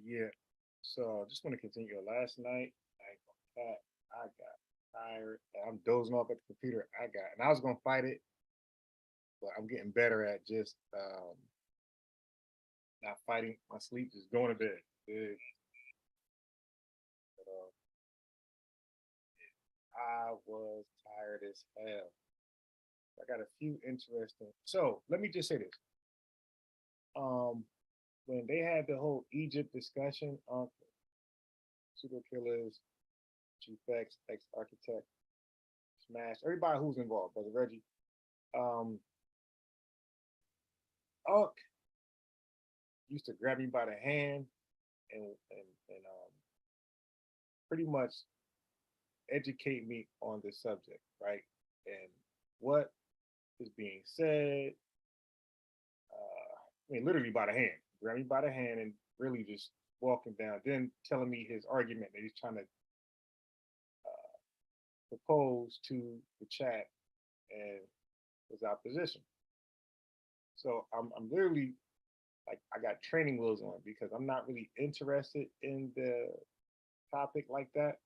Yeah. So just want to continue. Last night, I got tired. I'm dozing off at the computer. And I was gonna fight it, but I'm getting better at just not fighting my sleep, just going to bed. But, I was tired as hell. I got a few interesting. So let me just say this. Um, when they had the whole Egypt discussion on pseudo killers, chief ex architect, smash, everybody who's involved, brother Reggie. Um, Unc used to grab me by the hand and pretty much educate me on this subject, right? And what is being said. I mean, literally by the hand, grab me by the hand and really just walking down, then telling me his argument that he's trying to propose to the chat and his opposition. So I'm literally like I got training wheels on because I'm not really interested in the topic like that.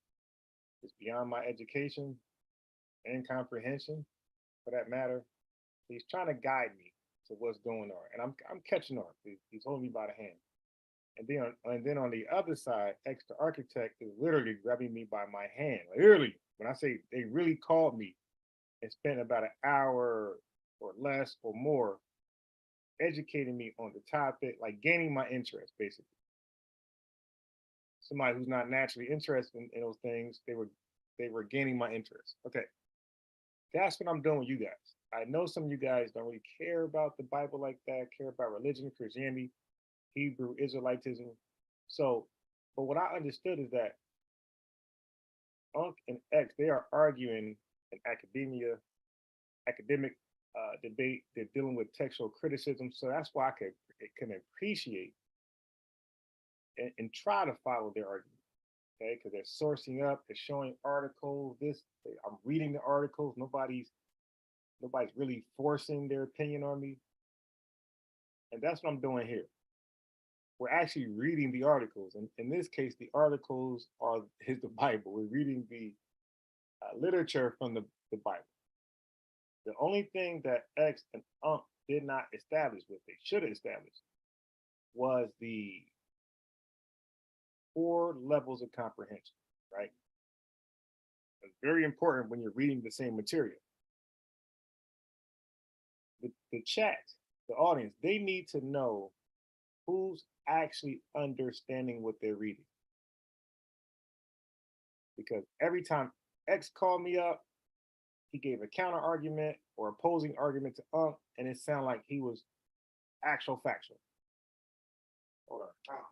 It's beyond my education and comprehension, for that matter. He's trying to guide me to what's going on, and I'm catching on. He's holding me by the hand, and then on the other side, ex the architect is literally grabbing me by my hand. Literally, when I say they really called me and spent about an hour or less or more educating me on the topic, like gaining my interest, basically. Somebody who's not naturally interested in those things, they were gaining my interest. Okay, that's what I'm doing with you guys. I know some of you guys don't really care about the Bible like that, care about religion, Christianity, Hebrew, Israelitism. So, but what I understood is that Unc and X, they are arguing in academic debate. They're dealing with textual criticism. So that's why can appreciate and try to follow their argument. Okay, because they're sourcing up, they're showing articles. I'm reading the articles. Nobody's really forcing their opinion on me, and that's what I'm doing here. We're actually reading the articles, and in this case, the articles are is the Bible. We're reading the literature from the Bible. The only thing that X and Ump did not establish, what they should have established, was the four levels of comprehension, right? It's very important when you're reading the same material. The chat, the audience, they need to know who's actually understanding what they're reading. Because every time X called me up, he gave a counter argument or opposing argument to Unc, and it sounded like he was actual factual. Hold on. Oh.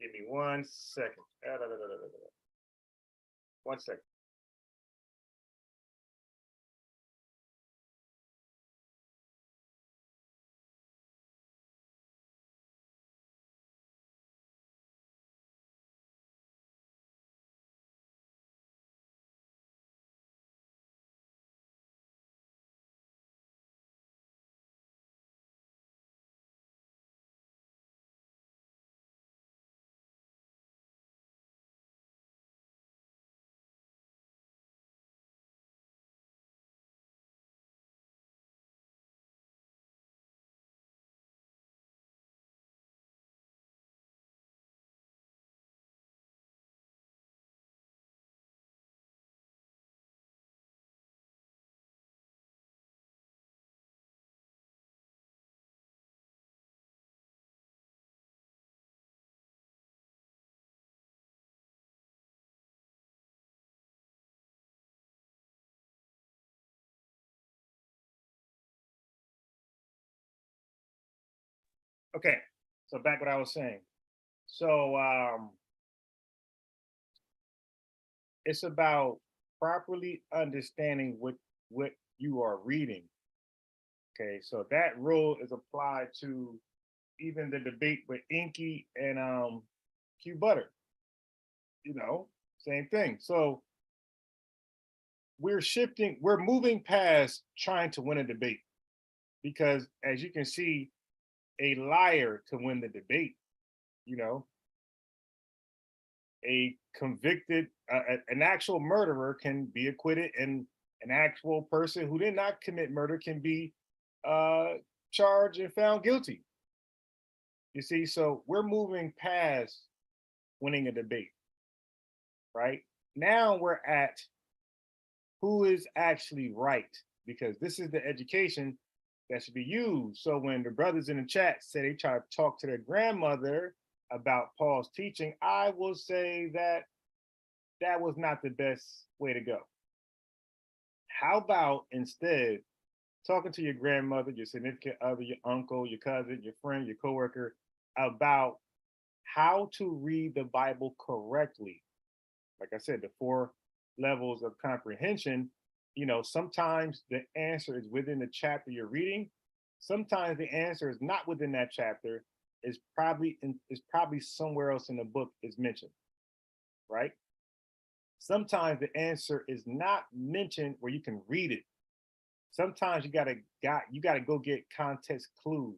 Give me 1 second. 1 second. Okay, so back what I was saying. So it's about properly understanding what you are reading. Okay, so that rule is applied to even the debate with Inky and Q Butter. Same thing. So we're moving past trying to win a debate because as you can see, a liar can win the debate, you know, a convicted, an actual murderer can be acquitted, and an actual person who did not commit murder can be uh, charged and found guilty. You see, so we're moving past winning a debate, right? Now we're at who is actually right, because this is the education that should be used. So when the brothers in the chat say they try to talk to their grandmother about Paul's teaching, I will say that that was not the best way to go. How about instead talking to your grandmother, your significant other, your uncle, your cousin, your friend, your coworker about how to read the Bible correctly? Like I said, the 4 levels of comprehension. Sometimes the answer is within the chapter you're reading. Sometimes the answer is not within that chapter. Is probably somewhere else in the book is mentioned, right? Sometimes the answer is not mentioned where you can read it. Sometimes you gotta go get context clues,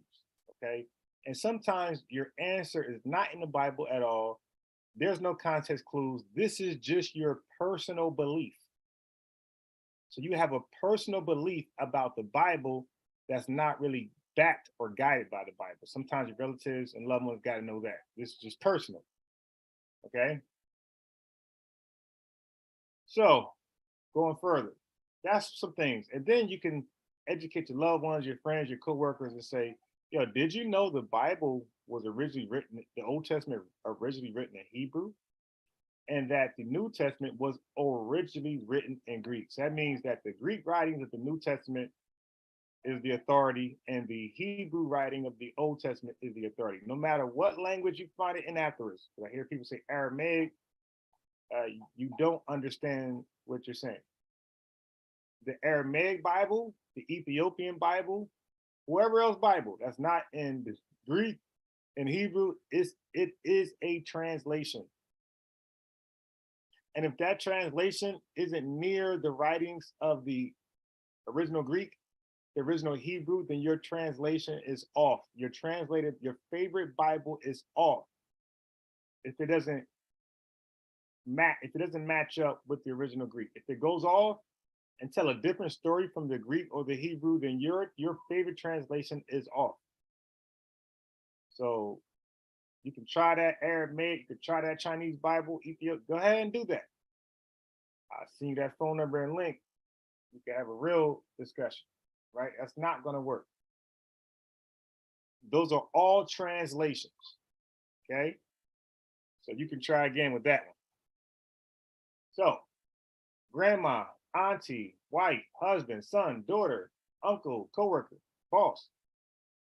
okay? And sometimes your answer is not in the Bible at all. There's no context clues. This is just your personal belief. So you have a personal belief about the Bible that's not really backed or guided by the Bible. Sometimes your relatives and loved ones got to know that. This is just personal. Okay. So going further, that's some things. And then you can educate your loved ones, your friends, your coworkers, and say, yo, did you know the Bible was originally written, the Old Testament originally written in Hebrew? And that the New Testament was originally written in Greek. So that means that the Greek writings of the New Testament is the authority, and the Hebrew writing of the Old Testament is the authority. No matter what language you find it in afterwards. I hear people say Aramaic, you don't understand what you're saying. The Aramaic Bible, the Ethiopian Bible, whoever else Bible that's not in the Greek and Hebrew, it is a translation. And if that translation isn't near the writings of the original Greek, the original Hebrew, then your translation is off. Your favorite Bible is off. If it doesn't match up with the original Greek. If it goes off and tell a different story from the Greek or the Hebrew, then your favorite translation is off. So you can try that Aramaic, you can try that Chinese Bible, Ethiopia. Go ahead and do that. I'll send you that phone number and link. We can have a real discussion, right? That's not going to work. Those are all translations, okay? So you can try again with that one. So, grandma, auntie, wife, husband, son, daughter, uncle, coworker, boss.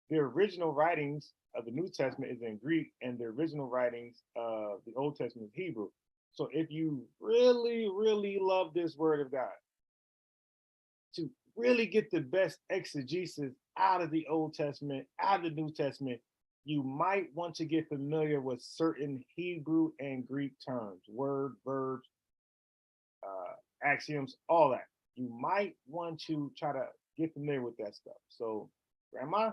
The original writings of the New Testament is in Greek, and the original writings of the Old Testament is Hebrew. So if you really, really love this word of God, to really get the best exegesis out of the Old Testament, out of the New Testament, you might want to get familiar with certain Hebrew and Greek terms, word, verbs, axioms, all that. You might want to try to get familiar with that stuff. So, grandma,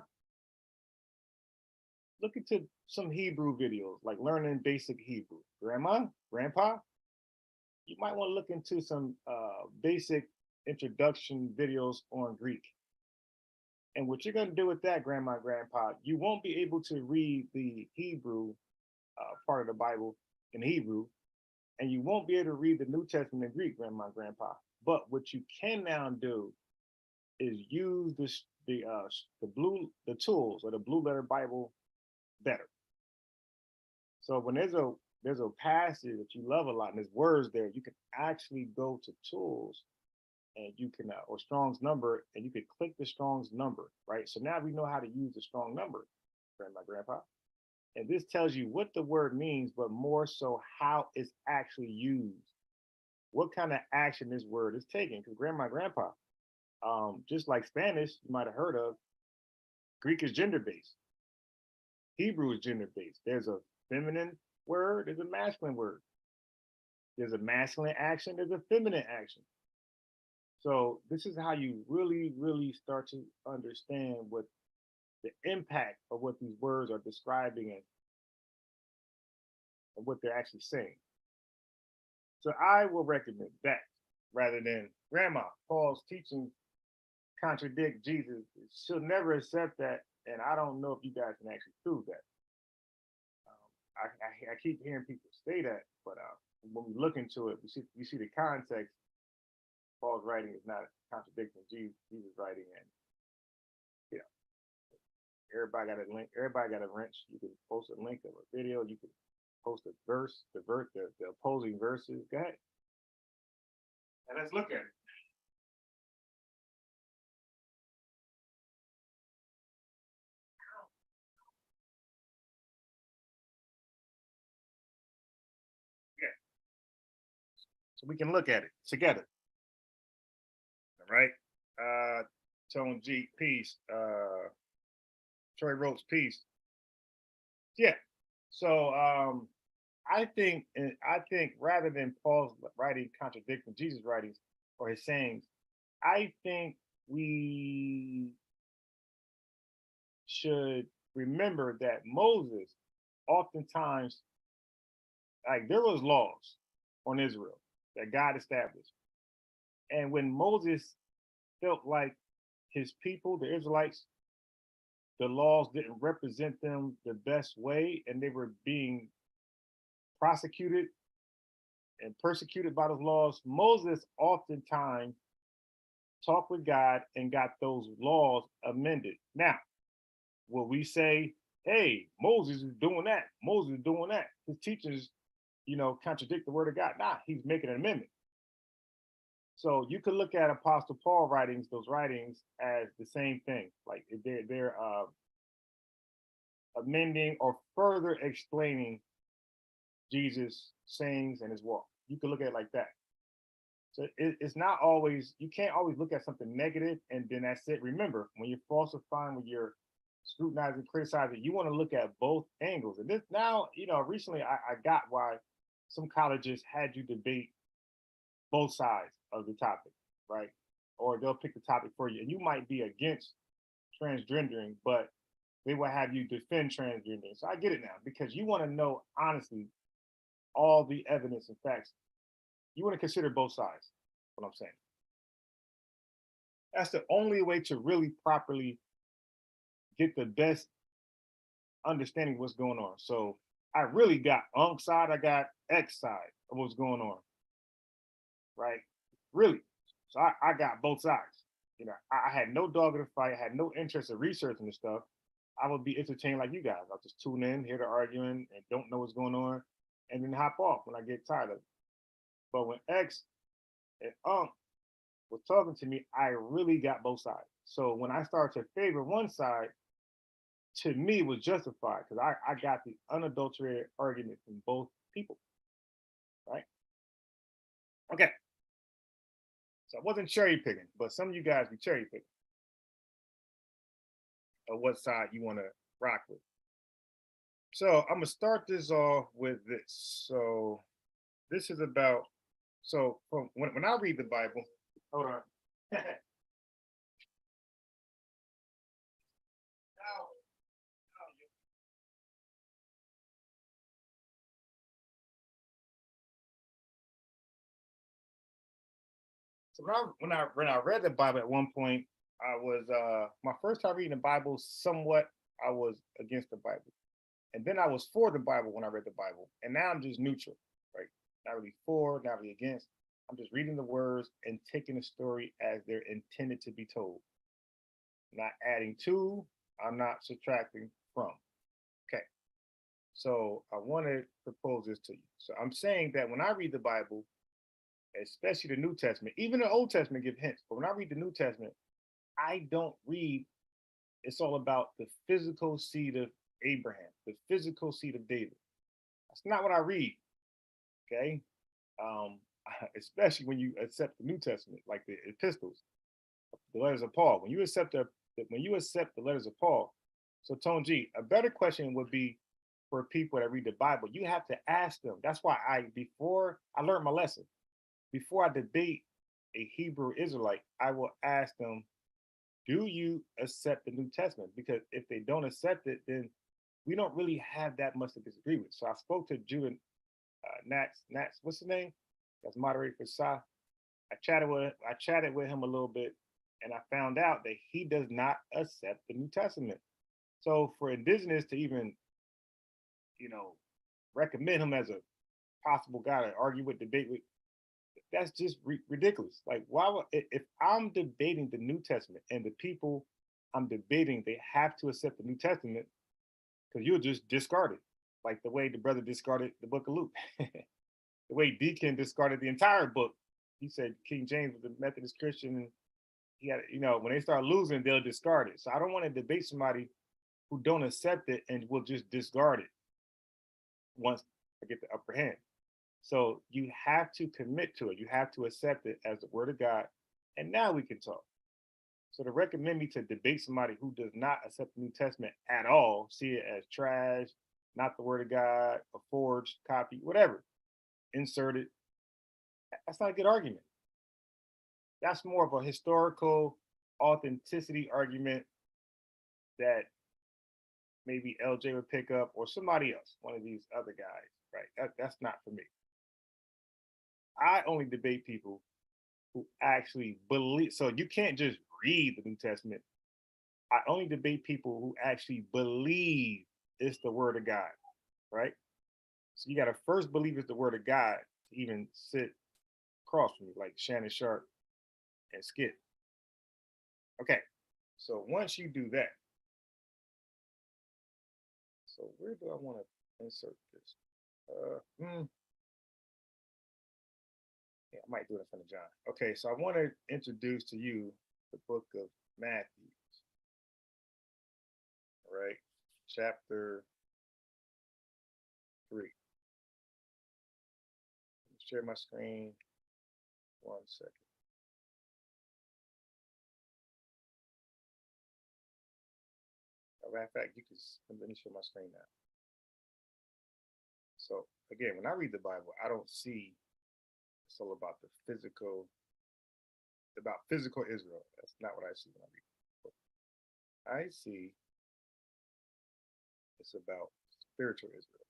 look into some Hebrew videos, like learning basic Hebrew. Grandma, grandpa, you might want to look into some basic introduction videos on Greek. And what you're going to do with that, grandma, grandpa, you won't be able to read the Hebrew part of the Bible in Hebrew, and you won't be able to read the New Testament in Greek, grandma, grandpa. But what you can now do is use the tools or the Blue Letter Bible better. So when there's a passage that you love a lot and there's words there, you can actually go to tools and you can or Strong's number, and you can click the Strong's number, right? So now we know how to use the Strong number, grandma, grandpa. And this tells you what the word means, but more so how it's actually used. What kind of action this word is taking. Because grandma, grandpa, just like Spanish, you might have heard of, Greek is gender based. Hebrew is gender based. There's a feminine word, there's a masculine word. There's a masculine action, there's a feminine action. So this is how you really, really start to understand what the impact of what these words are describing and what they're actually saying. So I will recommend that rather than grandma. Paul's teaching contradict Jesus. She'll never accept that, and I don't know if you guys can actually prove that. I keep hearing people say that, but when we look into it, we see the context. Paul's writing is not contradicting Jesus' writing, and you know, everybody got a link. Everybody got a wrench. You can post a link of a video. You can post a verse, the opposing verses. Go ahead, and let's look at it. Yeah, so we can look at it together. All right. Tone G, peace. Troy Ropes, peace. Yeah. So I think rather than Paul's writing contradicting Jesus' writings or his sayings, I think we should remember that Moses oftentimes, like, there was laws on Israel that God established. And when Moses felt like his people, the Israelites, the laws didn't represent them the best way and they were being prosecuted and persecuted by those laws, Moses oftentimes talked with God and got those laws amended. Now, will we say, hey, Moses is doing that? Moses is doing that. His teachings, contradict the word of God. Nah, he's making an amendment. So you could look at Apostle Paul writings, those writings, as the same thing. Like they're amending or further explaining Jesus' sayings and his walk. You could look at it like that. So it's not always, you can't always look at something negative and then that's it. Remember, when you're falsifying, when you're scrutinizing, criticizing, you want to look at both angles. And this now, recently I got why some colleges had you debate both sides of the topic, right? Or they'll pick the topic for you. And you might be against transgendering, but they will have you defend transgendering. So I get it now because you want to know honestly all the evidence and facts. You want to consider both sides. What I'm saying. That's the only way to really properly get the best understanding of what's going on. So I really got side, I got X side of what's going on. Right? Really. So I got both sides. I had no dog in the fight, I had no interest in researching this stuff. I would be entertained like you guys. I'll just tune in, hear the arguing, and don't know what's going on, and then hop off when I get tired of it. But when X and was talking to me, I really got both sides. So when I started to favor one side, to me was justified because I got the unadulterated argument from both people. Right? Okay. So I wasn't cherry picking, but some of you guys be cherry picking of what side you want to rock with. So I'm gonna start this off with this. So this is about, so from when I read the Bible, hold on. So when I read the Bible at one point, I was my first time reading the Bible. Somewhat, I was against the Bible, and then I was for the Bible when I read the Bible, and now I'm just neutral, right? Not really for, not really against. I'm just reading the words and taking the story as they're intended to be told. Not adding to, I'm not subtracting from. Okay. So I want to propose this to you. So I'm saying that when I read the Bible, especially the New Testament, even the Old Testament give hints, but when I read the New Testament, I don't read it's all about the physical seed of Abraham, the physical seed of David. That's not what I read. Okay. Um, especially when you accept the New Testament, like the epistles, the letters of Paul. When you accept the letters of Paul, so Tone G, a better question would be for people that read the Bible, you have to ask them. That's why before I learned my lesson, before I debate a Hebrew Israelite, I will ask them, do you accept the New Testament? Because if they don't accept it, then we don't really have that much to disagree with. So I spoke to Judah Nats, what's his name? That's moderator for Sa. I chatted with him a little bit, and I found out that he does not accept the New Testament. So for indigenous to even, you know, recommend him as a possible guy to argue with, debate with, that's just ridiculous. Like, why would, if I'm debating the New Testament and the people I'm debating, they have to accept the New Testament, because you'll just discard it, like the way the brother discarded the book of Luke, the way Deacon discarded the entire book. He said King James was a Methodist Christian, and he had, you know, when they start losing, they'll discard it. So I don't want to debate somebody who don't accept it and will just discard it once I get the upper hand. So you have to commit to it. You have to accept it as the word of God. And now we can talk. So to recommend me to debate somebody who does not accept the New Testament at all, see it as trash, not the word of God, a forged copy, whatever, inserted, that's not a good argument. That's more of a historical authenticity argument that maybe LJ would pick up, or somebody else, one of these other guys, right? That's not for me. I only debate people who actually believe. So you can't just read the New Testament. I only debate people who actually believe it's the word of God, right? So you got to first believe it's the word of God to even sit across from me, like Shannon Sharp and Skip. Okay, so once you do that, so where do I want to insert this? Yeah, I might do it in front of John. Okay, so I want to introduce to you the book of Matthew, right? Chapter 3. Share my screen. 1 second. As a matter of fact, you can let me share my screen now. So again, when I read the Bible, I don't see it's all about the physical, about physical Israel. That's not what I see when I read the book. I see it's about spiritual Israel.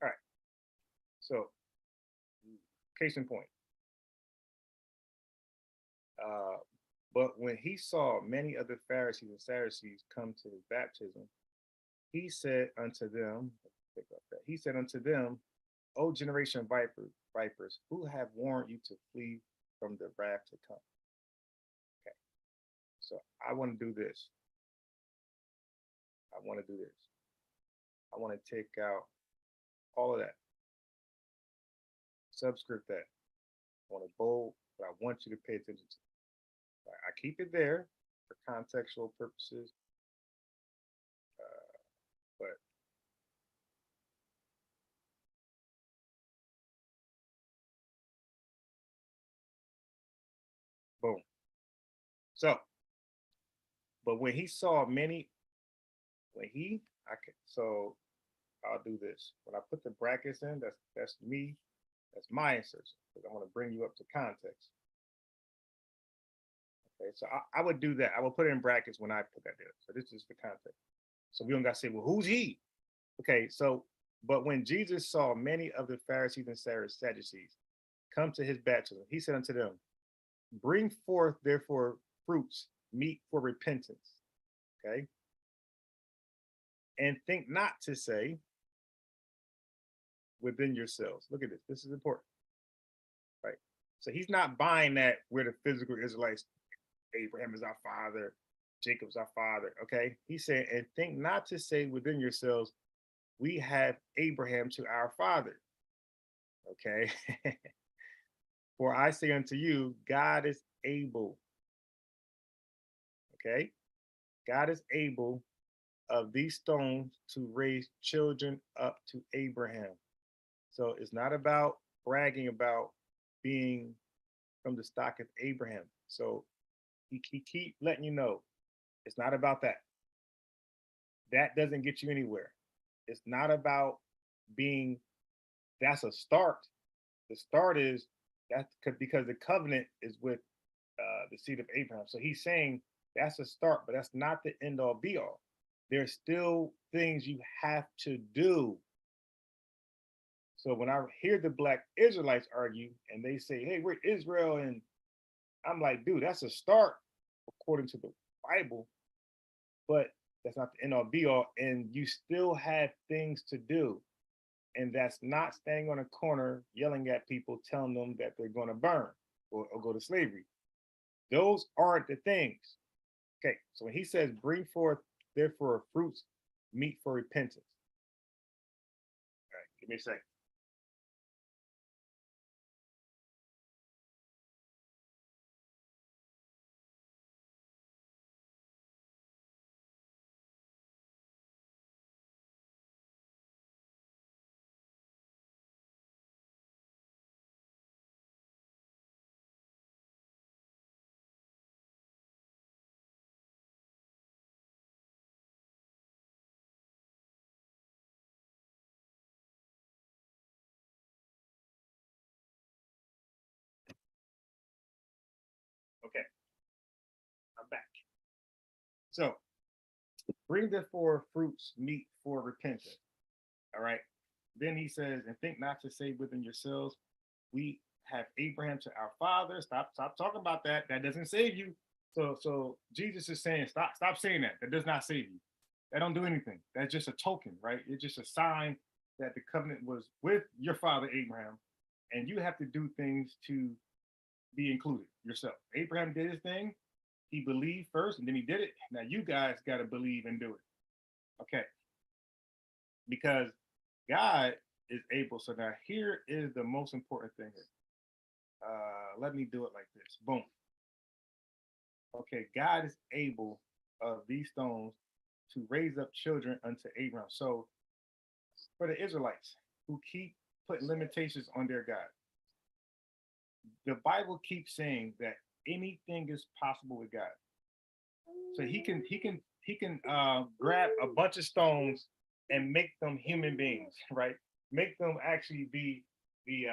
All right. So, case in point. But when he saw many other Pharisees and Sadducees come to his baptism, he said unto them, he said unto them, O generation of vipers, who have warned you to flee from the wrath to come? Okay, so I want to do this. I want to do this. I want to take out all of that. Subscript that. I want to bold, but I want you to pay attention to it. I keep it there for contextual purposes, but boom. So, but when he saw many, so I'll do this. When I put the brackets in, that's me, that's my insertion, because I want to bring you up to context. Okay, so I would do that. I will put it in brackets when I put that there. So this is the context. So we don't got to say, well, who's he? Okay, so, but when Jesus saw many of the Pharisees and Sadducees come to his baptism, he said unto them, bring forth therefore fruits, meet for repentance. Okay. And think not to say within yourselves. Look at this. This is important. Right. So he's not buying that we're the physical Israelites. Abraham is our father. Jacob's our father. Okay. He said, and think not to say within yourselves, we have Abraham to our father. Okay. For I say unto you, God is able. Okay. God is able of these stones to raise children up to Abraham. So it's not about bragging about being from the stock of Abraham. So he keep letting you know it's not about that. That doesn't get you anywhere. It's not about being, that's a start. The start is that's because the covenant is with the seed of Abraham. So he's saying that's a start, but that's not the end all be all. There's still things you have to do. So when I hear the Black Israelites argue and they say, hey, we're Israel, and I'm like, dude, that's a start according to the Bible, but that's not the end all be all. And you still have things to do. And that's not standing on a corner yelling at people, telling them that they're going to burn or go to slavery. Those aren't the things. Okay, so when he says, bring forth, therefore, fruits, meet for repentance. All right, give me a second. Okay, I'm back. So, bring therefore fruits, meet for repentance. All right. Then he says, and think not to say within yourselves, we have Abraham to our father. Stop talking about that. That doesn't save you. So Jesus is saying, stop saying that. That does not save you. That don't do anything. That's just a token, right? It's just a sign that the covenant was with your father Abraham, and you have to do things to be included yourself. Abraham did his thing. He believed first, and then he did it. Now you guys got to believe and do it. Okay. Because God is able. So now here is the most important thing here. Let me do it like this. Boom. Okay, God is able of these stones to raise up children unto Abraham. So for the Israelites who keep putting limitations on their God, the Bible keeps saying that anything is possible with God. So he can grab a bunch of stones and make them human beings, right? Make them actually be the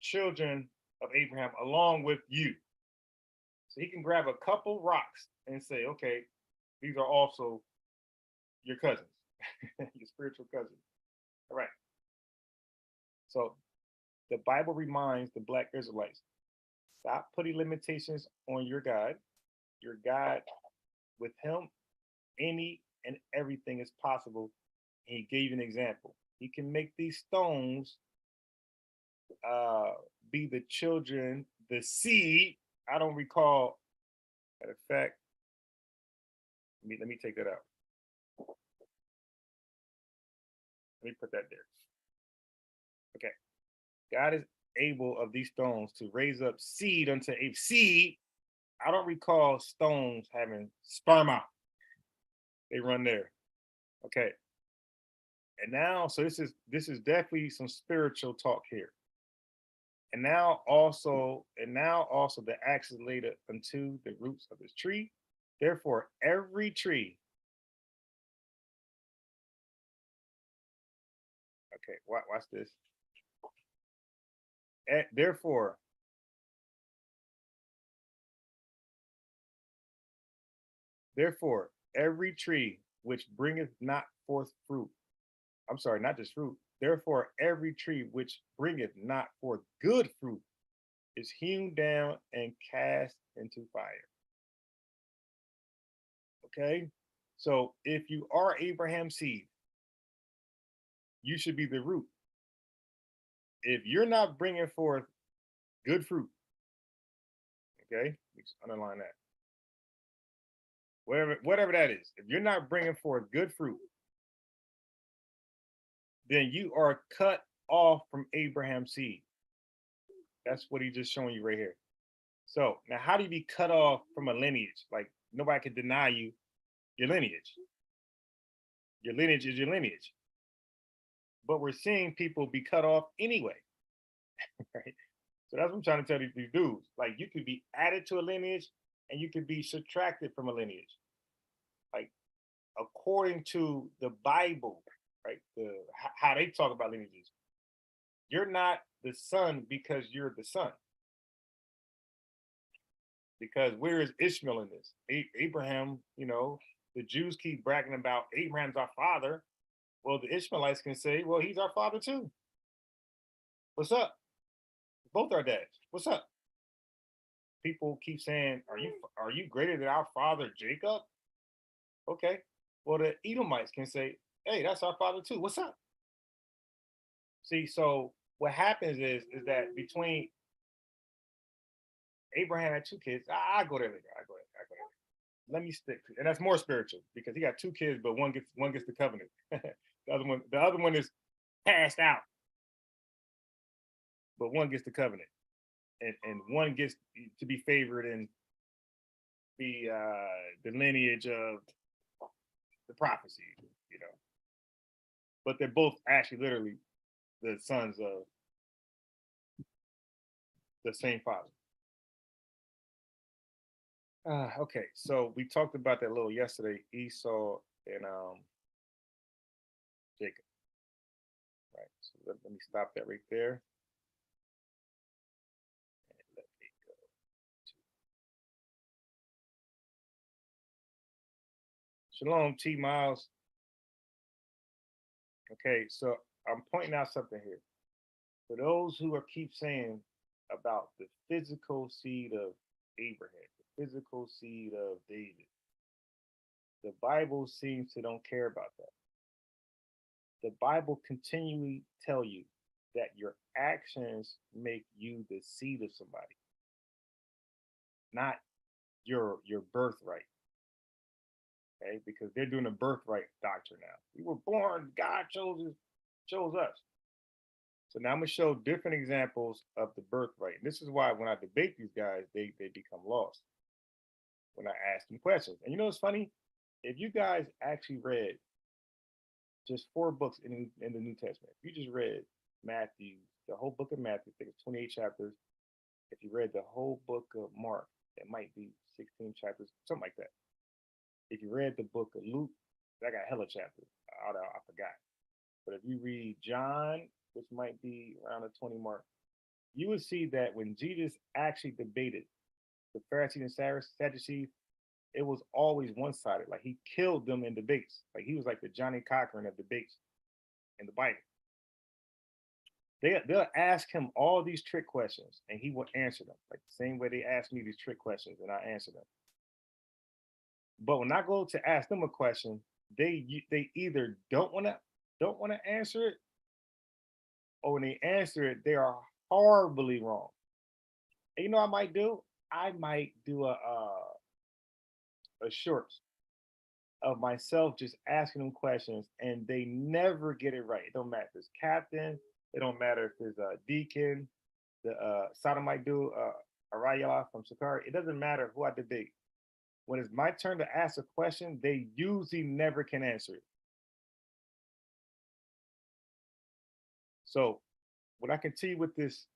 children of Abraham along with you. So he can grab a couple rocks and say, okay, these are also your cousins, your spiritual cousins. All right. So the Bible reminds the Black Israelites, stop putting limitations on your God. Your God, with him, any and everything is possible. And he gave you an example. He can make these stones be the children, the seed. I don't recall. Matter of fact, let me take that out. Let me put that there. Okay. God is able of these stones to raise up seed unto a seed. I don't recall stones having sperma. They run there. Okay. And now, so this is definitely some spiritual talk here. And now also the axe is laid unto the roots of this tree. Therefore, every tree. Okay, watch this. Therefore, every tree which bringeth not forth fruit. I'm sorry, not just fruit. Therefore, every tree which bringeth not forth good fruit is hewn down and cast into fire. Okay? So if you are Abraham's seed, you should be the root. If you're not bringing forth good fruit, okay, let's underline that. Whatever that is, if you're not bringing forth good fruit, then you are cut off from Abraham's seed. That's what he's just showing you right here. So now, how do you be cut off from a lineage? Like nobody can deny you your lineage. Your lineage is your lineage. But we're seeing people be cut off anyway. Right? So that's what I'm trying to tell these dudes. Like you could be added to a lineage and you could be subtracted from a lineage. Like according to the Bible, right? How they talk about lineages. You're not the son because you're the son. Because where is Ishmael in this? Abraham, the Jews keep bragging about Abraham's our father. Well, the Ishmaelites can say, well, he's our father too. What's up? Both our dads. What's up? People keep saying, are you greater than our father Jacob? Okay. Well, the Edomites can say, hey, that's our father too. What's up? See, so what happens is that between Abraham had 2 kids. I go there later. I go there. Let me stick to, and that's more spiritual because he got 2 kids, but one gets the covenant. the other one is passed out, but one gets the covenant, and one gets to be favored in the lineage of the prophecy, But they're both actually literally the sons of the same father. Okay, so we talked about that a little yesterday, Esau and Jacob. Right, so let me stop that right there. And let me go to Shalom, T Miles. Okay, so I'm pointing out something here. For those who keep saying about the physical seed of Abraham, the physical seed of David, the Bible seems to don't care about that. The Bible continually tell you that your actions make you the seed of somebody, not your birthright. Okay, because they're doing a birthright doctrine now. We were born, God chose us. So now I'm gonna show different examples of the birthright. And this is why when I debate these guys, they become lost when I ask them questions. And it's funny, if you guys actually read just 4 books in the New Testament, if you just read Matthew, the whole book of Matthew, I think it's 28 chapters. If you read the whole book of Mark, it might be 16 chapters, something like that. If you read the book of Luke, that got hella chapters. I forgot. But if you read John, which might be around the 20 mark, you would see that when Jesus actually debated the Pharisees and Sadducees, it was always one-sided. Like he killed them in debates. Like he was like the Johnny Cochran of debates in the Bible. They'll ask him all these trick questions and he will answer them. Like the same way they ask me these trick questions and I answer them. But when I go to ask them a question, they either don't want to answer it, or when they answer it, they are horribly wrong. And I might do? I might do a shorts of myself just asking them questions, and they never get it right. It don't matter if it's captain, it don't matter if it's a deacon, the sodomite dude, Arayala from Sakari. It doesn't matter who I debate. When it's my turn to ask a question, they usually never can answer it. So what I can tell you with this,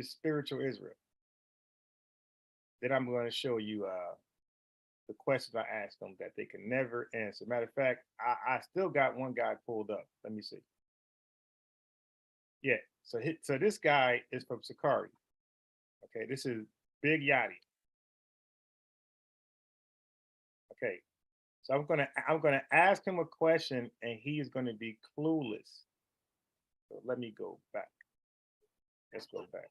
spiritual Israel, then I'm going to show you the questions I asked them that they can never answer. Matter of fact, I still got one guy pulled up. Let me see. Yeah, so this guy is from Sakari. Okay, this is Big Yachty. Okay, so I'm gonna ask him a question, and he is going to be clueless. So let me go back. Let's go back.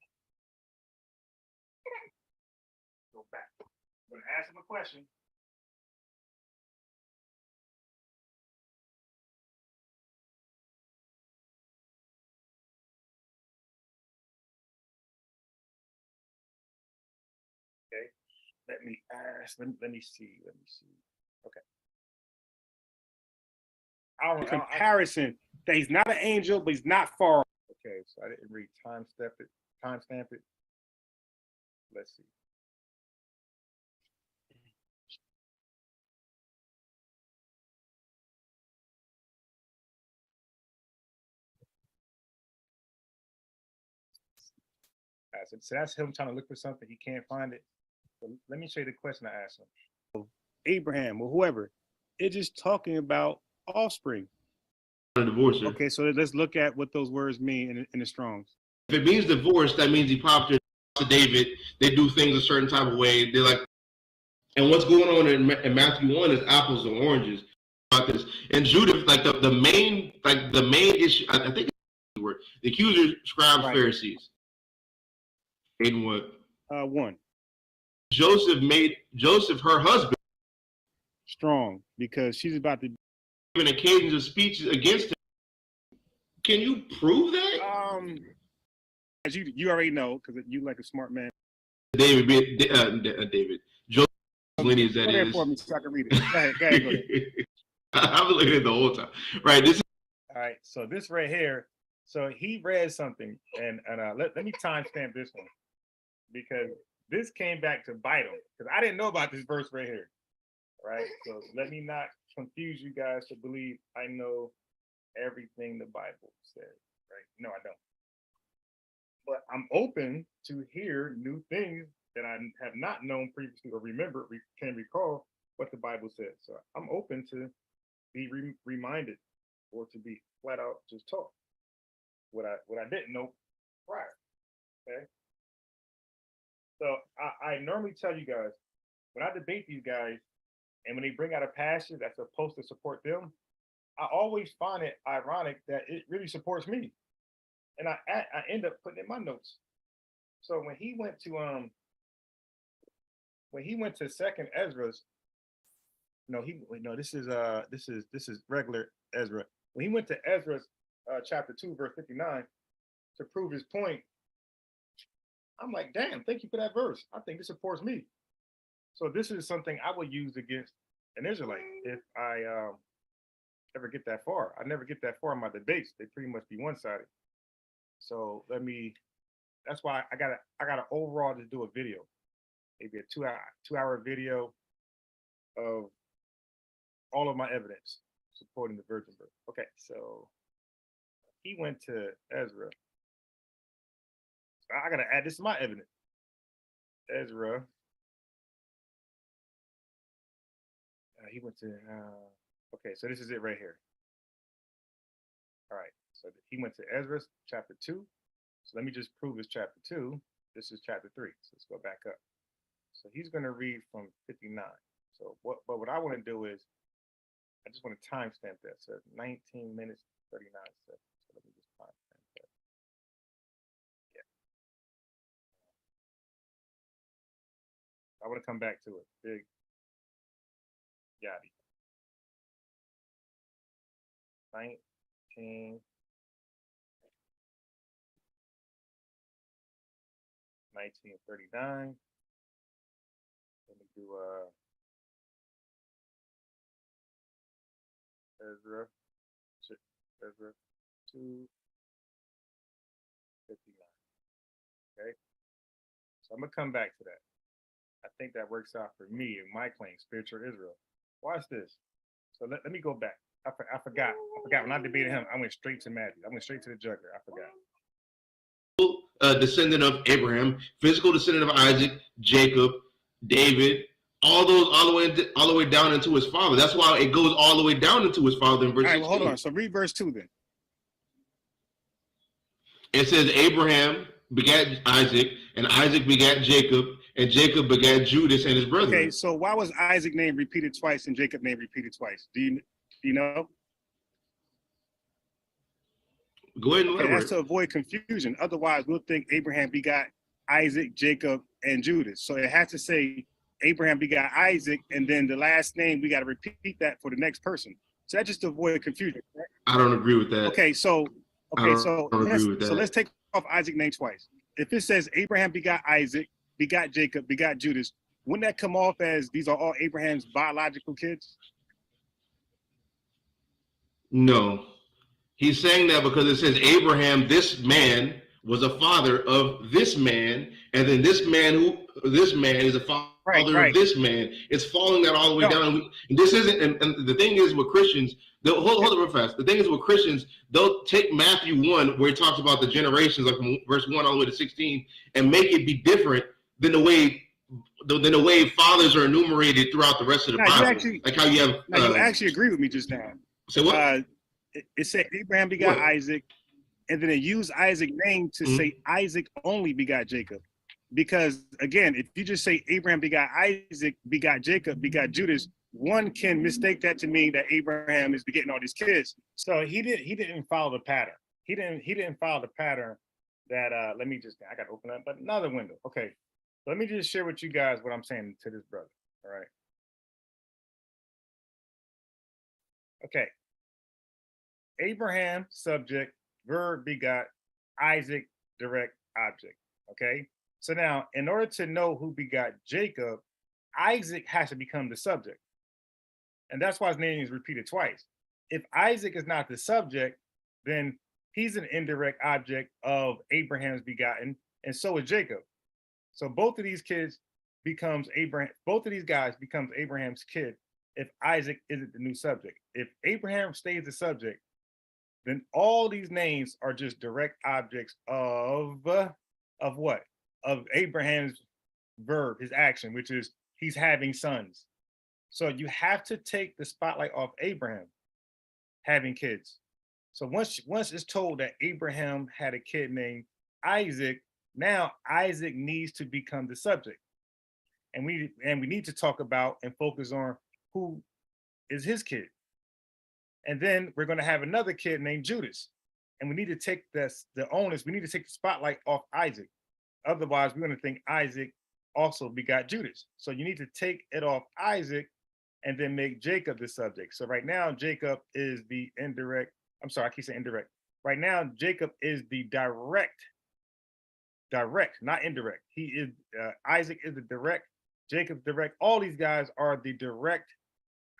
Go back. I'm gonna ask him a question. Okay, let me ask. Let me see. Okay. Comparison that he's not an angel, but he's not far. Okay, so I didn't read timestamp it. Let's see. So that's him trying to look for something. He can't find it. So let me show you the question I asked him. Abraham or whoever, it's just talking about offspring. Divorce her. Okay, so let's look at what those words mean in the Strong's. If it means divorce, that means he popped her to David. They do things a certain type of way. They're like, and what's going on in Matthew 1 is apples and oranges about this. And Judith, like the main issue, I think it's the word, the accusers, scribes, right. Pharisees. Made what? One. Joseph, her husband, strong because she's about to give occasions of speech against him. Can you prove that? As you already know, because you like a smart man. David. Joseph lineage, that is. For me so I can read it. Go ahead. I've been looking at it the whole time. Right. All right. So this right here. So he read something, and let me timestamp this one because this came back to bite him because I didn't know about this verse right here. Right. So let me not confuse you guys to believe I know everything the Bible says. Right. No, I don't. But I'm open to hear new things that I have not known previously or can recall what the Bible says. So I'm open to be reminded or to be flat out just taught what I didn't know prior. Okay. So I normally tell you guys when I debate these guys and when they bring out a passage that's supposed to support them, I always find it ironic that it really supports me. And I end up putting in my notes. So when he went to Second Ezra's, this is regular Ezra. When he went to Ezra's chapter 2, verse 59, to prove his point, I'm like, damn, thank you for that verse. I think this supports me. So this is something I would use against an Israelite if I ever get that far. I never get that far in my debates. They pretty much be one-sided. So that's why I gotta overall just do a video, maybe a two-hour video of all of my evidence supporting the virgin birth. Okay, so he went to Ezra. I gotta add this to my evidence. Ezra. He went to. Okay, so this is it right here. All right. So he went to Ezra chapter 2. So let me just prove it's chapter 2. This is chapter 3. So let's go back up. So he's going to read from 59. So what I want to do is, I just want to timestamp that. So 19 minutes, 39 seconds. So let me just timestamp that. Yeah. I want to come back to it. Big Yachty. 1939. Let me do Ezra 2:59. Okay, so I'm gonna come back to that. I think that works out for me and my claim, spiritual Israel. Watch this. So let me go back. I forgot when I debated him. I went straight to Matthew. I went straight to the juggler. I forgot. Descendant of Abraham, physical descendant of Isaac, Jacob, David, all the way down into his father. That's why it goes all the way down into his father in verse 16. All right, well, hold on. So read verse 2 then. It says Abraham begat Isaac, and Isaac begat Jacob, and Jacob begat Judas and his brethren. Okay, so why was Isaac's name repeated twice and Jacob's name repeated twice? Do you know? Go ahead and elaborate. That's to avoid confusion. Otherwise, we'll think Abraham begot Isaac, Jacob, and Judas. So it has to say Abraham begot Isaac, and then the last name, we got to repeat that for the next person. So that's just to avoid confusion. Right? I don't agree with that. So let's take off Isaac's name twice. If it says Abraham begot Isaac, begot Jacob, begot Judas, wouldn't that come off as these are all Abraham's biological kids? No. He's saying that because it says Abraham, this man, was a father of this man, and then this man is a father of this man. It's following that all the way down. And this isn't, and the thing is with Christians, hold it real fast. The thing is with Christians, they'll take Matthew 1, where it talks about the generations, like from verse 1 all the way to 16, and make it be different than the way fathers are enumerated throughout the rest of the Bible. You actually agree with me just now. So what? It said Abraham begot What? Isaac, and then it used Isaac's name to say Isaac only begot Jacob. Because again, if you just say Abraham begot Isaac, begot Jacob, begot Judas, one can mistake that to mean that Abraham is begetting all these kids. So he didn't follow the pattern. He didn't follow the pattern that let me just, I gotta open up another window. Okay. Let me just share with you guys what I'm saying to this brother. All right. Okay. Abraham, subject, verb begot, Isaac, direct object. Okay. So now, in order to know who begot Jacob, Isaac has to become the subject. And that's why his name is repeated twice. If Isaac is not the subject, then he's an indirect object of Abraham's begotten, and so is Jacob. So both of these kids becomes Abraham, both of these guys becomes Abraham's kid if Isaac isn't the new subject. If Abraham stays the subject, then all these names are just direct objects of what? Of Abraham's verb, his action, which is he's having sons. So you have to take the spotlight off Abraham having kids. So once it's told that Abraham had a kid named Isaac, now Isaac needs to become the subject. And we need to talk about and focus on who is his kid. And then we're going to have another kid named Judas. And we need to take the onus, we need to take the spotlight off Isaac. Otherwise, we're going to think Isaac also begot Judas. So you need to take it off Isaac and then make Jacob the subject. So right now, Jacob is the indirect. I'm sorry, I keep saying indirect. Right now, Jacob is the direct, not indirect. He is, Isaac is the direct, Jacob's direct. All these guys are the direct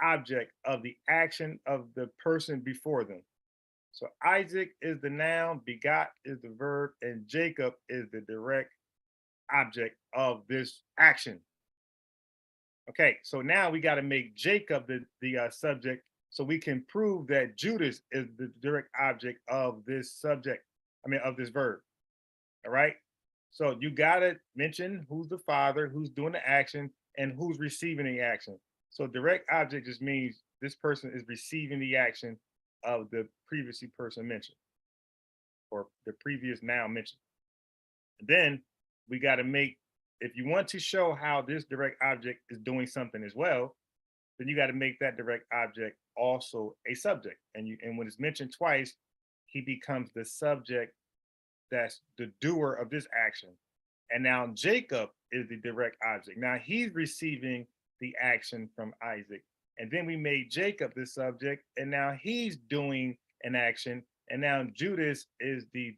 object of the action of the person before them. So Isaac is the noun, begot is the verb, and Jacob is the direct object of this action. Okay, so now we got to make Jacob the subject so we can prove that Judas is the direct object of this subject, of this verb. All right, so you got to mention who's the father, who's doing the action, and who's receiving the action. So direct object just means this person is receiving the action of the previously person mentioned, or the previous noun mentioned. And then we got to make, if you want to show how this direct object is doing something as well, then you got to make that direct object also a subject. And when it's mentioned twice, he becomes the subject that's the doer of this action. And now Jacob is the direct object. Now he's receiving the action from Isaac. And then we made Jacob the subject, and now he's doing an action. And now Judas is the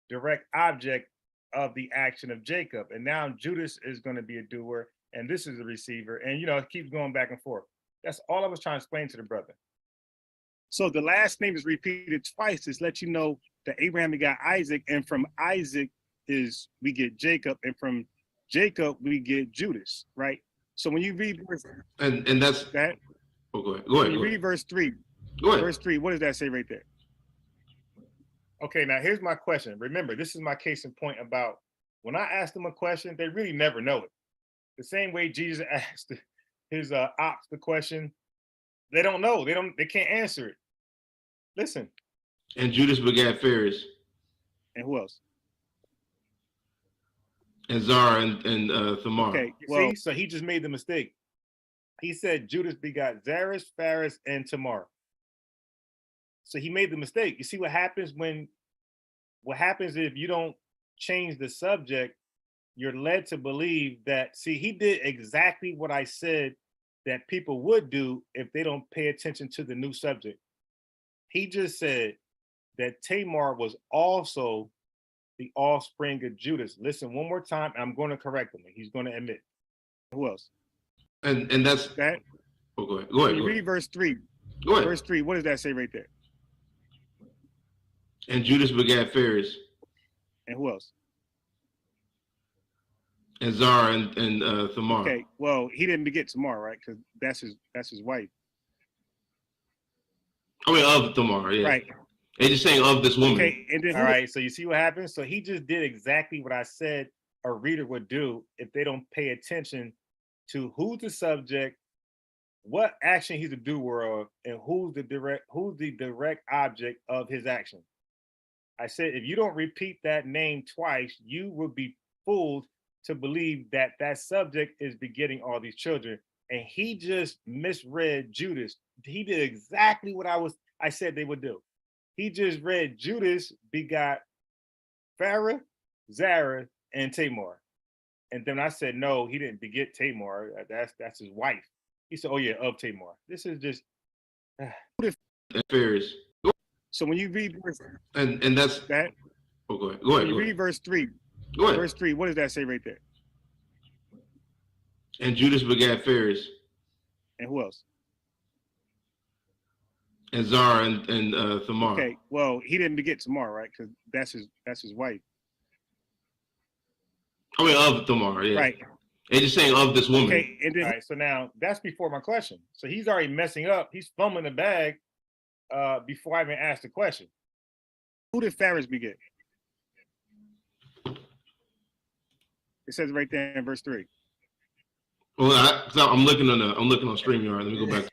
direct object of the action of Jacob. And now Judas is going to be a doer, and this is a receiver. And, it keeps going back and forth. That's all I was trying to explain to the brother. So the last name is repeated twice to let you know that Abraham begot Isaac, and from Isaac we get Jacob, and from Jacob we get Judas, right? So when you read and that's that. Oh, go ahead. Go ahead. When you read verse 3. Go ahead. Verse 3, what does that say right there? Okay, now here's my question. Remember, this is my case in point about when I ask them a question, they really never know it. The same way Jesus asked his ops the question, they don't know. They can't answer it. Listen. And Judas begat Phares. And who else? And Zara and Thamar. Okay, well, see, so he just made the mistake. He said Judas begot Zaras, Phares, and Tamar. So he made the mistake. You see what happens if you don't change the subject, you're led to believe that, see, he did exactly what I said that people would do if they don't pay attention to the new subject. He just said that Tamar was also the offspring of Judas. Listen one more time, I'm going to correct him. He's going to admit. Who else? And that's that. Oh, go ahead. Go ahead. You read verse 3. Go ahead. Verse 3. What does that say right there? And Judas begat Phares. And who else? And Zara and Thamar. Okay. Well, he didn't beget Tamar, right? Because that's his wife. I mean, of Thamar, yeah. Right. They're just saying of this woman. Okay. And then all right. So you see what happens? So he just did exactly what I said a reader would do if they don't pay attention to who's the subject, what action he's the doer of, and who's the direct object of his action. I said, if you don't repeat that name twice, you will be fooled to believe that that subject is begetting all these children. And he just misread Judas. He did exactly what I said they would do. He just read Judas begot Farah, Zara, and Tamar. And then I said, no, he didn't beget Tamar. That's his wife. He said, oh yeah, of Tamar. This is just Fairest. So when you read verse, And that's that, oh, go ahead. Go ahead. when you Go read ahead. verse 3, Go ahead. verse 3, what does that say right there? And Judas begat Phares, And who else? and Zara, and Thamar. Okay, well, he didn't beget Tamar, right? Because that's his wife. I mean, of Thamar, yeah. Right. They're just saying of this woman. Okay, and then all right. So now that's before my question. So he's already messing up. He's fumbling the bag before I even asked the question. who did Phares beget? It says right there in verse 3. Well, I'm looking on StreamYard. Let me go back.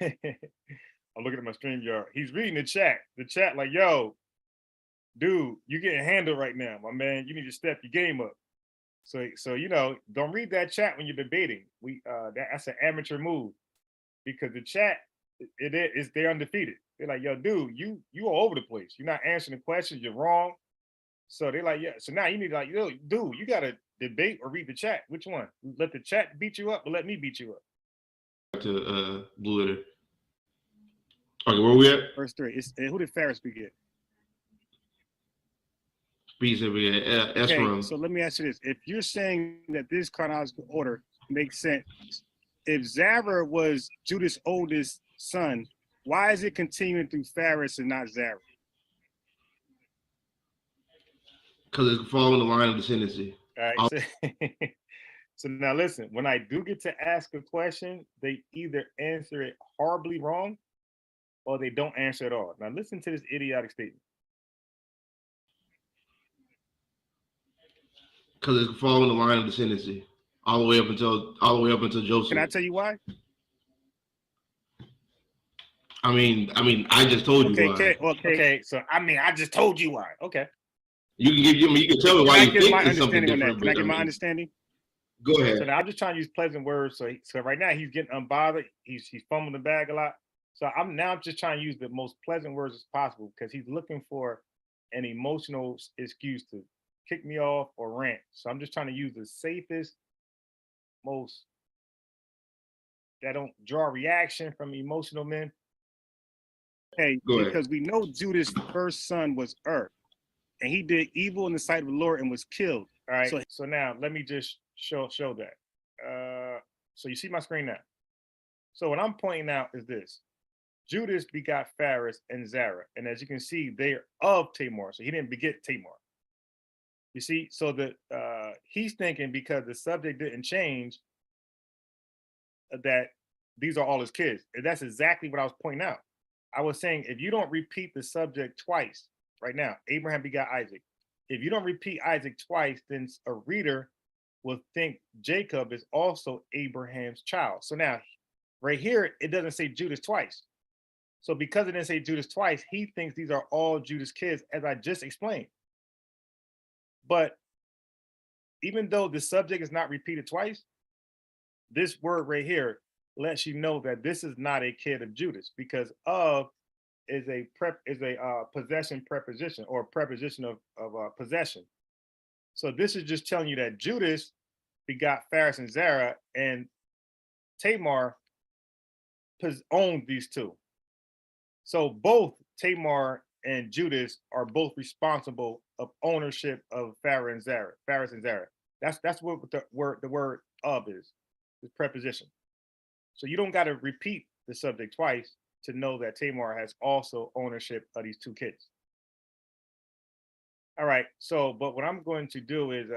I'm looking at my StreamYard. He's reading the chat. The chat like, yo, dude, you getting handled right now, my man. You need to step your game up. So you know, don't read that chat when you're debating. That's an amateur move, because the chat they're undefeated. They're like, yo, dude, you all over the place. You're not answering the questions. You're wrong. So they're like, yeah. So now you need to like, yo, dude, you gotta debate or read the chat. Which one? Let the chat beat you up, or let me beat you up? To Blue Letter. Okay, where we at? Verse 3. Who did Phares beget? Esrom. Okay, so let me ask you this. If you're saying that this chronological order makes sense, if Zara was Judas' oldest son, why is it continuing through Phares and not Zara? Because it's following the line of descendancy. All right. So now listen, when I do get to ask a question, they either answer it horribly wrong or they don't answer at all. Now listen to this idiotic statement. Because it's following the line of descendancy all the way up until Joseph. Can I tell you why? I mean, I just told you why. Okay. So I just told you why. Okay. You can tell me why you think it's something different. Can I get my understanding? Go ahead. So now I'm just trying to use pleasant words. So right now he's getting unbothered. He's fumbling the bag a lot. So I'm just trying to use the most pleasant words as possible, because he's looking for an emotional excuse to kick me off or rant. So I'm just trying to use the safest, most that don't draw a reaction from emotional men. Okay, because we know Judas' first son was and he did evil in the sight of the Lord and was killed. All right. So now let me just show that. So you see my screen now. So what I'm pointing out is this: Judas begot Phares and Zara, and as you can see, they're of Tamar. So he didn't beget Tamar. You see, so he's thinking because the subject didn't change that these are all his kids. And that's exactly what I was pointing out. I was saying, if you don't repeat the subject twice, right now, Abraham begot Isaac. If you don't repeat Isaac twice, then a reader will think Jacob is also Abraham's child. So now, right here, it doesn't say Judas twice. So because it didn't say Judas twice, he thinks these are all Judas' kids, as I just explained. But even though the subject is not repeated twice, this word right here lets you know that this is not a kid of Judas, because of is a possession preposition, or preposition of possession. So this is just telling you that Judas begot Phares and Zara, and Tamar owned these two. So both Tamar and Judas are both responsible of ownership of Phares and Zara. That's what the word of is preposition. So you don't got to repeat the subject twice to know that Tamar has also ownership of these two kids. All right. So, but what I'm going to do is,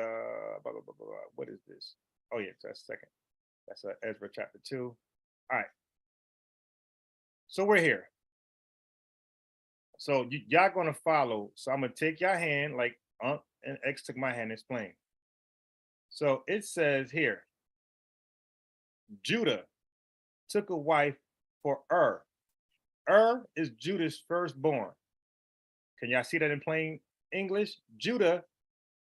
what is this? Oh yeah, that's second. That's Ezra chapter 2. All right. So we're here. So y'all gonna follow. So I'm gonna take your hand like and X took my hand and explain. So it says here, Judah took a wife for is Judah's firstborn. Can y'all see that in plain English? Judah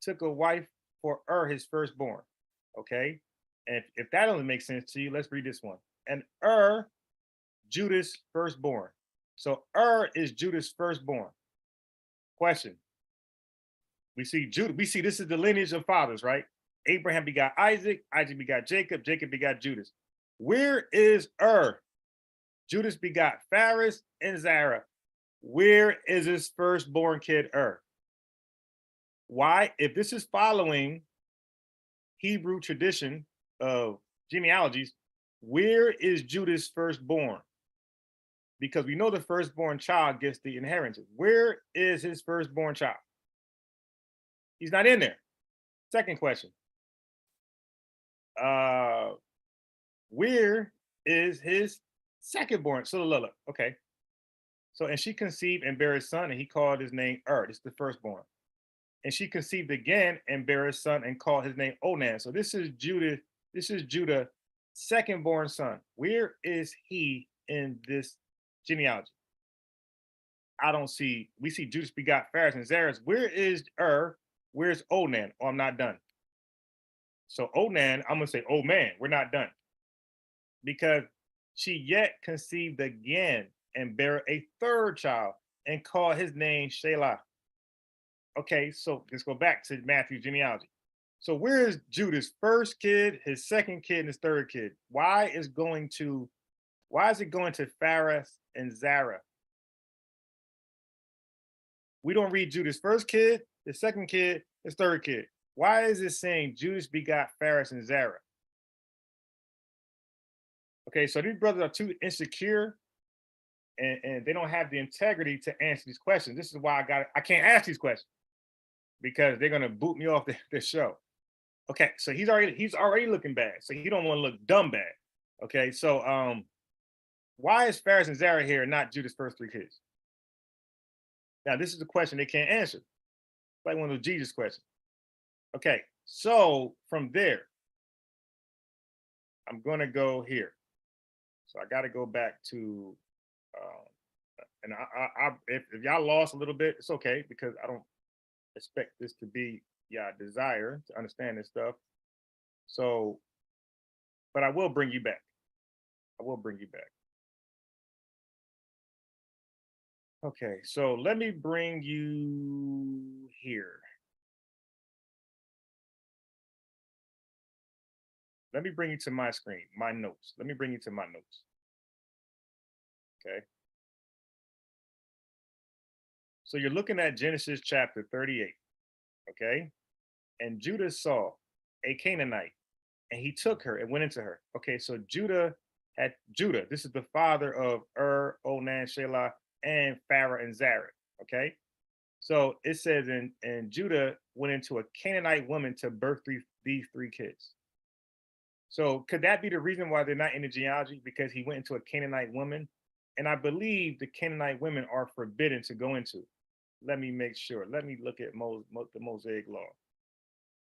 took a wife for his firstborn. Okay. And if that doesn't make sense to you, let's read this one. And Judah's firstborn. So is Judah's firstborn. Question. We see Judah. We see this is the lineage of fathers, right? Abraham begot Isaac. Isaac begot Jacob. Jacob begot Judas. Where is Judas begot Phares and Zerah. Where is his firstborn kid Why? If this is following Hebrew tradition of genealogies, where is Judas firstborn? Because we know the firstborn child gets the inheritance. Where is his firstborn child? He's not in there. Second question. Where is his secondborn? So look, okay. So, and she conceived and bare a son, and he called his name This is the firstborn. And she conceived again and bare a son and called his name Onan. So this is Judah, secondborn son. Where is he in this genealogy? I don't see, we see Judas begot Phares and Zerah. Where is where's Onan? Oh, I'm not done. So Onan, I'm gonna say, oh man, we're not done. Because she yet conceived again and bare a third child and called his name Shelah. Okay, so let's go back to Matthew's genealogy. So where is Judas' first kid, his second kid, and his third kid? Why is it going to Phares and Zerah? We don't read Judas' first kid, his second kid, his third kid. Why is it saying Judas begot Phares and Zerah? Okay, so these brothers are too insecure and they don't have the integrity to answer these questions. This is why I can't ask these questions because they're gonna boot me off the show. Okay, so he's already looking bad, so he don't want to look dumb bad. Okay, so why is Phares and Zerah here and not Judas' first three kids? Now this is the question they can't answer. It's like one of those Jesus questions. Okay, so from there, I'm gonna go here. So I got to go back to, and if y'all lost a little bit, it's okay because I don't expect this to be your desire to understand this stuff. So, but I will bring you back. I will bring you back. Okay, so let me bring you here. Let me bring you to my screen, my notes. Let me bring you to my notes. Okay. So you're looking at Genesis chapter 38. Okay. And Judah saw a Canaanite and he took her and went into her. Okay. So Judah, this is the father of Onan, Shelah, and Pharah and Zerah. Okay. So it says, and Judah went into a Canaanite woman to birth these three kids. So could that be the reason why they're not in the genealogy? Because he went into a Canaanite woman? And I believe the Canaanite women are forbidden to go into. Let me make sure. Let me look at the Mosaic law.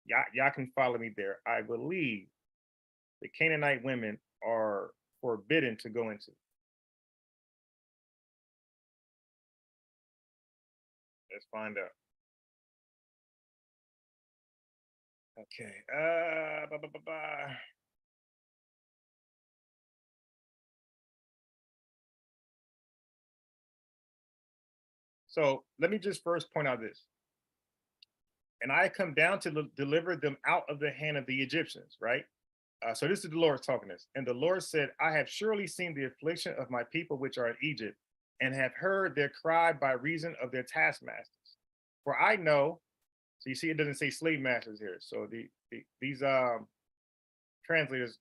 Y'all can follow me there. I believe the Canaanite women are forbidden to go into. Let's find out. Okay. So let me just first point out this. And I come down to deliver them out of the hand of the Egyptians, right? So this is the Lord talking to us. And the Lord said, I have surely seen the affliction of my people which are in Egypt and have heard their cry by reason of their taskmasters. For I know, so you see, it doesn't say slave masters here. So these translators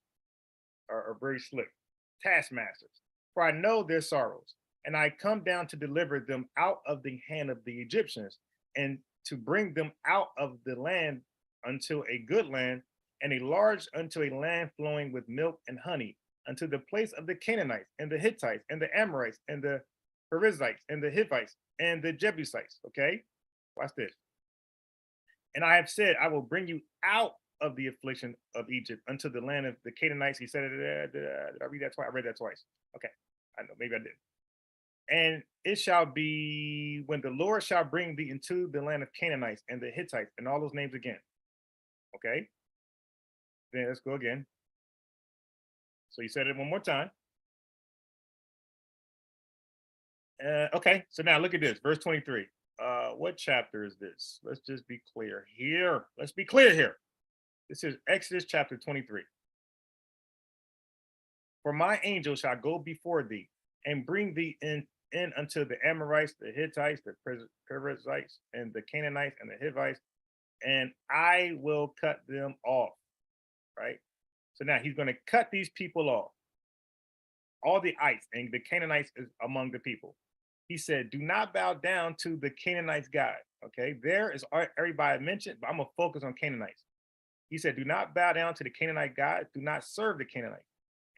are very slick. Taskmasters. For I know their sorrows. And I come down to deliver them out of the hand of the Egyptians and to bring them out of the land unto a good land and a large unto a land flowing with milk and honey unto the place of the Canaanites and the Hittites and the Amorites and the Perizzites and the Hivites and the Jebusites. Okay, watch this. And I have said, I will bring you out of the affliction of Egypt unto the land of the Canaanites. He said it. Did I read that twice? I read that twice. Okay. I know, maybe I did. And it shall be when the Lord shall bring thee into the land of Canaanites and the Hittites and all those names again. Okay. Then let's go again. So you said it one more time. Okay, so now look at this, verse 23. What chapter is this? Let's just be clear here. Let's be clear here. This is Exodus chapter 23. For my angel shall go before thee and bring thee in unto the Amorites, the Hittites, the Perizzites, and the Canaanites, and the Hivites, and I will cut them off. Right? So now he's going to cut these people off. All the ites, and the Canaanites is among the people. He said, do not bow down to the Canaanites' God. Okay, there is everybody mentioned, but I'm going to focus on Canaanites. He said, do not bow down to the Canaanite God, do not serve the Canaanites,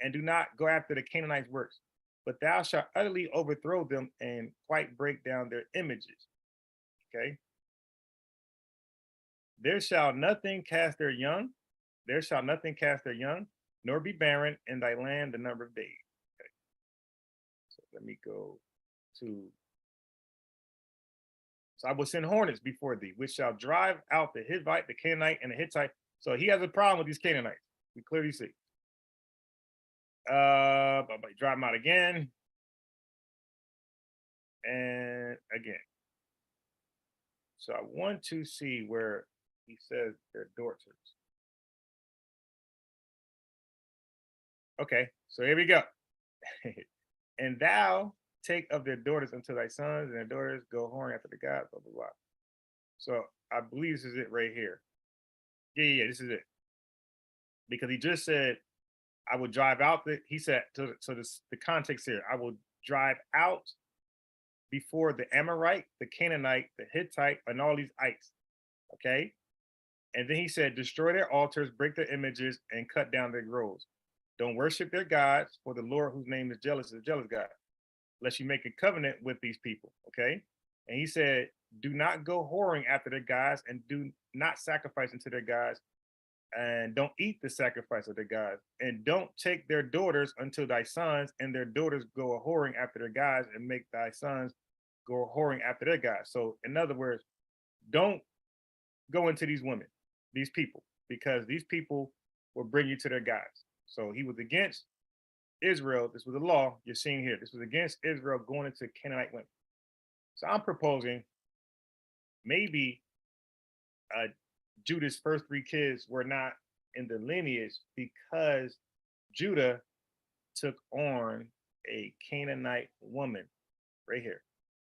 and do not go after the Canaanites' works, but thou shalt utterly overthrow them and quite break down their images. Okay. There shall nothing cast their young, nor be barren in thy land the number of days. Okay. So let me go to. So I will send hornets before thee, which shall drive out the Hivite, the Canaanite, and the Hittite. So he has a problem with these Canaanites. We clearly see. Drive them out again. And again. So I want to see where he says they're daughters. Okay, so here we go. And thou take of their daughters unto thy sons, and their daughters go whoring after the gods, blah, blah, blah. So I believe this is it right here. Yeah, this is it. Because he just said, I will drive out he said, so the context here, I will drive out before the Amorite, the Canaanite, the Hittite, and all these ites. Okay. And then he said, destroy their altars, break their images, and cut down their groves. Don't worship their gods, for the Lord, whose name is jealous God, lest you make a covenant with these people. Okay. And he said, do not go whoring after their gods, and do not sacrifice unto their gods, and don't eat the sacrifice of their gods, and don't take their daughters unto thy sons, and their daughters go a whoring after their gods, and make thy sons go a whoring after their gods. So in other words, don't go into these women, these people, because these people will bring you to their gods. So he was against Israel. This was a law you're seeing here. This was against Israel going into Canaanite women. So I'm proposing maybe Judah's first 3 kids were not in the lineage because Judah took on a Canaanite woman right here.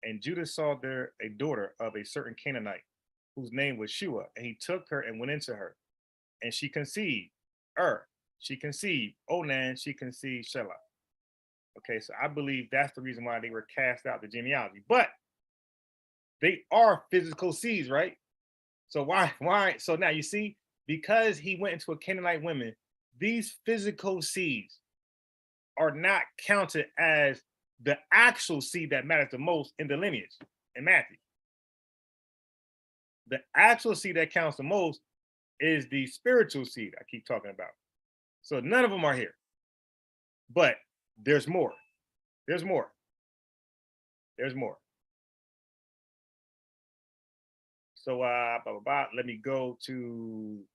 And Judah saw there a daughter of a certain Canaanite whose name was Shua, and he took her and went into her. And she conceived she conceived Onan, she conceived Shelah. Okay, so I believe that's the reason why they were cast out the genealogy. But they are physical seeds, right? So why? So now you see, because he went into a Canaanite woman, these physical seeds are not counted as the actual seed that matters the most in the lineage in Matthew. The actual seed that counts the most is the spiritual seed I keep talking about. So none of them are here. But there's more. There's more. There's more. So let me go to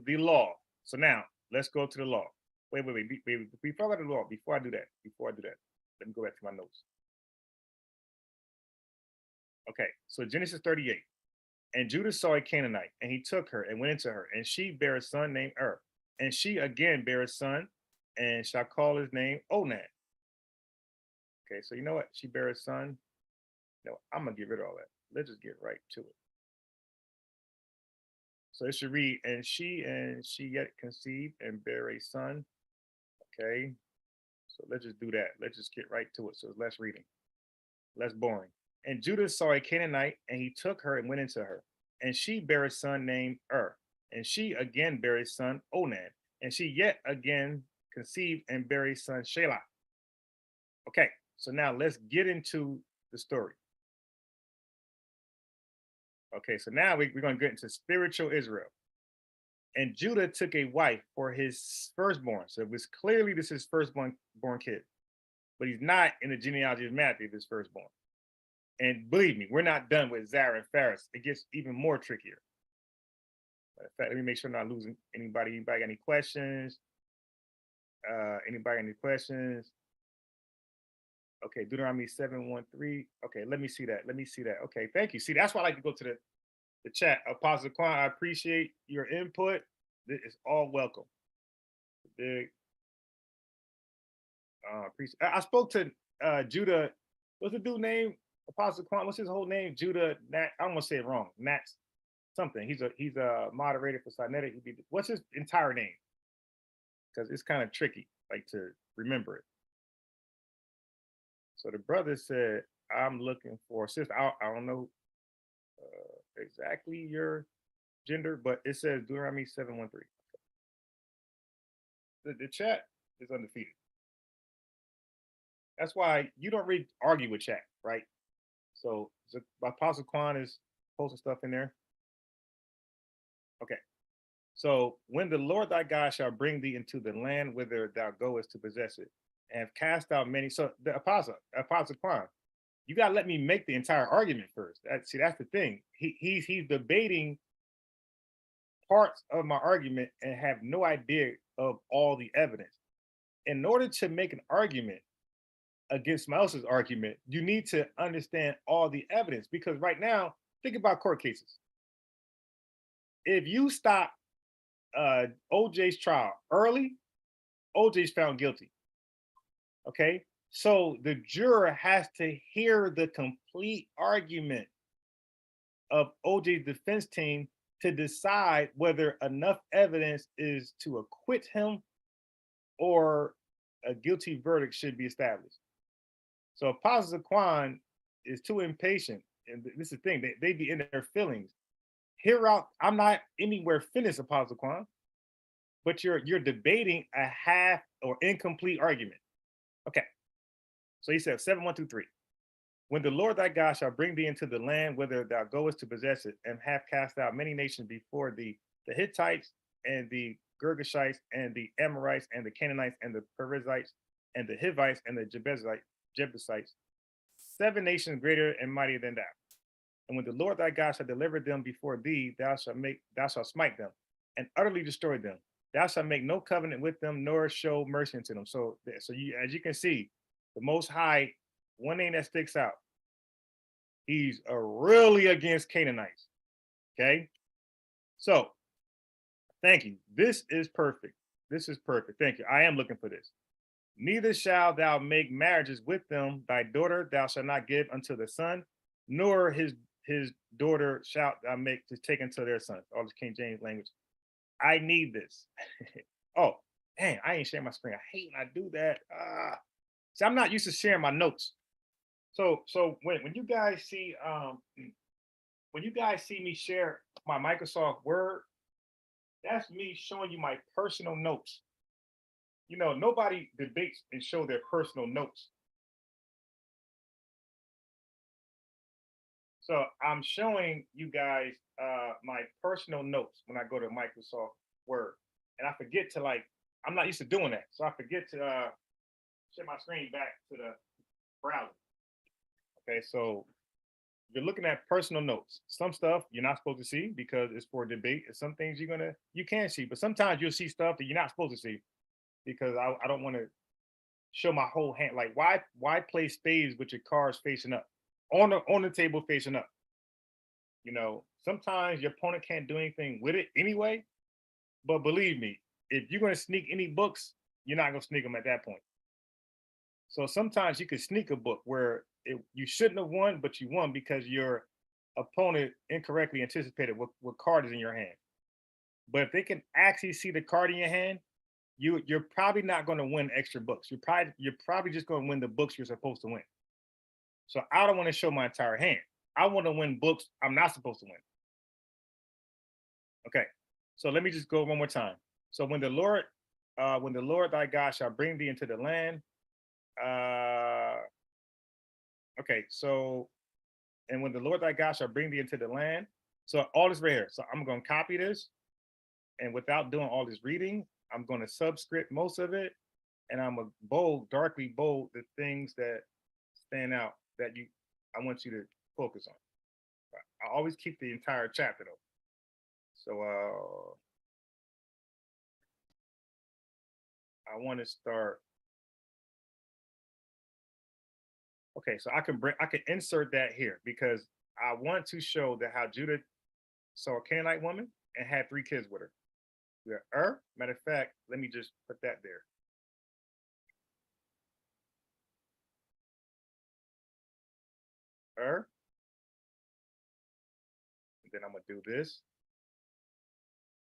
the law. So now let's go to the law. Wait. Before I go to the law, before I do that, let me go back to my notes. Okay, so Genesis 38. And Judah saw a Canaanite, and he took her and went into her, and she bare a son named And she again bare a son, and shall call his name Onan. Okay, so you know what? She bare a son. No, I'm gonna get rid of all that. Let's just get right to it. So it should read, and she yet conceived and bare a son. Okay, so let's just do that. Let's just get right to it. So it's less reading, less boring. And Judah saw a Canaanite, and he took her and went into her. And she bare a son named And she again bare a son Onan. And she yet again conceived and bare a son Shelah. Okay, so now let's get into the story. Okay, so now we're going to get into spiritual Israel. And Judah took a wife for his firstborn. So it was clearly this is his firstborn kid, but he's not in the genealogy of Matthew, this firstborn. And believe me, we're not done with Zara and Phares. It gets even more trickier. In fact, let me make sure I'm not losing anybody. Anybody got any questions? Anybody got any questions? Okay, Deuteronomy 7:1-3. Okay, let me see that. Let me see that. Okay, thank you. See, that's why I like to go to the chat. Apostle Quan, I appreciate your input. It's all welcome. Big. I spoke to Judah. What's the dude name? Apostle Quan. What's his whole name? Judah Nat. I don't want to say it wrong. Nats something. He's a moderator for Cynetic. What's his entire name? Because it's kind of tricky, like to remember it. So the brother said, "I'm looking for a sister." I don't know exactly your gender, but it says Deuteronomy 7:1-3. The chat is undefeated. That's why you don't really argue with chat, right? So Apostle Quan is posting stuff in there. Okay. So when the Lord thy God shall bring thee into the land whither thou goest to possess it, and have cast out many. So the Apostle Quan, you gotta let me make the entire argument first. That's the thing. He's debating parts of my argument and have no idea of all the evidence. In order to make an argument against somebody else's argument, you need to understand all the evidence. Because right now, think about court cases. If you stop OJ's trial early, OJ's found guilty. Okay, so the juror has to hear the complete argument of OJ's defense team to decide whether enough evidence is to acquit him or a guilty verdict should be established. So Apostle Quan is too impatient, and this is the thing, they be in their feelings. Here out, I'm not anywhere finished, Apostle Quan, but you're debating a half or incomplete argument. Okay, so he said 7:1-3. When the Lord thy God shall bring thee into the land whither thou goest to possess it, and have cast out many nations before thee, the Hittites and the Girgashites and the Amorites and the Canaanites and the Perizzites and the Hivites and the Jebusites, 7 nations greater and mightier than thou. And when the Lord thy God shall deliver them before thee, thou shalt smite them and utterly destroy them. Thou shalt make no covenant with them, nor show mercy unto them. So you, as you can see, the Most High, one name that sticks out, he's really against Canaanites. Okay, so thank you. This is perfect. This is perfect. Thank you. I am looking for this. Neither shalt thou make marriages with them. Thy daughter thou shalt not give unto the son, nor his daughter shalt thou make to take unto their sons. All this King James language. I need this. Oh, dang, I ain't sharing my screen. I hate when I do that. See, I'm not used to sharing my notes. So when you guys see me share my Microsoft Word, that's me showing you my personal notes. You know, nobody debates and show their personal notes. So I'm showing you guys my personal notes when I go to Microsoft Word. And I forget to I'm not used to doing that. So I forget to share my screen back to the browser. Okay, so you're looking at personal notes. Some stuff you're not supposed to see because it's for debate. And some things you can see, but sometimes you'll see stuff that you're not supposed to see because I don't want to show my whole hand. Like why play spades with your cards facing up on the table facing up? You know, sometimes your opponent can't do anything with it anyway. But believe me, if you're going to sneak any books, you're not going to sneak them at that point. So sometimes you could sneak a book where you shouldn't have won, but you won because your opponent incorrectly anticipated what card is in your hand. But if they can actually see the card in your hand, you're probably not going to win extra books. You're probably just going to win the books you're supposed to win. So I don't want to show my entire hand. I want to win books I'm not supposed to win. Okay, so let me just go one more time. So when the Lord thy God shall bring thee into the land, okay, so, and when the Lord thy God shall bring thee into the land, so all this right here. So I'm going to copy this And without doing all this reading, I'm going to subscript most of it, and I'm going to bold, darkly bold the things that stand out that I want you to focus on. I always keep the entire chapter though. So I want to start. Okay, so I can insert that here because I want to show that how Judah saw a Canaanite woman and had 3 kids with her. Matter of fact, let me just put that there. And then I'm gonna do this,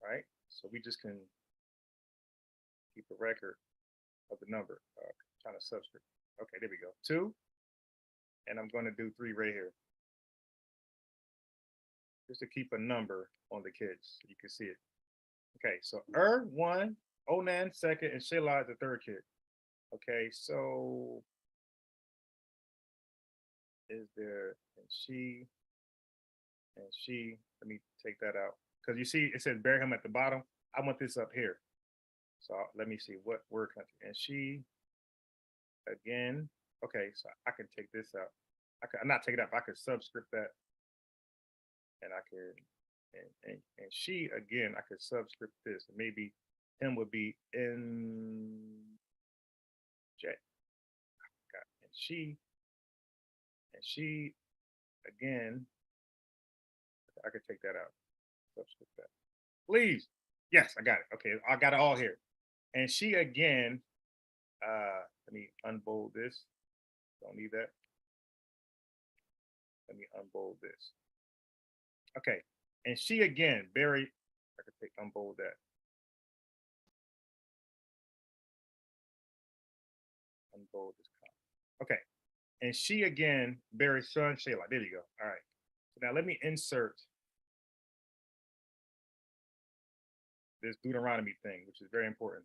right? So we just can keep a record of the number. Trying to subscript. Okay, there we go. 2, and I'm gonna do 3 right here, just to keep a number on the kids so you can see it. Okay, so 1, Onan 2nd, and Shelah the 3rd kid. Okay, so is there and she, let me take that out. Because you see, it says bury him at the bottom. I want this up here. So let me see what word country. And she, again, okay, so I can take this out. I'm not take it out, I could subscript that. And I could, and she, again, I could subscript this. And maybe him would be in J. And she, again, I could take that out. Subscript that. Please. Yes, I got it. Okay, I got it all here. And she, again, let me unbold this. Don't need that. Let me unbold this. Okay, and she, again, I could unbold that. Unbold this column. Okay, and she, again, Barry's son, Shelah. There you go. All right. So now let me insert this Deuteronomy thing, which is very important.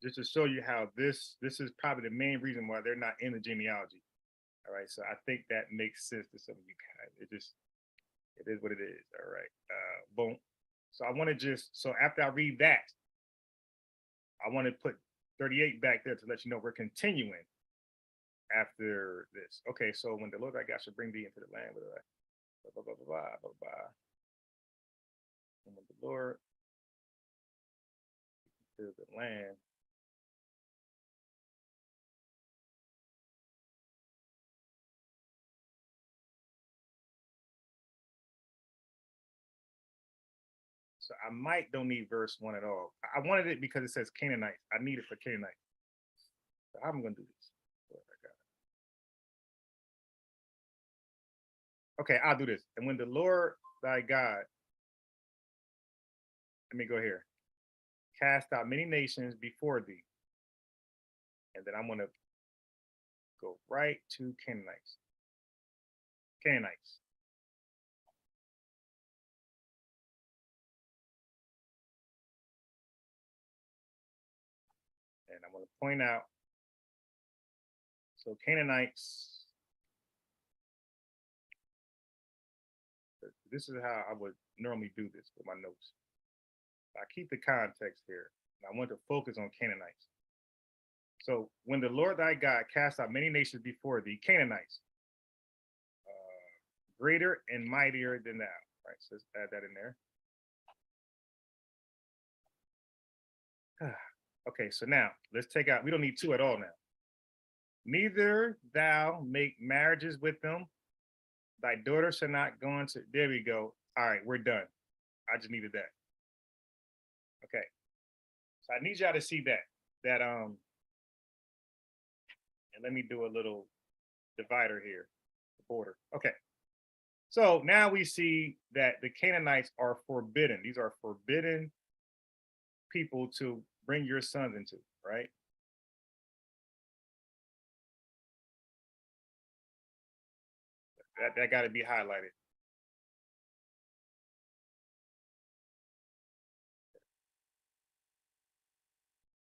Just to show you how this is probably the main reason why they're not in the genealogy. All right, so I think that makes sense to some of you guys. It is what it is. All right, boom. So I want to so after I read that, I want to put 38 back there to let you know we're continuing after this. Okay, so when the Lord thy God should bring thee into the land, blah, blah, blah, blah, blah, blah, blah. And when the Lord to the land, so I don't need verse 1 at all. I wanted it because it says Canaanite. I need it for Canaanite. So how am I going to do this? Okay, I'll do this. And when the Lord thy God, let me go here, cast out many nations before thee. And then I'm going to go right to Canaanites. Canaanites. And I'm going to point out, so Canaanites, this is how I would normally do this with my notes. I keep the context here. And I want to focus on Canaanites. So when the Lord thy God cast out many nations before thee, Canaanites, greater and mightier than thou. Right, so let's add that in there. Okay, so now let's take out, we don't need 2 at all now. Neither thou make marriages with them. Thy daughter shall not go into, there we go. All right, we're done. I just needed that. Okay. So I need y'all to see that, and let me do a little divider here, the border. Okay. So now we see that the Canaanites are forbidden. These are forbidden people to bring your sons into, right? That got to be highlighted.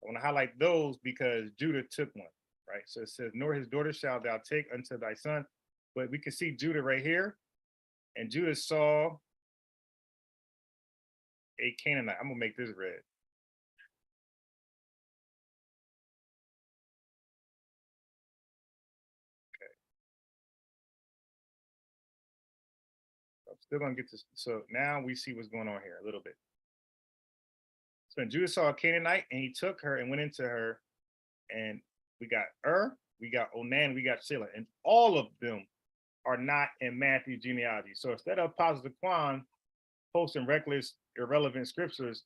I want to highlight those because Judah took one, right? So it says, nor his daughter shalt thou take unto thy son. But we can see Judah right here. And Judah saw a Canaanite. I'm gonna make this red. Okay. I'm still gonna get this. So now we see what's going on here a little bit. So Judah saw a Canaanite, and he took her and went into her, and we got we got Onan, we got Shelah, and all of them are not in Matthew's genealogy. So instead of Apostle Daquan posting reckless, irrelevant scriptures,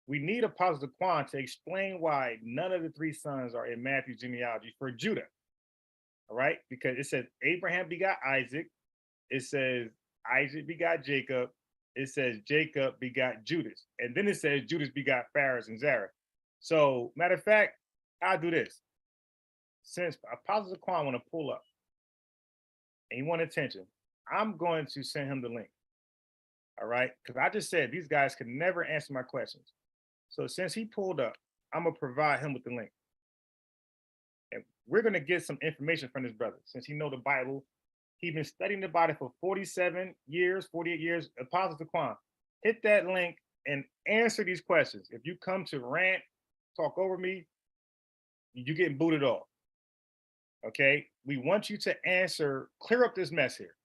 we need Apostle Daquan to explain why none of the three sons are in Matthew's genealogy for Judah. All right, because it says Abraham begot Isaac, it says Isaac begot Jacob, it says Jacob begot Judas, and then it says Judas begot Phares and Zerah. So matter of fact, I'll do this. Since Apostle Daquan want to pull up and he want attention, I'm going to send him the link. All right, because I just said these guys could never answer my questions. So since he pulled up, I'm gonna provide him with the link. And we're gonna get some information from this brother. Since he know the Bible, he's been studying the Bible for 47 years, 48 years. Apostle Daquan, hit that link and answer these questions. If you come to rant, talk over me, you're getting booted off. Okay, we want you to answer, clear up this mess here.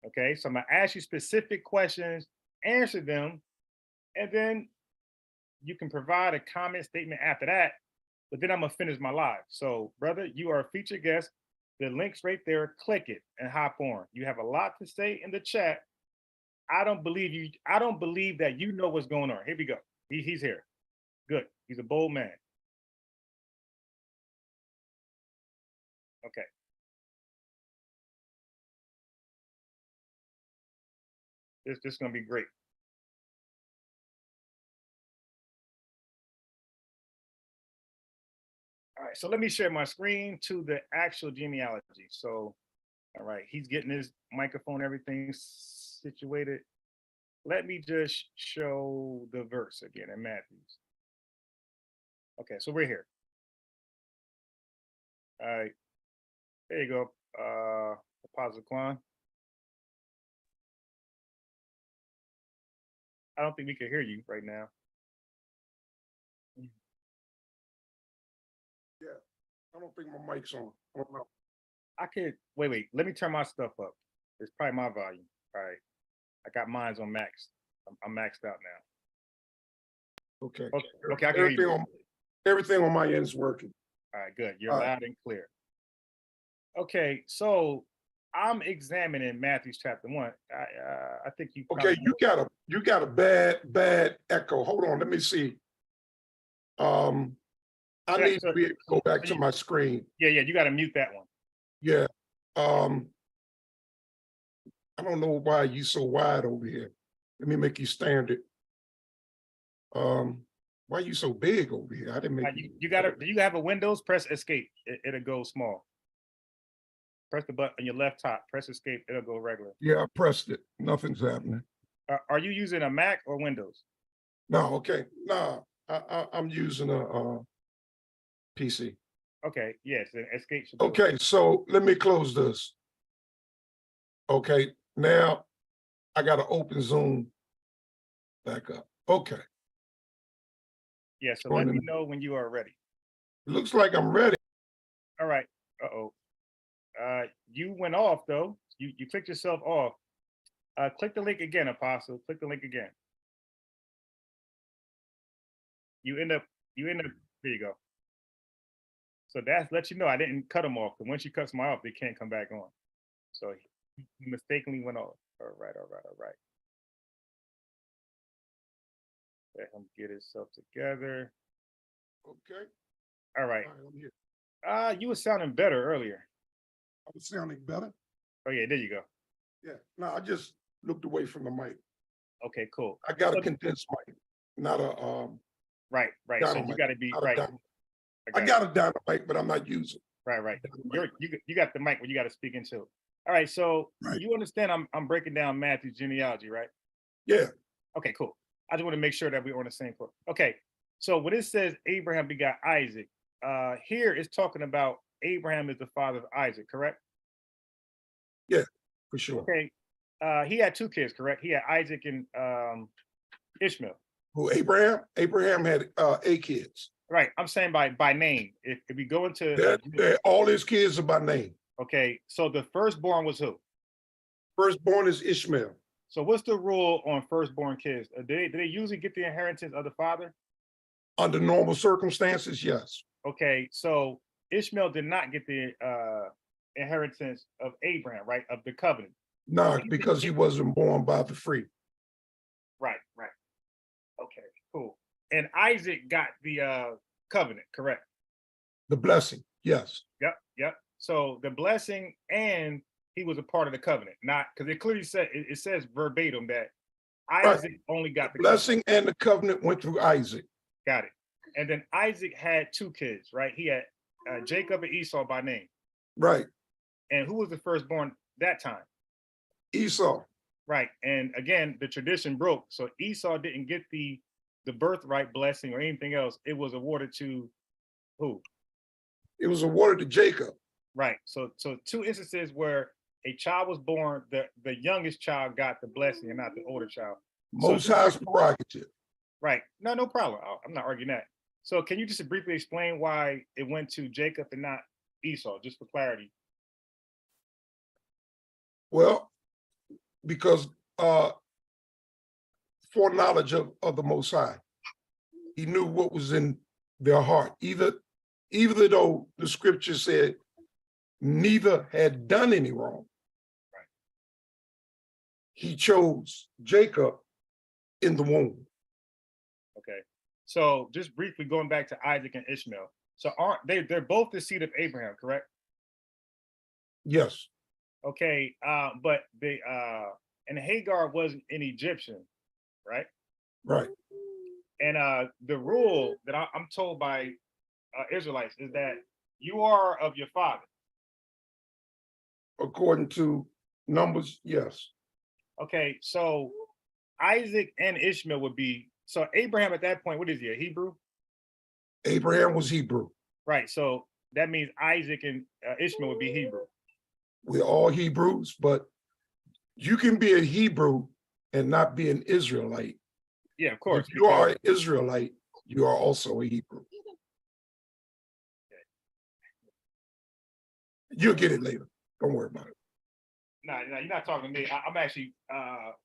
Okay, so I'm gonna ask you specific questions, answer them, and then you can provide a comment statement after that, but then I'm gonna finish my live. So brother, you are a featured guest. The link's right there, click it and hop on. You have a lot to say in the chat. I don't believe you. I don't believe that you know what's going on. Here we go. He's here. Good, he's a bold man. Okay. This is gonna be great. All right, so let me share my screen to the actual genealogy. So, all right, he's getting his microphone, everything situated. Let me just show the verse again in Matthew's. Okay, so we're here. All right, there you go, Apostle Quan. I don't think we can hear you right now. Yeah, I don't think my mic's on. I don't know. I could, wait, let me turn my stuff up. It's probably my volume. All right, I got mine's on max. I'm maxed out now. Okay. Okay, I can hear you. Everything on my end is working. All right, good. You're loud and clear. Okay, so I'm examining Matthew's chapter 1. I think you. Okay, you got a bad echo. Hold on, let me see. I need to be able to go back to my screen. Yeah, you got to mute that one. Yeah. I don't know why you so wide over here. Let me make you standard. Why you so big over here? I didn't make you got to. Do you have a Windows? Press escape. It'll go small. Press the button on your left top. Press escape. It'll go regular. Yeah, I pressed it. Nothing's happening. Are you using a Mac or Windows? No, okay. No, I'm using a PC. Okay, yes, escape. Okay, so let me close this. Okay, now I got to open Zoom back up. Okay. Yeah, so let me know when you are ready. It looks like I'm ready. All right. You went off though. You clicked yourself off. Click the link again, Apostle. Click the link again. You end up. There you go. So that's let you know I didn't cut them off. Because once you cut them off, they can't come back on. So he mistakenly went off. All right. Let him get himself together. Okay. All right. I'm here. You were sounding better earlier. I was sounding better. Oh yeah, there you go. Yeah. No, I just looked away from the mic. Okay, cool. I got a condensed mic, not a Right. So you got to be right. I got a dynamic, but I'm not using. Right. You got the mic where you got to speak into. All right. So you understand I'm breaking down Matthew's genealogy, right? Yeah. Okay, cool. I just want to make sure that we're on the same course. Okay. So when it says Abraham begot Isaac, here it's talking about Abraham is the father of Isaac, correct? Yeah, for sure. Okay. he had 2 kids, correct? He had Isaac and Ishmael. Who, Abraham? Abraham had 8 kids. Right. I'm saying by name. If we go into All his kids are by name. okay, so the firstborn was who? Firstborn is Ishmael. So what's the rule on firstborn kids? Do they usually get the inheritance of the father? Under normal circumstances, yes. Okay, so Ishmael did not get the inheritance of Abraham, right? Of the covenant. No, because he wasn't born by the free. Right. Okay, cool. And Isaac got the covenant, correct? The blessing, yes. Yep. So the blessing, and he was a part of the covenant, not because it clearly said it says verbatim that Isaac only got the blessing and the covenant went through Isaac. Got it. And then Isaac had 2 kids, right? He had Jacob and Esau by name. Right. And who was the firstborn that time? Esau. Right. And again, the tradition broke. So Esau didn't get the birthright blessing or anything else. It was awarded to who? It was awarded to Jacob. Right. So 2 instances where a child was born, the youngest child got the blessing and not the older child. Most High's prerogative. Right. No problem. I'm not arguing that. So can you just briefly explain why it went to Jacob and not Esau, just for clarity? Well, because foreknowledge of the Most High, he knew what was in their heart. Even though the scripture said neither had done any wrong, right, he chose Jacob in the womb. Okay. So just briefly going back to Isaac and Ishmael. So aren't they're both the seed of Abraham, correct? Yes. Okay. But and Hagar wasn't an Egyptian, right? Right. And the rule that I'm told by Israelites is that you are of your father. According to Numbers, yes. Okay, so Isaac and Ishmael would be, so Abraham at that point, what is he, a Hebrew? Abraham was Hebrew. Right, so that means Isaac and Ishmael would be Hebrew. We're all Hebrews, but you can be a Hebrew and not be an Israelite. Yeah, of course. If you are an Israelite, you are also a Hebrew. Okay. You'll get it later. Don't worry about it. No, you're not talking to me. I'm actually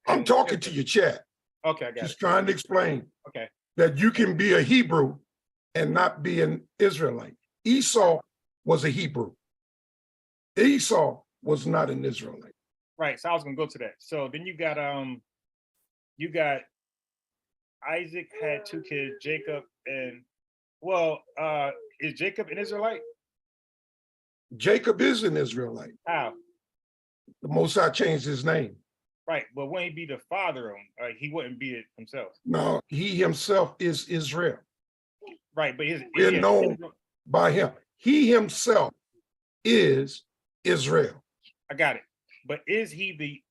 I'm talking to your chat. Okay, I got Just it. trying to explain Okay. that you can be a Hebrew and not be an Israelite. Esau was a Hebrew. Esau was not an Israelite. Right. So I was gonna go to that. So then you got Isaac had 2 kids, Jacob and is Jacob an Israelite? Jacob is an Israelite. How? The Most High changed his name. Right, but wouldn't he be the father of him? He wouldn't be it himself. No, he himself is Israel. Right, but We're known by him. He himself is Israel. I got it. But is he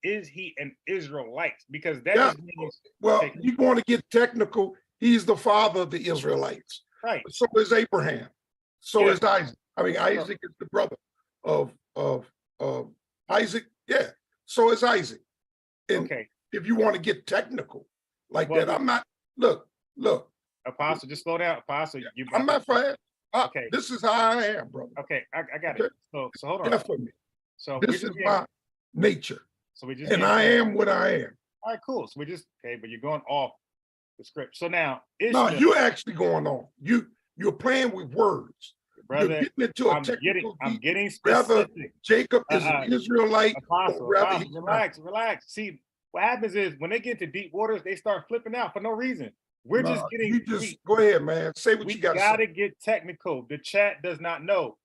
an Israelite? Because that just means, well, you want to get technical. He's the father of the Israelites. Right. So is Abraham. So is Isaac. I mean, Isaac is the brother of Isaac. Yeah. So is Isaac. And okay. If you want to get technical like that, I'm not. Look. Apostle, just slow down. Apostle, I'm not fast. Okay. This is how I am, brother. Okay, I got it. So hold on. Yeah, for me. So this is my nature. So we just and I am what I am. All right, cool. So we just but you're going off the script. So now no, you're actually going on. You're playing with words. Brother, you're getting into I'm getting specific. Whether Jacob is an Israelite, Apostle, relax. See, what happens is when they get to deep waters, they start flipping out for no reason. We're just getting. Go ahead, man. Say what you got. We gotta get technical. The chat does not know.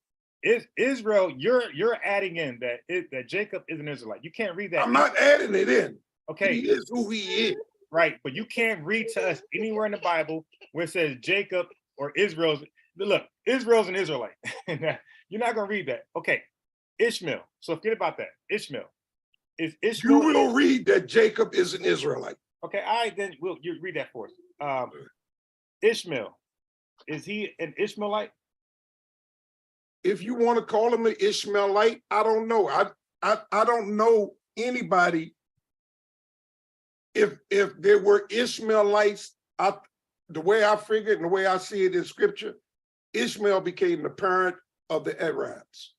Is Israel? You're adding in that Jacob is an Israelite. You can't read that. I'm not adding it in. Okay, he is who he is. Right, but you can't read to us anywhere in the Bible where it says Jacob or Israel's. Look, Israel's an Israelite. You're not gonna read that. Okay, Ishmael. So forget about that. Ishmael. Is Ishmael? You will read that Jacob is an Israelite. Okay, all right, then you read that for us. Ishmael, is he an Ishmaelite? If you want to call him an Ishmaelite, I don't know. I don't know anybody if there were Ishmaelites, the way I figured and the way I see it in scripture, Ishmael became the parent of the Arabs.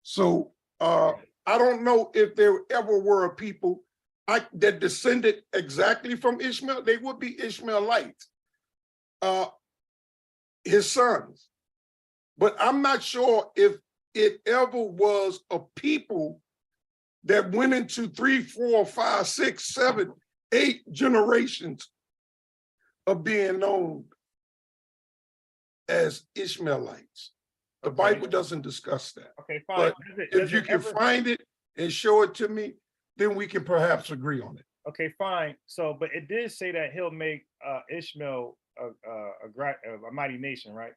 So I don't know if there ever were a people that descended exactly from Ishmael. They would be Ishmaelites, his sons. But I'm not sure if it ever was a people that went into 3, 4, 5, 6, 7, 8 generations of being known as Ishmaelites. The Bible doesn't discuss that. Okay, fine. But if you can find it and show it to me, then we can perhaps agree on it. Okay, fine. So, but it did say that he'll make Ishmael a mighty nation, right?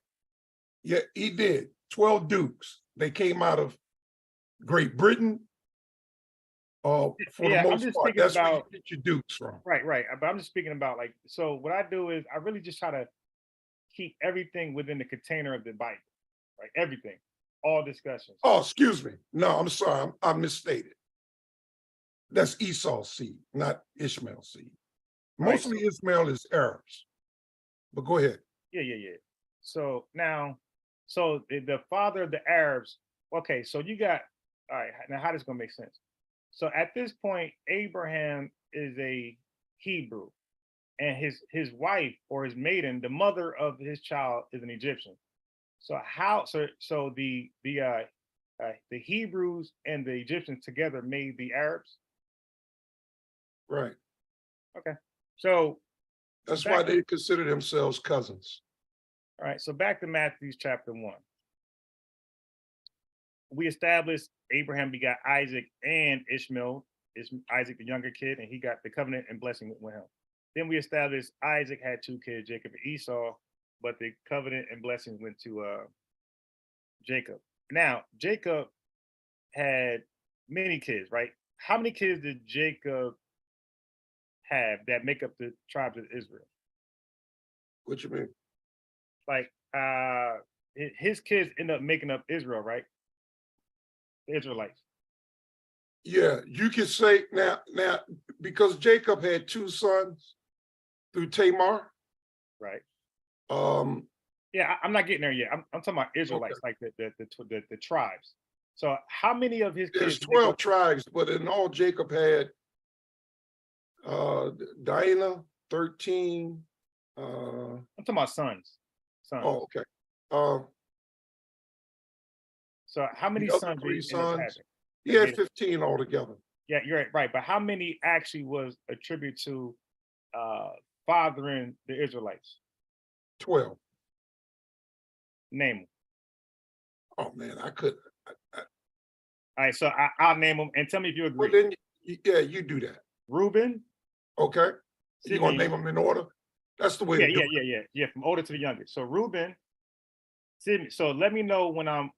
Yeah, he did. 12 dukes. They came out of Great Britain. For the most part, that's where you get your dukes from. Right, right. But I'm just speaking about like, so what I do is I really just try to keep everything within the container of the Bible, right? Everything, all discussions. Oh, excuse me. No, I'm sorry. I misstated. That's Esau's seed, not Ishmael's seed. Mostly right. Ishmael is Arabs. But go ahead. Yeah. So now, so the father of the Arabs, okay, so you got, all right, now how this gonna make sense? So at this point, Abraham is a Hebrew, and his wife or his maiden, the mother of his child, is an Egyptian. So how? So the Hebrews and the Egyptians together made the Arabs. Right. Okay. So that's why they consider themselves cousins. All right. So back to Matthew chapter 1. We established Abraham begot Isaac and Ishmael. Is Isaac the younger kid, and he got the covenant and blessing with him. Then we established Isaac had 2 kids, Jacob and Esau, but the covenant and blessings went to Jacob. Now, Jacob had many kids, right? How many kids did Jacob have that make up the tribes of Israel? What you mean? Like his kids end up making up Israel, right? The Israelites. Yeah, you could say now because Jacob had 2 sons through Tamar. Right. Yeah, I'm not getting there yet. I'm talking about Israelites, okay. Like the tribes. So how many of his There's kids? 12 tribes, but in all Jacob had Dinah, 13. I'm talking about sons. Oh, okay. So how many sons? 3 sons. He had 15 altogether. Yeah, you're right. But how many actually was attributed to fathering the Israelites? 12. Name them. Oh man, I couldn't. All right, so I'll name them and tell me if you agree. Well, then, yeah, you do that. Reuben. Okay. You gonna name them in order? That's the way. Yeah. From older to the youngest. So Reuben, Simeon. So let me know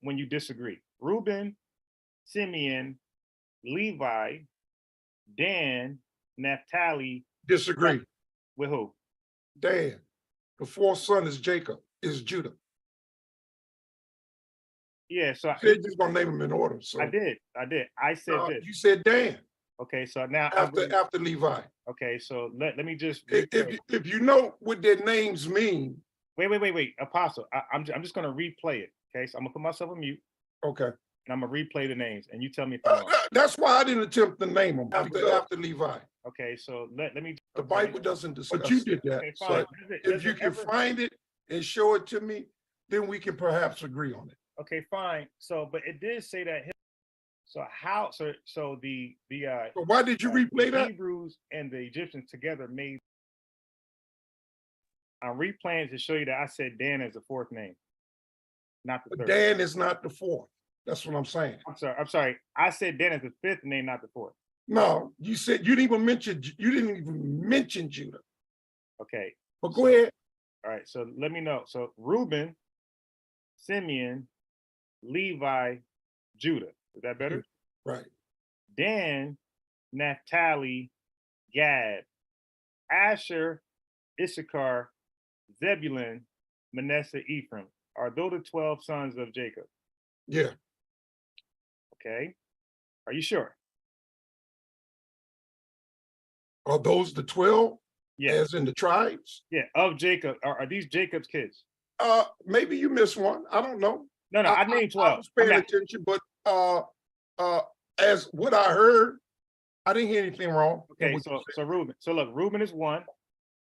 when you disagree. Reuben, Simeon, Levi, Dan, Naphtali. Disagree. With who? Dan. The 4th son is Jacob. Is Judah. Yeah, so you said you're gonna name them in order. So I did. I said this. You said Dan. Okay, so now after Levi. Okay, so let me just if you know what their names mean. Wait, Apostle. I'm just gonna replay it. Okay, so I'm gonna put myself on mute. Okay. And I'm gonna replay the names, and you tell me if I'm wrong. That's why I didn't attempt to name them after Levi. Okay, so let me. The Bible doesn't discuss. But you did that. Okay, so if you can find it and show it to me, then we can perhaps agree on it. Okay, fine. So, but it did say that. So how? So the So why did you replay that? Hebrews and the Egyptians together made. I'm replaying to show you that I said Dan as the 4th name, not the 3rd. Dan is not the 4th. That's what I'm saying. I'm sorry. I said Dan as the 5th name, not the 4th. No, you said you didn't even mention Judah. Okay. But go ahead. All right. So let me know. So Reuben, Simeon, Levi, Judah. Is that better? Right. Dan, Naphtali, Gad, Asher, Issachar, Zebulun, Manasseh, Ephraim. Are those the 12 sons of Jacob? Yeah. Okay. Are you sure? Are those the 12 Yeah, as in the tribes? yeah, of Jacob. Are these Jacob's kids? Maybe you missed one. I don't know. No, I named 12. I was paying attention, but as what I heard, I didn't hear anything wrong. Okay, so Reuben. So look, Reuben is 1,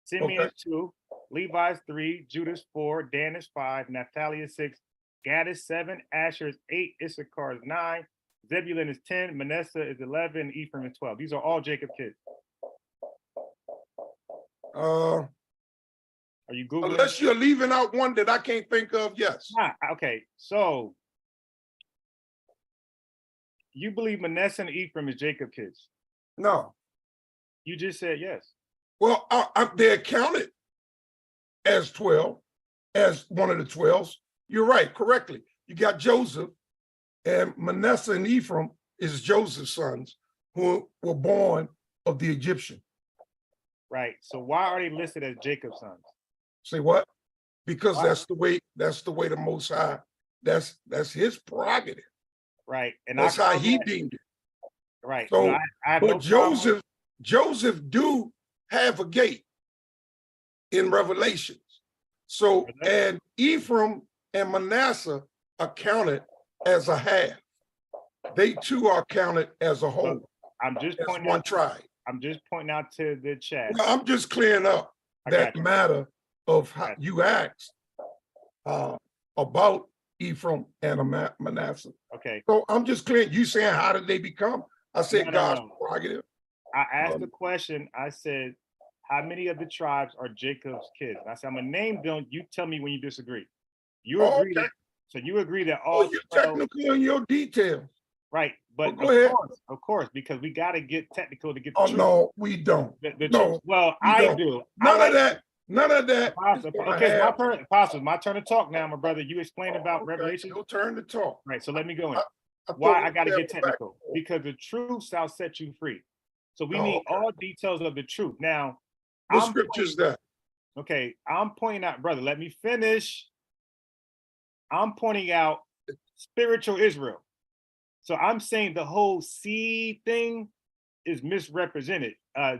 Simeon is 2, Levi is 3, Judah is 4, Dan is 5, Naphtali is 6, Gad is 7, Asher is 8, Issachar is 9, Zebulun is 10, Manasseh is 11, Ephraim is 12. These are all Jacob kids. Are you Googling? Unless you're leaving out one that I can't think of, yes. Okay, so you believe Manasseh and Ephraim is Jacob kids? No. You just said yes. Well, they're counted as 12, as one of the 12s. You're right, correctly. You got Joseph, and Manasseh and Ephraim is Joseph's sons who were born of the Egyptian. Right. So why are they listed as Jacob's sons? Say what? Because Why? that's the way the Most High, that's his prerogative. Right. And that's how he deemed it. Right. So, I have but no Joseph do have a gate in Revelations. So, and Ephraim and Manasseh are counted as a half. They too are counted as a whole. I'm just pointing one out, tribe. I'm just pointing out to the chat. Well, I'm just clearing up that matter of how you asked about Ephraim and Manasseh. Okay. So I'm just clearing. You saying how did they become? I said God's prerogative. I asked the question. I said, how many of the tribes are Jacob's kids? And I said, I'm gonna name them. You tell me when you disagree. You agree. Okay. So you agree that all you're technical in your details. Right, but go ahead. Of course, because we got to get technical to get the truth. No, we don't. The truth. Well, I do. None of that. None of that. Okay, it's my turn. Apostles, my turn to talk now, my brother. You explained about Revelation. Your turn to talk. Right, so let me go in. Why I got to get technical? Because the truth shall set you free. So we need all details of the truth. Now, what scripture is that? Okay, I'm pointing out, brother. Let me finish. I'm pointing out spiritual Israel. So I'm saying the whole seed thing is misrepresented.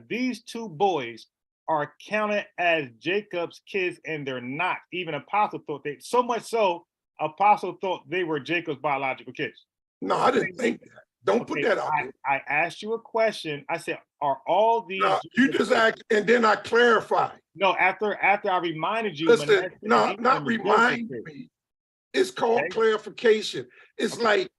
These two boys are counted as Jacob's kids, and they're not. Even Apostle thought they, so much so, Apostle thought they were Jacob's biological kids. No, I didn't think that. Don't put that out there. I asked you a question. I said, are all these... No, you just asked, and then I clarified. No, after I reminded you... Listen, no, not remind me. It's called clarification. It's like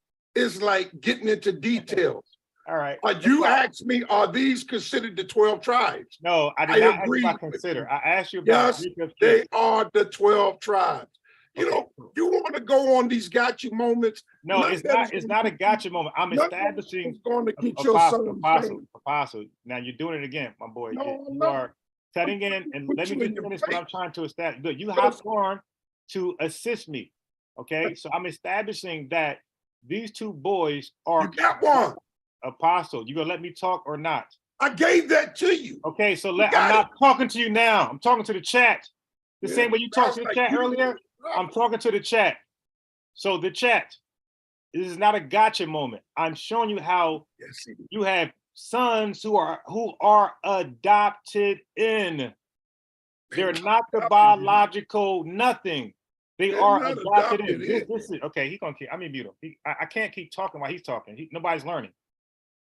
getting into details. All right. You asked me, are these considered the 12 tribes? No, I did not ask you about consider. I asked you about... Yes, they are the 12 tribes. You know, you want to go on these gotcha moments. No, it's not a gotcha moment. I'm establishing... going to get your Apostle. Now you're doing it again, my boy. No, you are cutting in, and let me just finish what I'm trying to establish. Look, you hopped on to assist me. Okay, so I'm establishing that these two boys are... You got one. Apostle, you gonna let me talk or not? I gave that to you. Okay, so I'm not talking to you now. I'm talking to the chat. The same way you talked to the chat earlier, I'm talking to the chat. So the chat, this is not a gotcha moment. I'm showing you how you have sons who are adopted in. They're not the biological nothing. They are adopted in. This is okay. He's gonna keep. I mean, beautiful. I can't keep talking while he's talking. Nobody's learning.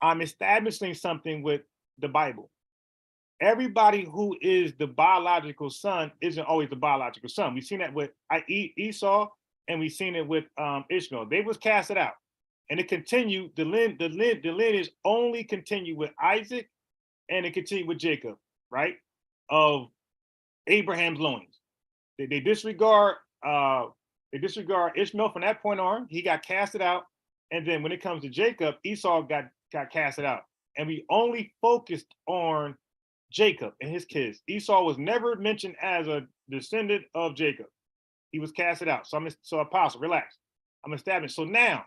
I'm establishing something with the Bible. Everybody who is the biological son isn't always the biological son. We've seen that with Esau, and we've seen it with Ishmael. They was casted out, and it continued. The lineage only continued with Isaac, and it continued with Jacob, right? Of Abraham's loins. They disregard Ishmael from that point on. He got casted out, and then when it comes to Jacob, Esau got casted out, and we only focused on Jacob and his kids. Esau was never mentioned as a descendant of Jacob. He was casted out. So Apostle, relax. I'm established. So now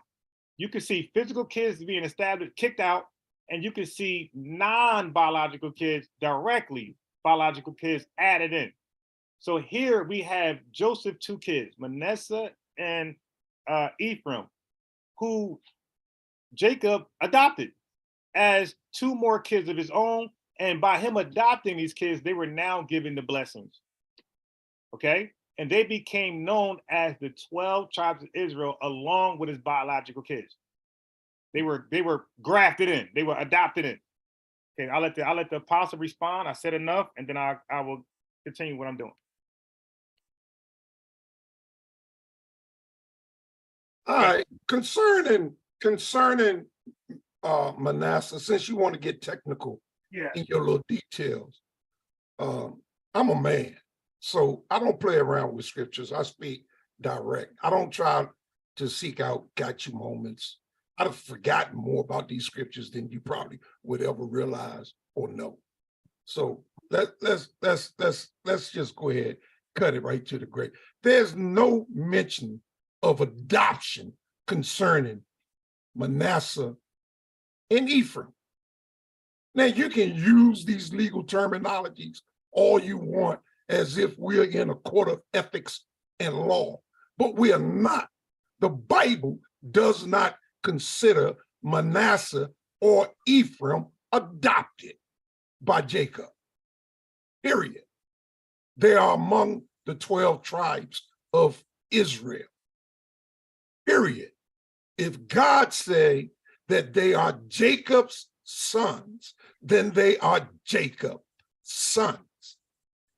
you can see physical kids being established, kicked out, and you can see non-biological kids directly, biological kids added in. So here we have Joseph, two kids, Manasseh and Ephraim, who Jacob adopted as two more kids of his own, And by him adopting these kids, they were now given the blessings. Okay? And they became known as the 12 tribes of Israel along with his biological kids. They were grafted in. They were adopted in. Okay, I'll let the apostle respond. I said enough, and then I will continue what I'm doing. All right, concerning Manasseh, since you want to get technical in your little details, I'm a man, so I don't play around with scriptures. I speak direct. I don't try to seek out gotcha moments. I've forgotten more about these scriptures than you probably would ever realize or know. So let's just go ahead, cut it right to the great. There's no mention of adoption concerning Manasseh and Ephraim. Now you can use these legal terminologies all you want as if we're in a court of ethics and law, but we are not. The Bible does not consider Manasseh or Ephraim adopted by Jacob, period. They are among the 12 tribes of Israel, period. If God say that they are Jacob's sons, then they are Jacob's sons.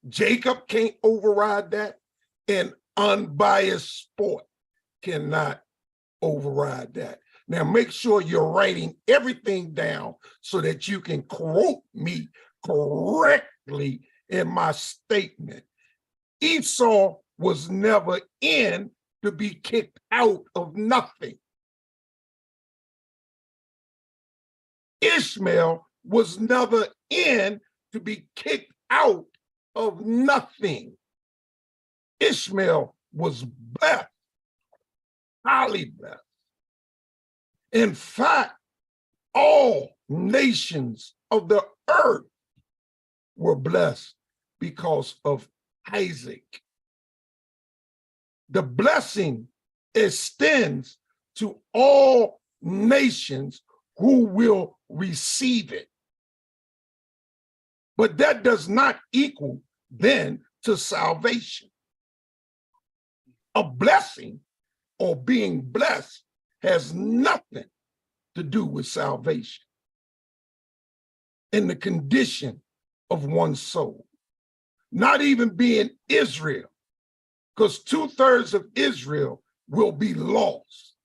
Jacob can't override that, and unbiased sport cannot override that. Now make sure you're writing everything down so that you can quote me correctly in my statement. Esau was never in to be kicked out of nothing. Ishmael was never in to be kicked out of nothing. Ishmael was blessed, highly blessed. In fact, all nations of the earth were blessed because of Isaac. The blessing extends to all nations who will receive it. But that does not equal then to salvation. A blessing or being blessed has nothing to do with salvation in the condition of one's soul. Not even being Israel, because 2/3 of Israel will be lost.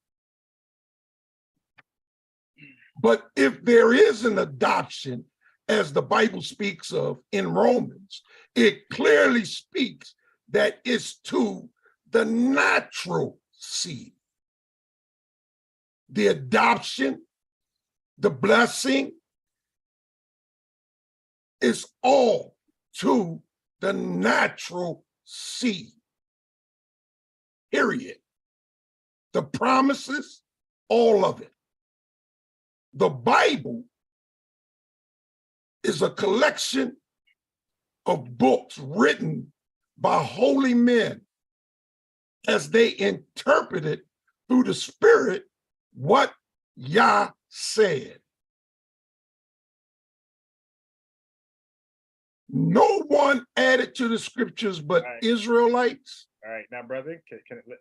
But if there is an adoption, as the Bible speaks of in Romans, it clearly speaks that it's to the natural seed. The adoption, the blessing is all to the natural seed. Period. The promises, all of it. The Bible is a collection of books written by holy men as they interpreted through the Spirit what Yah said. No one added to the scriptures but Israelites. All right, now, brother,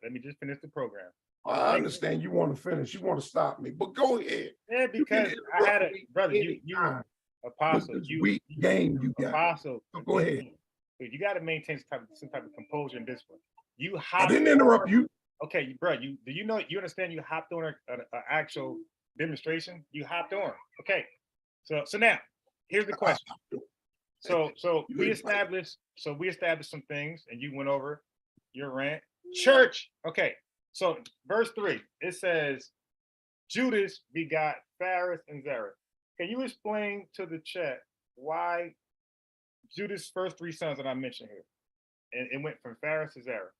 let me just finish the program. I understand you want to finish, you want to stop me, but go ahead. Yeah, because I had a brother, you apostle, weak game you got. Apostle, So go ahead. You got to maintain some type of composure in this one. You I hopped. didn't interrupt you. Okay, bro, you understand you hopped on an actual demonstration? You hopped on. Okay, so now here's the question. So we established some things, and you went over your rant. Church. Okay, so verse 3, it says, Judas begot Phares and Zerah. Can you explain to the chat why Judas' first 3 sons that I mentioned here, and it went from Phares to Zerah?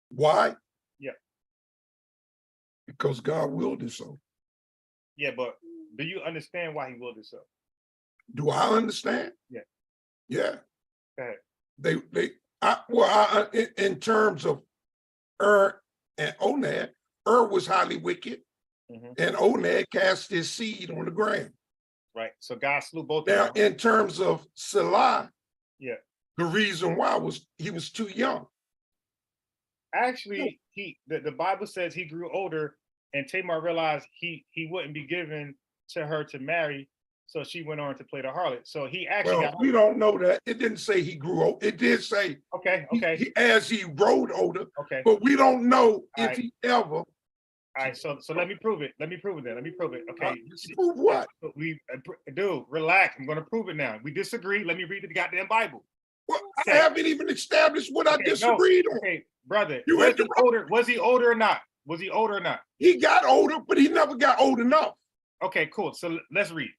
Why? Yeah. Because God willed it so. Yeah, but do you understand why he willed it so? Do I understand? Yeah. Yeah. Go ahead. In terms of and Onad was highly wicked, and Onad cast his seed on the ground. Right. So God slew both Now, of them. in terms of Salah, Yeah. the reason why was he was too young. Actually, the Bible says he grew older, and Tamar realized he wouldn't be given to her to marry, so she went on to play the harlot. So he actually Well, got we older. don't know that. It didn't say he grew old. It did say Okay, okay, as he rode older, okay. but we don't know if right. he ever. All right, so let me prove it. Let me prove it then. Let me prove it. Okay. Prove what? Dude, relax. I'm gonna prove it now. We disagree. Let me read the goddamn Bible. Well, Okay. I haven't even established what I disagreed on. Okay, brother. You Was he older? Was he older or not? Was he older or not? He got older, but he never got old enough. Okay, cool. So let's read.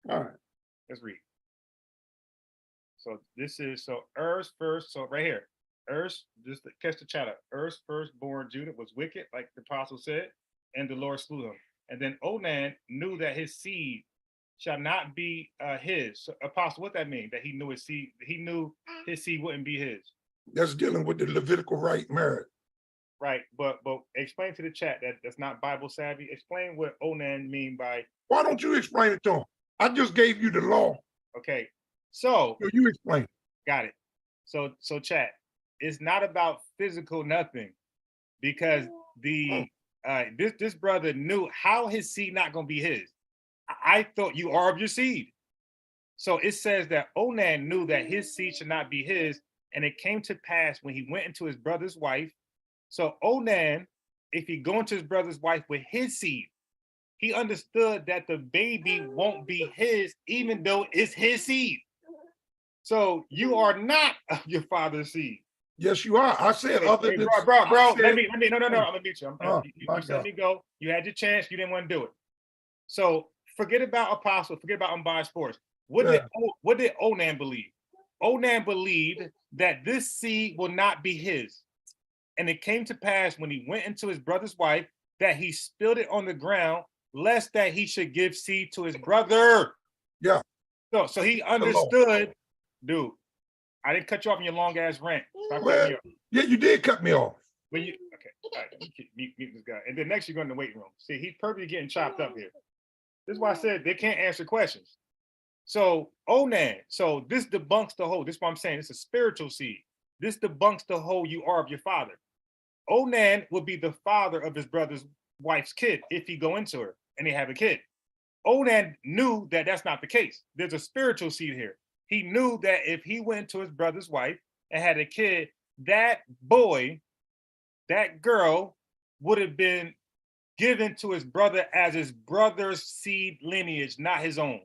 All right. Let's read. So this is Er's first. So right here, Er's, just to catch the chat up. Er's firstborn Judah was wicked, like the apostle said, and the Lord slew him. And then Onan knew that his seed shall not be his. So, apostle, what that mean? That he knew his seed. He knew his seed wouldn't be his. That's dealing with the Levitical right marriage. Right, but explain to the chat that's not Bible savvy. Explain what Onan mean by. Why don't you explain it to him? I just gave you the law. Okay, so you explain. Got it. So chat, it's not about physical nothing, because this brother knew how his seed not gonna be his. I thought you are of your seed. So it says that Onan knew that his seed should not be his, and it came to pass when he went into his brother's wife. So Onan, if he go into his brother's wife with his seed, he understood that the baby won't be his, even though it's his seed. So you are not of your father's seed. Yes, you are. I said other than bro. Let me no. I'm gonna beat you. You let me go. You had your chance. You didn't want to do it. So forget about apostle. Forget about unbiased sports. What did Onan believe? Onan believed that this seed will not be his. And it came to pass when he went into his brother's wife that he spilled it on the ground, lest that he should give seed to his brother. Yeah. So he understood, dude. I didn't cut you off in your long ass rant. Stop cutting me off. Yeah, you did cut me off. But you okay? All right, mute this guy. And then next you go in the waiting room. See, he's perfectly getting chopped up here. This is why I said they can't answer questions. So Onan, so this debunks the whole. This is what I'm saying. It's a spiritual seed. This debunks the whole you are of your father. Onan would be the father of his brother's wife's kid if he go into her and they have a kid. Onan knew that that's not the case. There's a spiritual seed here. He knew that if he went to his brother's wife and had a kid, that boy, that girl would have been given to his brother as his brother's seed lineage, not his own.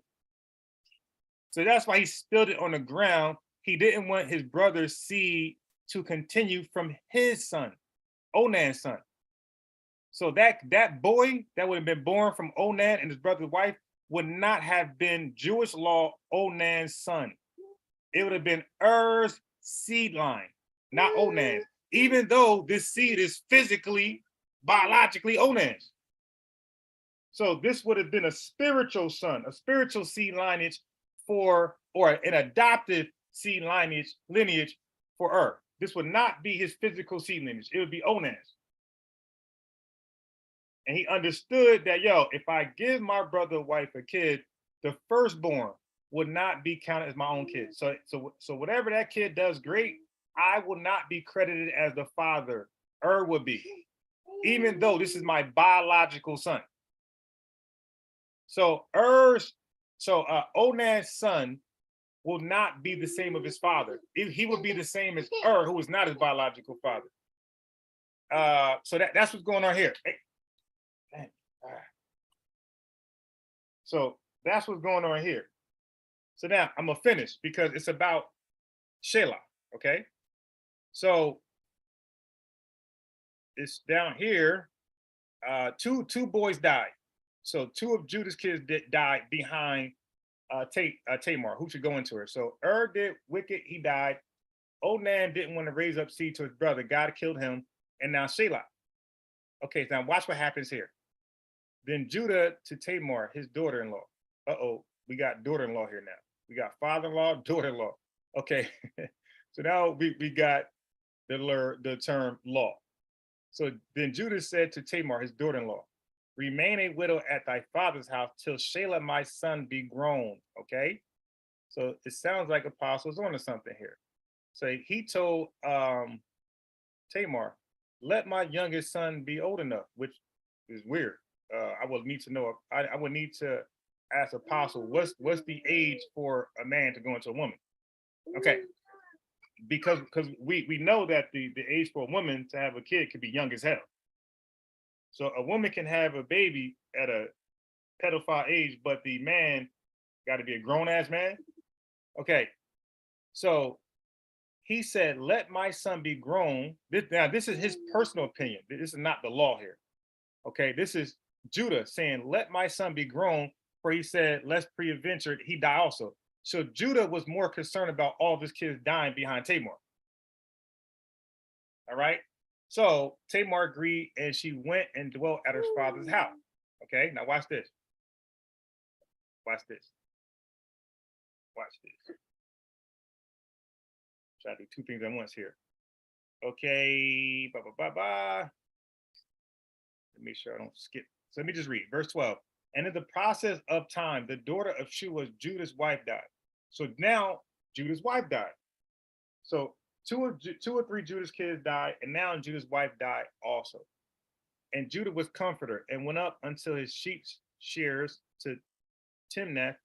So that's why he spilled it on the ground. He didn't want his brother's seed to continue from his son, Onan's son. So that boy that would have been born from Onan and his brother's wife would not have been Jewish law Onan's son. It would have been Er's seed line, not Onan's, even though this seed is physically, biologically Onan's. So this would have been a spiritual son, a spiritual seed lineage or an adoptive seed lineage for This would not be his physical seed lineage. It would be Onan's. And he understood that, if I give my brother wife a kid, the firstborn would not be counted as my own kid. So whatever that kid does great, I will not be credited as the father. Would be, even though this is my biological son. So Onan's son will not be the same of his father. He will be the same as who is not his biological father. So that's what's going on here. Hey. So that's what's going on here. So now I'm gonna finish because it's about Shelah, okay? So it's down here. Two boys died. So two of Judah's kids died behind Tamar, who should go into her. So did wicked, he died. Onan didn't want to raise up seed to his brother. God killed him. And now Shelah. Okay, now watch what happens here. Then Judah to Tamar, his daughter-in-law. We got daughter-in-law here now. We got father-in-law, daughter-in-law. Okay, so now we got the term law. So then Judah said to Tamar, his daughter-in-law, remain a widow at thy father's house till Shelah my son be grown. Okay, so it sounds like Apostle's onto something here. So he told Tamar, let my youngest son be old enough, which is weird. I would need to know. I would need to ask Apostle, what's the age for a man to go into a woman? Okay, because we know that the age for a woman to have a kid could be young as hell. So a woman can have a baby at a pedophile age, but the man got to be a grown ass man. Okay, so he said, let my son be grown. This is his personal opinion. This is not the law here. Okay, this is Judah saying, let my son be grown, where he said, lest peradventure he die also. So Judah was more concerned about all of his kids dying behind Tamar. All right. So Tamar agreed and she went and dwelt at her father's house. Okay, now watch this. Watch this. Watch this. Try to do two things at once here. Okay, Let me make sure I don't skip. So let me just read verse 12. And in the process of time, the daughter of Shua, Judah's wife, died. So now Judah's wife died. So two or three Judah's kids died, and now Judah's wife died also. And Judah was comforter and went up until his sheep shears to Timnath,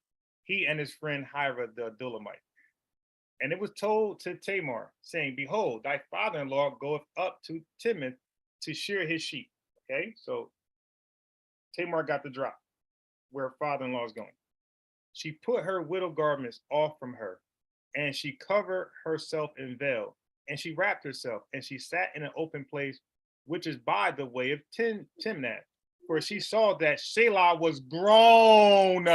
he and his friend Hira the Adullamite. And it was told to Tamar, saying, behold, thy father-in-law goeth up to Timnath to shear his sheep. Okay, so Tamar got the drop where her father-in-law is going. She put her widow garments off from her, and she covered herself in veil, and she wrapped herself, and she sat in an open place, which is by the way of Timnath, for she saw that Shelah was grown.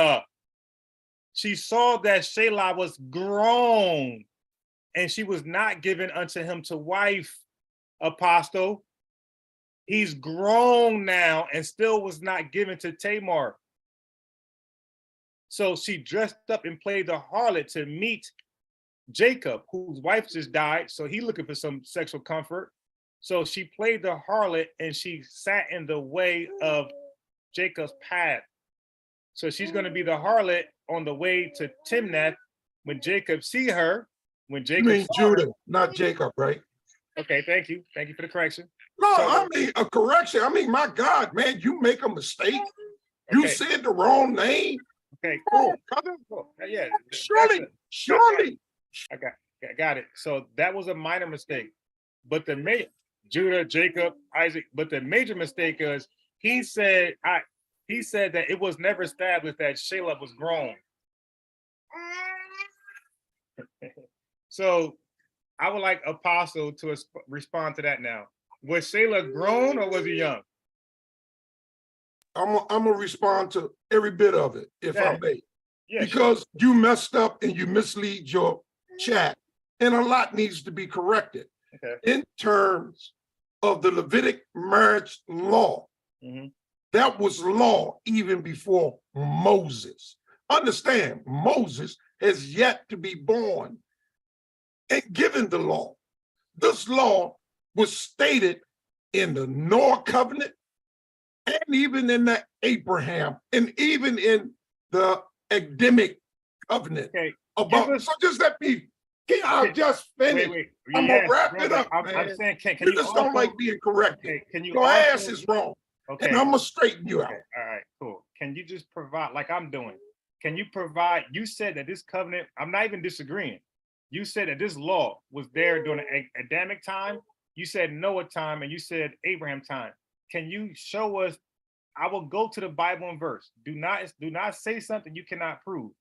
She saw that Shelah was grown, and she was not given unto him to wife. Apostle, he's grown now and still was not given to Tamar. So she dressed up and played the harlot to meet Jacob, whose wife just died. So he looking for some sexual comfort. So she played the harlot and she sat in the way of Jacob's path. So she's going to be the harlot on the way to Timnath when Jacob see her. When Jacob, you mean Judah, not Jacob, right? Okay, thank you. Thank you for the correction. No, So, I mean a correction. I mean, my God, man, you make a mistake. You okay. said the wrong name. Okay, cool. Cool. Yeah. Surely. I got it. So that was a minor mistake. But the major, Judah, Jacob, Isaac, but the major mistake is he said that it was never established that Shelah was grown. So I would like Apostle to respond to that now. Was Shelah grown or was he young? I'm gonna respond to every bit of it, if I may. Yeah, because you messed up and you mislead your chat, and a lot needs to be corrected. Okay. In terms of the Levitic marriage law. Mm-hmm. That was law even before Moses. Understand, Moses has yet to be born and given the law. This law was stated in the Noah covenant and even in the Abraham and even in the Adamic covenant. Okay. So just let me, I'll just finish. Wait. I'm gonna wrap it up, I'm man. saying, can you you just also, don't like being corrected. Okay, can you Your also, ass is wrong. Okay. And I'm gonna straighten you out. Okay. All right, cool. Can you just provide, like I'm doing, can you provide, you said that this covenant, I'm not even disagreeing. You said that this law was there during the Adamic time. You said Noah time and you said Abraham time. Can you show us? I will go to the Bible and verse. Do not say something you cannot prove.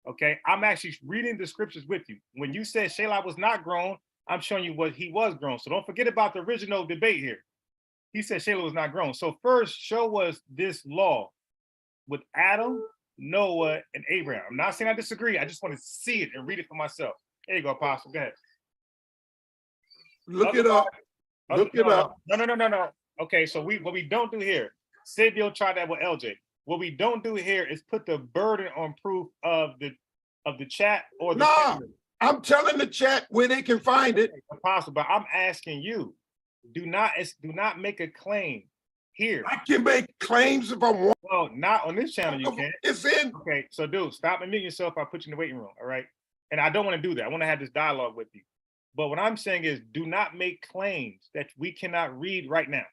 Okay, I'm actually reading the scriptures with you. When you said Shelah was not grown, I'm showing you what he was grown. So don't forget about the original debate here. He said Shelah was not grown. So first, show us this law with Adam, Noah, and Abraham. I'm not saying I disagree. I just want to see it and read it for myself. There you go, Apostle. Go ahead. Look it up. Look it up. No. Okay, so what we don't do here, Sabio tried that with LJ. What we don't do here is put the burden on proof of the chat or the No, I'm telling the chat where they can find it. Apostle, but I'm asking you, do not make a claim. here. I can make claims if I want. Well, not on this channel, you can't. It's in. Okay, so dude, stop admitting yourself. I put you in the waiting room, all right? And I don't want to do that. I want to have this dialogue with you. But what I'm saying is, do not make claims that we cannot read right now.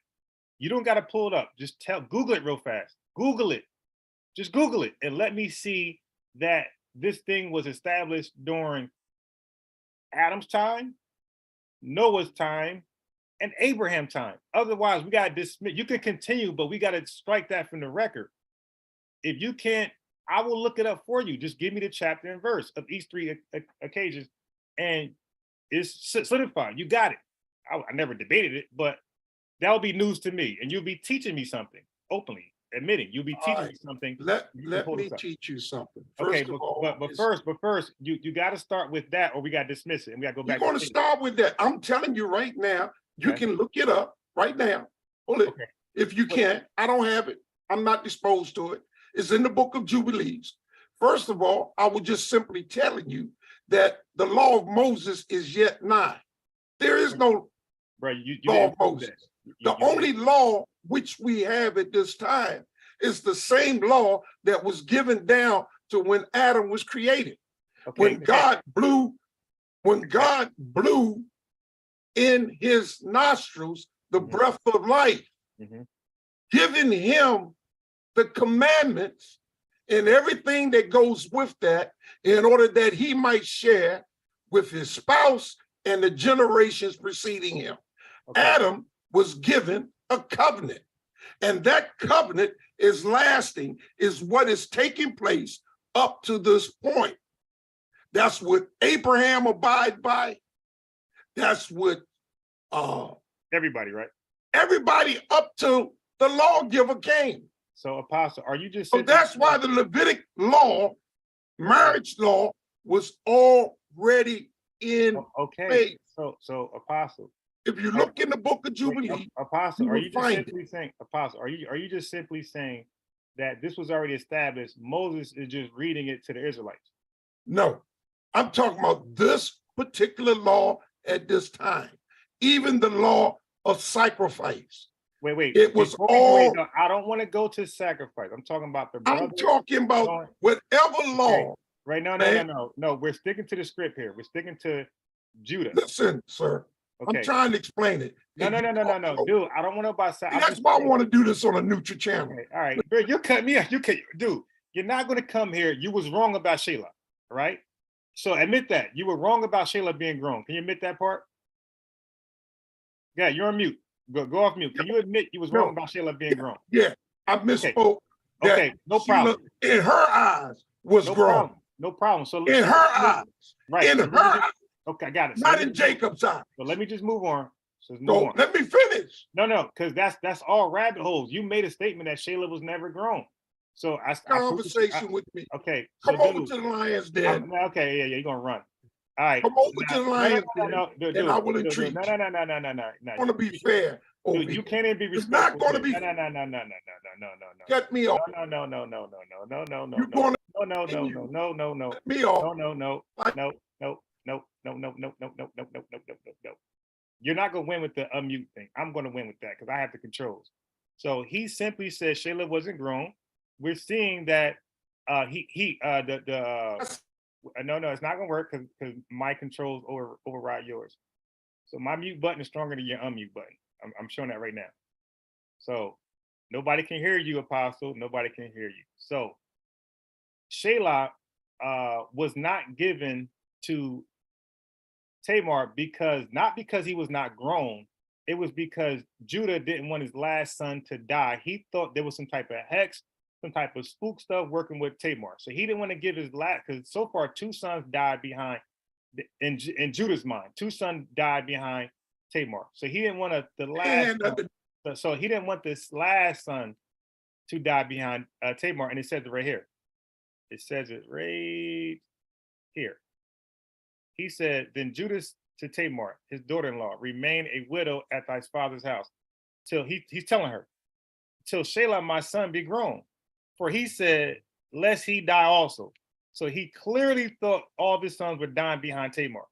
You don't got to pull it up. Just Google it real fast. Google it. Just Google it and let me see that this thing was established during Adam's time, Noah's time, and Abraham's time. Otherwise, we got to dismiss. You can continue, but we got to strike that from the record. If you can't, I will look it up for you. Just give me the chapter and verse of each three occasions, and it's solidified. You got it. I never debated it, but that'll be news to me, and you'll be teaching me something openly, admitting you'll be teaching me something. Let me teach you something. Okay, but first, you got to start with that, or we got to dismiss it, and we got to go back. You're going to start with that. I'm telling you right now. You can look it up right now. Pull it. Okay. If you can't, I don't have it. I'm not disposed to it. It's in the book of Jubilees. First of all, I was just simply telling you that the law of Moses is yet nigh. There is no law of Moses. The only law which we have at this time is the same law that was given down to when Adam was created. Okay. When God blew in his nostrils the breath of life, giving him the commandments and everything that goes with that in order that he might share with his spouse and the generations preceding him. Okay. Adam was given a covenant, and that covenant is lasting, is what is taking place up to this point. That's what Abraham abide by. That's what everybody, right? Everybody up to the lawgiver came. So, Apostle, are you just? So that's why the Levitic law, marriage law, was already in place. So, Apostle, if you look in the book of Jubilee, Apostle, are you just simply saying, Apostle, are you just simply saying that this was already established? Moses is just reading it to the Israelites. No, I'm talking about this particular law at this time. Even the law of sacrifice. Wait. It was all. No, I don't want to go to sacrifice. I'm talking about the brother. I'm talking about whatever law. Right? No. We're sticking to the script here. We're sticking to Judah. Listen, sir. Okay. I'm trying to explain it. No. Dude, I don't want to about. That's why I want to do this on a neutral channel. Okay, all right, bro, you cut me out. You can, dude. You're not going to come here. You was wrong about Sheila, right? So admit that you were wrong about Sheila being grown. Can you admit that part? Yeah, you're on mute. Go off mute. Can you admit you was wrong about Sheila being grown? Yeah, I misspoke. Okay, no problem. Sheila, in her eyes, was grown. No problem. So in her eyes, right? In her eyes. Okay, I got it. Not in Jacob's eyes. So let me just move on. Let me finish. No, because that's all rabbit holes. You made a statement that Sheila was never grown. So conversation with me. Okay. Come over to the lion's den. Okay, yeah, you're gonna run. All right. Come over to the lion's den, and I will entreat you. No. I want to be fair. Dude, you can't even be respectful. It's not going to be. No. Cut me off. No. You're going to. No. Cut me off. No. You're not gonna win with the unmute thing. I'm gonna win with that because I have the controls. So he simply said Sheila wasn't grown. We're seeing that no, it's not gonna work because my controls override yours. So my mute button is stronger than your unmute button. I'm showing that right now. So nobody can hear you, Apostle. Nobody can hear you. So Sheila was not given to Tamar not because he was not grown. It was because Judah didn't want his last son to die. He thought there was some type of hex, some type of spook stuff working with Tamar. So he didn't want to give his last, because so far 2 sons died behind, in Judah's mind, 2 sons died behind Tamar. So he didn't want so he didn't want this last son to die behind Tamar. And it says it right here. It says it right here. He said, then Judah to Tamar, his daughter-in-law, remain a widow at thy father's house. Till he's telling her, till Shelah, my son, be grown. For he said, lest he die also. So he clearly thought all of his sons were dying behind Tamar.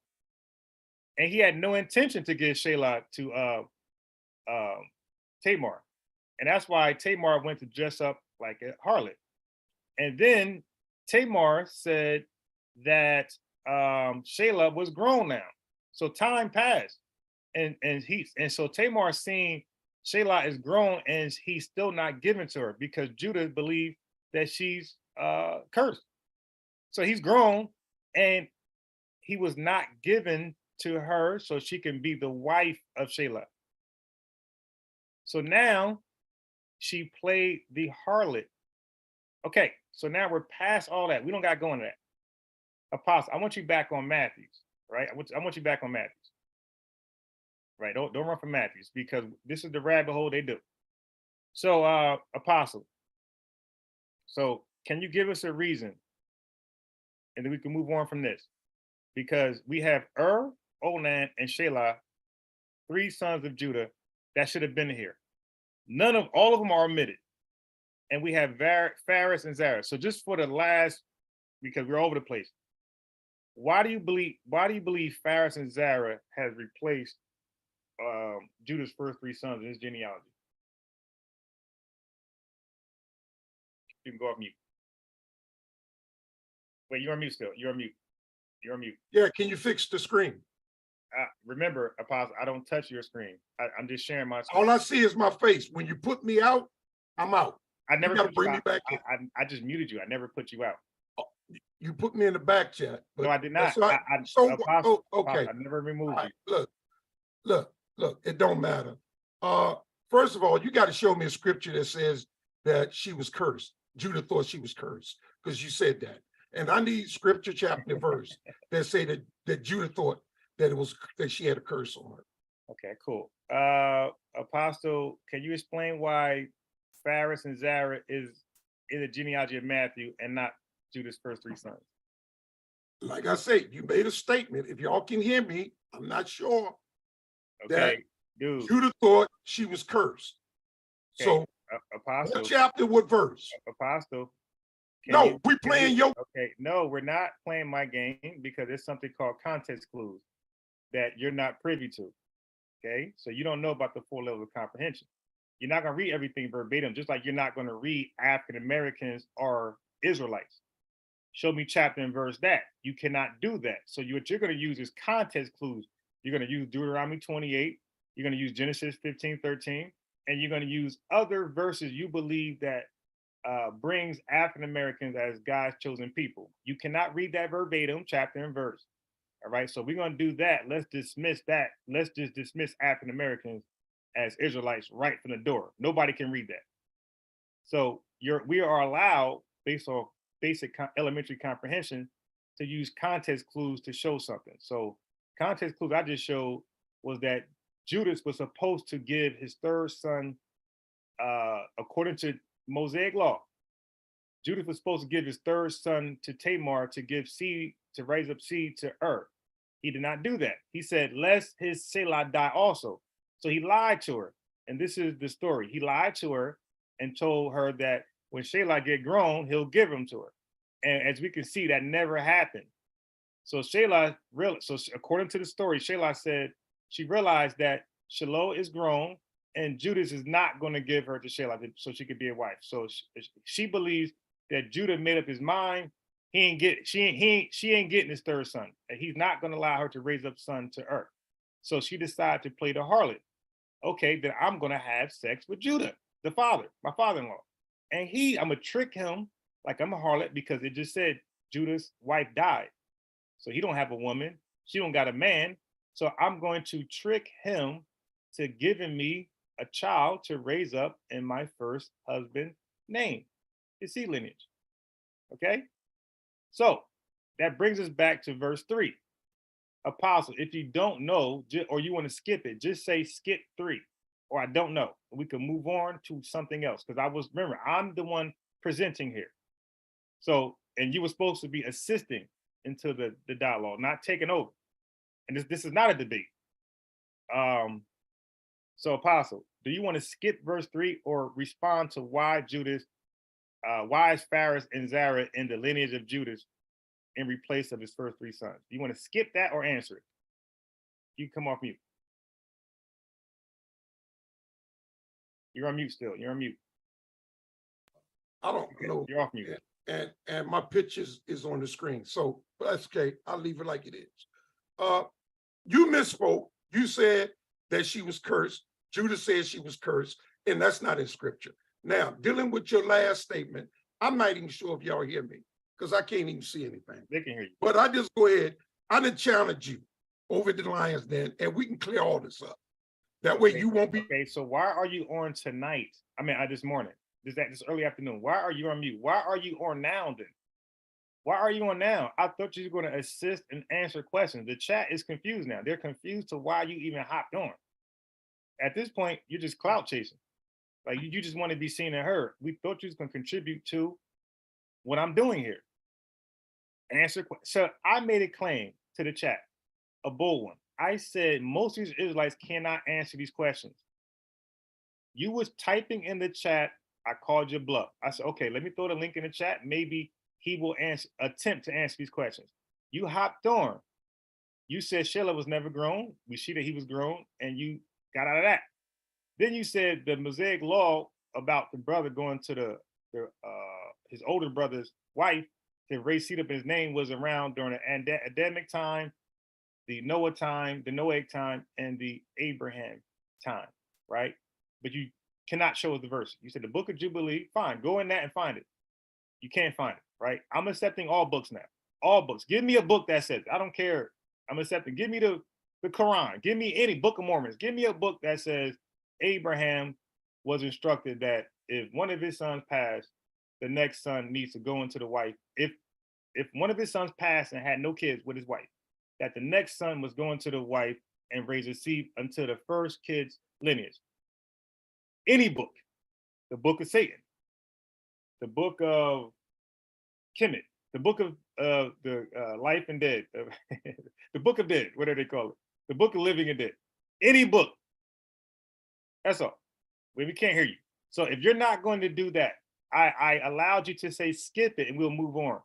And he had no intention to give Shelah to Tamar. And that's why Tamar went to dress up like a harlot. And then Tamar said that Shelah was grown now. So time passed. And so Tamar seeing Shelah is grown and he's still not given to her because Judah believed that she's cursed. So he's grown and he was not given to her so she can be the wife of Shelah. So now she played the harlot. Okay, so now we're past all that. We don't got to go into that. Apostle, I want you back on Matthews, right? I want you back on Matthews. Right, don't run from Matthews because this is the rabbit hole they do. So, Apostle, so can you give us a reason, and then we can move on from this, because we have Onan, and Shelah, 3 sons of Judah that should have been here. All of them are omitted, and we have Phares and Zerah. So just for the last, because we're over the place, why do you believe Phares and Zerah has replaced Judah's first 3 sons in his genealogy? You can go off mute. Wait, you're on mute still. You're on mute. You're on mute. Yeah, can you fix the screen? Remember, Apostle, I don't touch your screen. I'm just sharing my screen. All I see is my face. When you put me out, I'm out. I never You gotta put you bring me out. back in. I just muted you. I never put you out. You put me in the back chat. No, I did not. Apostle, okay. Apostle, I never removed you. Look, it don't matter. First of all, you got to show me a scripture that says that she was cursed. Judah thought she was cursed because you said that. And I need scripture, chapter, verse that say that Judah thought that she had a curse on her. Okay, cool. Apostle, can you explain why Phares and Zerah is in the genealogy of Matthew and not Judah's first 3 sons? Like I said, you made a statement. If y'all can hear me, I'm not sure. Okay, dude. Judah thought she was cursed. Okay. So, Apostle, what chapter, what verse? Apostle. We playing your. Okay, no, we're not playing my game because there's something called context clues that you're not privy to. Okay, so you don't know about the 4 levels of comprehension. You're not going to read everything verbatim, just like you're not going to read African Americans or Israelites. Show me chapter and verse that. You cannot do that. So what you're going to use is context clues. You're going to use Deuteronomy 28. You're going to use Genesis 15:13, and you're going to use other verses you believe that brings African Americans as God's chosen people. You cannot read that verbatim, chapter and verse. All right, so we're going to do that. Let's dismiss that. Let's just dismiss African Americans as Israelites right from the door. Nobody can read that. So we are allowed, based on basic elementary comprehension, to use context clues to show something. So context clues I just showed was that Judas was supposed to give his 3rd son, according to Mosaic law. Judas was supposed to give his 3rd son to Tamar to give seed, to raise up seed to He did not do that. He said, lest his Shelah die also. So he lied to her. And this is the story. He lied to her and told her that when Shelah get grown, he'll give him to her. And as we can see, that never happened. So according to the story, Shelah said she realized that Shiloh is grown and Judas is not going to give her to Shelah so she could be a wife. So she believes that Judah made up his mind. She ain't getting his 3rd son. And he's not going to allow her to raise up son to earth. So she decided to play the harlot. Okay, then I'm going to have sex with Judah, the father, my father-in-law. And I'm going to trick him like I'm a harlot because it just said Judah's wife died. So he don't have a woman. She don't got a man. So I'm going to trick him to giving me a child to raise up in my first husband's name, his seed lineage. Okay? So that brings us back to verse 3. Apostle, if you don't know, or you want to skip it, just say skip 3, or I don't know. We can move on to something else because remember, I'm the one presenting here. So, and you were supposed to be assisting into the dialogue, not taking over. And this is not a debate. So Apostle, do you want to skip verse 3 or respond to why is Phares and Zerah in the lineage of Judas in replace of his first 3 sons? Do you want to skip that or answer it? You come off mute. You're on mute still. You're on mute. I don't Okay, know. you're off mute. And my pictures is on the screen. So but that's okay. I'll leave it like it is. You misspoke. You said that she was cursed. Judah said she was cursed, and that's not in scripture. Now, dealing with your last statement, I'm not even sure if y'all hear me because I can't even see anything. They can hear you. But I just go ahead. I done challenge you over the Lions Den, and we can clear all this up. That way you won't be. Okay, so why are you on tonight? I mean, this morning. This early afternoon. Why are you on mute? Why are you on now then? Why are you on now? I thought you were going to assist and answer questions. The chat is confused now. They're confused to why you even hopped on. At this point, you're just clout chasing. Like you just want to be seen and heard. We thought you was going to contribute to what I'm doing here. Answer questions. So I made a claim to the chat, a bold one. I said most of these Israelites cannot answer these questions. You was typing in the chat. I called your bluff. I said, okay, let me throw the link in the chat. Maybe he will attempt to answer these questions. You hopped on. You said Sheila was never grown. We see that he was grown, and you got out of that. Then you said the Mosaic law about the brother going to his older brother's wife to raise seed up his name was around during the Adamic time, the Noah time, the Noahic time, and the Abraham time, right? But you cannot show us the verse. You said the book of Jubilee, fine, go in that and find it. You can't find it, right? I'm accepting all books now. All books. Give me a book that says, I don't care. I'm accepting. Give me the Quran. Give me any Book of Mormons. Give me a book that says Abraham was instructed that if one of his sons passed, the next son needs to go into the wife. If one of his sons passed and had no kids with his wife, that the next son was going to the wife and raise a seed until the first kid's lineage. Any book, the book of Satan, the book of Kemet, the book of the life and dead, the book of dead, whatever they call it, the book of living and dead, any book. That's all. We can't hear you. So if you're not going to do that, I allowed you to say skip it and we'll move on.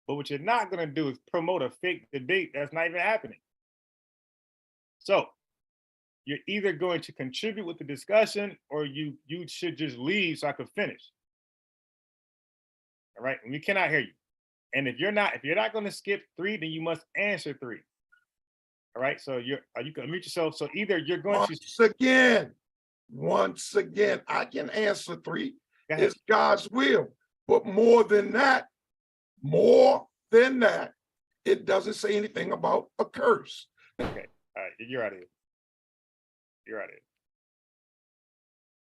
But what you're not going to do is promote a fake debate that's not even happening. So you're either going to contribute with the discussion or you should just leave so I could finish. All right, and we cannot hear you. And if you're not going to skip 3, then you must answer 3. All right, so you can unmute yourself. So either you're going once again, I can answer 3. It's God's will. But more than that, it doesn't say anything about a curse. Okay, all right, you're out of here. You're out of here.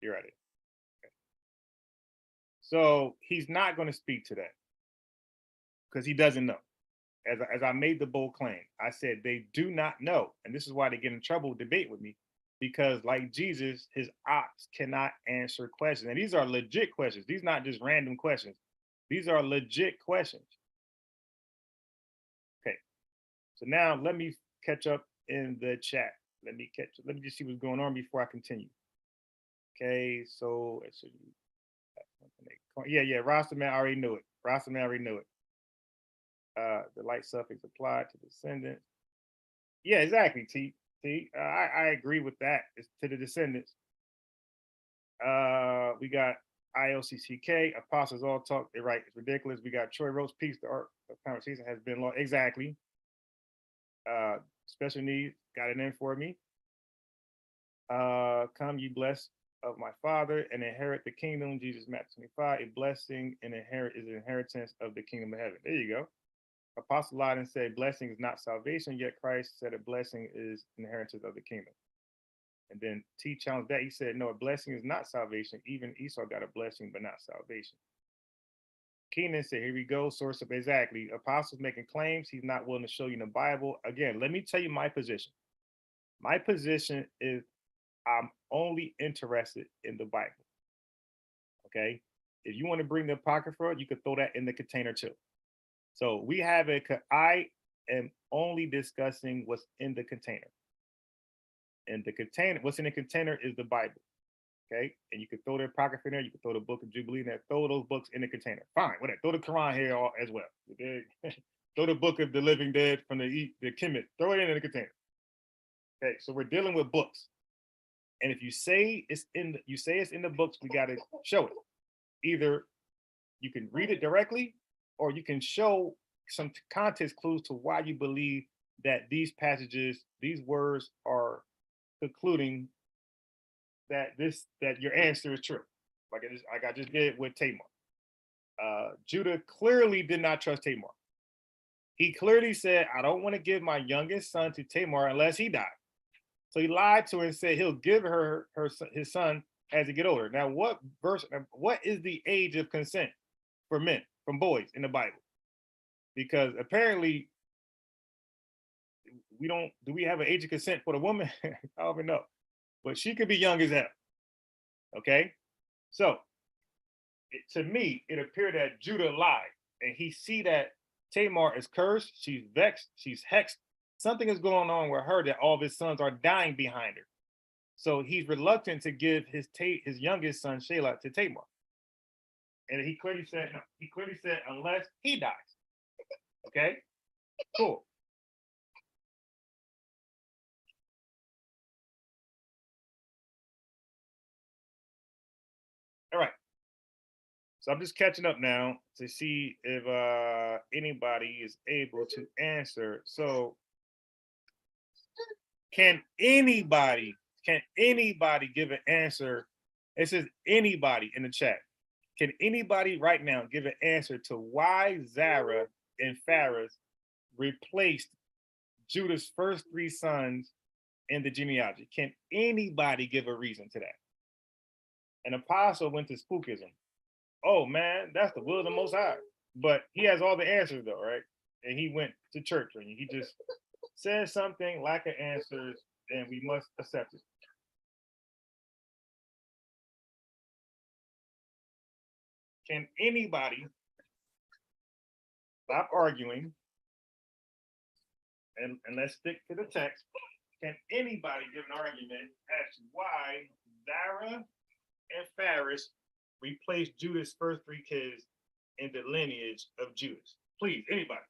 You're out of here. Okay. So he's not going to speak to that because he doesn't know. As I made the bold claim, I said they do not know. And this is why they get in trouble with debate with me, because like Jesus, his ox cannot answer questions. And these are legit questions. These are not just random questions. These are legit questions. Okay. So now let me catch up in the chat. Let me just see what's going on before I continue. Okay, so yeah, Rasta man already knew it. The light suffix applied to descendants. Yeah, exactly. I agree with that. It's to the descendants. We got ILCCK, apostles all talk. They're right. It's ridiculous. We got Troy Rose Peace. The art of conversation has been lost. Exactly. Special needs got it in for me. Come ye blessed of my Father and inherit the kingdom. Jesus, Matthew 25. A blessing and is an inheritance of the kingdom of heaven. There you go. Apostle lied and said blessing is not salvation, yet Christ said a blessing is inheritance of the kingdom. And then T challenged that. He said, no, a blessing is not salvation. Even Esau got a blessing, but not salvation. Keenan said, here we go. Source of exactly. Apostles making claims he's not willing to show you in the Bible. Again, let me tell you my position. My position is I'm only interested in the Bible. Okay. If you want to bring the Apocrypha, you could throw that in the container too. So I am only discussing what's in the container. And the container, what's in the container is the Bible. Okay. And you can throw the Apocrypha in there, you can throw the book of Jubilee in there, throw those books in the container. Fine, whatever. Throw the Quran here as well. Okay? Throw the book of the living dead from the Kemet, throw it in the container. Okay, so we're dealing with books. And if you say it's in the books, we got to show it. Either you can read it directly, or you can show some context clues to why you believe that these passages, these words are concluding that your answer is true. Like I just did with Tamar. Judah clearly did not trust Tamar. He clearly said, I don't want to give my youngest son to Tamar unless he died. So he lied to her and said he'll give her his son as he get older. Now, what is the age of consent for men, from boys in the Bible? Because apparently do we have an age of consent for the woman? I don't even know, but she could be young as hell. Okay. So to me, it appeared that Judah lied, and he see that Tamar is cursed. She's vexed. She's hexed. Something is going on with her that all of his sons are dying behind her. So he's reluctant to give his youngest son Shelah to Tamar. And he clearly said no. He clearly said unless he dies. Okay, cool. All right. So I'm just catching up now to see if anybody is able to answer. So can anybody give an answer? It says anybody in the chat. Can anybody right now give an answer to why Zara and Phares replaced Judah's first three sons in the genealogy? Can anybody give a reason to that? An apostle went to spookism. Oh man, that's the will of the Most High. But he has all the answers though, right? And he went to church and he just said something, lack of answers, and we must accept it. Can anybody stop arguing and let's stick to the text? Can anybody give an argument as to why Zara and Phares replaced Judah's first three kids in the lineage of Judas? Please, anybody.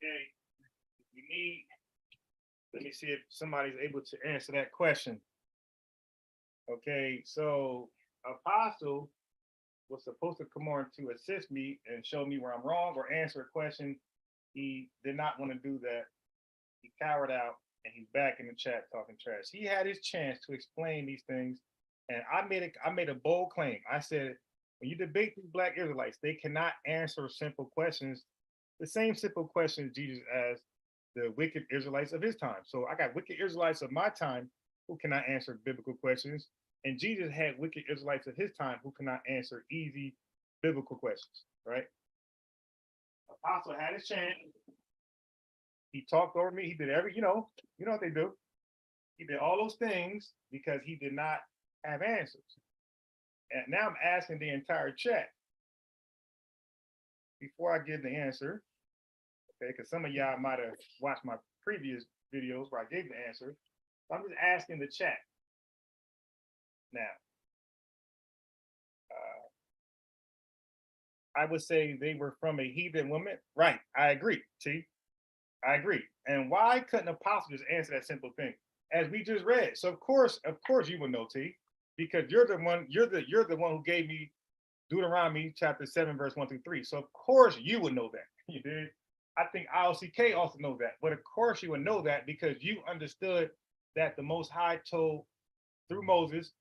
Okay, let me see if somebody's able to answer that question. Okay, so Apostle was supposed to come on to assist me and show me where I'm wrong or answer a question. He did not want to do that. He cowered out and he's back in the chat talking trash. He had his chance to explain these things, and I made a bold claim. I said, when you debate these Black Israelites, they cannot answer simple questions, the same simple questions Jesus asked the wicked Israelites of his time. So I got wicked Israelites of my time who cannot answer biblical questions, and Jesus had wicked Israelites of his time who cannot answer easy biblical questions, right? Apostle had his chance. He talked over me. He did you know what they do. He did all those things because he did not have answers. And now I'm asking the entire chat, before I give the answer, okay, because some of y'all might have watched my previous videos where I gave the answer. So I'm just asking the chat now. I would say they were from a heathen woman. Right, I agree, T. I agree. And why couldn't Apostle just answer that simple thing? As we just read. So of course you would know, T, because you're the one who gave me Deuteronomy chapter 7, verse 1-3. So of course you would know that. You did. I think ILCK also knows that. But of course you would know that because you understood that the Most High told through Moses,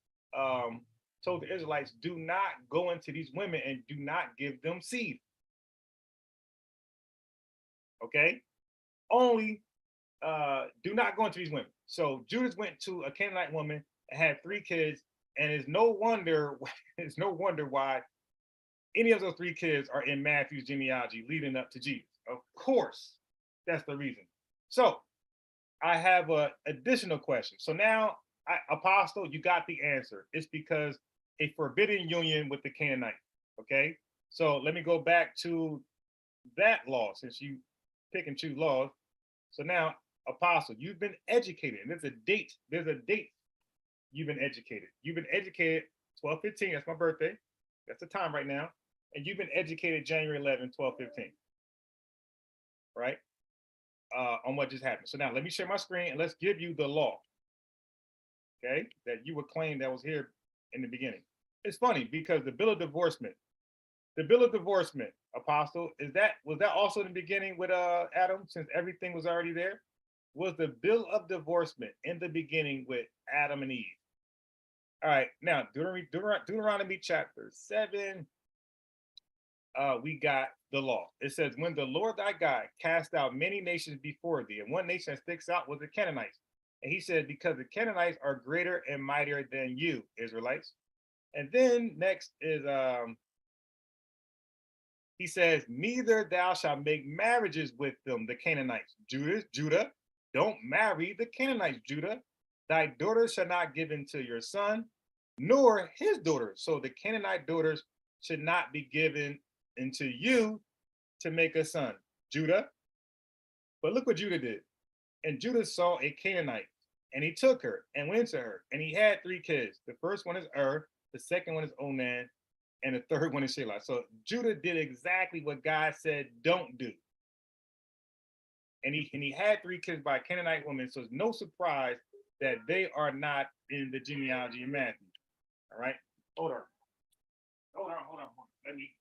told the Israelites, do not go into these women and do not give them seed. Okay? Only do not go into these women. So Judas went to a Canaanite woman and had 3 kids, And it's no wonder, it's no wonder why any of those three kids are in Matthew's genealogy leading up to Jesus. Of course, that's the reason. So I have an additional question. So now, Apostle, you got the answer. It's because a forbidden union with the Canaanite. Okay. So let me go back to that law, since you pick and choose laws. So now, Apostle, you've been educated, and there's a date. There's a date you've been educated. You've been educated 12/15. That's my birthday. That's the time right now. And you've been educated January 11, 12/15. Right? On what just happened. So now let me share my screen and let's give you the law. Okay, that you would claim that was here in the beginning. It's funny because the bill of divorcement, Apostle, was that also in the beginning with Adam, since everything was already there? Was the bill of divorcement in the beginning with Adam and Eve? All right, now Deuteronomy chapter 7, we got the law. It says, when the Lord thy God cast out many nations before thee, and one nation that sticks out was the Canaanites. And he said, because the Canaanites are greater and mightier than you, Israelites. And then next is, he says, neither thou shalt make marriages with them, the Canaanites. Judah, don't marry the Canaanites, Judah. Thy daughters shall not give into your son, nor his daughters. So the Canaanite daughters should not be given into you to make a son, Judah. But look what Judah did. And Judah saw a Canaanite, and he took her and went to her, and he had 3 kids. The first one is the second one is Onan, and the third one is Shelah. So Judah did exactly what God said don't do. And he had 3 kids by a Canaanite woman, so it's no surprise that they are not in the genealogy of Matthew. All right? Hold on. Let me.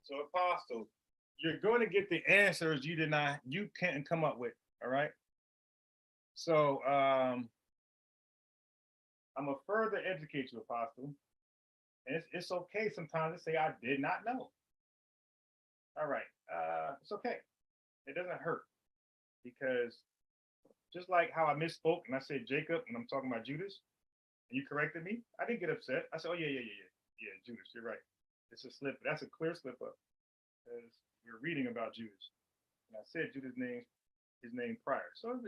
So, Apostle, you're going to get the answers you can't come up with. All right. So, I'm gonna further educate you, Apostle. And it's okay sometimes to say I did not know. All right. It's okay. It doesn't hurt, because just like how I misspoke and I said Jacob and I'm talking about Judas, and you corrected me, I didn't get upset. I said, oh yeah, Judas, you're right. It's a slip. That's a clear slip up, because we're reading about Judas, and I said Judas' his name prior. So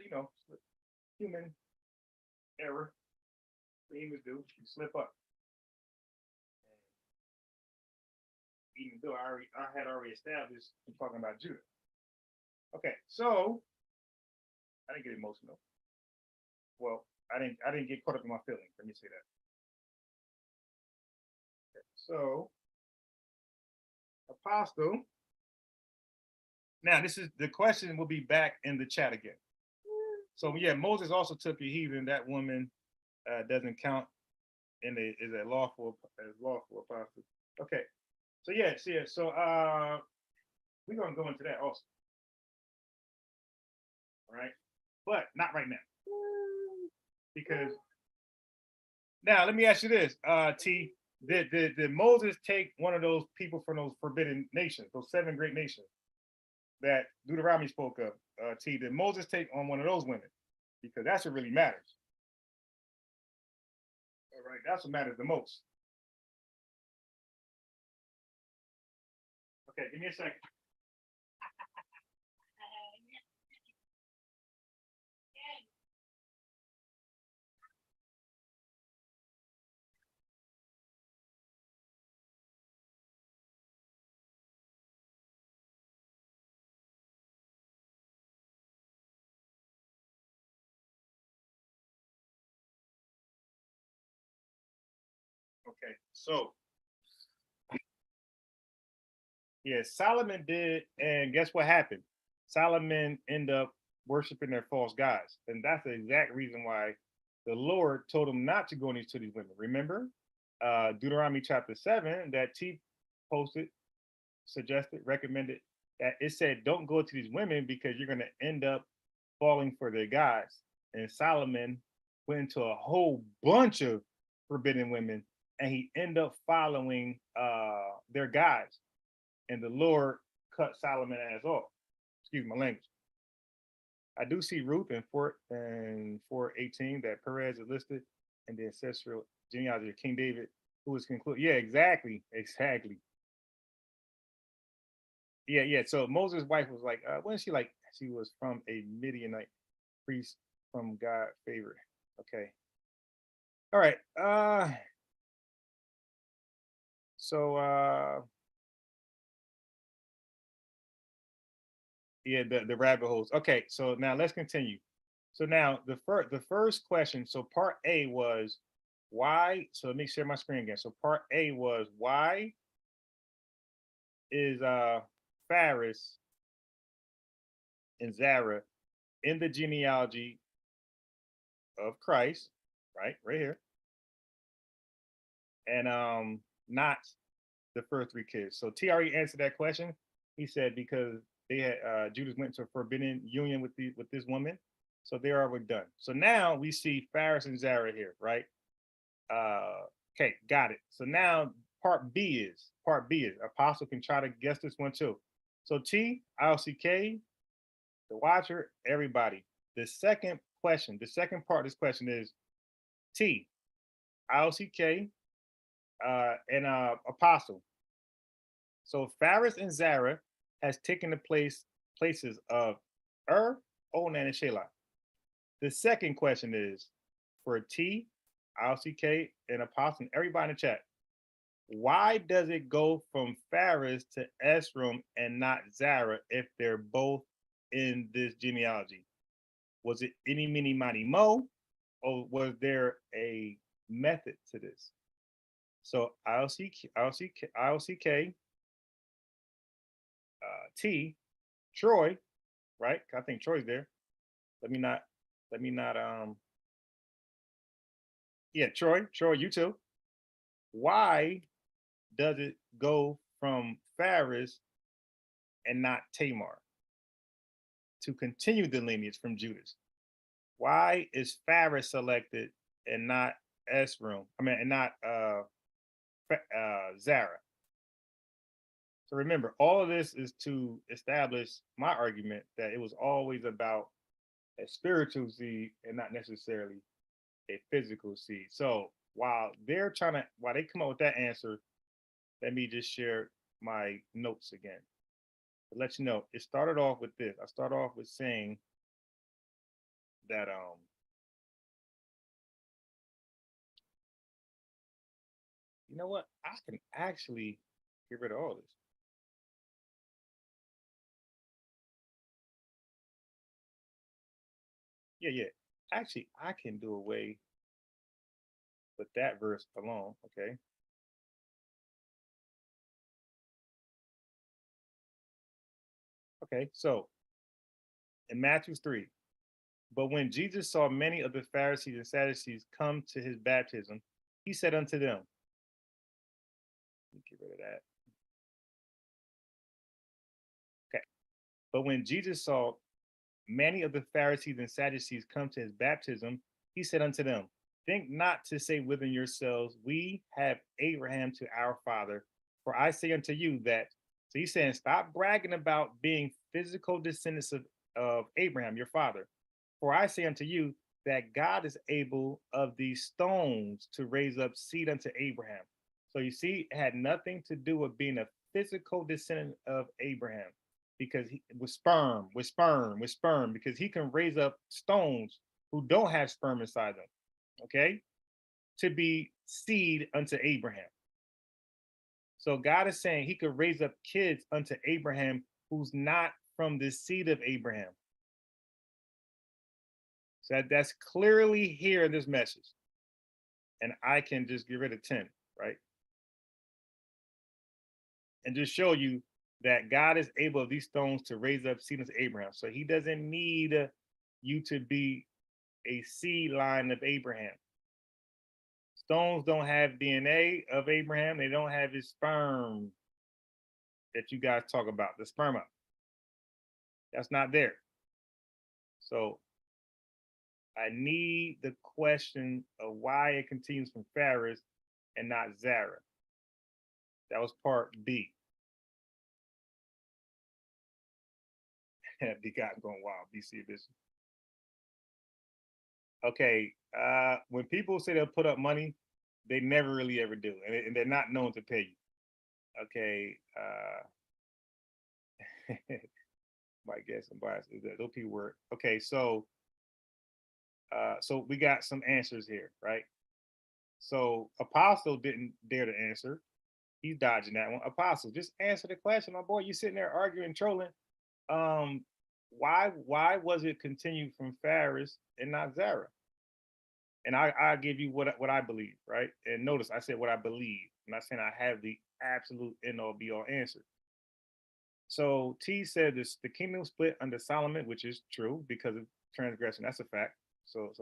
human error. What humans do, you slip up. Even though I had already established I'm talking about Judah. Okay, so I didn't get emotional. Well, I didn't get caught up in my feelings. Let me say that. Okay, so, Apostle. Now, the question will be back in the chat again. So yeah, Moses also took a heathen. That woman doesn't count is a lawful apostle. Okay. So yeah, so we're gonna go into that also. All right, but not right now. Because now let me ask you this, T, did Moses take one of those people from those forbidden nations, those 7 great nations that Deuteronomy spoke of? T, did Moses take on one of those women? Because that's what really matters. All right, that's what matters the most. Okay, give me a second. Okay, so yeah, Solomon did, and guess what happened? Solomon ended up worshiping their false gods, and that's the exact reason why the Lord told him not to go to these women. Remember, Deuteronomy chapter 7 that T posted, suggested, recommended that it said, "Don't go to these women because you're going to end up falling for their gods." And Solomon went into a whole bunch of forbidden women, and he ended up following their gods. And the Lord cut Solomon ass off. Excuse my language. I do see Ruth in 4:18 that Perez is listed, and the ancestral genealogy of King David, who was concluded. Yeah, exactly. Yeah. So Moses' wife was like, wasn't she like she was from a Midianite priest from God favorite? Okay. All right. So yeah, the rabbit holes. Okay, so now let's continue. So now the first question. So part A was why. So let me share my screen again. So part A was why is Faris and Zara in the genealogy of Christ, right here, and not the first three kids. So T already answered that question. He said because they had Judas went to a forbidden union with this woman, so they're already done. So now we see Faris and Zara here, right? Okay, got it. So now part B is Apostle can try to guess this one too. So T, ILCK, the watcher, everybody. The second question, the second part of this question is T, ILCK, and Apostle. So Faris and Zara has taken the places of Onan, and Shelah. The second question is for T, ILCK, and Apostle, and everybody in the chat. Why does it go from Faris to Esrom and not Zara if they're both in this genealogy? Was it any, mini, miny, mo, or was there a method to this? So ILCK, T, Troy, right? I think Troy's there. Let me not, yeah, Troy, you too. Why does it go from Faris and not Tamar to continue the lineage from Judas? Why is Faris selected and not Esrom? And not Zara. So remember, all of this is to establish my argument that it was always about a spiritual seed and not necessarily a physical seed. So while they come up with that answer, let me just share my notes again. To let you know, it started off with this. I start off with saying that you know what? I can actually get rid of all this. Yeah. Actually, I can do away with that verse alone, okay? Okay, so in Matthew 3, but when Jesus saw many of the Pharisees and Sadducees come to his baptism, he said unto them, let me get rid of that. Okay, but when Jesus saw many of the Pharisees and Sadducees come to his baptism, he said unto them, think not to say within yourselves, we have Abraham to our father. For I say unto you that, so he's saying, stop bragging about being physical descendants of Abraham, your father. For I say unto you that God is able of these stones to raise up seed unto Abraham. So you see, it had nothing to do with being a physical descendant of Abraham, because he with sperm, because he can raise up stones who don't have sperm inside them, okay, to be seed unto Abraham. So God is saying he could raise up kids unto Abraham who's not from the seed of Abraham. So that's clearly here in this message. And I can just get rid of 10, right? And just show you that God is able of these stones to raise up seed unto Abraham. So he doesn't need you to be a seed line of Abraham. Stones don't have DNA of Abraham. They don't have his sperm that you guys talk about, the sperma. That's not there. So I need the question of why it continues from Phares and not Zara. That was part B. Begotten going wild, BC edition. Okay, when people say they'll put up money, they never really ever do, and they're not known to pay you. Okay, my guess and bias is that those people were okay. So we got some answers here, right? So Apostle didn't dare to answer. He's dodging that one. Apostle, just answer the question, my boy. You sitting there arguing, trolling. Why was it continued from Phares and not Zara? And I give you what I believe, right? And notice I said what I believe. I'm not saying I have the absolute end all be all answer. So T said this: the kingdom split under Solomon, which is true because of transgression. That's a fact. So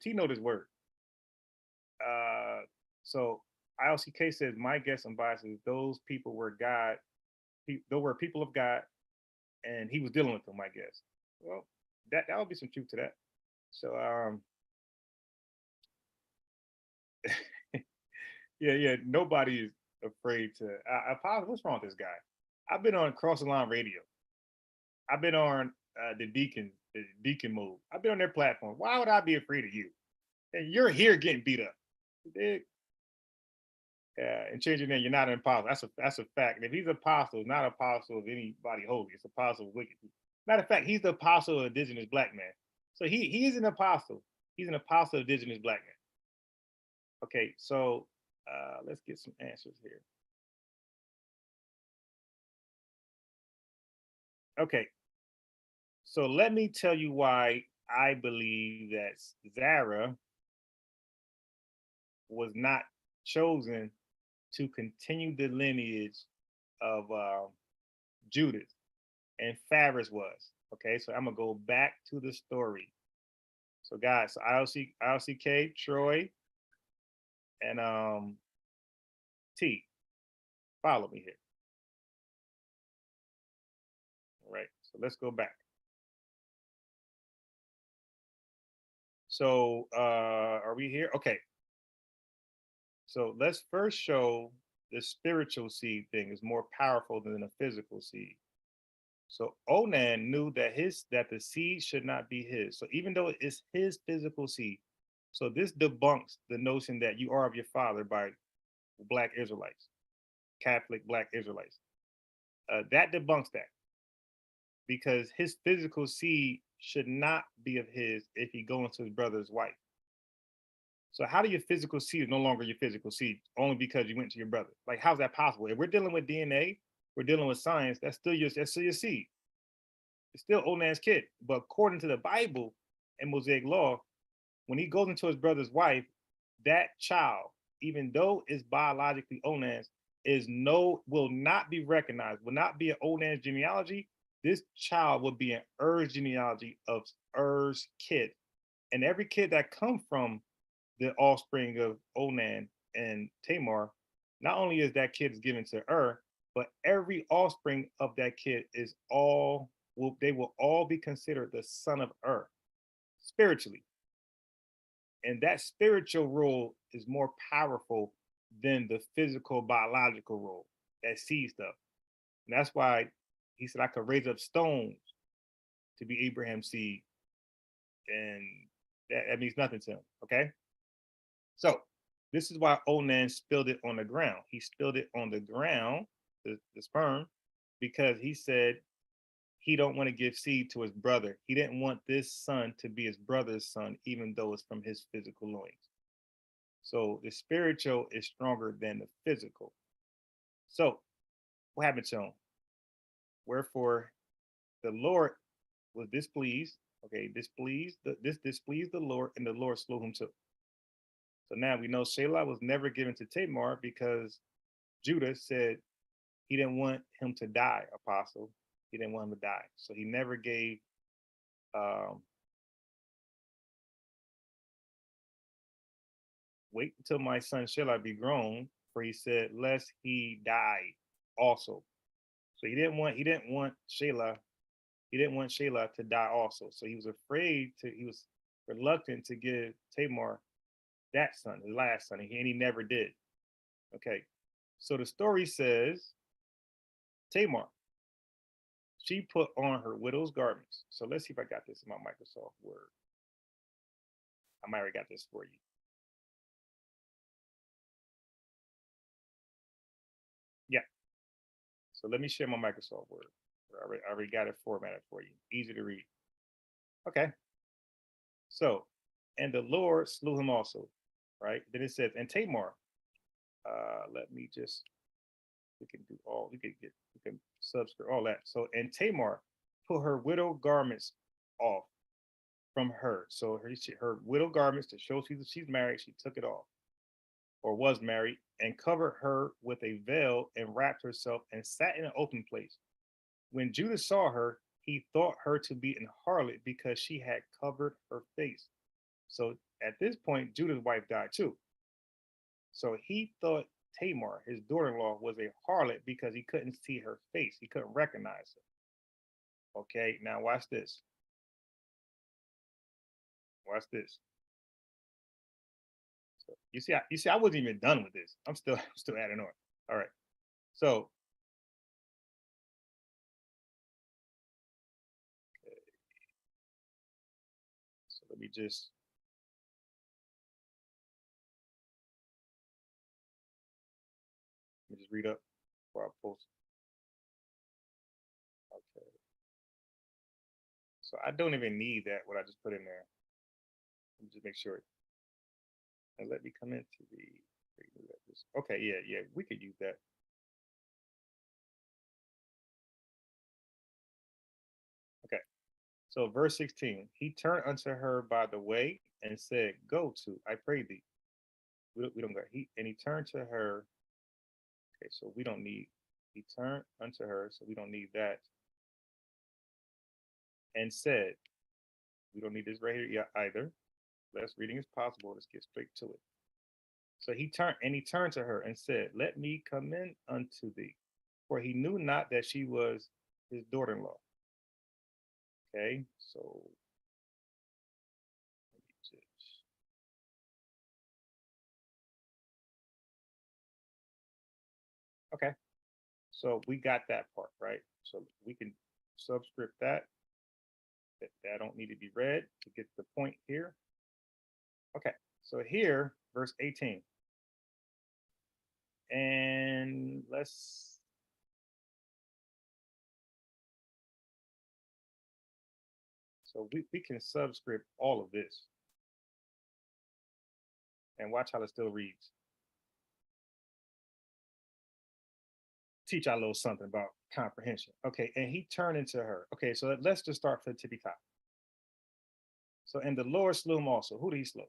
T know this word. So ILCK says my guess and bias is those people were God, they were people of God, and he was dealing with them. I guess. Well, that would be some truth to that. So yeah, nobody is afraid to. What's wrong with this guy? I've been on Cross the Line Radio. I've been on the Deacon move. I've been on their platform. Why would I be afraid of you? And you're here getting beat up. And change your name. You're not an apostle. That's a fact. And if he's apostle, not apostle of anybody holy. It's apostle of wicked. Matter of fact, he's the apostle of indigenous black man. So he is an apostle. He's an apostle of indigenous black man. Okay, so let's get some answers here. Okay, so let me tell you why I believe that Zara was not chosen to continue the lineage of Judas, and Phares was. Okay, so I'm gonna go back to the story. So guys, so ILCK, Troy, and T, follow me here. All right, so let's go back. So are we here? Okay. So let's first show the spiritual seed thing is more powerful than a physical seed. So Onan knew that the seed should not be his. So even though it's his physical seed, so this debunks the notion that you are of your father by Black Israelites, Catholic Black Israelites. That debunks that because his physical seed should not be of his if he go into his brother's wife. So how do your physical seed is no longer your physical seed only because you went to your brother? Like, how's that possible? If we're dealing with DNA, we're dealing with science, that's still your seed. It's still Onan's kid. But according to the Bible and Mosaic law, when he goes into his brother's wife, that child, even though it's biologically Onan's, will not be recognized, will not be an Onan's genealogy. This child will be an Er's genealogy of Er's kid. And every kid that comes from the offspring of Onan and Tamar, not only is that kid given to but every offspring of that kid they will all be considered the son of spiritually. And that spiritual role is more powerful than the physical biological role, that seed stuff. And that's why he said, I could raise up stones to be Abraham's seed. And that means nothing to him, okay? So this is why Onan spilled it on the ground. He spilled it on the ground, the sperm, because he said he don't want to give seed to his brother. He didn't want this son to be his brother's son, even though it's from his physical loins. So the spiritual is stronger than the physical. So what happened to him? Wherefore the Lord was displeased. Okay, this displeased the Lord, and the Lord slew him too. So now we know Shelah was never given to Tamar because Judah said he didn't want him to die, apostle. He didn't want him to die. So he never gave wait until my son Shelah be grown, for he said, lest he die also. So he didn't want Shelah to die also. So he was he was reluctant to give Tamar that son, the last son, and he never did. Okay. So the story says Tamar, she put on her widow's garments. So let's see if I got this in my Microsoft Word. I might already got this for you. Yeah. So let me share my Microsoft Word. I already got it formatted for you. Easy to read. Okay. So, and the Lord slew him also, right? Then it says, and Tamar, let me just, we can subscribe all that. So, and Tamar put her widow garments off from her. So her widow garments to show she's married, she took it off or was married and covered her with a veil and wrapped herself and sat in an open place. When Judah saw her, he thought her to be an harlot because she had covered her face. So at this point, Judah's wife died too. So he thought Tamar, his daughter-in-law, was a harlot because he couldn't see her face. He couldn't recognize her. Okay, now watch this. Watch this. So you see, I wasn't even done with this. I'm still adding on. All right. So let me just read up before I post. Okay. So I don't even need that, what I just put in there. Let me just make sure. And let me come into the, okay, yeah, we could use that. Okay. So verse 16, he turned unto her by the way and said, go to, I pray thee. We don't go. And he turned to her. Okay, so we don't need, he turned unto her, so we don't need that. And said, we don't need this right here either. Less reading is possible. Let's get straight to it. So he turned to her and said, let me come in unto thee. For he knew not that she was his daughter-in-law. Okay, so okay, so we got that part, right? So we can subscript that. That don't need to be read to get the point here. Okay, so here, verse 18. And so we can subscript all of this. And watch how it still reads. Teach our little something about comprehension. Okay, and he turned into her. Okay, so let's just start from the tippy top. So, and the Lord slew him also. Who did he slew?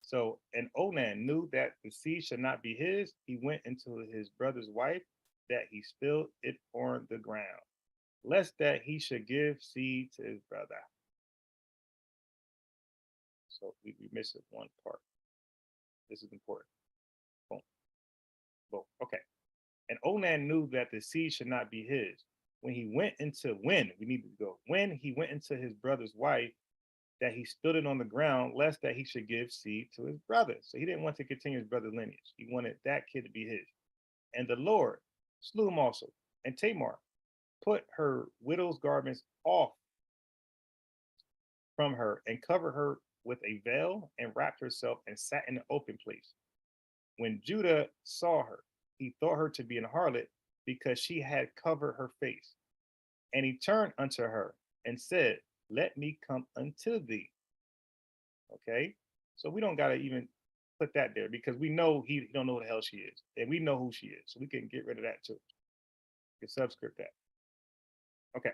So, and Onan knew that the seed should not be his. He went into his brother's wife, that he spilled it on the ground, lest that he should give seed to his brother. So we missed one part. This is important. Boom. Boom. Okay. And Onan knew that the seed should not be his. When he went into when he went into his brother's wife, that he spilled it on the ground, lest that he should give seed to his brother. So he didn't want to continue his brother's lineage. He wanted that kid to be his. And the Lord slew him also. And Tamar put her widow's garments off from her and covered her with a veil and wrapped herself and sat in an open place. When Judah saw her, he thought her to be an harlot because she had covered her face. And he turned unto her and said, let me come unto thee. Okay, so we don't got to even put that there because we know he don't know who the hell she is. And we know who she is. So we can get rid of that too. You can subscript that. Okay.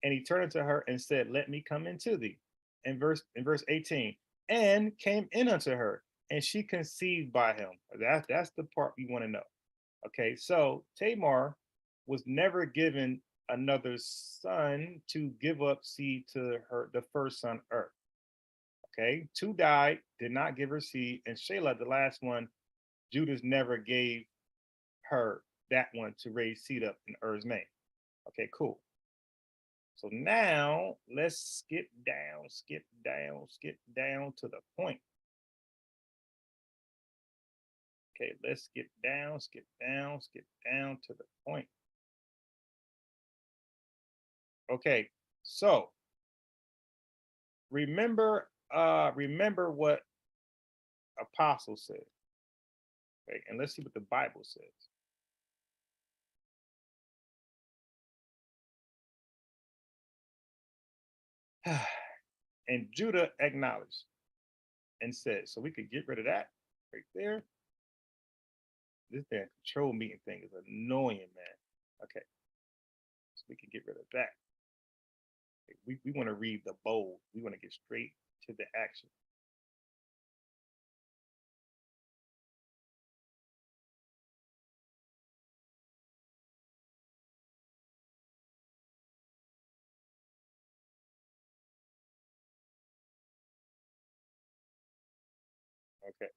And he turned to her and said, let me come into thee. In verse 18, and came in unto her, and she conceived by him. That's the part we want to know. Okay, so Tamar was never given another son to give up seed to her, the first son, Okay, two died, did not give her seed, and Shelah, the last one, Judas never gave her that one to raise seed up in name. Okay, cool. So now let's skip down to the point. Okay, let's skip down to the point. Okay, so remember what Apostle said. Okay, and let's see what the Bible says. And Judah acknowledged and said, so we could get rid of that right there. This damn control meeting thing is annoying, man. Okay, so we can get rid of that. Okay, we want to read the bold. We want to get straight to the action. Okay.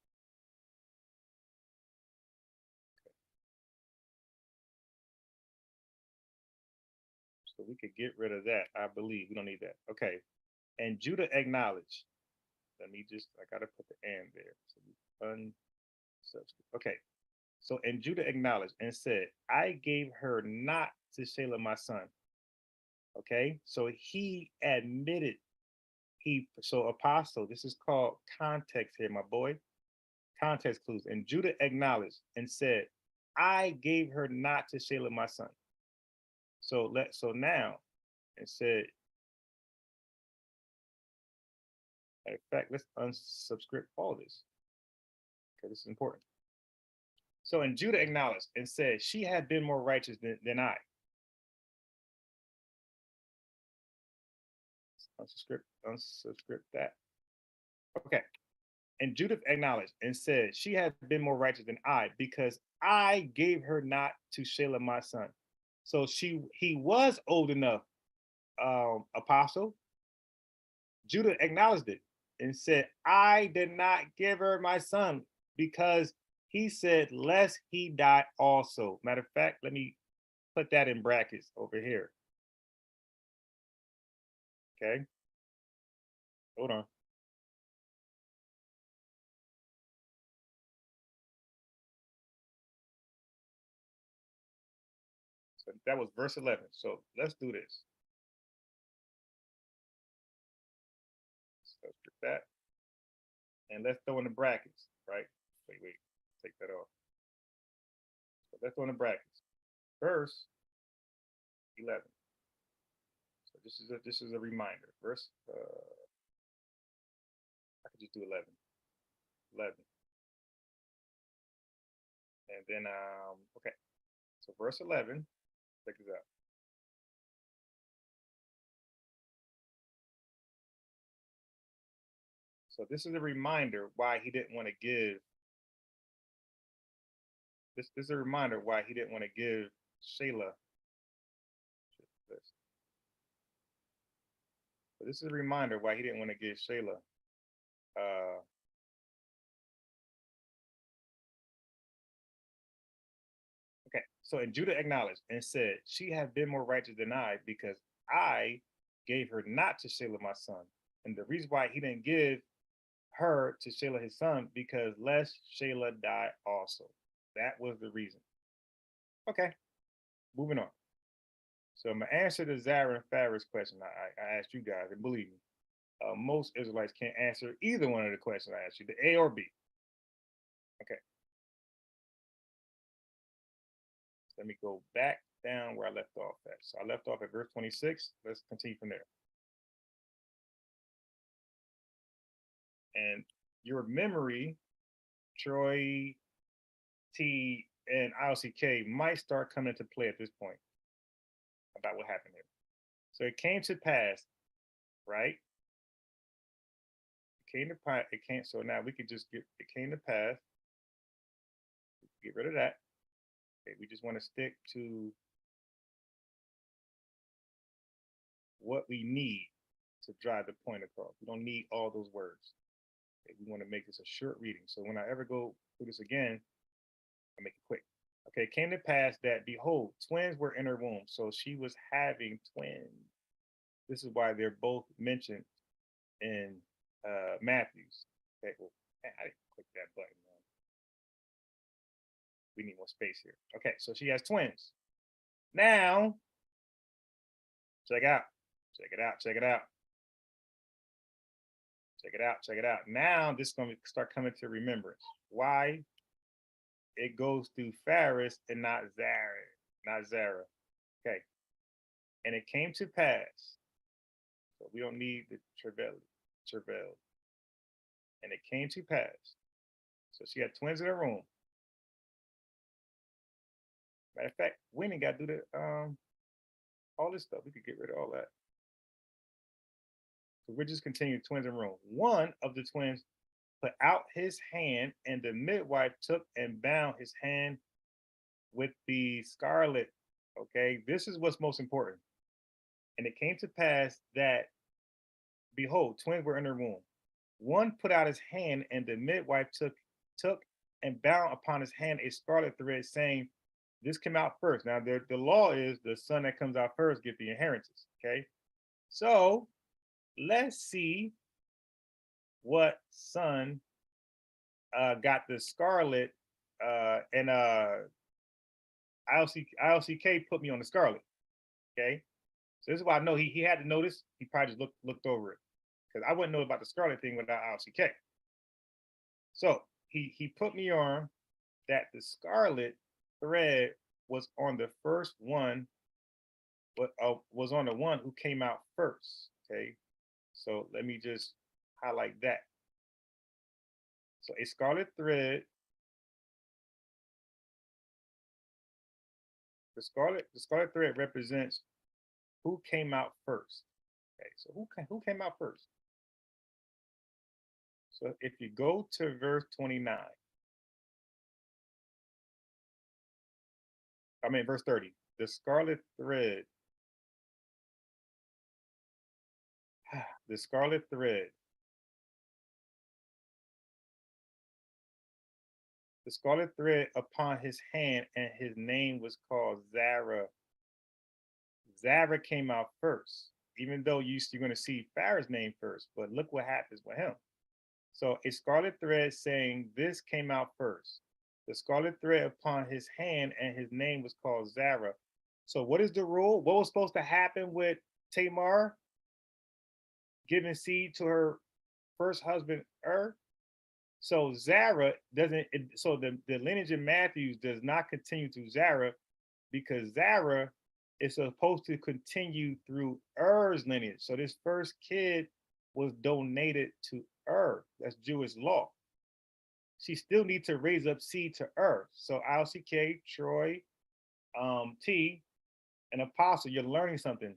So we could get rid of that. I believe we don't need that. Okay. And Judah acknowledged. Let me just, I gotta put the and there. So we okay. So and Judah acknowledged and said, I gave her not to Shelah my son. Okay. So he admitted so apostle, this is called context here, my boy. Context clues. And Judah acknowledged and said, I gave her not to Shelah my son. So now it said, in fact, let's unsubscript all this. Okay, this is important. So and Judah acknowledged and said, she had been more righteous than I. Unsubscript that. Okay. And Judah acknowledged and said, she had been more righteous than I, because I gave her not to Shelah my son. So he was old enough, apostle. Judah acknowledged it and said, I did not give her my son, because he said, lest he die also. Matter of fact, let me put that in brackets over here. Okay. Hold on. So that was verse 11. So let's do this. Let's get that. And let's throw in the brackets, right? Wait, take that off. So let's throw in the brackets. Verse 11. So this is a reminder. Verse I could just do 11. 11. And then okay. So verse 11, check this out. So this is a reminder why he didn't want to give. This is a reminder why he didn't want to give Shelah. So this is a reminder why he didn't want to give Shelah. Okay, so and Judah acknowledged and said, she had been more righteous than I, because I gave her not to Shelah my son. And the reason why he didn't give her to Shelah his son, because lest Shelah die also. That was the reason. Okay, moving on. So I'm gonna answer the Zara and Farris question I asked you guys, and believe me, most Israelites can't answer either one of the questions I asked you, the A or B. Okay. Let me go back down where I left off at. So I left off at verse 26. Let's continue from there. And your memory, Troy, T, and ILCK might start coming into play at this point about what happened here. So it came to pass, right? came to pass. It came. So now we could just get it came to pass. Get rid of that. Okay, we just want to stick to what we need to drive the point across. We don't need all those words. Okay, we want to make this a short reading. So when I ever go through this again, I make it quick. Okay, it came to pass that behold, twins were in her womb. So she was having twins. This is why they're both mentioned in Matthew's. Okay, well, I didn't click that button. We need more space here. Okay, so she has twins. Now, check out, check it out, check it out. Check it out, check it out. Now this is going to start coming to remembrance. Why? It goes through Pharis and not Zara. Okay. And it came to pass. So we don't need the travail. And it came to pass. So she had twins in her room. Matter of fact, we ain't got to do the all this stuff. We could get rid of all that. So we're just continuing twins in room. One of the twins put out his hand, and the midwife took and bound his hand with the scarlet. Okay, this is what's most important. And it came to pass that, behold, twins were in her womb. One put out his hand, and the midwife took and bound upon his hand a scarlet thread, saying, this came out first. Now, the law is the son that comes out first get the inheritance. Okay, so let's see what son got the scarlet and ILCK put me on the scarlet. Okay, so this is why I know he had to notice. He probably just looked over it, because I wouldn't know about the scarlet thing without ILCK. So he put me on that the scarlet thread was on the first one, but was on the one who came out first. Okay, so let me just highlight that. So a scarlet thread, the scarlet thread represents who came out first. Okay, so who came out first? So if you go to verse 29, verse 30, the scarlet thread, the scarlet thread, the scarlet thread upon his hand, and his name was called Zara. Zara came out first, even though you're going to see Pharaoh's name first, but look what happens with him. So a scarlet thread saying this came out first. The scarlet thread upon his hand, and his name was called Zara. So what is the rule? What was supposed to happen with Tamar giving seed to her first husband, So Zara doesn't, so the lineage in Matthews does not continue through Zara, because Zara is supposed to continue through Er's lineage. So this first kid was donated to That's Jewish law. She still needs to raise up seed to So ILCK, Troy, T, and Apostle, you're learning something.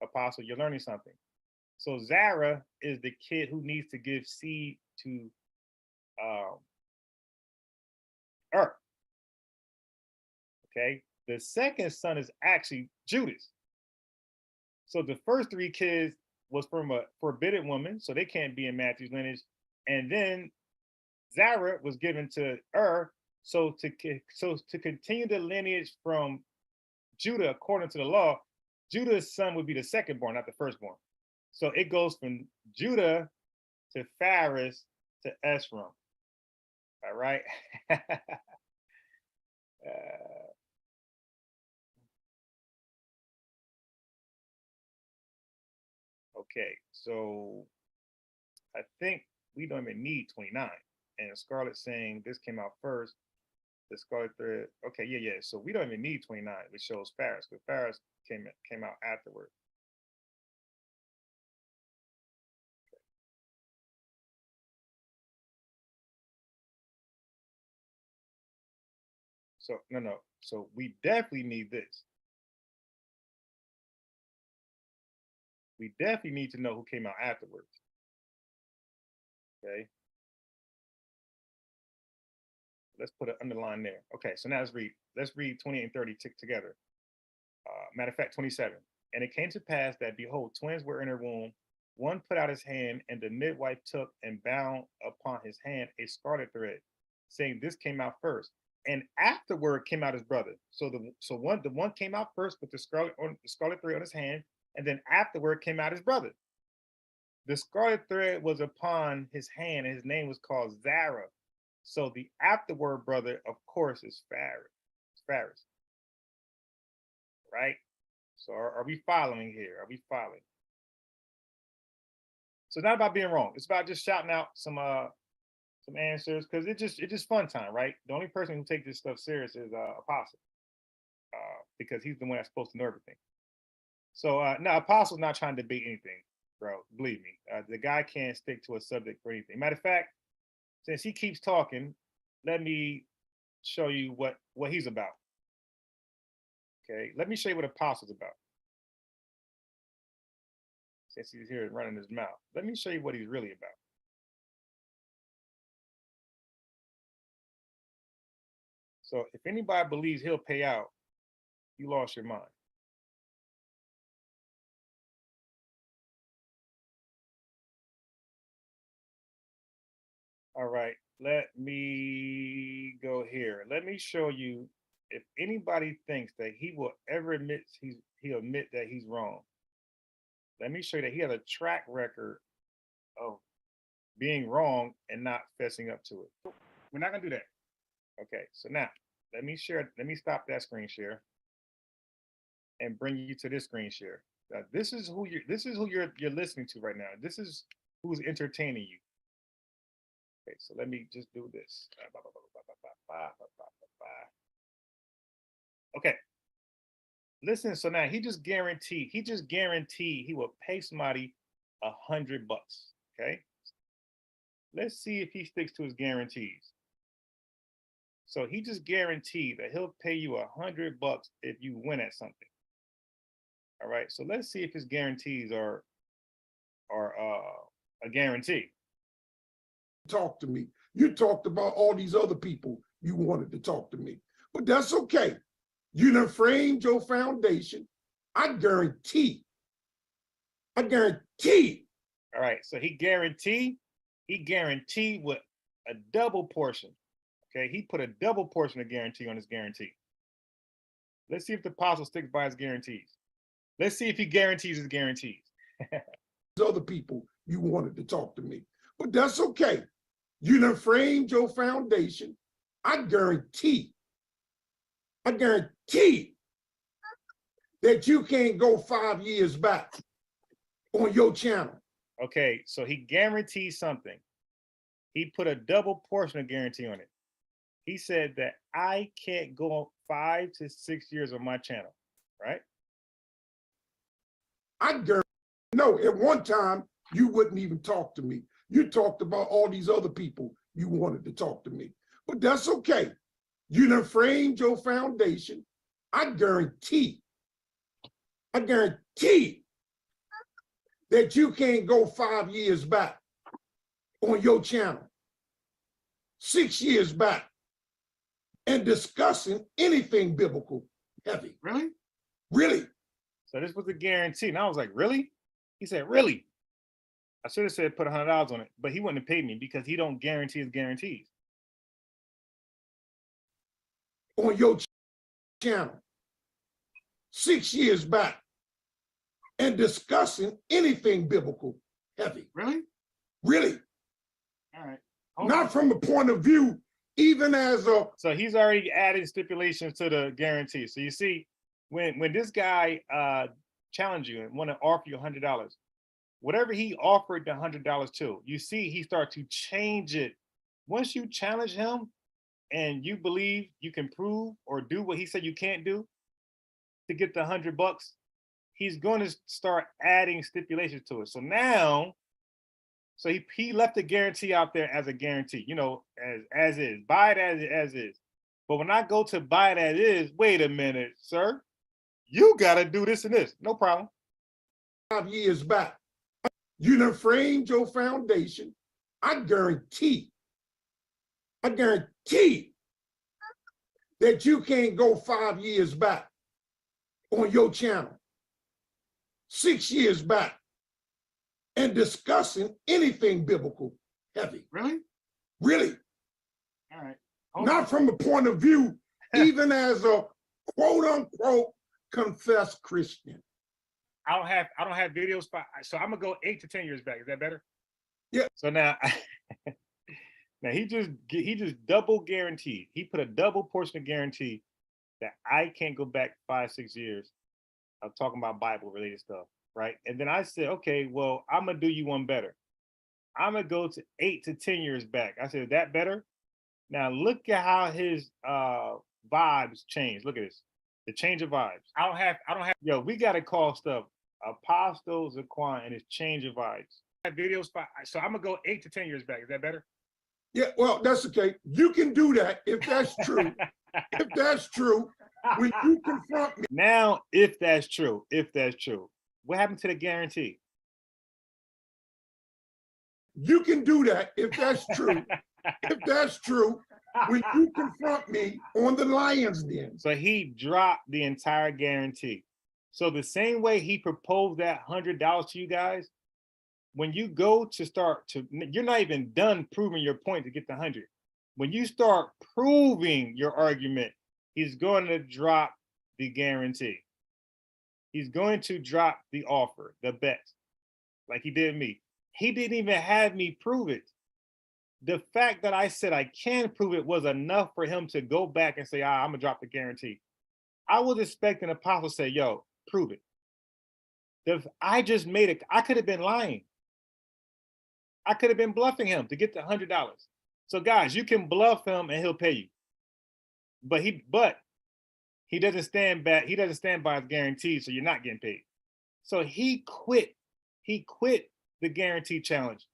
Apostle, you're learning something. So Zara is the kid who needs to give seed to Okay, the second son is actually Judas. So the first three kids was from a forbidden woman, so they can't be in Matthew's lineage. And then Zara was given to so to continue the lineage from Judah according to the law, Judah's son would be the second born, not the firstborn. So it goes from Judah to Pharis to Esrom. All right. Okay, so I think we don't even need 29. And Scarlett saying this came out first. The Scarlet thread. Okay, yeah. So we don't even need 29, which shows Pharis, because Pharis came out afterward. Okay. So no. So we definitely need this. We definitely need to know who came out afterwards. Okay. Let's put an underline there. Okay, so now let's read 28 and 30 together. Matter of fact, 27. And it came to pass that, behold, twins were in her womb. One put out his hand, and the midwife took and bound upon his hand a scarlet thread, saying, this came out first. And afterward came out his brother. So the one came out first with the scarlet thread on his hand, and then afterward came out his brother. The scarlet thread was upon his hand, and his name was called Zara. So the afterward brother, of course, is Phares. Right? So are we following here? Are we following? So it's not about being wrong. It's about just shouting out some answers, because it's just fun time, right? The only person who takes this stuff serious is Apostle, because he's the one that's supposed to know everything. So no, Apostle's not trying to debate anything, bro. Believe me, the guy can't stick to a subject for anything. Matter of fact, since he keeps talking, let me show you what he's about. Okay, let me show you what Apostle's about. Since he's here running his mouth, let me show you what he's really about. So if anybody believes he'll pay out, you lost your mind. All right, let me go here. Let me show you if anybody thinks that he will ever admit he'll admit that he's wrong. Let me show you that he has a track record of being wrong and not fessing up to it. We're not gonna do that. Okay, so now let me stop that screen share and bring you to this screen share. Now, this is who you're listening to right now. This is who's entertaining you. Okay, so let me just do this. Okay. Listen, so now he just guaranteed he will pay somebody $100. Okay. Let's see if he sticks to his guarantees. So he just guaranteed that he'll pay you $100 if you win at something. All right. So let's see if his guarantees are a guarantee. Talk to me. You talked about all these other people you wanted to talk to me, but that's okay. You done framed your foundation. I guarantee. All right, so he guaranteed with a double portion. Okay, he put a double portion of guarantee on his guarantee. Let's see if the apostle sticks by his guarantees. Let's see if he guarantees his guarantees. Other people you wanted to talk to me, but that's okay. You done framed your foundation. I guarantee that you can't go 5 years back on your channel. Okay, so he guaranteed something. He put a double portion of guarantee on it. He said that I can't go 5 to 6 years on my channel, right? I guarantee. No, at one time, you wouldn't even talk to me. You talked about all these other people you wanted to talk to me, but that's okay. You done framed your foundation. I guarantee that you can't go 5 years back on your channel, 6 years back, and discussing anything biblical heavy. Really? Really? So this was a guarantee. And I was like, really? He said, really? I should have said put $100 on it, but he wouldn't have paid me because he don't guarantee his guarantees. On your channel, 6 years back, and discussing anything biblical heavy. Really? Really? All right. Not from the point of view, even as a... So he's already added stipulations to the guarantee. So you see, when this guy challenged you and want to offer you $100, whatever he offered the $100 to, you see he start to change it. Once you challenge him and you believe you can prove or do what he said you can't do to get the $100, he's going to start adding stipulations to it. So now, so he left the guarantee out there as a guarantee, you know, as is, buy it as is. But when I go to buy it as is, wait a minute, sir, you got to do this and this. No problem. 5 years back, you done framed your foundation. I guarantee that you can't go 5 years back on your channel, 6 years back, and discussing anything biblical heavy. Really? Really. All right. Not from the point of view, even as a quote unquote confessed Christian. I don't have videos, so I'm gonna go 8 to 10 years back. Is that better? Yeah. So now, now he just double guaranteed. He put a double portion of guarantee that I can't go back 5, 6 years of talking about Bible related stuff, right? And then I said, okay, well, I'm gonna do you one better. I'm gonna go to 8 to 10 years back. I said, is that better? Now look at how his vibes change. Look at this. The change of vibes. I don't have, yo, we gotta call stuff Apostle Zaquan and his change of vibes. I have videos, so I'm gonna go 8 to 10 years back. Is that better? Yeah, well, that's okay. You can do that if that's true. If that's true, when you confront me. Now, if that's true, what happened to the guarantee? You can do that if that's true. If that's true, when you confront me on the Lion's Den. So he dropped the entire guarantee. So the same way he proposed that $100 to you guys, when you go to start to, you're not even done proving your point to get the 100. When you start proving your argument, he's going to drop the guarantee. He's going to drop the offer, the bet, like he did me. He didn't even have me prove it. The fact that I said I can prove it was enough for him to go back and say, I'm gonna drop the guarantee. I was expecting an apostle to say, yo, prove it. I just made it. I could have been lying. I could have been bluffing him to get the $100. So guys, you can bluff him and he'll pay you. But he doesn't stand back. He doesn't stand by his guarantee, so you're not getting paid. So he quit. He quit the guarantee challenge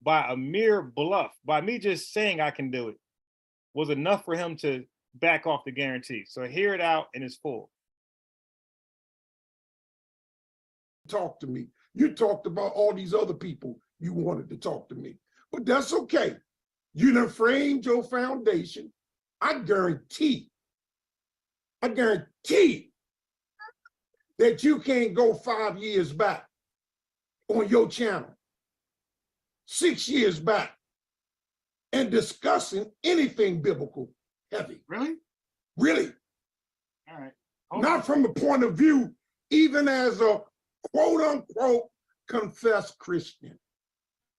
by a mere bluff. By me just saying I can do it was enough for him to back off the guarantee. So hear it out in its full. Talk to me. You talked about all these other people you wanted to talk to me, but that's okay. You done framed your foundation. I guarantee that you can't go 5 years back on your channel, 6 years back, and discussing anything biblical heavy. Really? Really. All right. Not from the point of view, even as a quote unquote confessed Christian.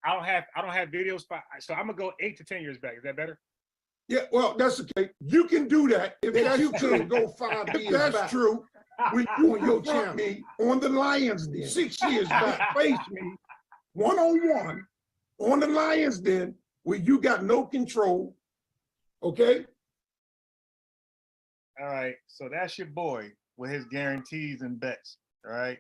I don't have videos, so I'm gonna go 8 to 10 years back. Is that better? Yeah, well, that's okay. You can do that if that's true. Go 5 years back. If that's true, when you on your channel me on the Lion's Den, 6 years back, face me one-on-one on the Lion's Den where you got no control. Okay? All right. So that's your boy with his guarantees and bets. All right.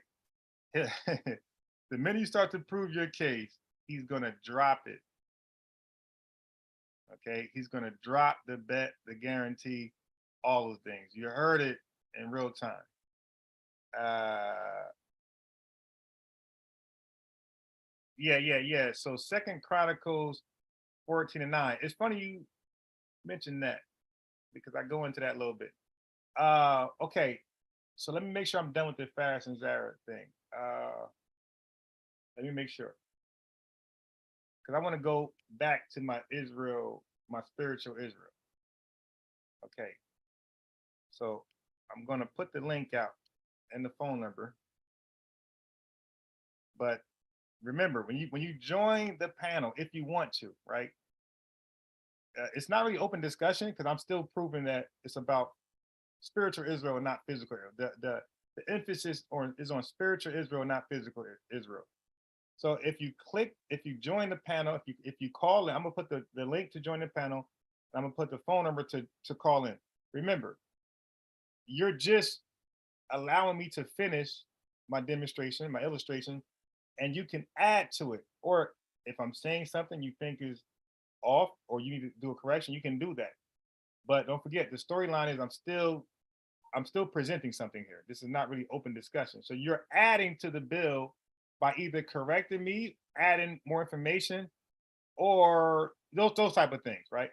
The minute you start to prove your case, he's gonna drop it. Okay, he's gonna drop the bet, the guarantee, all those things. You heard it in real time. Yeah. So 2 Chronicles 14:9. It's funny you mentioned that because I go into that a little bit. Okay, so let me make sure I'm done with the Faris and Zara thing. Let me make sure. Because I want to go back to my Israel, my spiritual Israel. Okay. So I'm going to put the link out and the phone number. But remember, when you join the panel, if you want to, right? It's not really open discussion because I'm still proving that it's about spiritual Israel and not physical Israel. The emphasis is on spiritual Israel, not physical Israel. So if you join the panel, if you call in, I'm gonna put the link to join the panel. I'm gonna put the phone number to call in. Remember, you're just allowing me to finish my demonstration, my illustration, and you can add to it. Or if I'm saying something you think is off or you need to do a correction, you can do that. But don't forget, the storyline is I'm still presenting something here. This is not really open discussion. So you're adding to the bill by either correcting me, adding more information, or those type of things, right?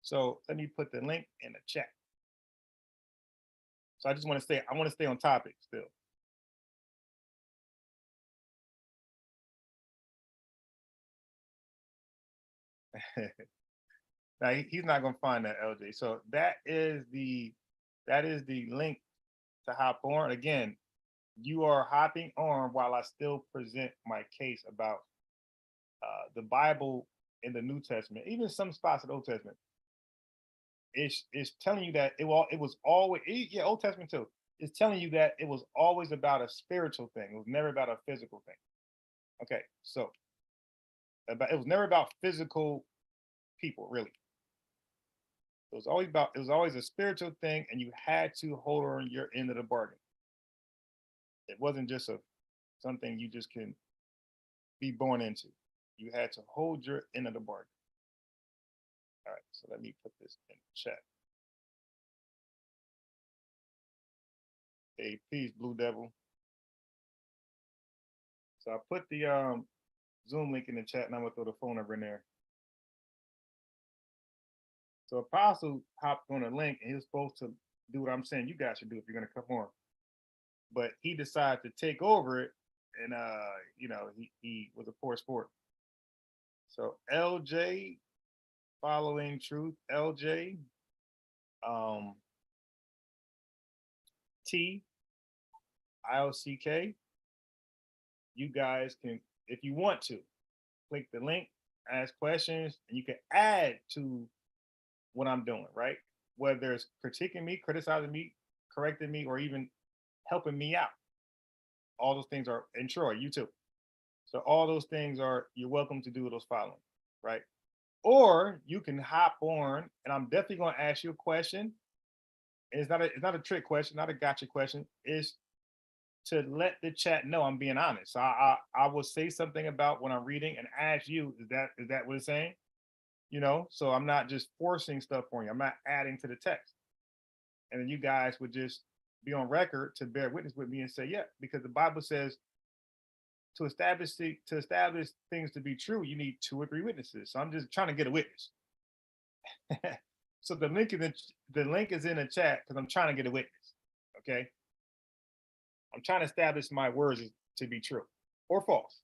So let me put the link in the chat. So I want to stay on topic still. Now he's not gonna find that, LJ. So that is the link to hop on. Again, you are hopping on while I still present my case about the Bible in the New Testament, even some spots of the Old Testament. It's telling you that it was always, yeah, Old Testament too. It's telling you that it was always about a spiritual thing. It was never about a physical thing. Okay, so it was never about physical people, really. It was always a spiritual thing, and you had to hold on your end of the bargain. It wasn't just something you just can be born into. You had to hold your end of the bargain. All right, so let me put this in the chat. Hey, peace, Blue Devil. So I put the Zoom link in the chat, and I'm gonna throw the phone number in there. So Apostle hopped on a link, and he was supposed to do what I'm saying you guys should do if you're gonna come on. But he decided to take over it, and he was a poor sport. So LJ, following truth, LJ, T, IOCK. You guys can, if you want to, click the link, ask questions, and you can add to what I'm doing, right? Whether it's critiquing me, criticizing me, correcting me, or even helping me out. All those things are, and Troy, you too. So all those things are, you're welcome to do those following, right? Or you can hop on, and I'm definitely going to ask you a question. And it's not a trick question, not a gotcha question. It's to let the chat know I'm being honest. So I will say something about what I'm reading and ask you, is that what it's saying? So I'm not just forcing stuff on you. I'm not adding to the text. And then you guys would just be on record to bear witness with me and say, yeah, because the Bible says to establish things to be true, you need 2 or 3 witnesses. So I'm just trying to get a witness. So the link is in the chat because I'm trying to get a witness. Okay. I'm trying to establish my words to be true or false.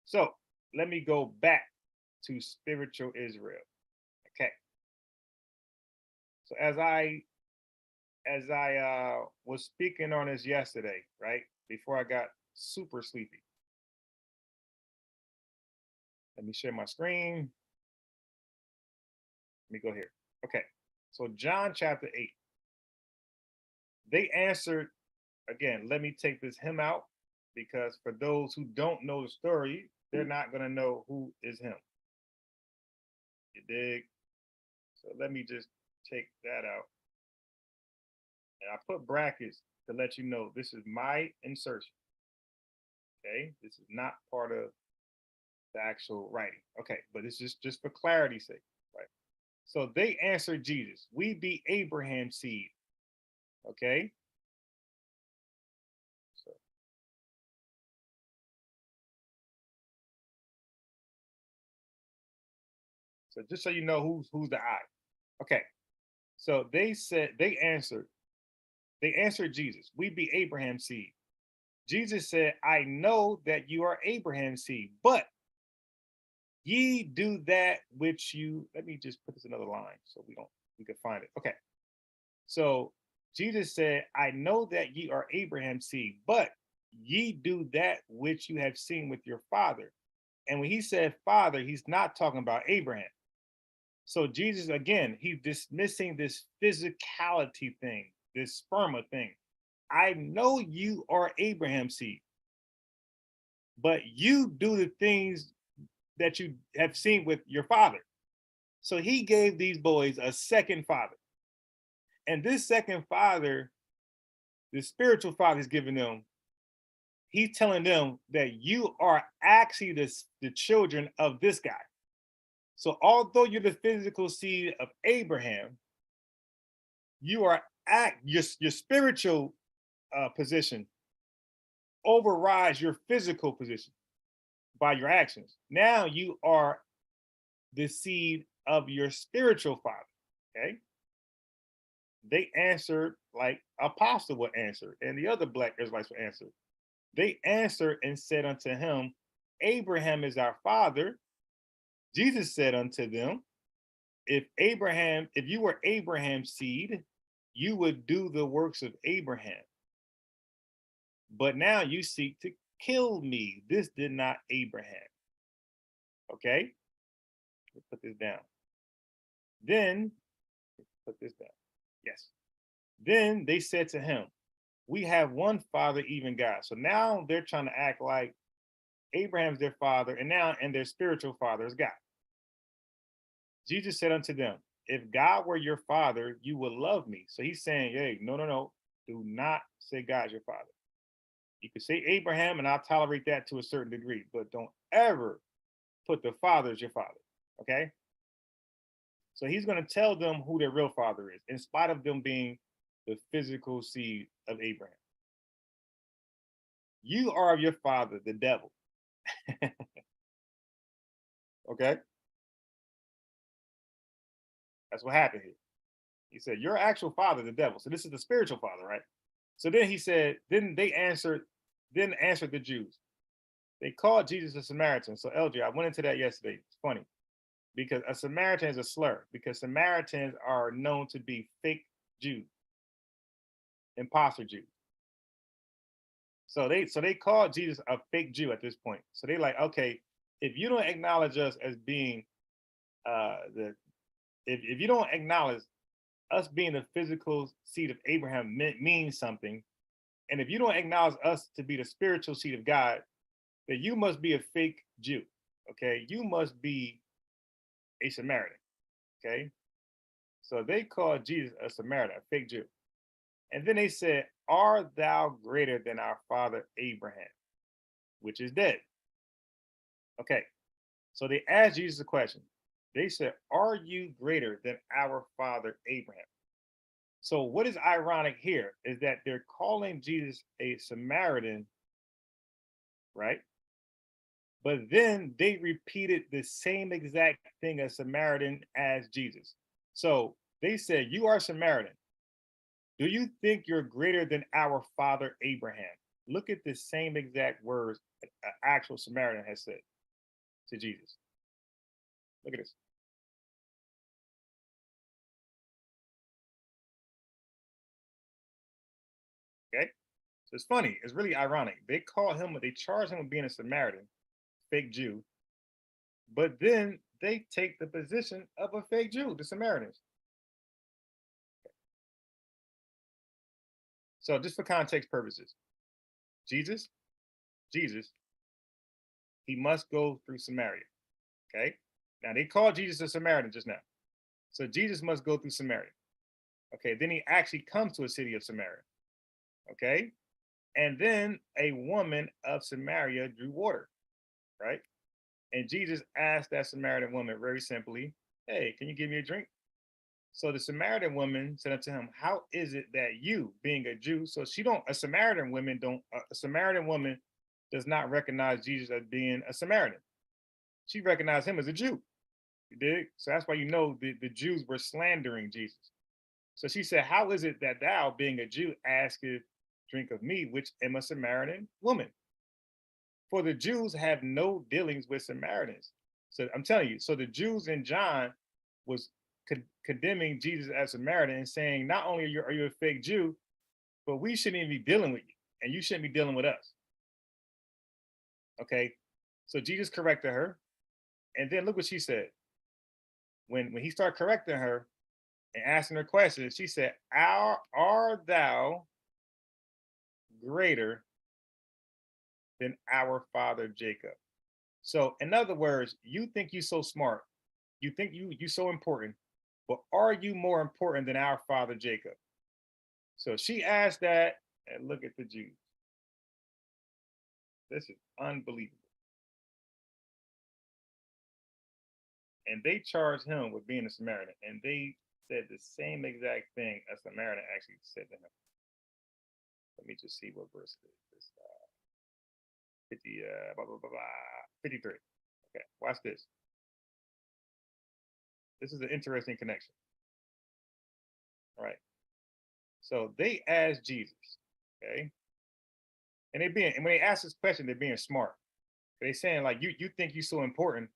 So let me go back to spiritual Israel. Okay. So as I was speaking on this yesterday, right before I got super sleepy. Let me share my screen. Let me go here. Okay. So John chapter 8. They answered, again, let me take this him out, because for those who don't know the story, they're not going to know who is him. You dig? So let me just take that out. And I put brackets to let you know this is my insertion. Okay, this is not part of the actual writing. Okay, but it's just for clarity's sake, right? So they answered Jesus, we be Abraham's seed. Okay. So just so you know who's the I. Okay. So they answered Jesus, we be Abraham's seed. Jesus said, I know that you are Abraham's seed, but ye do that which you, let me just put this another line so we can find it. Okay. So Jesus said, I know that ye are Abraham's seed, but ye do that which you have seen with your father. And when he said father, he's not talking about Abraham. So Jesus, again, he's dismissing this physicality thing, this sperma thing. I know you are Abraham's seed, but you do the things that you have seen with your father. So he gave these boys a second father. And this second father, the spiritual father is giving them, he's telling them that you are actually the children of this guy. So although you're the physical seed of Abraham, you are your spiritual position overrides your physical position. by your actions. Now you are the seed of your spiritual father. Okay. They answered like Apostle would answer, and the other black Israelites would answer. They answered and said unto him, Abraham is our father. Jesus said unto them, if you were Abraham's seed, you would do the works of Abraham. But now you seek to kill me. This did not Abraham. Okay? Let's put this down. Then, put this down. Yes. Then they said to him, we have one father, even God. So now they're trying to act like Abraham's their father, and their spiritual father is God. Jesus said unto them, if God were your father, you would love me. So he's saying, hey, no. Do not say God's your father. You can say Abraham, and I'll tolerate that to a certain degree, but don't ever put the father as your father. Okay? So he's going to tell them who their real father is, in spite of them being the physical seed of Abraham. You are of your father, the devil. Okay? That's what happened here. He said, your actual father, the devil. So this is the spiritual father, right? So then he said, then answered the Jews. They called Jesus a Samaritan. So LJ, I went into that yesterday. It's funny because a Samaritan is a slur, because Samaritans are known to be fake Jews, imposter Jews. So they called Jesus a fake Jew at this point. So they like, okay, if you don't acknowledge us as being if you don't acknowledge us being the physical seed of Abraham means something, and if you don't acknowledge us to be the spiritual seed of God, then you must be a fake Jew. Okay, you must be a Samaritan. Okay, so they called Jesus a Samaritan, a fake Jew. And then they said, art thou greater than our father Abraham, which is dead? Okay, so they asked Jesus a question. They said, are you greater than our father Abraham? So what is ironic here is that they're calling Jesus a Samaritan, right? But then they repeated the same exact thing as Samaritan as Jesus. So they said, you are Samaritan. Do you think you're greater than our father Abraham? Look at the same exact words an actual Samaritan has said to Jesus. Look at this. Okay, so it's funny. It's really ironic. They charge him with being a Samaritan, fake Jew, but then they take the position of a fake Jew, the Samaritans. So just for context purposes, Jesus, he must go through Samaria. Okay. Now they call Jesus a Samaritan just now. So Jesus must go through Samaria. Okay. Then he actually comes to a city of Samaria. Okay. And then a woman of Samaria drew water. Right. And Jesus asked that Samaritan woman very simply, hey, can you give me a drink? So the Samaritan woman said unto him, how is it that you, being a Jew, so a Samaritan woman does not recognize Jesus as being a Samaritan. She recognized him as a Jew. You dig? So that's why the Jews were slandering Jesus. So she said, how is it that thou, being a Jew, askest drink of me, which am a Samaritan woman? For the Jews have no dealings with Samaritans. So I'm telling you, so the Jews in John was condemning Jesus as Samaritan and saying, not only are you a fake Jew, but we shouldn't even be dealing with you, and you shouldn't be dealing with us. Okay, so Jesus corrected her, and then look what she said. When he started correcting her and asking her questions, she said, are thou greater than our father Jacob? So in other words, you think you're so smart, you think you so important, but are you more important than our father Jacob? So she asked that, and look at the Jews. This is unbelievable. And they charged him with being a Samaritan, and they said the same exact thing a Samaritan actually said to him. Let me just see what verse it is. 50, blah, blah, blah, blah, 53. Okay, watch this. This is an interesting connection. All right. So they asked Jesus, okay? And when they ask this question, they're being smart. They're saying, like, you think you're so important,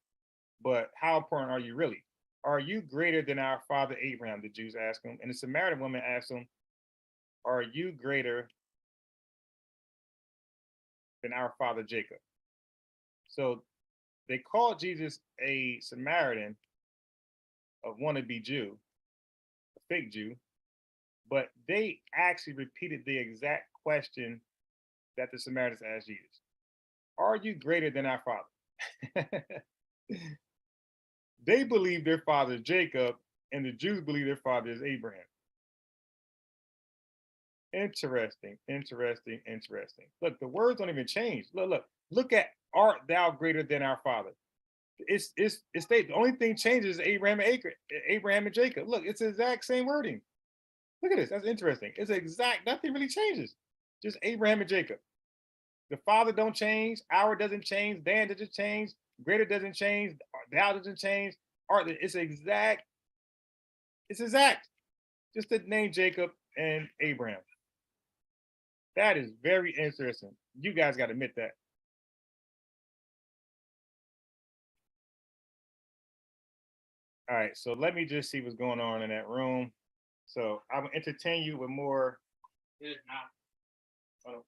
but how important are you really? Are you greater than our father Abraham? The Jews ask him. And the Samaritan woman asked him, are you greater than our father Jacob? So they called Jesus a Samaritan, a wannabe Jew, a fake Jew, but they actually repeated the exact question that the Samaritans asked Jesus. Are you greater than our father? They believe their father is Jacob, and the Jews believe their father is Abraham. Interesting, interesting, interesting. Look, the words don't even change. Look at art thou greater than our father. It's the only thing changes is Abraham and Jacob. Look, it's the exact same wording. Look at this. That's interesting. It's exact, nothing really changes. Just Abraham and Jacob. The father don't change, our doesn't change, Dan doesn't change, greater doesn't change, thou doesn't change. Art, it's exact. Just the name Jacob and Abraham. That is very interesting. You guys got to admit that. All right, so let me just see what's going on in that room. So I will entertain you with more. Oh,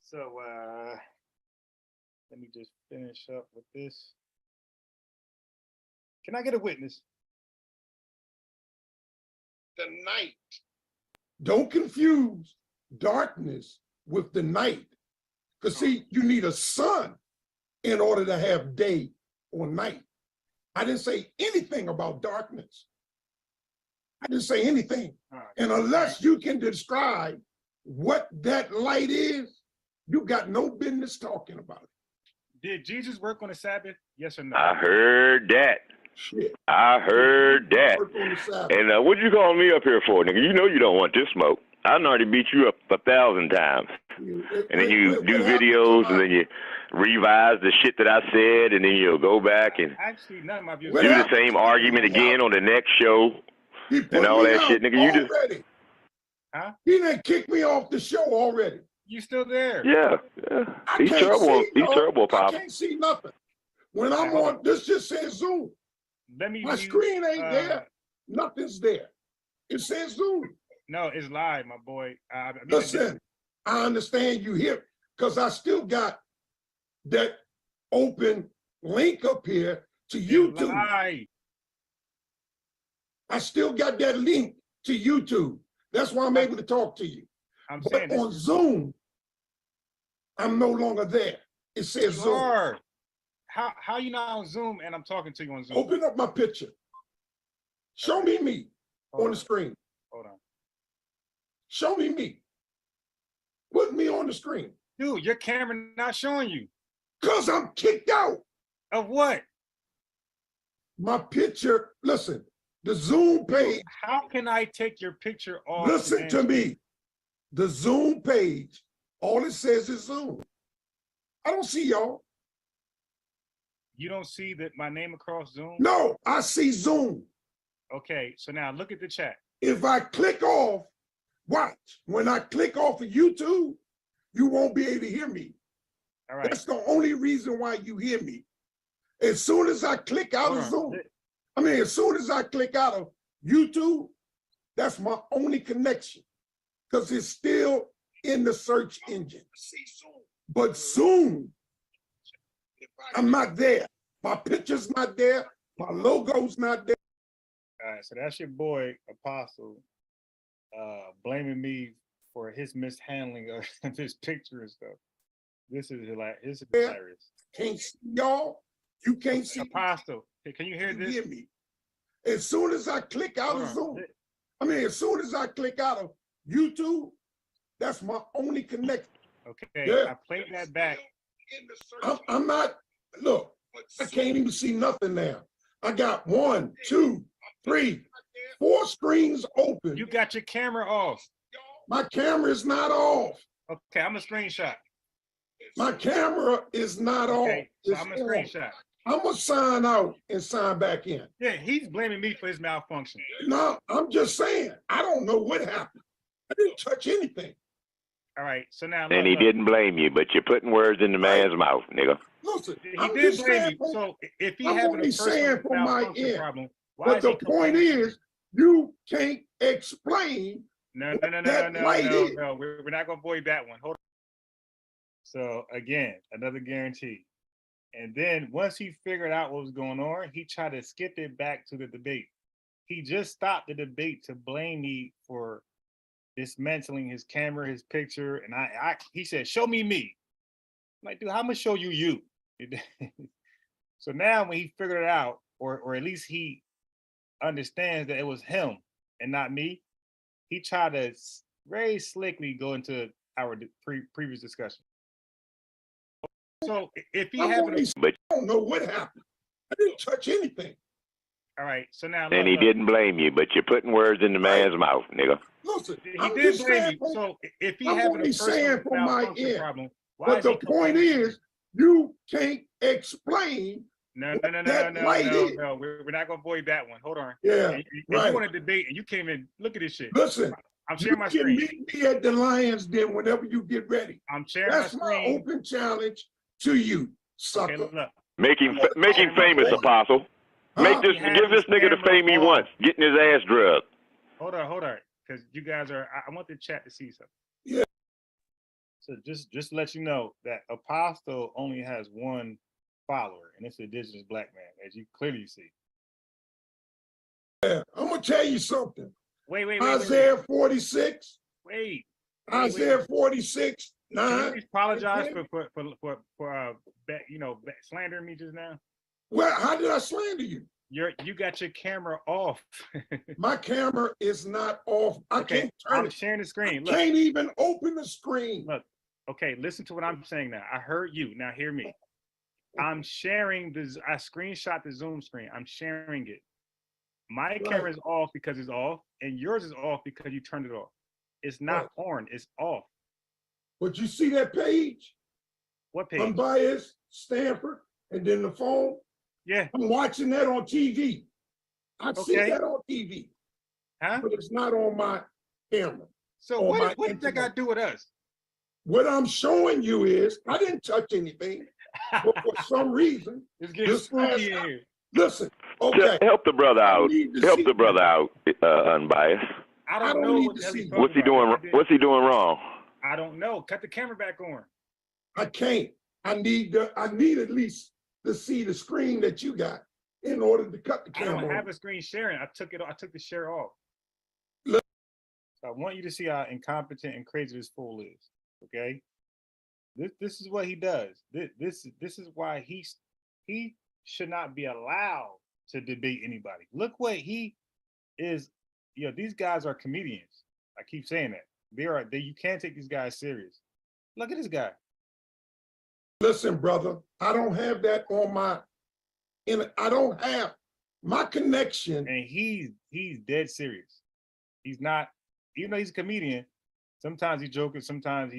So let me just finish up with this. Can I get a witness? The night. Don't confuse darkness with the night. Because see, you need a sun in order to have day or night. I didn't say anything about darkness. I didn't say anything. Right. And unless you can describe what that light is, you got no business talking about it. Did Jesus work on the Sabbath? Yes or no? I heard that. Shit. I heard that. Work on the Sabbath. And what you calling me up here for, nigga? You know you don't want this smoke. I done already beat you up 1,000 times. And then you do videos, and then you revise the shit that I said, and then you'll go back and Actually, none of my views. do the same argument again on the next show and all that shit, nigga. You just Huh? He done kicked me off the show already. You still there? yeah. He's terrible. He's terrible, I Pop. can't see nothing. When I'm on, this just says Zoom. Let me. My screen ain't there. Nothing's there. It says Zoom. No, it's live, my boy. Listen, I understand you here because I still got that open link up here to YouTube. Live. I still got that link to YouTube. That's why I'm able to talk to you. I'm But saying on Zoom, I'm no longer there. It says Zoom. sure. How you not on Zoom and I'm talking to you on Zoom? Open up my picture. Show me Hold on the screen. Hold on. Show me. Put me on the screen. Dude, your camera not showing you. Because I'm kicked out. Of what? My picture, listen, the Zoom page, How can I take your picture off? listen to me. The Zoom page, all it says is Zoom. I don't see y'all. You don't see that my name across Zoom? No, I see Zoom. Okay, so now look at the chat. If I click off, watch. When I click off of YouTube, you won't be able to hear me. All right. That's the only reason why you hear me. As soon as I click out of Zoom, as soon as I click out of YouTube, that's my only connection because it's still in the search engine. But Zoom, I'm not there. My picture's not there. My logo's not there. All right, so that's your boy Apostle blaming me for his mishandling of his picture and stuff. This is hilarious. Can't see y'all. You can't see Apostle. Hey, can you hear this? Hear me. As soon as I click out of Zoom, as soon as I click out of YouTube, that's my only connection. Okay, Yeah. I played that back. I'm not, look, I can't even see nothing now. I got 1, 2, 3, 4 screens open. You got your camera off. My camera is not off. Okay, I'm a screenshot. My camera is not Okay, off. so It's I'm a on. screenshot. I'm gonna sign out and sign back in. Yeah, he's blaming me for his malfunction. No, I'm just saying, I don't know what happened. I didn't touch anything. All right, so now And he didn't blame you, but you're putting words in the man's mouth, nigga. Listen, He I'm did just blame saying, you. So if he I'm having a only saying personal from my malfunction end. problem, why but is the he point complaining? is, you can't explain. No. is. We're not gonna void that one. Hold on. So again, another guarantee. And then once he figured out what was going on, he tried to skip it back to the debate. He just stopped the debate to blame me for dismantling his camera, his picture, and he said, "Show me me." I'm like, dude, how am I show you? So now when he figured it out, or at least he understands that it was him and not me, he tried to very slickly go into our previous discussion. So if he having But I don't know what happened. I didn't touch anything. all right, so now and he didn't blame you, but you're putting words in the man's mouth, nigga. Listen, he I'm did just blame saying, you. So if he I'm having a only saying personal from my malfunction end. problem, why But is the he point complaining? is, you can't explain. No. is. We're not gonna void that one. Hold on. Yeah, And right. you want to debate, and you came in. Look at this shit. Listen, I'm you sharing my can screen. meet me at the Lions Den whenever you get ready. I'm sharing That's my my screen. open challenge to you, sucker. Okay, look. Make him famous, Apostle. Huh? Give this nigga the fame he wants, getting his ass drugged. Hold on, because you guys are. I want the chat to see something. Yeah. So just to let you know that Apostle only has one follower, and it's an indigenous black man, as you clearly see. Yeah, I'm gonna tell you something. Wait. Isaiah 46. Wait. Isaiah 46, 9. Can you apologize for slandering me just now? Well, how did I slander you? You got your camera off. My camera is not off. I can't turn I'm it. sharing the screen. Look, Can't even open the screen. look. Okay, listen to what I'm saying now. I heard you. Now hear me. I'm sharing this. I screenshot the Zoom screen. I'm sharing it. My camera is off because it's off, and yours is off because you turned it off. It's not on. It's off. But you see that page? What page? Unbiased, Stanford, and then the phone. Yeah. I'm watching that on TV. I see Okay. that on TV, Huh? but it's not on my camera. So what does that got to do with us? What I'm showing you is I didn't touch anything, but for some reason, It's getting spooky in here. listen, okay. Help the brother out. Help the brother out, Unbiased. I don't know what the hell he's talking What's he doing? about. What's he doing wrong? I don't know. Cut the camera back on. I can't. I need at least to see the screen that you got in order to cut the I camera. don't have a screen sharing. I took the share off. Look. So I want you to see how incompetent and crazy this fool is. Okay. This is what he does. This is why he should not be allowed to debate anybody. Look what he is. These guys are comedians. I keep saying that. You can't take these guys serious. Look at this guy. Listen, brother, I don't have that on I don't have my connection. And he's dead serious. He's not, even though he's a comedian, sometimes he's joking, sometimes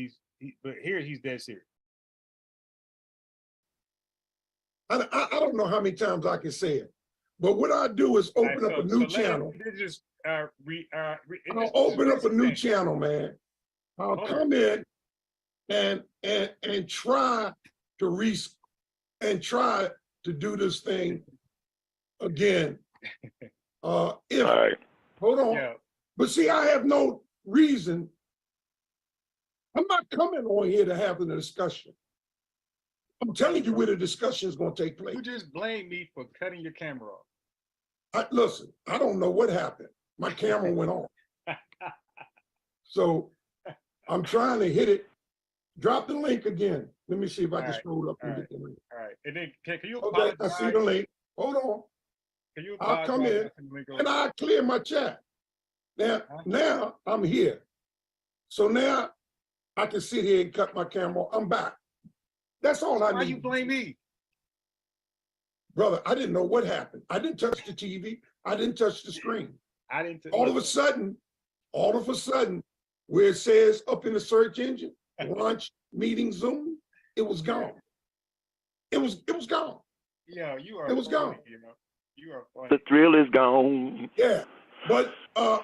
but here he's dead serious. I don't know how many times I can say it, but what I do is open up a new channel. I'll open up a new channel, man. I'll come in and try to do this thing again. Hold on. Yeah. But see, I have no reason. I'm not coming on here to have a discussion. I'm telling you where the discussion is going to take place. You just blame me for cutting your camera off. Listen, I don't know what happened. My camera went off. So I'm trying to hit it. Drop the link again. Let me see if I can scroll up and get the link. All right. And then can you apologize? Okay, I see the link. Hold on. Can you I'll come in and I'll clear my chat. Now I'm here. So now I can sit here and cut my camera off. I'm back. That's all I need. Why you blame me? Brother, I didn't know what happened. I didn't touch the TV. I didn't touch the screen. All of a sudden, where it says up in the search engine, launch meeting Zoom, it was gone. It was gone. Yeah, you are. It was gone. You are funny. The thrill is gone. Yeah, but I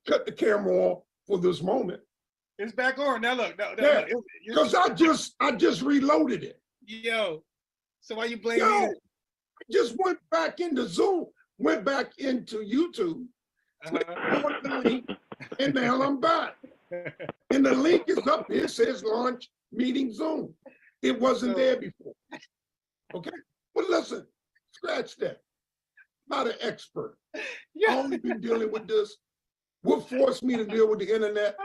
cut the camera off for this moment. It's back on now. Look, yeah, because I just reloaded it. Yo, so why you blaming me? I just went back into Zoom, went back into YouTube, clicked on the link, and now I'm back. And the link is up here. It says launch meeting Zoom. It wasn't there before. Okay, well listen, scratch that. Not an expert. I only been dealing with this. What forced me to deal with the internet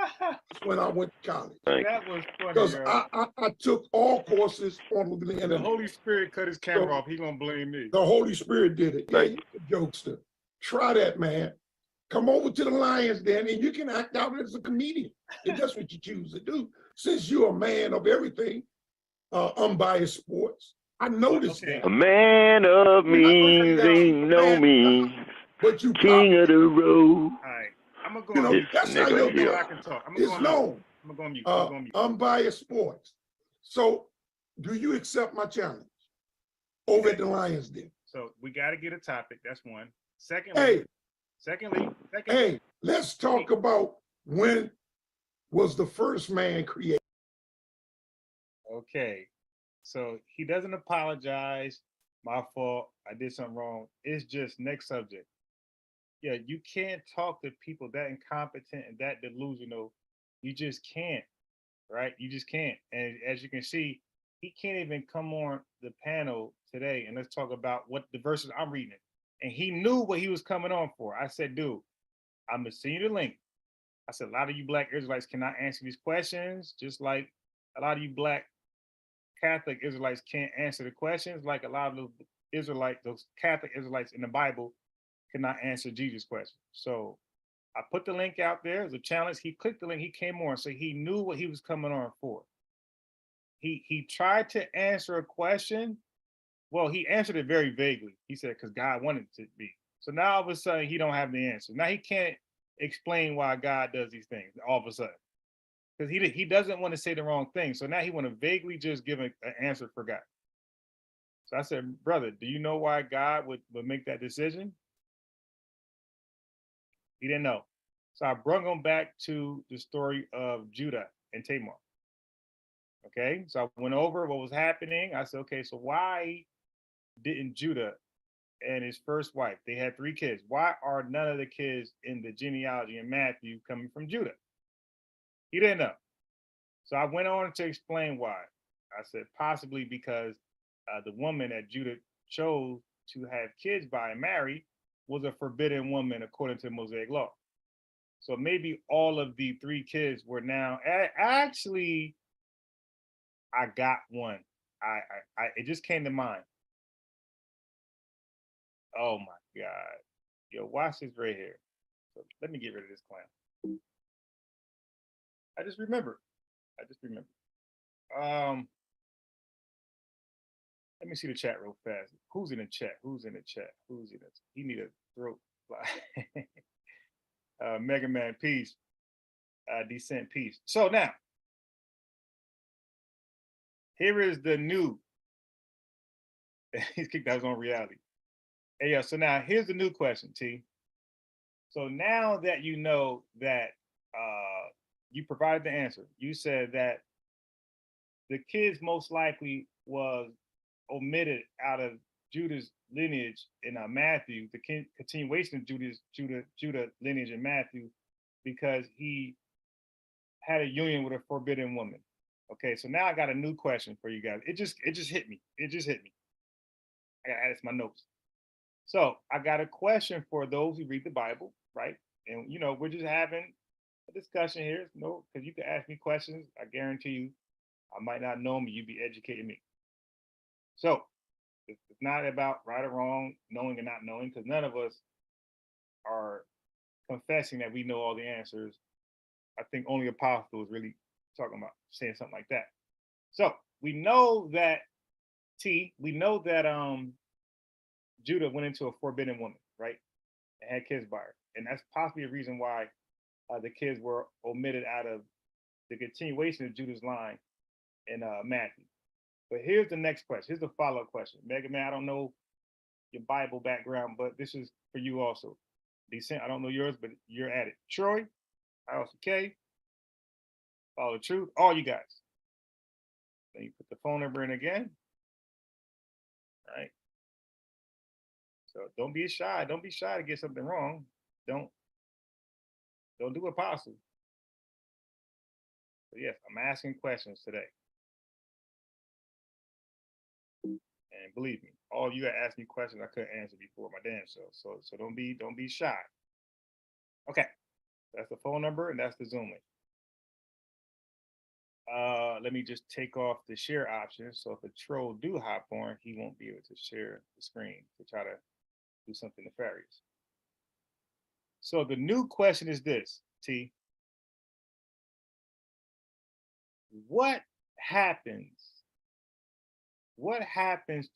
when I went to college. That was funny. Because I took all courses on the internet. The Holy Spirit cut his camera off. He gonna blame me. The Holy Spirit did it. Yeah, you're a jokester. Try that, man. Come over to the Lions Den and you can act out as a comedian. If that's what you choose to do. Since you're a man of everything, unbiased sports. I noticed that. A man of means ain't no means. But you king of the road. All right. I'm gonna go on. That's how you go back and talk. It's known. I'm gonna go on mute. Unbiased sports. So do you accept my challenge over at the Lions Den? So we got to get a topic. That's one. Secondly, let's talk about when was the first man created. Okay. So he doesn't apologize. My fault. I did something wrong. It's just next subject. Yeah, you can't talk to people that incompetent and that delusional. You just can't. right? You just can't. And as you can see, he can't even come on the panel today and let's talk about what the verses I'm reading. And he knew what he was coming on for. I said, dude, I'm gonna send you the link. I said, a lot of you Black Israelites cannot answer these questions, just like a lot of you Black Catholic Israelites can't answer the questions, like a lot of those Catholic Israelites in the Bible cannot answer Jesus' question. So I put the link out there as a challenge. He clicked the link, he came on, so he knew what he was coming on for. He tried to answer a question. Well, he answered it very vaguely. He said, because God wanted it to be. So now all of a sudden he don't have the answer. Now he can't explain why God does these things all of a sudden. Because he doesn't want to say the wrong thing. So now he want to vaguely just give an answer for God. So I said, brother, do you know why God would make that decision? He didn't know. So I brought him back to the story of Judah and Tamar. Okay, so I went over what was happening. I said, okay, so why didn't Judah and his first wife, they had 3 kids, why are none of the kids in the genealogy in Matthew coming from Judah? He didn't know. So I went on to explain why. I said possibly because the woman that Judah chose to have kids by and marry was a forbidden woman according to Mosaic law. So maybe all of the 3 kids were now actually. I got one. I it just came to mind. Oh my God. Yo, watch this right here. So let me get rid of this clown. I just remember. Let me see the chat real fast. Who's in the chat? He need a throat fly. Mega Man peace. Descent peace. So now, here is the new. He's kicked out his own reality. Hey, yeah, so now here's the new question, T. So now that you know that you provided the answer, you said that the kids most likely was omitted out of Judah's lineage in Matthew, the continuation of Judah lineage in Matthew, because he had a union with a forbidden woman. Okay, so now I got a new question for you guys. It just hit me. I gotta add it to my notes. So I got a question for those who read the Bible, right? And we're just having a discussion here. No, because you can ask me questions. I guarantee you, I might not know them, but you'd be educating me. So it's not about right or wrong, knowing and not knowing, because none of us are confessing that we know all the answers. I think only Apostle is really talking about saying something like that. So we know that Judah went into a forbidden woman, right? And had kids by her. And that's possibly a reason why the kids were omitted out of the continuation of Judah's line in Matthew. But here's the next question. Here's the follow-up question. Mega Man, I don't know your Bible background, but this is for you also. Decent, I don't know yours, but you're at it. Troy, ISRAELITES, Follow the Truth, all you guys. Then you put the phone number in again. All right. So don't be shy. Don't be shy to get something wrong. Don't do Apostle. But yes, I'm asking questions today. And believe me, all you asked me questions I couldn't answer before my damn self. So don't be shy. Okay, that's the phone number and that's the Zoom link. Let me just take off the share option. So if a troll do hop on, he won't be able to share the screen to try to do something nefarious. So the new question is this, T. What happens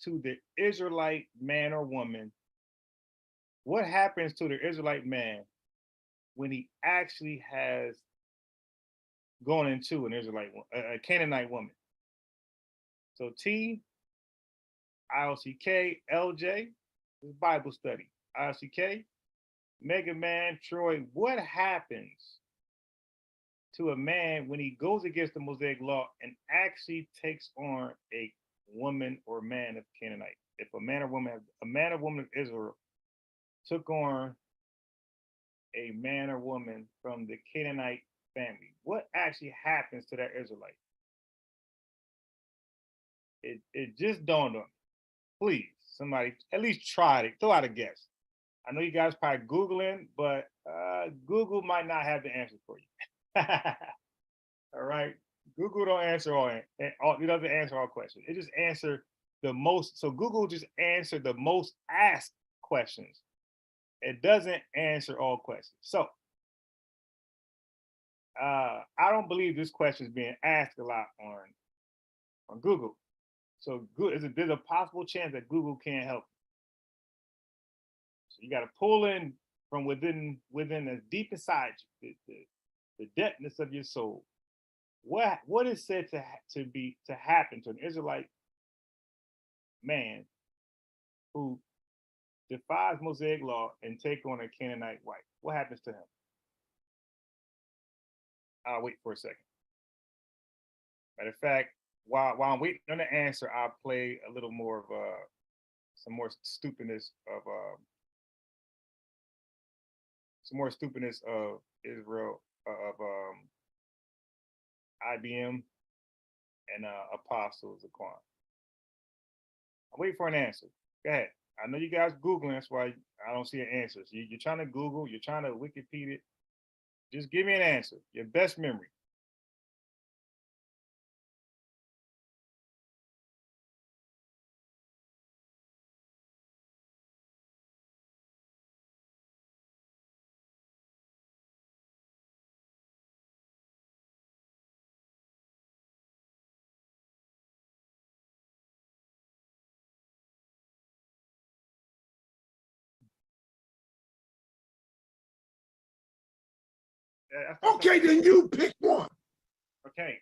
to the Israelite man or woman? What happens to the Israelite man when he actually has gone into an Israelite, a Canaanite woman? So T, ILCK, LJ, this is Bible study. ILCK, Mega Man, Troy, what happens to a man when he goes against the Mosaic law and actually takes on a woman or man of Canaanite? If a man or woman of Israel took on a man or woman from the Canaanite family, what actually happens to that Israelite? It just dawned on me. Please, somebody at least try to throw out a guess. I know you guys probably Googling, but Google might not have the answer for you. All right. Google don't answer all, it doesn't answer all questions. It just answer the most. So Google just answer the most asked questions. It doesn't answer all questions. So I don't believe this question is being asked a lot on Google. So there's a possible chance that Google can't help. So you got to pull in from within as deep inside you, the depthness of your soul. What is said to happen to an Israelite man who defies Mosaic law and take on a Canaanite wife? What happens to him? I'll wait for a second. Matter of fact, while I'm waiting on the answer, I'll play a little more of some more stupidness of Israel of IBM and Apostle Zaquan. I'm waiting for an answer. Go ahead. I know you guys Googling, that's why I don't see an answer. So you're trying to Google, you're trying to Wikipedia. Just give me an answer, your best memory. Okay, then you pick one. Okay.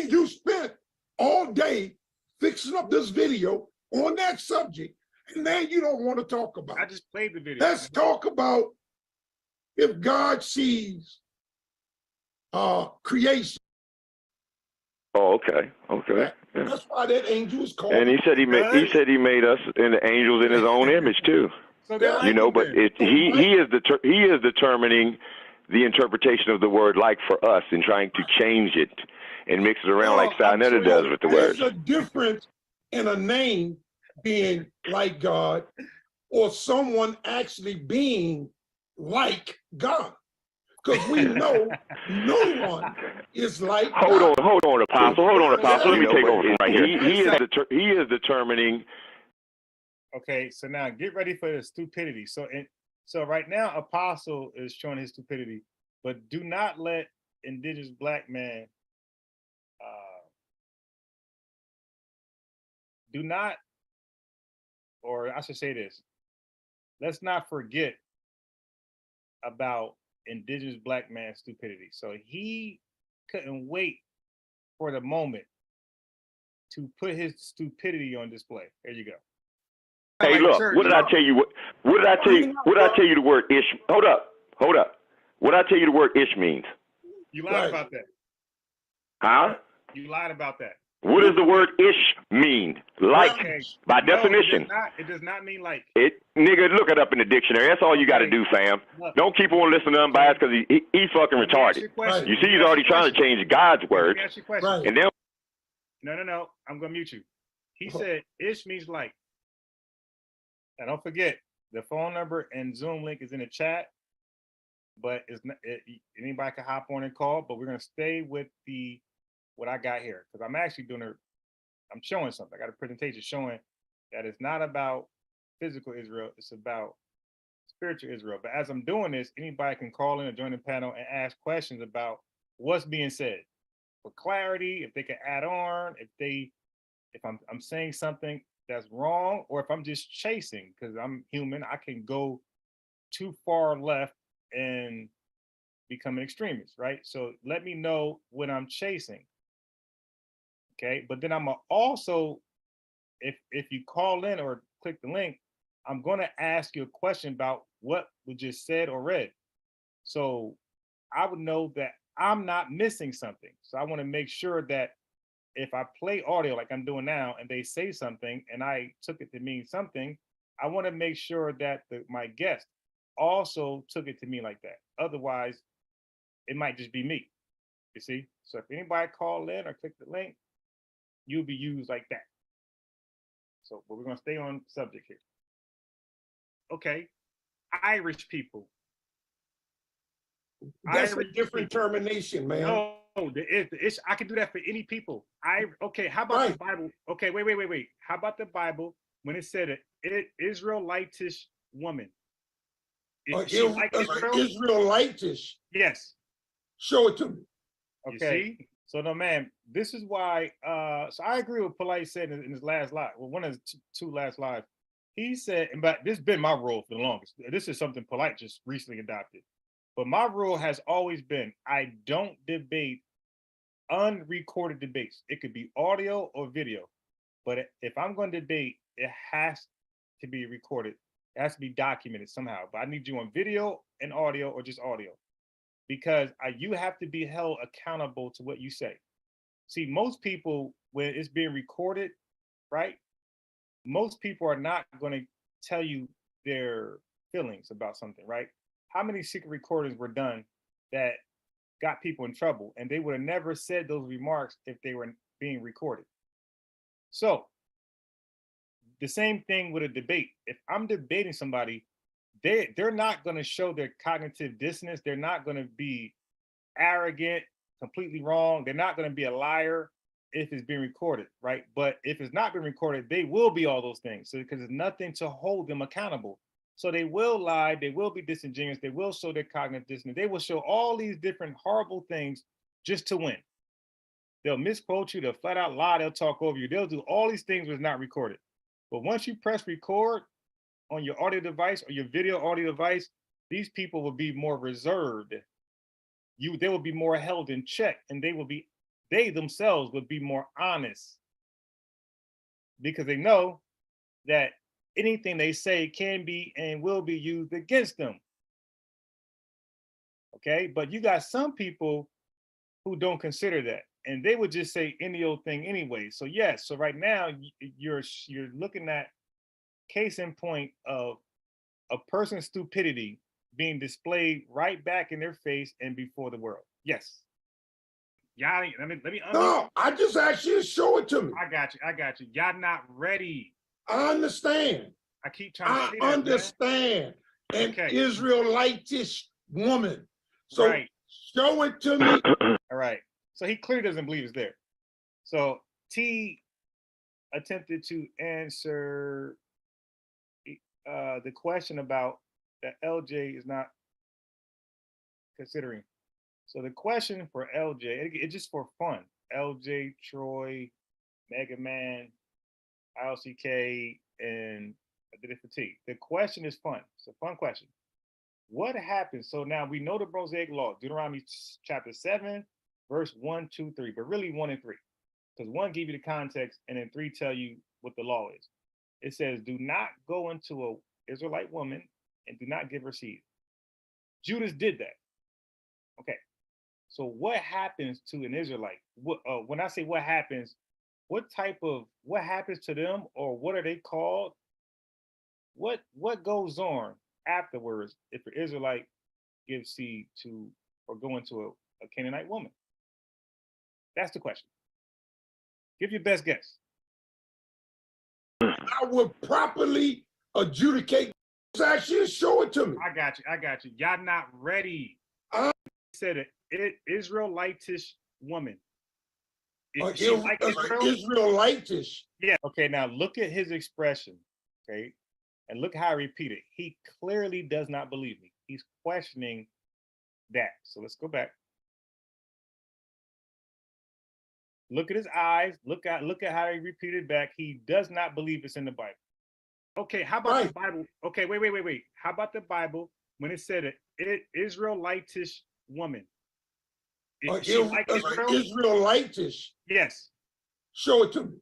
You spent all day fixing up this video on that subject, and now you don't want to talk about it. I just played the video. Let's talk about if God sees creation. Oh, okay. Yeah. That's why that angel is called. And he said he made us in the angels in his own image too. So like you know, but he is determining the interpretation of the word like for us and trying to change it and mix it around like Sinetta does with the words. There's a difference in a name being like God or someone actually being like God. Because we know no one is like God. Hold on, Apostle. Let me take over from right here. He is determining. Okay, so now get ready for the stupidity. So right now, Apostle is showing his stupidity, but do not let indigenous black man or I should say this, let's not forget about indigenous black man's stupidity. So he couldn't wait for the moment to put his stupidity on display. There you go. Hey, look, what did I tell you? What did I tell you? What did I tell you the word ish? Hold up. What did I tell you the word ish means? You lied about that. Huh? You lied about that. What does the word ish mean? Like, by definition. It does not mean like. Nigga, look it up in the dictionary. That's all you got to do, fam. Look. Don't keep on listening to unbiased because he's fucking retarded. You see, he's already trying to change God's words. And then. No. I'm going to mute you. He said ish means like. And don't forget, the phone number and Zoom link is in the chat, but anybody can hop on and call, but we're going to stay with what I got here, because I'm actually I'm showing something. I got a presentation showing that it's not about physical Israel, it's about spiritual Israel. But as I'm doing this, anybody can call in or join the panel and ask questions about what's being said. For clarity, if they can add on, if I'm saying something that's wrong, or if I'm just chasing, because I'm human, I can go too far left and become an extremist, right? So let me know when I'm chasing. Okay, but then I'm also, if you call in or click the link, I'm going to ask you a question about what was just said or read. So I would know that I'm not missing something. So I want to make sure that if I play audio like I'm doing now and they say something and I took it to mean something, I want to make sure that my guest also took it to mean like that. Otherwise, it might just be me. You see? So if anybody call in or click the link, you'll be used like that. So but we're gonna stay on subject here. Okay, Irish people. That's Irish a different people. termination, man. No, I can do that for any people. Okay, how about the Bible? Okay, wait. How about the Bible when it said an Israelitish woman? Israelitish. Yes. Show it to me. Okay. So no, man, this is why. So I agree with Polite said in his last live. Well, one of his two last lives, he said, but this has been my rule for the longest. This is something Polite just recently adopted. But my rule has always been I don't debate unrecorded debates. It could be audio or video. But if I'm going to debate, it has to be recorded. It has to be documented somehow. But I need you on video and audio or just audio. Because you have to be held accountable to what you say. See, most people, when it's being recorded, right? Most people are not going to tell you their feelings about something, right? How many secret recordings were done that got people in trouble, and they would have never said those remarks if they were being recorded? So the same thing with a debate. If I'm debating somebody, they're not going to show their cognitive dissonance. They're not going to be arrogant, completely wrong. They're not going to be a liar if it's being recorded, right? But if it's not being recorded, they will be all those things. So because there's nothing to hold them accountable. So they will lie, they will be disingenuous, they will show their cognitive dissonance, they will show all these different horrible things just to win. They'll misquote you, they'll flat out lie, they'll talk over you, they'll do all these things when it's not recorded. But once you press record on your audio device or your video audio device, these people will be more reserved. They will be more held in check, and they themselves would be more honest because they know that anything they say can be and will be used against them. Okay, but you got some people who don't consider that, and they would just say any old thing anyway. So yes, so right now you're looking at case in point of a person's stupidity being displayed right back in their face and before the world. Yes. Y'all, let me No, I just asked you to show it to me. I got you. Y'all not ready. I understand. I keep trying to say I understand. An Israelitish woman. So show it to me. All right. So he clearly doesn't believe it's there. So T attempted to answer the question about that LJ is not considering. So the question for LJ, it's just for fun. LJ, Troy, Mega Man, ILCK, and I did it for T. The question is fun. It's a fun question. What happens? So now we know the Mosaic law, Deuteronomy chapter 7, verse 1, 2, 3, but really 1 and 3. Because 1 give you the context, and then 3 tell you what the law is. It says, do not go into an Israelite woman and do not give her seed. Judas did that. Okay. So what happens to an Israelite? When I say what happens happens to them, or what are they called? What goes on afterwards if an Israelite gives seed to or go into a Canaanite woman? That's the question. Give your best guess. I will properly adjudicate. Actually, show it to me. I got you. Y'all not ready. Said an Israelitish woman. Israelitish. Yeah. Okay. Now look at his expression. Okay. And look how I repeat it. He clearly does not believe me. He's questioning that. So let's go back. Look at his eyes. Look at how he repeated back. He does not believe it's in the Bible. Okay, how about the Bible? Okay, wait. How about the Bible when it said an Israelitish woman? Israelitish. Yes. Show it to me.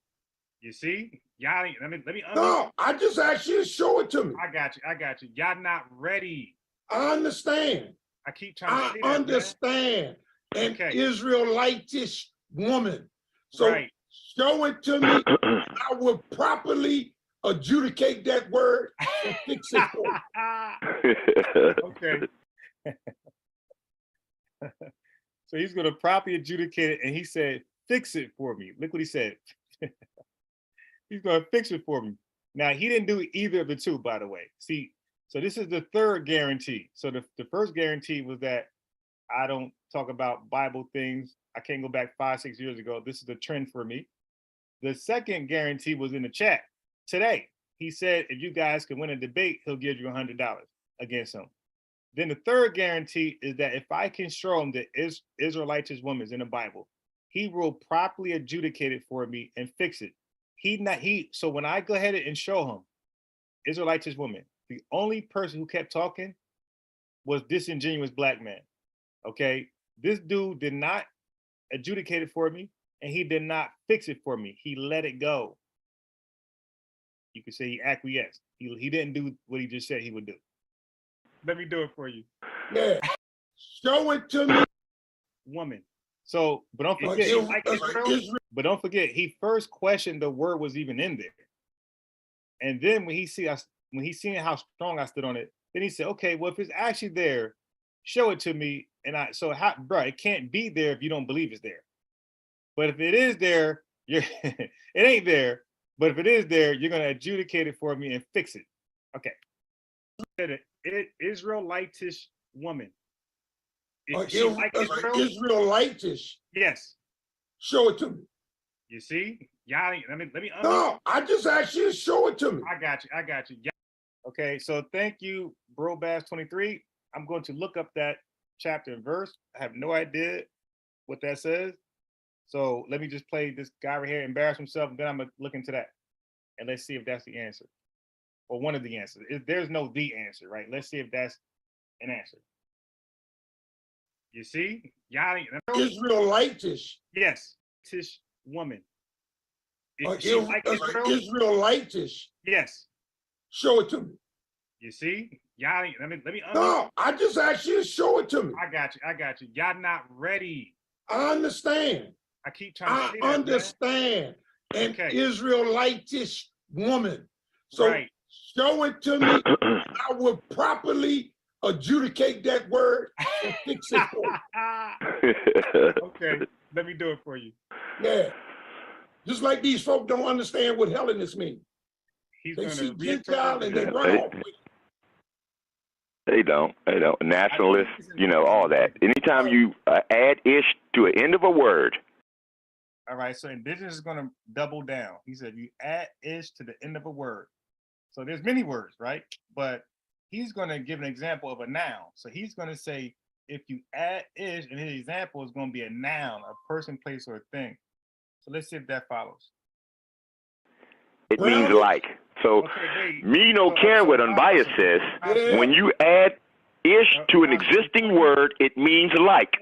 You see? Y'all, let me No, I just asked you to show it to me. I got you. Y'all not ready. I understand. I keep trying to say that. I understand. An Israelitish woman. So show it to me. I will properly adjudicate that word and fix it for you. Okay. So he's going to properly adjudicate it. And he said, fix it for me. Look what he said. He's going to fix it for me. Now, he didn't do either of the two, by the way. See, so this is the third guarantee. So the first guarantee was that I don't talk about Bible things. I can't go back 5-6 years ago. This is a trend for me. The second guarantee was in the chat today. He said, if you guys can win a debate, he'll give you $100 against him. Then the third guarantee is that if I can show him that Israelitish woman is in the Bible, he will properly adjudicate it for me and fix it. So when I go ahead and show him Israelitish woman, the only person who kept talking was disingenuous black man. Okay, this dude did not adjudicate it for me, and he did not fix it for me. He let it go. You could say he acquiesced. He didn't do what he just said he would do. Let me do it for you. Yeah. Show it to me. Woman. So, but don't forget, but don't forget, he first questioned the word was even in there. And then when he seen how strong I stood on it, then he said, okay, well, if it's actually there, show it to me. And bro, it can't be there if you don't believe it's there. But if it is there, it ain't there. But if it is there, you're going to adjudicate it for me and fix it. Okay. Israelitish woman. Is she like Israel? Israelitish. Yes. Show it to me. You see? Y'all, let me No, I just asked you to show it to me. I got you. Yeah. Okay, so thank you, Bro Bass 23. I'm going to look up that chapter and verse. I have no idea what that says. So let me just play this guy right here embarrass himself, and then I'm gonna look into that. And let's see if that's the answer. Or one of the answers. There's no the answer, right? Let's see if that's an answer. You see? Y'all Israelitish. Yes. Tish woman. Is she like Israel? Israelitish. Yes. Show it to me. You see? Y'all, let me No, I just asked you to show it to me. I got you. Y'all not ready. I understand. I keep trying to say that, understand. Man. An Israelitish woman. So right. Show it to me. I will properly adjudicate that word and fix it for you. Okay, let me do it for you. Yeah. Just like these folk don't understand what Hellenist means. They see Gentile and they run off with it. They don't. Nationalists, all that. Anytime you add ish to an end of a word. All right, so indigenous is going to double down. He said you add ish to the end of a word. So there's many words, right? But he's going to give an example of a noun. So he's going to say, if you add ish, and his example is going to be a noun, a person, place, or a thing. So let's see if that follows. It means like. So, me no care what unbiased says. When you add ish to an existing word, it means like.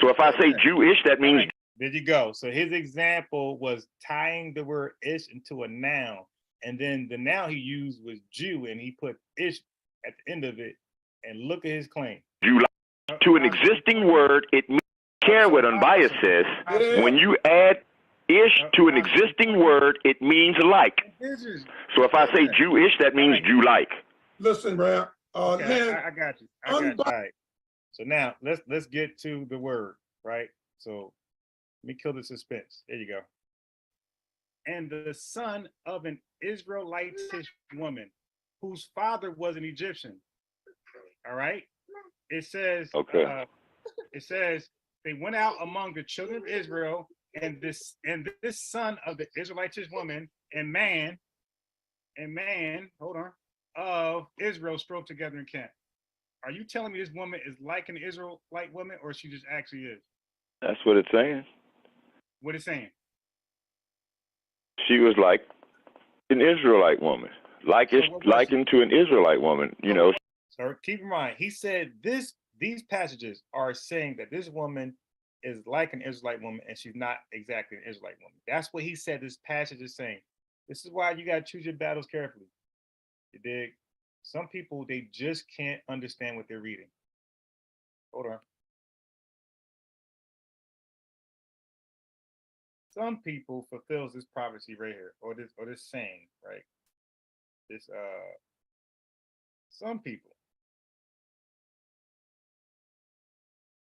So if I say Jewish, that means. There you go. So his example was tying the word ish into a noun. And then the noun he used was Jew, and he put ish at the end of it. And look at his claim. Jew like. To an existing word, it means care what unbiased says. When you add ish to an existing word, it means like. So if I say Jewish, that means Jew like. Listen, bro. I got you. All right. So now let's get to the word, right? So let me kill the suspense. There you go. And the son of an Israelitish woman, whose father was an Egyptian. All right. It says. Okay. It says they went out among the children of Israel. And this son of the Israelitish woman and man, of Israel strove together in camp. Are you telling me this woman is like an Israelite woman, or she just actually is? That's what it's saying. What it's saying? She was like an Israelite woman, likened to an Israelite woman, So keep in mind, he said these passages are saying that this woman is like an Israelite woman, and she's not exactly an Israelite woman. That's what he said this passage is saying. This is why you got to choose your battles carefully. You dig? Some people, they just can't understand what they're reading. Hold on. Some people fulfills this prophecy right here, or this saying, right? This some people.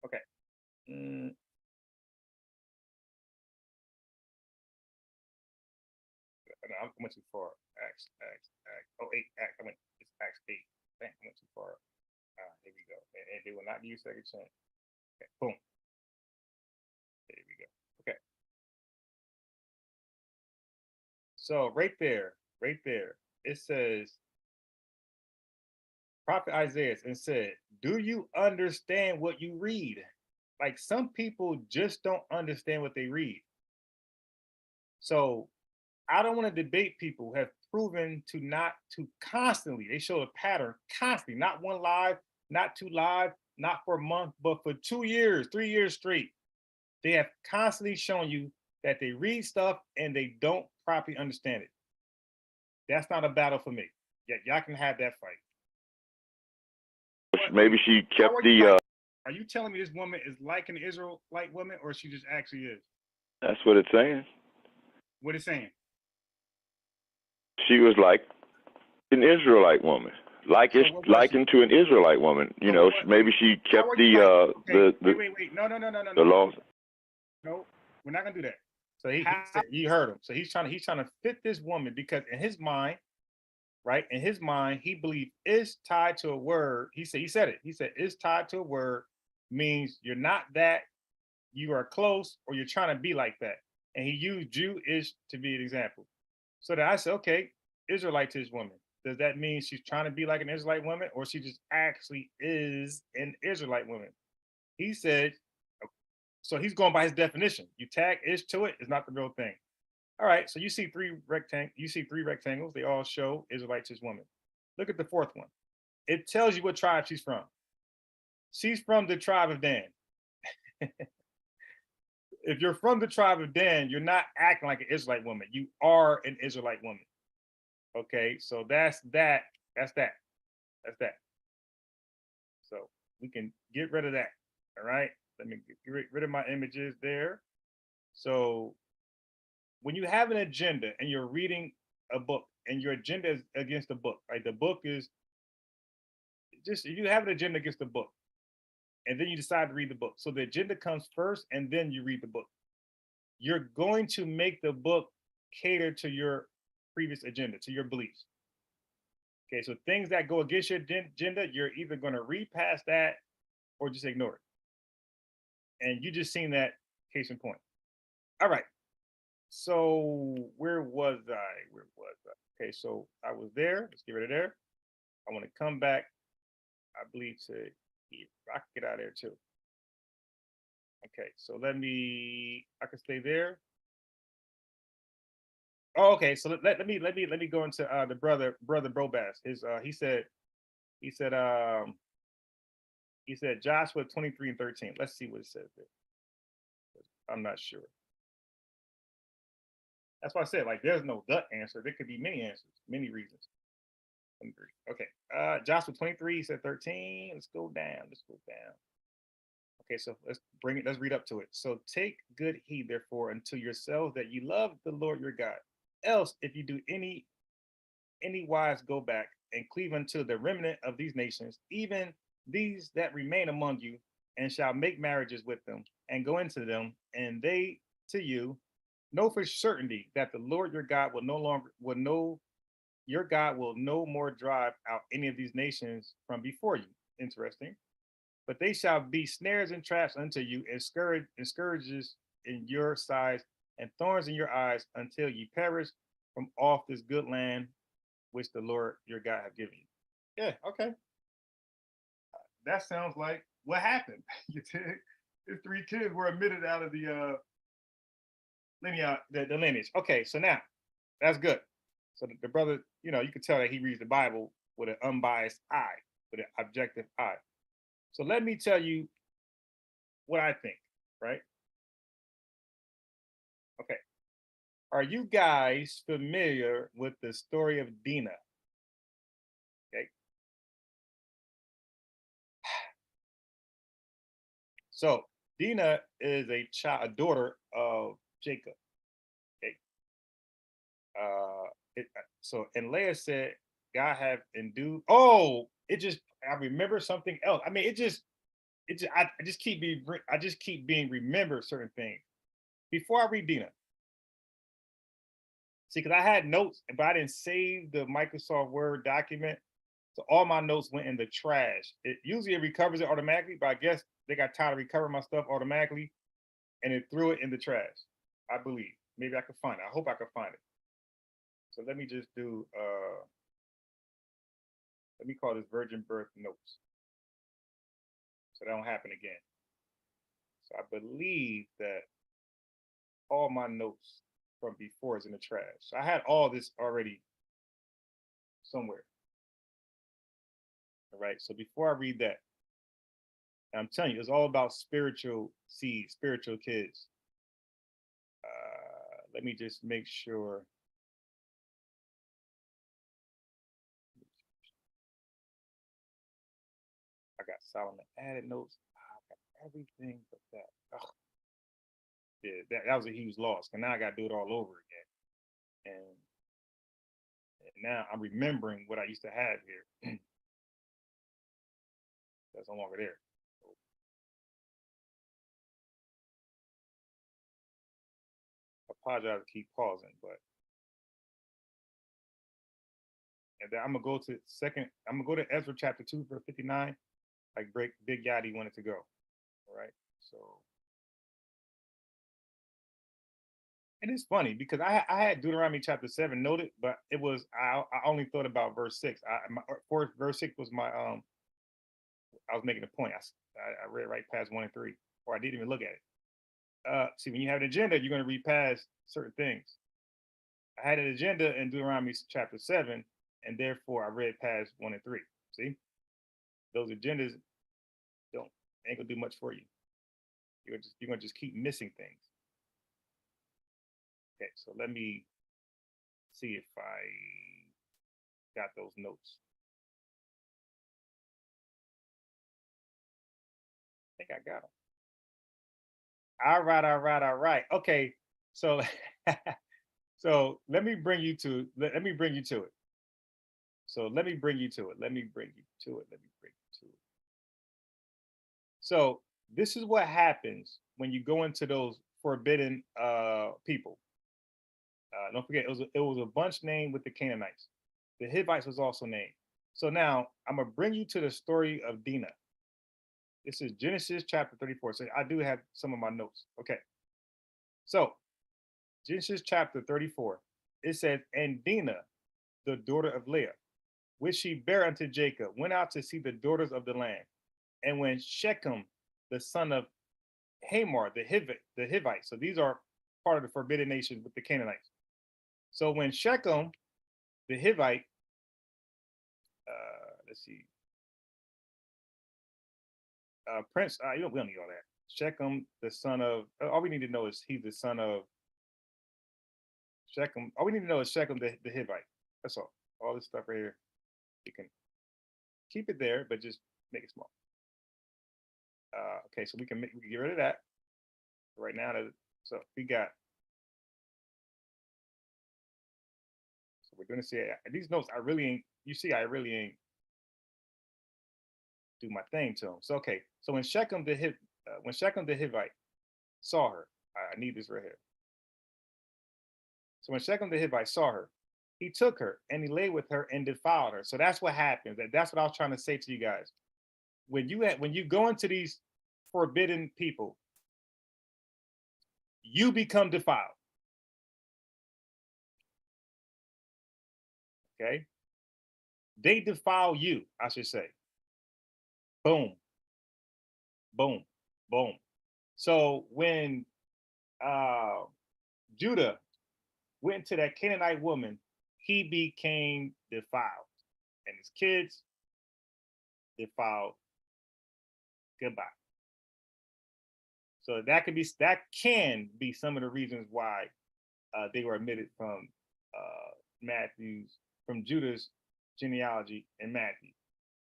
Okay. No, I went too far. Acts. Oh, 8. Act. It's Acts 8. Dang, I went too far. Here we go. And they will not give you second chance. Okay, boom. There we go. Okay. So right there, it says, Prophet Isaiah and said, "Do you understand what you read?" Like some people just don't understand what they read. So I don't want to debate people who have proven to not to constantly, they show a pattern constantly, not one live, not two live, not for a month, but for 2 years, 3 years straight. They have constantly shown you that they read stuff and they don't properly understand it. That's not a battle for me. Yeah, y'all can have that fight. Maybe she kept the. Are you telling me this woman is like an Israelite woman, or she just actually is? That's what it's saying. What it's saying? She was like an Israelite woman, likened to an Israelite woman. You know, maybe she kept the wait. No. The laws. No, we're not gonna do that. So he said, you heard him. So he's trying to fit this woman because in his mind, right? In his mind, he believed is tied to a word. He said it. He said is tied to a word means you're not that, you are close, or you're trying to be like that. And he used Jewish to be an example. So then I said, okay, Israelite to this woman. Does that mean she's trying to be like an Israelite woman, or she just actually is an Israelite woman? He said, so he's going by his definition. You tag ish to it, it's not the real thing. All right, so you see three rectangles. They all show Israelite to this woman. Look at the fourth one. It tells you what tribe she's from. She's from the tribe of Dan. If you're from the tribe of Dan, you're not acting like an Israelite woman. You are an Israelite woman. Okay, so that's that. So we can get rid of that. All right, let me get rid of my images there. So when you have an agenda and you're reading a book and your agenda is against the book, right? The book is just, you have an agenda against the book and then you decide to read the book. So the agenda comes first and then you read the book. You're going to make the book cater to your previous agenda, to your beliefs. Okay, so things that go against your agenda, you're either going to read past that or just ignore it. And you just seen that, case in point. All right. So where was I? Okay, so I was there. Let's get rid of there. I want to come back, I believe, to here. I can get out of there too. Okay, so I can stay there. Oh, okay. So let me go into the brother Brobas. He said Joshua 23 and 13. Let's see what it says there. I'm not sure. That's why I said, like, there's no gut answer. There could be many answers, many reasons. 23. Okay. Joshua 23 said 13. Let's go down. Okay, so let's read up to it. So take good heed, therefore, unto yourselves that you love the Lord your God. Else, if you do any wise go back and cleave unto the remnant of these nations, even these that remain among you, and shall make marriages with them, and go into them, and they to you, know for certainty that the Lord your God will no more drive out any of these nations from before you. Interesting. But they shall be snares and traps unto you, and scourges in your sides, and thorns in your eyes, until you perish from off this good land which the Lord your God have given you. Yeah, okay. That sounds like what happened. His 3 kids were omitted out of the lineage. Okay, so now that's good. So the brother, you can tell that he reads the Bible with an unbiased eye, with an objective eye. So let me tell you what I think, right? Okay. Are you guys familiar with the story of Dinah? Okay. So Dinah is a daughter of Jacob. Okay. And Leah said, God have endued. Oh, I remember something else. I mean, I just keep being remembered certain things. Before I read Dina, see, because I had notes, but I didn't save the Microsoft Word document, so all my notes went in the trash. It usually recovers it automatically, but I guess they got tired of recovering my stuff automatically, and it threw it in the trash. I believe. Maybe I can find it. I hope I can find it. So let me just do. Let me call this virgin birth notes, so that don't happen again. So I believe that all my notes from before is in the trash. So I had all this already somewhere. All right. So before I read that, I'm telling you, it's all about spiritual seeds, spiritual kids. Let me just make sure. I got Solomon added notes. I got everything but that. Ugh. Yeah, that was a huge loss. And now I got to do it all over again. And now I'm remembering what I used to have here. That's no longer there. I apologize to keep pausing, but and then I'm gonna go to Ezra chapter 2, verse 59, like Big Yachty wanted to go. All right. So, and it's funny because I had Deuteronomy chapter 7 noted, but it was I only thought about verse 6. Verse 6 was my I was making a point. I read right past 1 and 3, or I didn't even look at it. See, when you have an agenda, you're going to read past certain things. I had an agenda in Deuteronomy chapter 7, and therefore I read past 1 and 3. See, those agendas ain't gonna do much for you. You're gonna just keep missing things. Okay, so let me see if I got those notes. I think I got them. All right. Okay, so so let me bring you to it. So let me bring you to it. So this is what happens when you go into those forbidden people. Don't forget, it was a bunch named with the Canaanites. The Hivites was also named. So now I'm gonna bring you to the story of Dinah. This is Genesis chapter 34. So I do have some of my notes. Okay. So Genesis chapter 34. It says, and Dinah, the daughter of Leah, which she bare unto Jacob, went out to see the daughters of the land. And when Shechem, the son of Hamor, the Hivite, so these are part of the forbidden nation with the Canaanites. So when Shechem, the Hivite, let's see, Prince, we don't need all that. Shechem, the son of, all we need to know is he's the son of Shechem. All we need to know is Shechem, the Hivite. That's all. All this stuff right here, you can keep it there, but just make it small. Okay, so we can get rid of that right now. So we got. So we're gonna see these notes. I really ain't. You see, I really ain't do my thing to them. So okay. So when Shechem the Hivite saw her, I need this right here. So when Shechem the Hivite saw her, he took her and he lay with her and defiled her. So that's what happens. That's what I was trying to say to you guys. When you go into these forbidden people, you become defiled. Okay? They defile you, I should say. Boom. Boom. Boom. So when Judah went to that Canaanite woman, he became defiled. And his kids defiled. Goodbye. So that can be some of the reasons why they were omitted from from Judah's genealogy in Matthew.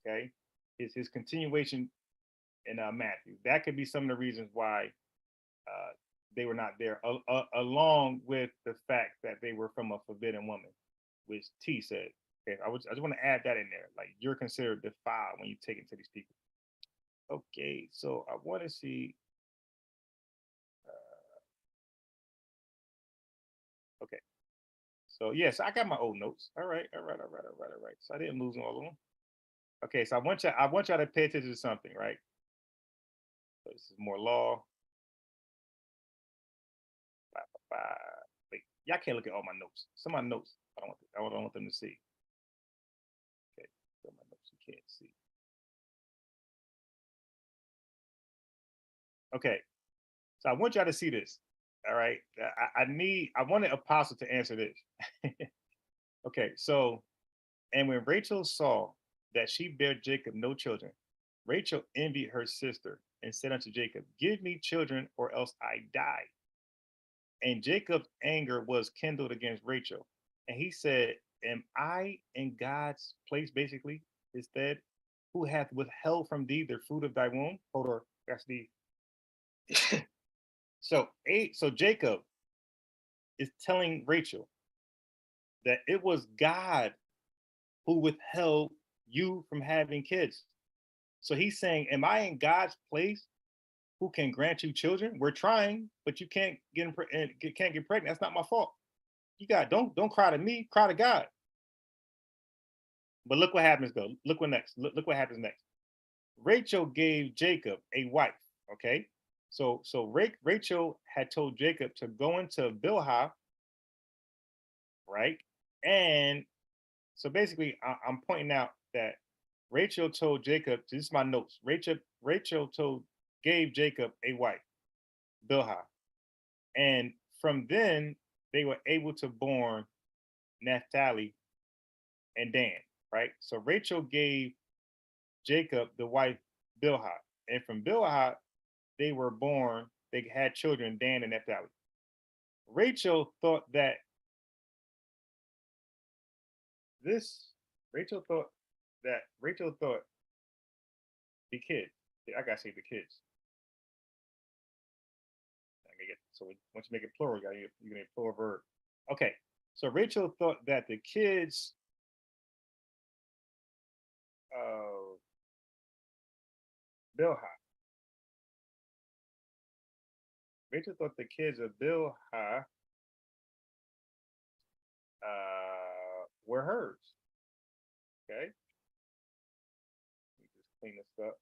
Okay, his continuation in Matthew. That could be some of the reasons why they were not there, along with the fact that they were from a forbidden woman, which T said. Okay, I just want to add that in there. Like, you're considered defiled when you take it to these people. Okay, so I want to see. Okay, so yes, I got my old notes. All right, all right, all right, all right, all right. So I didn't lose all of them. Okay, so I want y'all to pay attention to something, right? So this is more law. Blah, blah, blah. Wait, y'all can't look at all my notes. Some of my notes I don't want them to see. Okay, some of my notes you can't see. Okay, so I want y'all to see this. All right, I wanted Apostle to answer this. Okay, so and when Rachel saw that she bare Jacob no children, Rachel envied her sister and said unto Jacob, "Give me children, or else I die." And Jacob's anger was kindled against Rachel, and he said, "Am I in God's place?" Basically, instead, who hath withheld from thee the fruit of thy womb? Hold on, that's the so Jacob is telling Rachel that it was God who withheld you from having kids. So he's saying, am I in God's place who can grant you children? We're trying, but you can't can't get pregnant. That's not my fault. You got don't cry to me, cry to God. But look what happens though. Look what next. Look what happens next. Rachel gave Jacob a wife. Okay. So Rachel had told Jacob to go into Bilhah, right? And so basically, I'm pointing out that Rachel told Jacob, this is my notes. Rachel gave Jacob a wife, Bilhah. And from then they were able to born Naphtali and Dan, right? So Rachel gave Jacob the wife Bilhah. And from Bilhah, they had children, Dan and Naphtali. Rachel thought that this, Rachel thought the kid, I gotta say the kids. So once you make it plural, you get a plural verb. Okay, so Rachel thought that the kids of Bilhah, Rachel thought the kids of Bilhah were hers. Okay, let me just clean this up.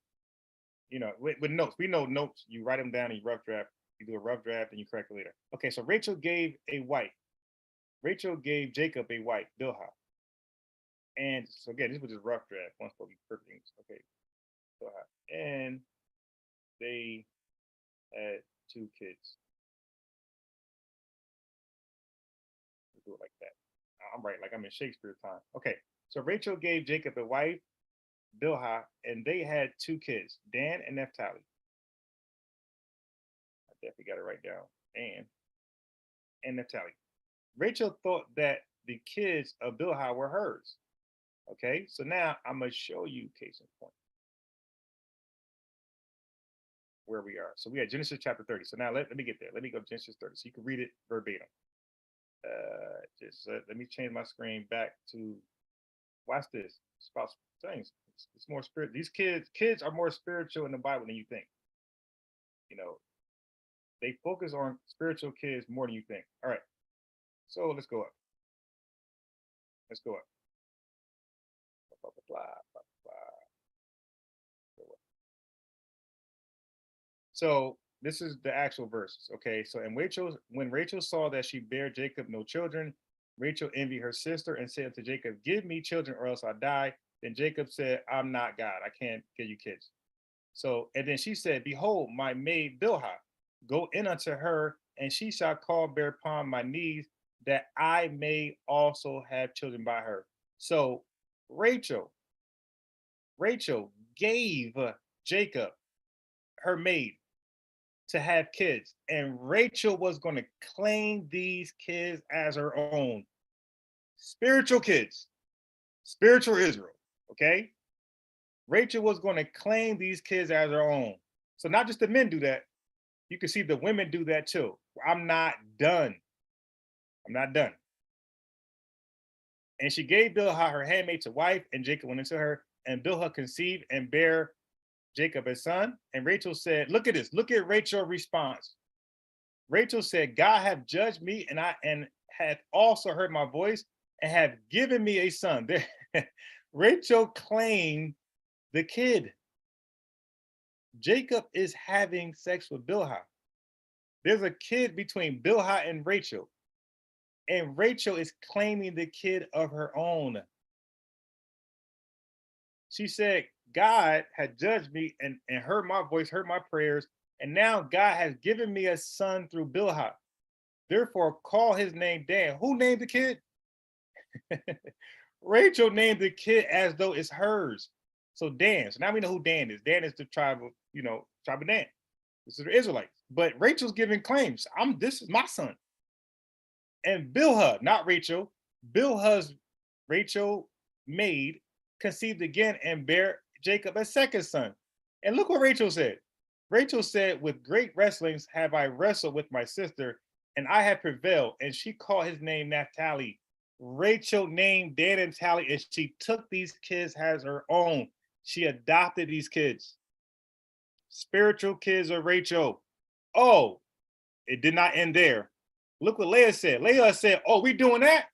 You know, with notes, we know notes. You write them down and you rough draft. You do a rough draft and you correct it later. Okay, so Rachel gave Jacob a wife, Bilhah. And so again, this was just rough draft. One supposed to be perfect. Okay, Bilhah. And they had 2 kids. We'll do it like that. I'm right, like I'm in Shakespeare time. Okay, so Rachel gave Jacob a wife, Bilhah, and they had 2 kids, Dan and Naphtali. I definitely got it right down. Dan and Naphtali. Rachel thought that the kids of Bilhah were hers. Okay, so now I'm gonna show you case in point where we are. So we had Genesis chapter 30. So now let me get there. Let me go to Genesis 30 so you can read it verbatim. Let me change my screen back to, watch this. It's about things. It's more spirit. These kids are more spiritual in the Bible than you think. You know, they focus on spiritual kids more than you think. All right, so let's go up. Let's go up. Blah, blah, blah, blah, blah. So this is the actual verses. Okay, so when Rachel saw that she bare Jacob no children, Rachel envied her sister and said to Jacob, "Give me children, or else I die." Then Jacob said, "I'm not God. I can't give you kids." So, and then she said, "Behold, my maid Bilhah, go in unto her, and she shall bear upon my knees, that I may also have children by her." So Rachel gave Jacob her maid to have kids, and Rachel was going to claim these kids as her own. Spiritual kids, spiritual Israel. Okay, Rachel was going to claim these kids as her own. So not just the men do that, you can see the women do that too. I'm not done. I'm not done. And she gave Bilhah her handmaid to wife, and Jacob went into her, and Bilhah conceived and bare Jacob a son. And Rachel said, look at this. Look at Rachel's response. Rachel said, God have judged me and hath also heard my voice and have given me a son. Rachel claimed the kid. Jacob is having sex with Bilhah. There's a kid between Bilhah and Rachel Rachel is claiming the kid of her own. She said, God had judged me and heard my voice, heard my prayers, and now God has given me a son through Bilhah. Therefore, call his name Dan. Who named the kid? Rachel named the kid as though it's hers. So Dan. So now we know who Dan is. Dan is the tribe of Dan. This is the Israelites. But Rachel's giving claims. This is my son. And Bilhah, not Rachel, Bilhah's Rachel maid conceived again and bare Jacob a second son. And look what Rachel said. Rachel said, with great wrestlings have I wrestled with my sister, and I have prevailed. And she called his name Naphtali. Rachel named Dan and Tally, and she took these kids as her own. She adopted these kids. Spiritual kids of Rachel. Oh, it did not end there. Look what Leah said. Leah said, oh, we doing that?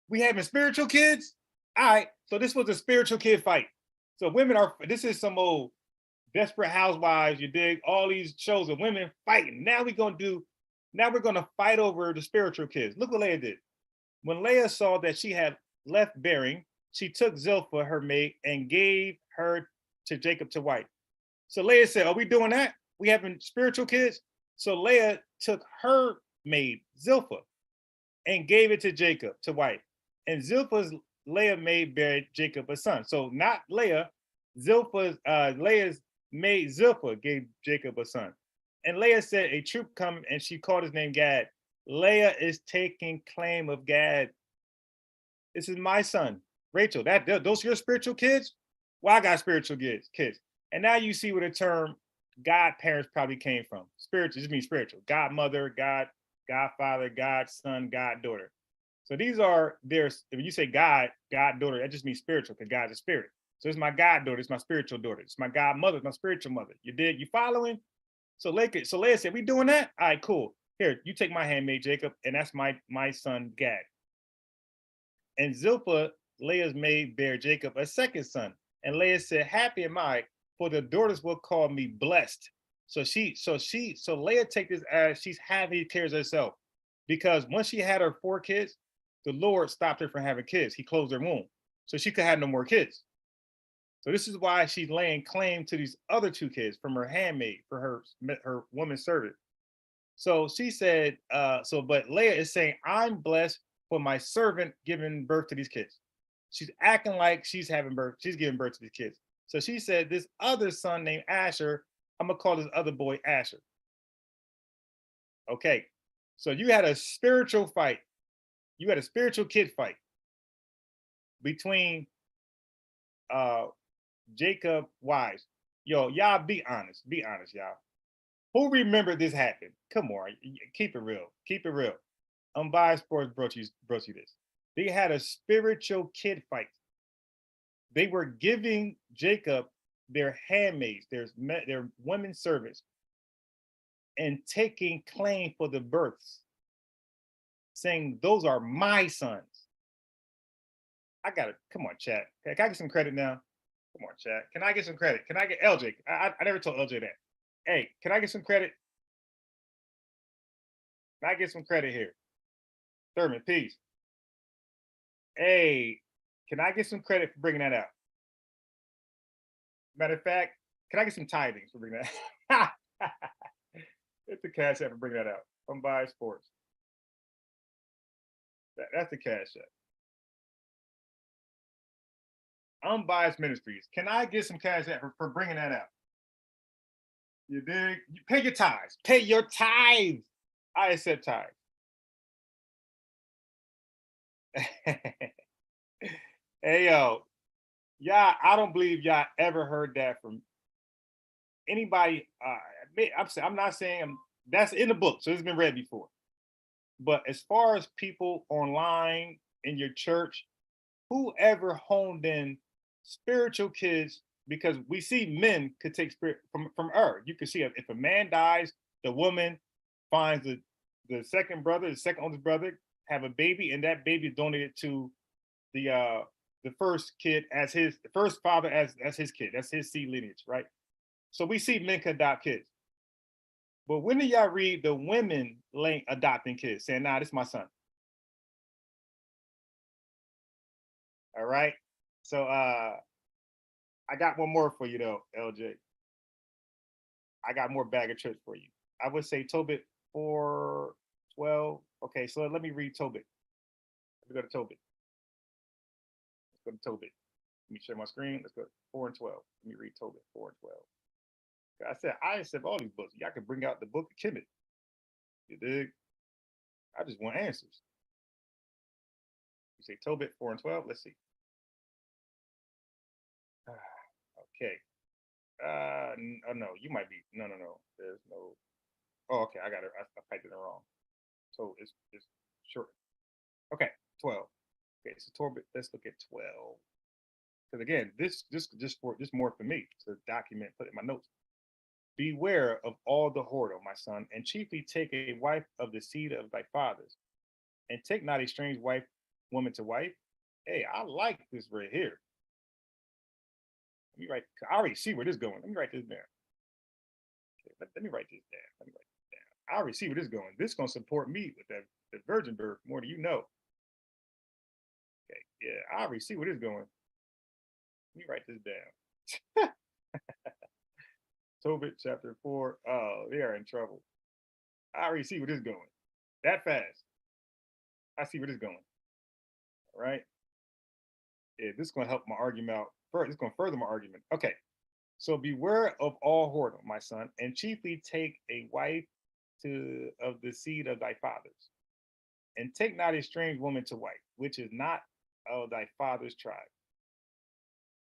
We having spiritual kids? All right, so this was a spiritual kid fight. So this is some old Desperate Housewives, you dig? All these shows of women fighting. Now we're gonna fight over the spiritual kids. Look what Leah did. When Leah saw that she had left bearing, she took Zilpah, her maid, and gave her to Jacob to wife. So Leah said, are we doing that? We having spiritual kids? So Leah took her maid, Zilpah, and gave it to Jacob to wife. And Zilpah's Leah maid bare Jacob a son. So not Leah, Leah's maid Zilpah gave Jacob a son. And Leah said, a troop come, and she called his name Gad. Leah is taking claim of Gad. This is my son. Rachel, those are your spiritual kids? Well, I got spiritual kids. And now you see where the term godparents probably came from. Spiritual just means spiritual. Godmother, Godfather, Godson, Goddaughter. So these are when you say Goddaughter, that just means spiritual because God's a spirit. So it's my goddaughter, it's my spiritual daughter. It's my godmother, it's my spiritual mother. You following? So Leah said, we doing that? All right, cool. Here, you take my handmaid, Jacob, and that's my son, Gad. And Zilpah, Leah's maid, bare Jacob a second son. And Leah said, happy am I, for the daughters will call me blessed. So Leah take this as she's having cares herself. Because once she had her 4 kids, the Lord stopped her from having kids. He closed her womb. So she could have no more kids. So this is why she's laying claim to these other 2 kids from her handmaid, for her woman servant. So she said, but Leah is saying, I'm blessed for my servant giving birth to these kids. She's acting like she's giving birth to these kids. So she said, this other son named Asher, I'm gonna call this other boy Asher. Okay, so you had a spiritual fight. You had a spiritual kid fight between Jacob wives. Yo, y'all be honest, y'all. Who remember this happened? Come on, keep it real. Unbiased Sports brought you this. They had a spiritual kid fight. They were giving Jacob their handmaids, their women servants, and taking claim for the births, saying, those are my sons. Come on, chat. Can I get some credit now? Come on, chat. Can I get some credit? Can I get LJ? I never told LJ that. Hey, can I get some credit? Can I get some credit here? Thurman, peace. Hey, can I get some credit for bringing that out? Matter of fact, can I get some tithings for bringing that out? It's the cash app for bringing that out. Unbiased Sports. That's the cash app. Unbiased Ministries. Can I get some cash app for bringing that out? You dig? You pay your tithes. Pay your tithes. I accept tithes. Hey, yo. Y'all, I don't believe y'all ever heard that from anybody. I'm not saying that's in the book, so it's been read before. But as far as people online in your church, whoever honed in spiritual kids because we see men could take spirit from You can see if a man dies, the woman finds the second brother, the second oldest brother, have a baby, and that baby is donated to the first kid as the first father as his kid. That's his seed lineage, right? So we see men can adopt kids. But when do y'all read the women adopting kids, saying, nah, this is my son? All right. So I got one more for you though, LJ. I got more bag of tricks for you. I would say Tobit 4:12. Okay, so let me read Tobit. Let me go to Tobit. Let's go to Tobit. Let me share my screen. Let's go 4 and 12. Let me read Tobit 4 and 12. I said I accept all these books. Y'all can bring out the book of Kemet. You dig? I just want answers. You say Tobit 4 and 12. Let's see. Okay. Oh no, you might be. No. There's no. Oh, okay. I got it. I typed it wrong. So it's short. Okay, 12. Okay, so Tobit. Let's look at 12. Because again, this more for me to document, put in my notes. Beware of all the whoredom, my son, and chiefly take a wife of the seed of thy fathers, and take not a strange woman to wife. Hey, I like this right here. Let me write. I already see where this is going. Let me write this down. Okay, let me write this down. I already see where this is going. This is going to support me with the virgin birth more than you know. Okay, yeah, I already see where this is going. Let me write this down. Tobit chapter 4. Oh, they are in trouble. I already see where this is going. That fast. I see where this is going. All right. Yeah, this is going to help my argument out. This is going to further my argument. Okay. So beware of all whoredom, my son, and chiefly take a wife of the seed of thy fathers, and take not a strange woman to wife, which is not of thy father's tribe.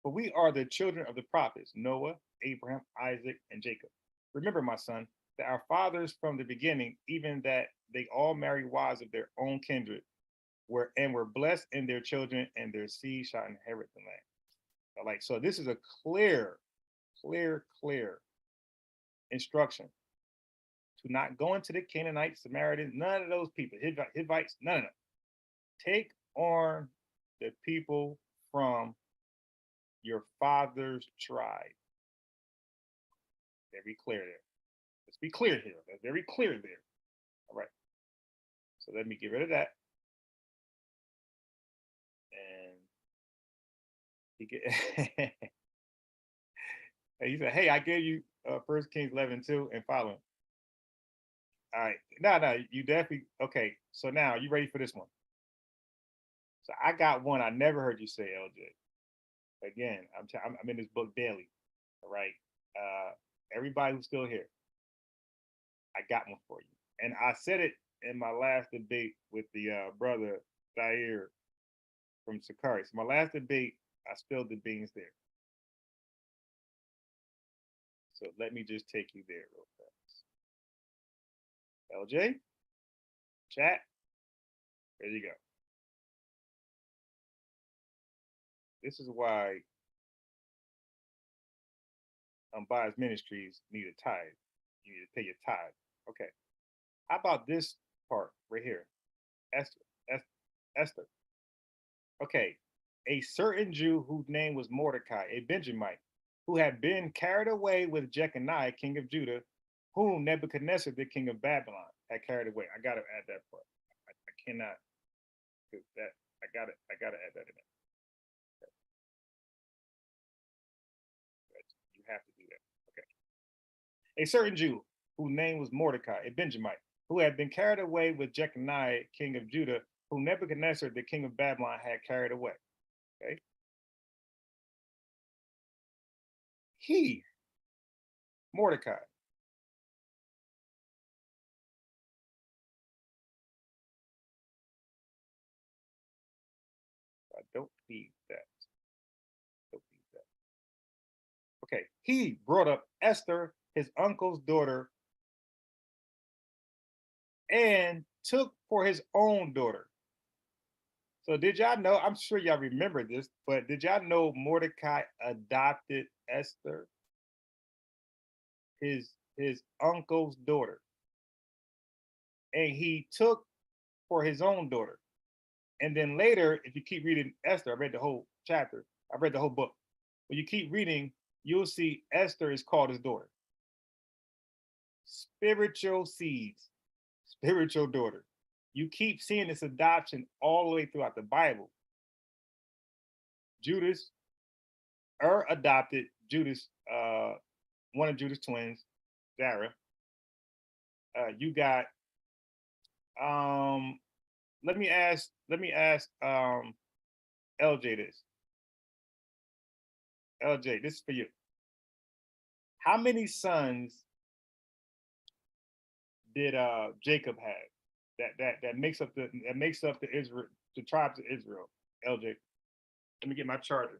For we are the children of the prophets, Noah, Abraham, Isaac, and Jacob. Remember, my son, that our fathers from the beginning, even that they all married wives of their own kindred, were blessed in their children, and their seed shall inherit the land. So this is a clear instruction to not go into the Canaanites, Samaritans, none of those people, Hivites, none of them. Take on the people from your father's tribe. Very clear there. Let's be clear here. That's very clear there. All right. So let me get rid of that. And he said, hey, I gave you 1 Kings 11:2 and following. All right. No, you definitely. Okay. So now, you ready for this one? So I got one I never heard you say, LJ. Again, I'm in this book daily. All right. Everybody who's still here, I got one for you. And I said it in my last debate with the brother Zaire from Sakari. So my last debate, I spilled the beans there. So let me just take you there real fast. LJ, chat, there you go. This is why Unbiased Ministries need a tithe. You need to pay your tithe. Okay. How about this part right here? Esther. Okay. A certain Jew whose name was Mordecai, a Benjamite, who had been carried away with Jeconiah, king of Judah, whom Nebuchadnezzar, the king of Babylon, had carried away. I got to add that part. I cannot do that. I got to add that in there. You have to do that. Okay. A certain Jew whose name was Mordecai, a Benjamite, who had been carried away with Jeconiah, king of Judah, whom Nebuchadnezzar, the king of Babylon, had carried away. Okay. He, Mordecai, I don't need that. Okay, he brought up Esther, his uncle's daughter, and took for his own daughter. So did y'all know, I'm sure y'all remember this, but did y'all know Mordecai adopted Esther, his uncle's daughter, and he took for his own daughter. And then later, if you keep reading Esther, I read the whole chapter, I read the whole book. When you keep reading, you'll see Esther is called his daughter. Spiritual seeds, spiritual daughter. You keep seeing this adoption all the way throughout the Bible. Judas, adopted Judas, one of Judas' twins, Zara. You got, let me ask LJ this. LJ, this is for you. How many sons did Jacob have? That makes up the Israel, the tribes of Israel. LJ, let me get my charter.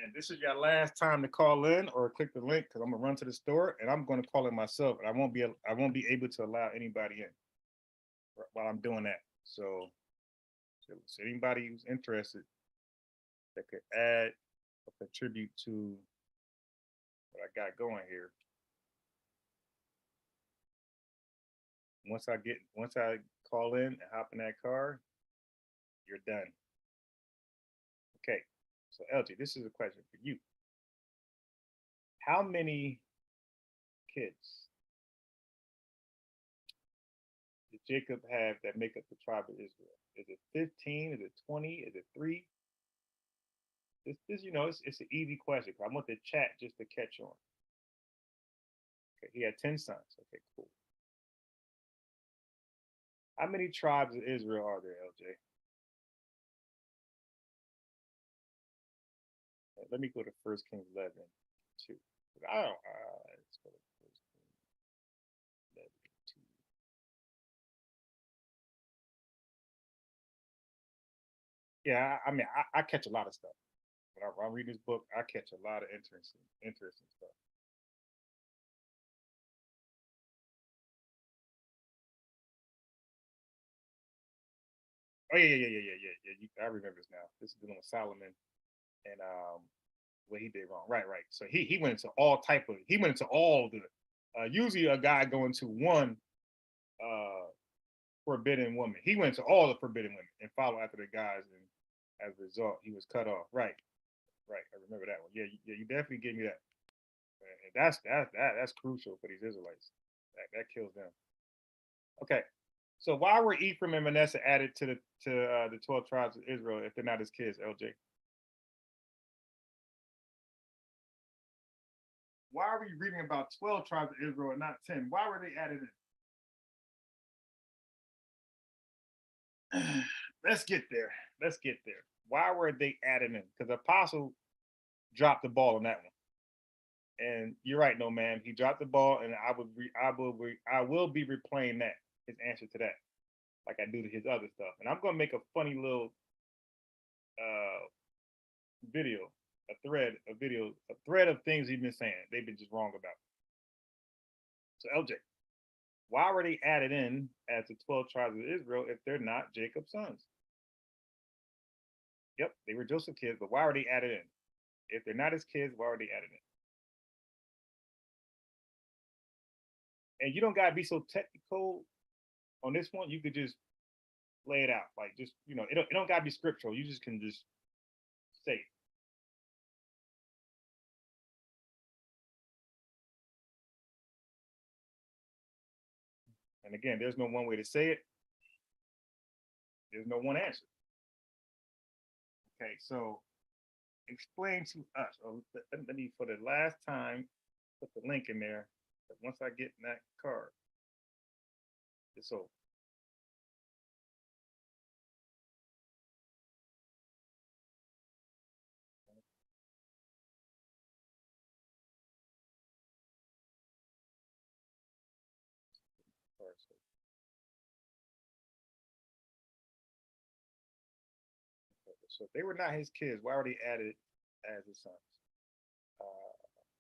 And this is your last time to call in or click the link because I'm gonna run to the store and I'm gonna call in myself and I won't be able to allow anybody in while I'm doing that. So anybody who's interested that could add or contribute to what I got going here. Once I call in and hop in that car, you're done. Okay. So LG, this is a question for you. How many kids did Jacob have that make up the tribe of Israel? Is it 15? Is it 20? Is it 3? This it's an easy question because I want the chat just to catch on. Okay, he had 10 sons. Okay, cool. How many tribes of Israel are there, LJ? Let me go to 1 Kings 11, 2. I don't, let's go to 1 Kings 11, 2. Yeah, I mean, I catch a lot of stuff. When I read this book, I catch a lot of interesting stuff. Oh yeah. I remember this now. This is dealing with Solomon and what he did wrong. Right. So he went into all the usually a guy going to one forbidden woman. He went to all the forbidden women and followed after the guys, and as a result, he was cut off. Right. I remember that one. Yeah, you definitely gave me that. And that's crucial for these Israelites. That kills them. Okay. So why were Ephraim and Manasseh added to the 12 tribes of Israel if they're not his kids, LJ? Why are we reading about 12 tribes of Israel and not 10? Why were they added in? Let's get there. Why were they added in? Because the apostle dropped the ball on that one. And you're right, no man. He dropped the ball, and I will be replaying that, his answer to that, like I do to his other stuff. And I'm gonna make a funny little video, a thread of things he's been saying. They've been just wrong about. So LJ, why were they added in as the 12 tribes of Israel if they're not Jacob's sons? Yep, they were Joseph's kids, but why were they added in? If they're not his kids, why are they added in? And you don't gotta be so technical on this one. You could just lay it out, like just it don't gotta be scriptural. You just can just say it. And again, there's no one way to say it. There's no one answer. Okay, so explain to us. Let me, for the last time, put the link in there. But once I get in that card, it's over. So if they were not his kids, why were they added as his sons?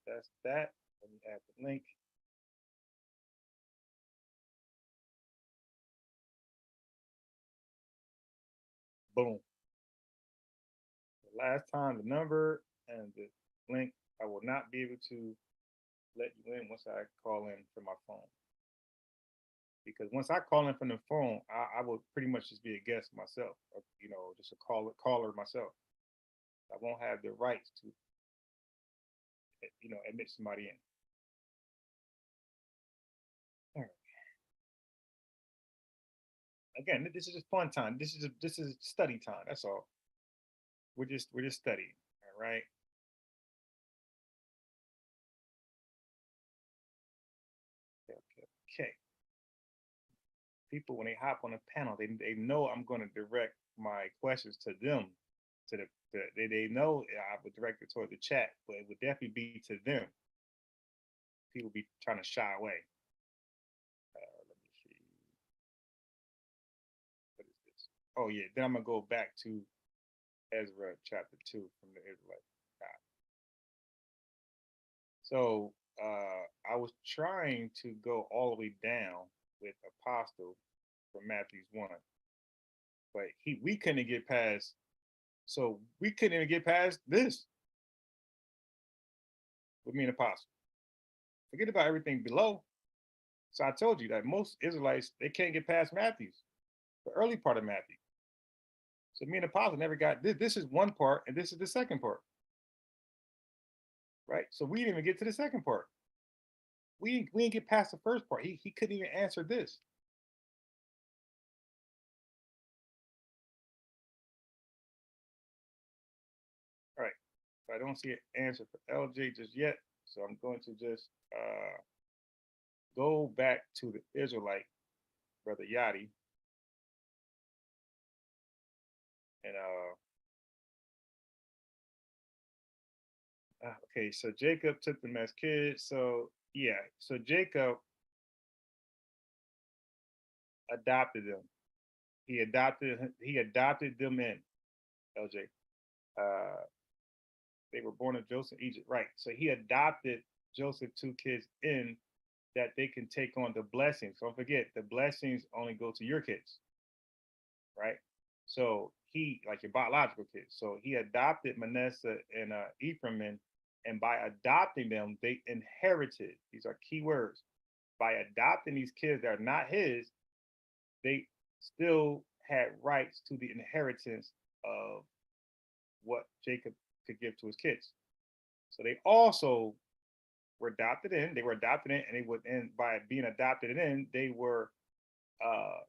That's that. Let me add the link. Boom. The last time, the number and the link, I will not be able to let you in once I call in from my phone. Because once I call in from the phone, I will pretty much just be a guest myself, or, you know, just a caller myself. I won't have the rights to, you know, admit somebody in. All right. Again, this is just fun time. This is study time. That's all. We're just studying. All right. Okay. People, when they hop on a panel, they know I'm going to direct my questions to them. They know I would direct it toward the chat, but it would definitely be to them. People be trying to shy away. Let me see. What is this? Oh yeah, then I'm gonna go back to Ezra chapter 2 from the Israelite. So I was trying to go all the way down with Apostle from Matthew's 1, but we couldn't get past. So we couldn't even get past this with me and Apostle. Forget about everything below. So I told you that most Israelites, they can't get past Matthew's, the early part of Matthew. So me and Apostle never got this. This is one part, and this is the second part. Right? So we didn't even get to the second part. We didn't get past the first part. He couldn't even answer this. All right. So I don't see an answer for LJ just yet. So I'm going to just go back to the Israelite, Brother Yadi. And okay, so Jacob took them as kids. So yeah, so Jacob adopted them. He adopted them in, LJ. They were born of Joseph, Egypt, right? So he adopted Joseph 2 kids in that they can take on the blessings. Don't forget, the blessings only go to your kids, right? So he, like your biological kids. So he adopted Manasseh and Ephraim in, and by adopting them, they inherited. These are key words. By adopting these kids that are not his, they still had rights to the inheritance of what Jacob could give to his kids. So they also were adopted in. They were adopted in, and they would, and by being adopted in, they were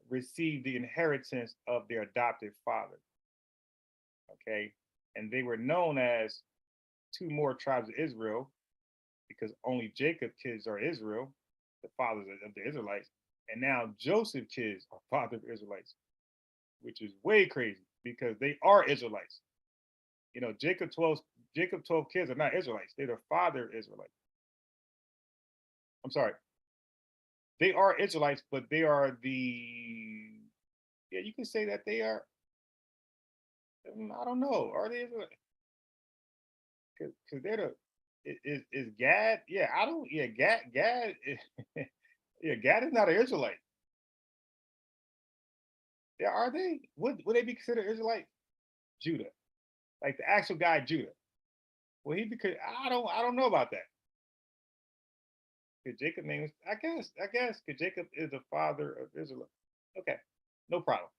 received the inheritance of their adopted father. Okay, and they were known as 2 more tribes of Israel, because only Jacob kids are Israel, the fathers of the Israelites, and now Joseph kids are father of Israelites, which is way crazy because they are Israelites. You know, Jacob 12 kids are not Israelites. They're the father Israelites. I'm sorry. They are Israelites, but they are yeah, you can say that they are, I don't know. Are they Israelites? Because they're is Gad? Yeah, I don't, yeah, Gad, yeah, Gad is not an Israelite. Yeah, are they? Would they be considered Israelite? Judah. Like the actual guy Judah. Well, he because I don't know about that. Because Jacob name is, I guess, because Jacob is the father of Israel. Okay, no problem.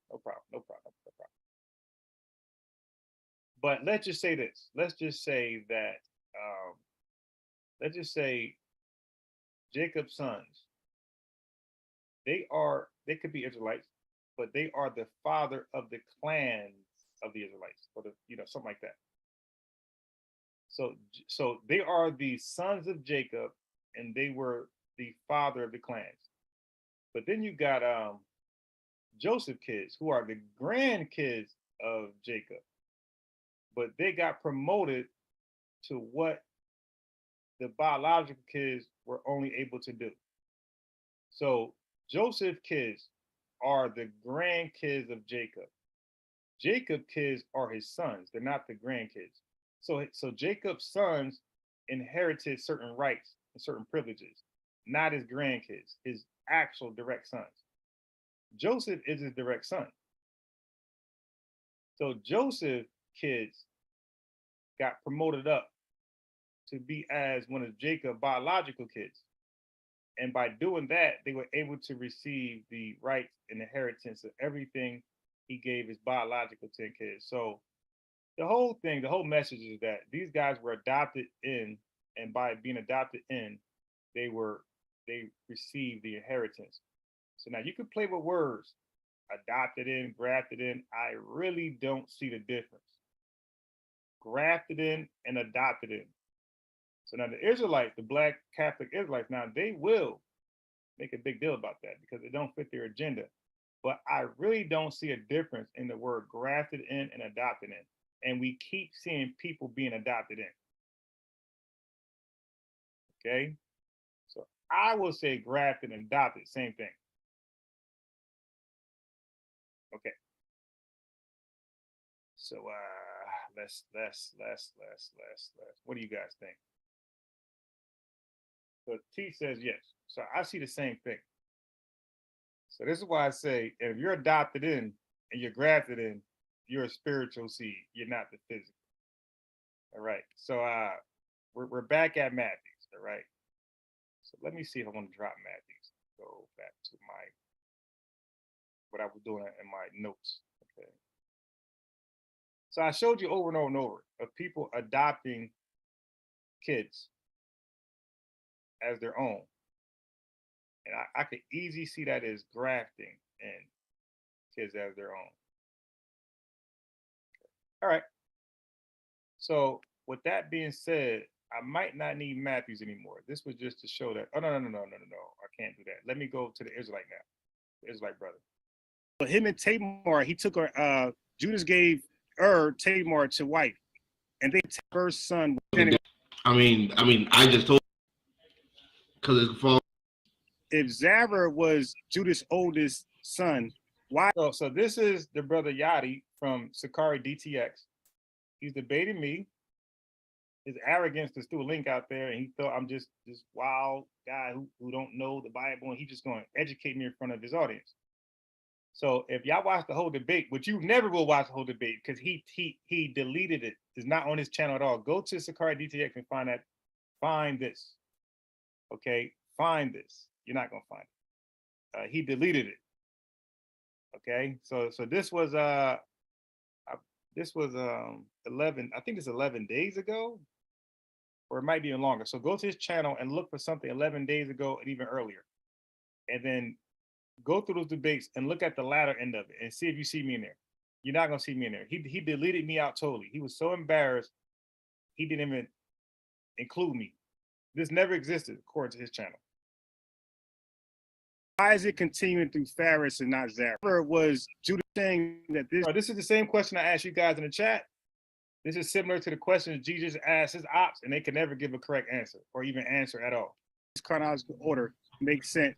But let's just say this. Let's just say that. Let's just say Jacob's sons. They could be Israelites, but they are the father of the clans of the Israelites, or something like that. So they are the sons of Jacob, and they were the father of the clans. But then you got Joseph kids, who are the grandkids of Jacob, but they got promoted to what the biological kids were only able to do. So Joseph's kids are the grandkids of Jacob. Jacob's kids are his sons. They're not the grandkids. So Jacob's sons inherited certain rights and certain privileges, not his grandkids, his actual direct sons. Joseph is his direct son. So Joseph's kids got promoted up to be as one of Jacob's biological kids. And by doing that, they were able to receive the rights and inheritance of everything he gave his biological 10 kids. So the whole thing, the whole message is that these guys were adopted in, and by being adopted in, they received the inheritance. So now you can play with words, adopted in, grafted in. I really don't see the difference. Grafted in and adopted in. So now the Israelites, the Black Catholic Israelites, now they will make a big deal about that because it don't fit their agenda. But I really don't see a difference in the word grafted in and adopted in. And we keep seeing people being adopted in. Okay? So I will say grafted and adopted, same thing. Okay. So let's what do you guys think? So T says yes. So I see the same thing. So this is why I say if you're adopted in and you're grafted in, you're a spiritual seed. You're not the physical. All right. So we're back at Matthews. All right. So let me see if I want to drop Matthews. Go back to what I was doing in my notes. Okay. So I showed you over and over and over of people adopting kids as their own. And I could easily see that as grafting and kids as their own. All right. So with that being said, I might not need Matthews anymore. This was just to show that, oh, no. I can't do that. Let me go to the Israelite now. The Israelite brother. But him and Tamar, he took her, Judas gave Tamar to wife. And they first son. I just told because it's fall. If Zara was Judas' oldest son, why? So this is the brother Yadi from Sakari DTX. He's debating me. His arrogance just threw a link out there, and he thought I'm just this wild guy who don't know the Bible, and he's just going to educate me in front of his audience. So if y'all watch the whole debate, which you never will watch the whole debate because he deleted it. It's not on his channel at all. Go to Sakari DTX and find this. Okay, find this. You're not gonna find it. He deleted it. Okay, so this was 11. I think it's 11 days ago, or it might be even longer. So go to his channel and look for something 11 days ago and even earlier, and then go through those debates and look at the latter end of it and see if you see me in there. You're not gonna see me in there. He deleted me out totally. He was so embarrassed he didn't even include me. This never existed according to his channel. Why is it continuing through Faris and not Zara? Was Judas saying that this is the same question I asked you guys in the chat. This is similar to the question Jesus asked his ops, and they can never give a correct answer or even answer at all. This chronological order makes sense.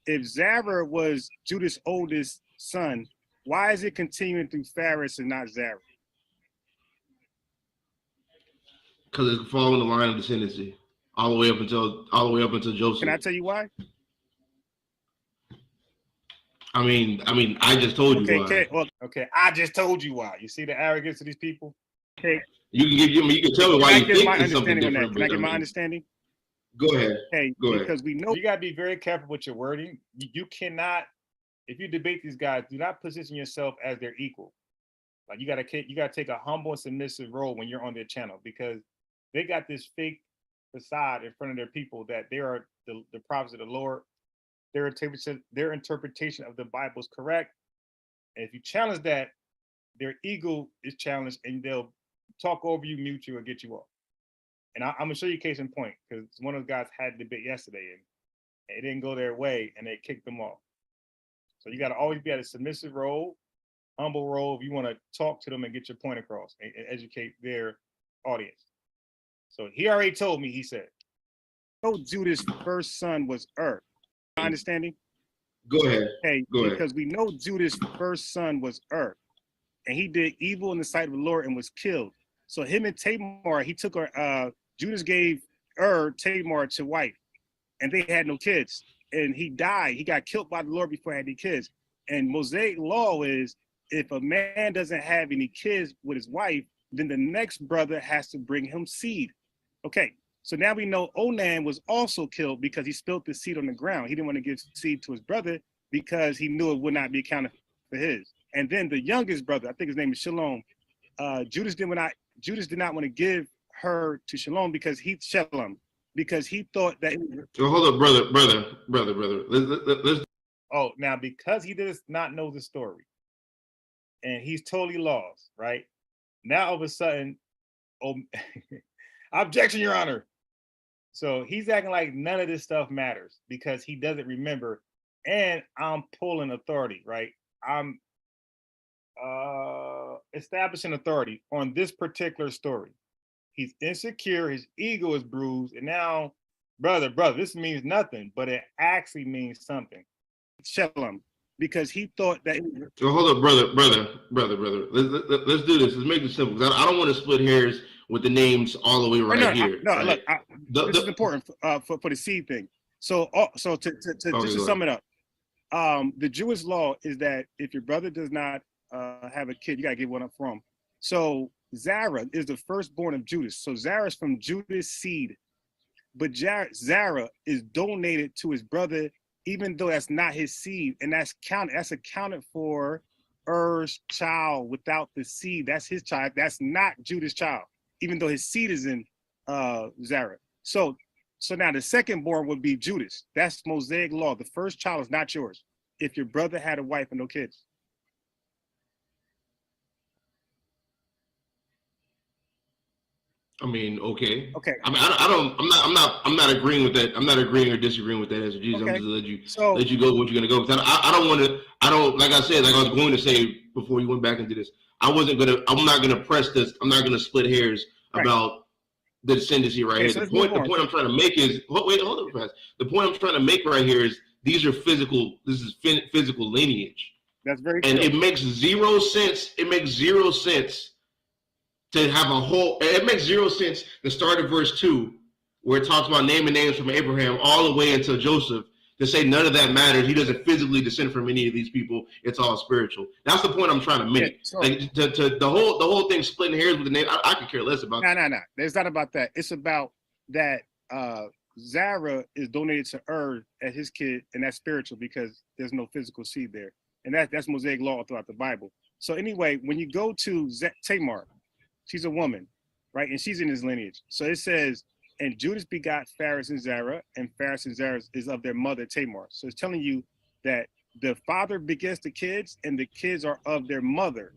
If Zara was Judas' oldest son, why is it continuing through Faris and not Zara? Because it's following the line of descendancy all the way up until Joseph. Can I tell you why? I just told you why. Okay, I just told you why. You see the arrogance of these people? Okay. You can tell me why you think it's something different. Can I get my understanding? Go ahead. Okay, because we know you gotta be very careful with your wording. You cannot, if you debate these guys, do not position yourself as their equal. Like you gotta take a humble and submissive role when you're on their channel because they got this fake facade in front of their people that they are the prophets of the Lord. Their interpretation of the Bible is correct. And if you challenge that, their ego is challenged and they'll talk over you, mute you, or get you off. And I'm gonna show you a case in point because one of those guys had a debate yesterday and it didn't go their way and they kicked them off. So you gotta always be at a submissive role, humble role if you want to talk to them and get your point across and educate their audience. So he already told me, he said, Judas' first son was My understanding? Go ahead. Okay, Go ahead. because we know Judah's first son was and he did evil in the sight of the Lord and was killed. So him and Tamar, he took her. Judas gave Tamar to wife, and they had no kids. And he died. He got killed by the Lord before he had any kids. And Mosaic law is, if a man doesn't have any kids with his wife, then the next brother has to bring him seed. Okay, so now we know Onan was also killed because he spilled the seed on the ground. He didn't want to give seed to his brother because he knew it would not be accounted for his. And then the youngest brother, I think his name is Shalom. Judas did not want to give her to Shalom because he thought that. So hold up, brother. Let's. Oh, now because he does not know the story, and he's totally lost, right? Now all of a sudden, objection, Your Honor. So he's acting like none of this stuff matters because he doesn't remember, and I'm pulling authority, right? I'm establishing authority on this particular story. He's insecure, his ego is bruised, and now, brother, this means nothing, but it actually means something. Shalom, because he thought that. So hold up, brother. Let's do this. Let's make it simple. I don't want to split hairs with the names all the way here. Look, this is important for the seed thing. So to sum it up, the Jewish law is that if your brother does not have a kid, you gotta give one up for him. So Zara is the firstborn of Judas. So Zara is from Judas' seed, but Zara is donated to his brother, even though that's not his seed, and that's accounted for child without the seed. That's his child. That's not Judas' child, even though his seed is in Zara. So now the second born would be Judas. That's Mosaic law. The first child is not yours if your brother had a wife and no kids. I mean, okay. Okay. I mean, I'm not agreeing with that. I'm not agreeing or disagreeing with that as a Jesus. Okay. I'm just let you go what you're gonna go. Because like I said, like I was going to say before you went back into this, I'm not gonna press this. I'm not gonna split hairs about the descendancy right here. So the point I'm trying to make is, hold on, the point I'm trying to make right here is this is physical lineage. That's very and true. It makes zero sense. It makes zero sense to have it makes zero sense to start at verse 2, where it talks about naming names from Abraham all the way until Joseph, to say none of that matters. He doesn't physically descend from any of these people. It's all spiritual. That's the point I'm trying to make. Yeah, like to the whole thing splitting hairs with the name, I could care less about. No. It's not about that. It's about that Zara is donated to as his kid, and that's spiritual because there's no physical seed there. And that's Mosaic law throughout the Bible. So anyway, when you go to Tamar, she's a woman, right? And she's in his lineage. So it says, and Judas begot Phares and Zara, and Phares and Zara is of their mother Tamar. So it's telling you that the father begets the kids, and the kids are of their mother.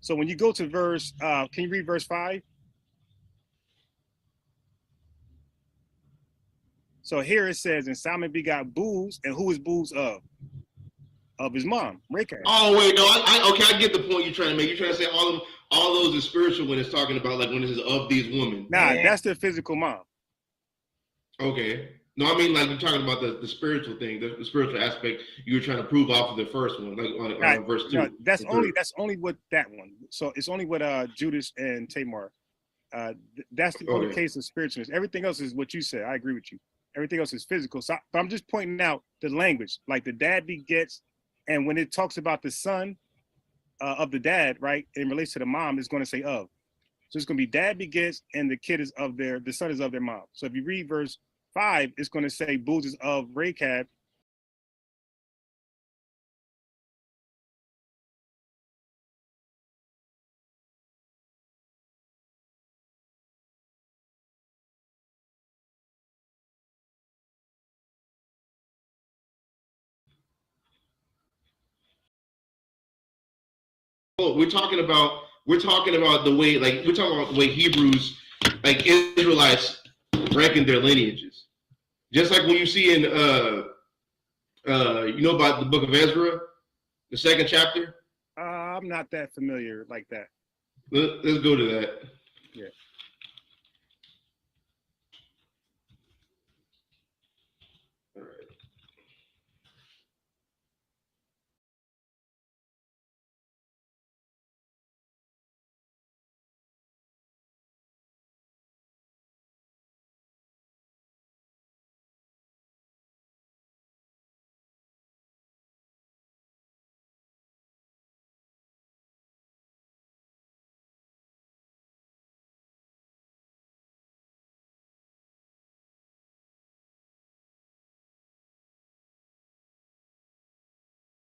So when you go to verse, can you read verse 5? So here it says, and Simon begot Booz, and who is Booz of? Of his mom, Rachel. Oh wait, no, I get the point you're trying to make. You're trying to say all those are spiritual when it's talking about like when it says of these women. Nah, that's the physical mom. Okay. No, I mean like you're talking about the spiritual thing, the spiritual aspect you were trying to prove off of the first one, like on verse 2. No, that's only with that one. So it's only with Judas and Tamar. That's the only case of spiritualness. Everything else is what you said. I agree with you. Everything else is physical. So but I'm just pointing out the language, like the dad begets. And when it talks about the son of the dad, right, in relation to the mom, it's going to say of. So it's going to be dad begets, and the son is of their mom. So if you read verse 5, it's going to say Booz is of Rachab. We're talking about the way, like we're talking about the way Hebrews, like Israelites, reckon their lineages. Just like when you see in you know about the book of Ezra, the 2nd chapter. I'm not that familiar like that. Let's go to that. Yeah. All right.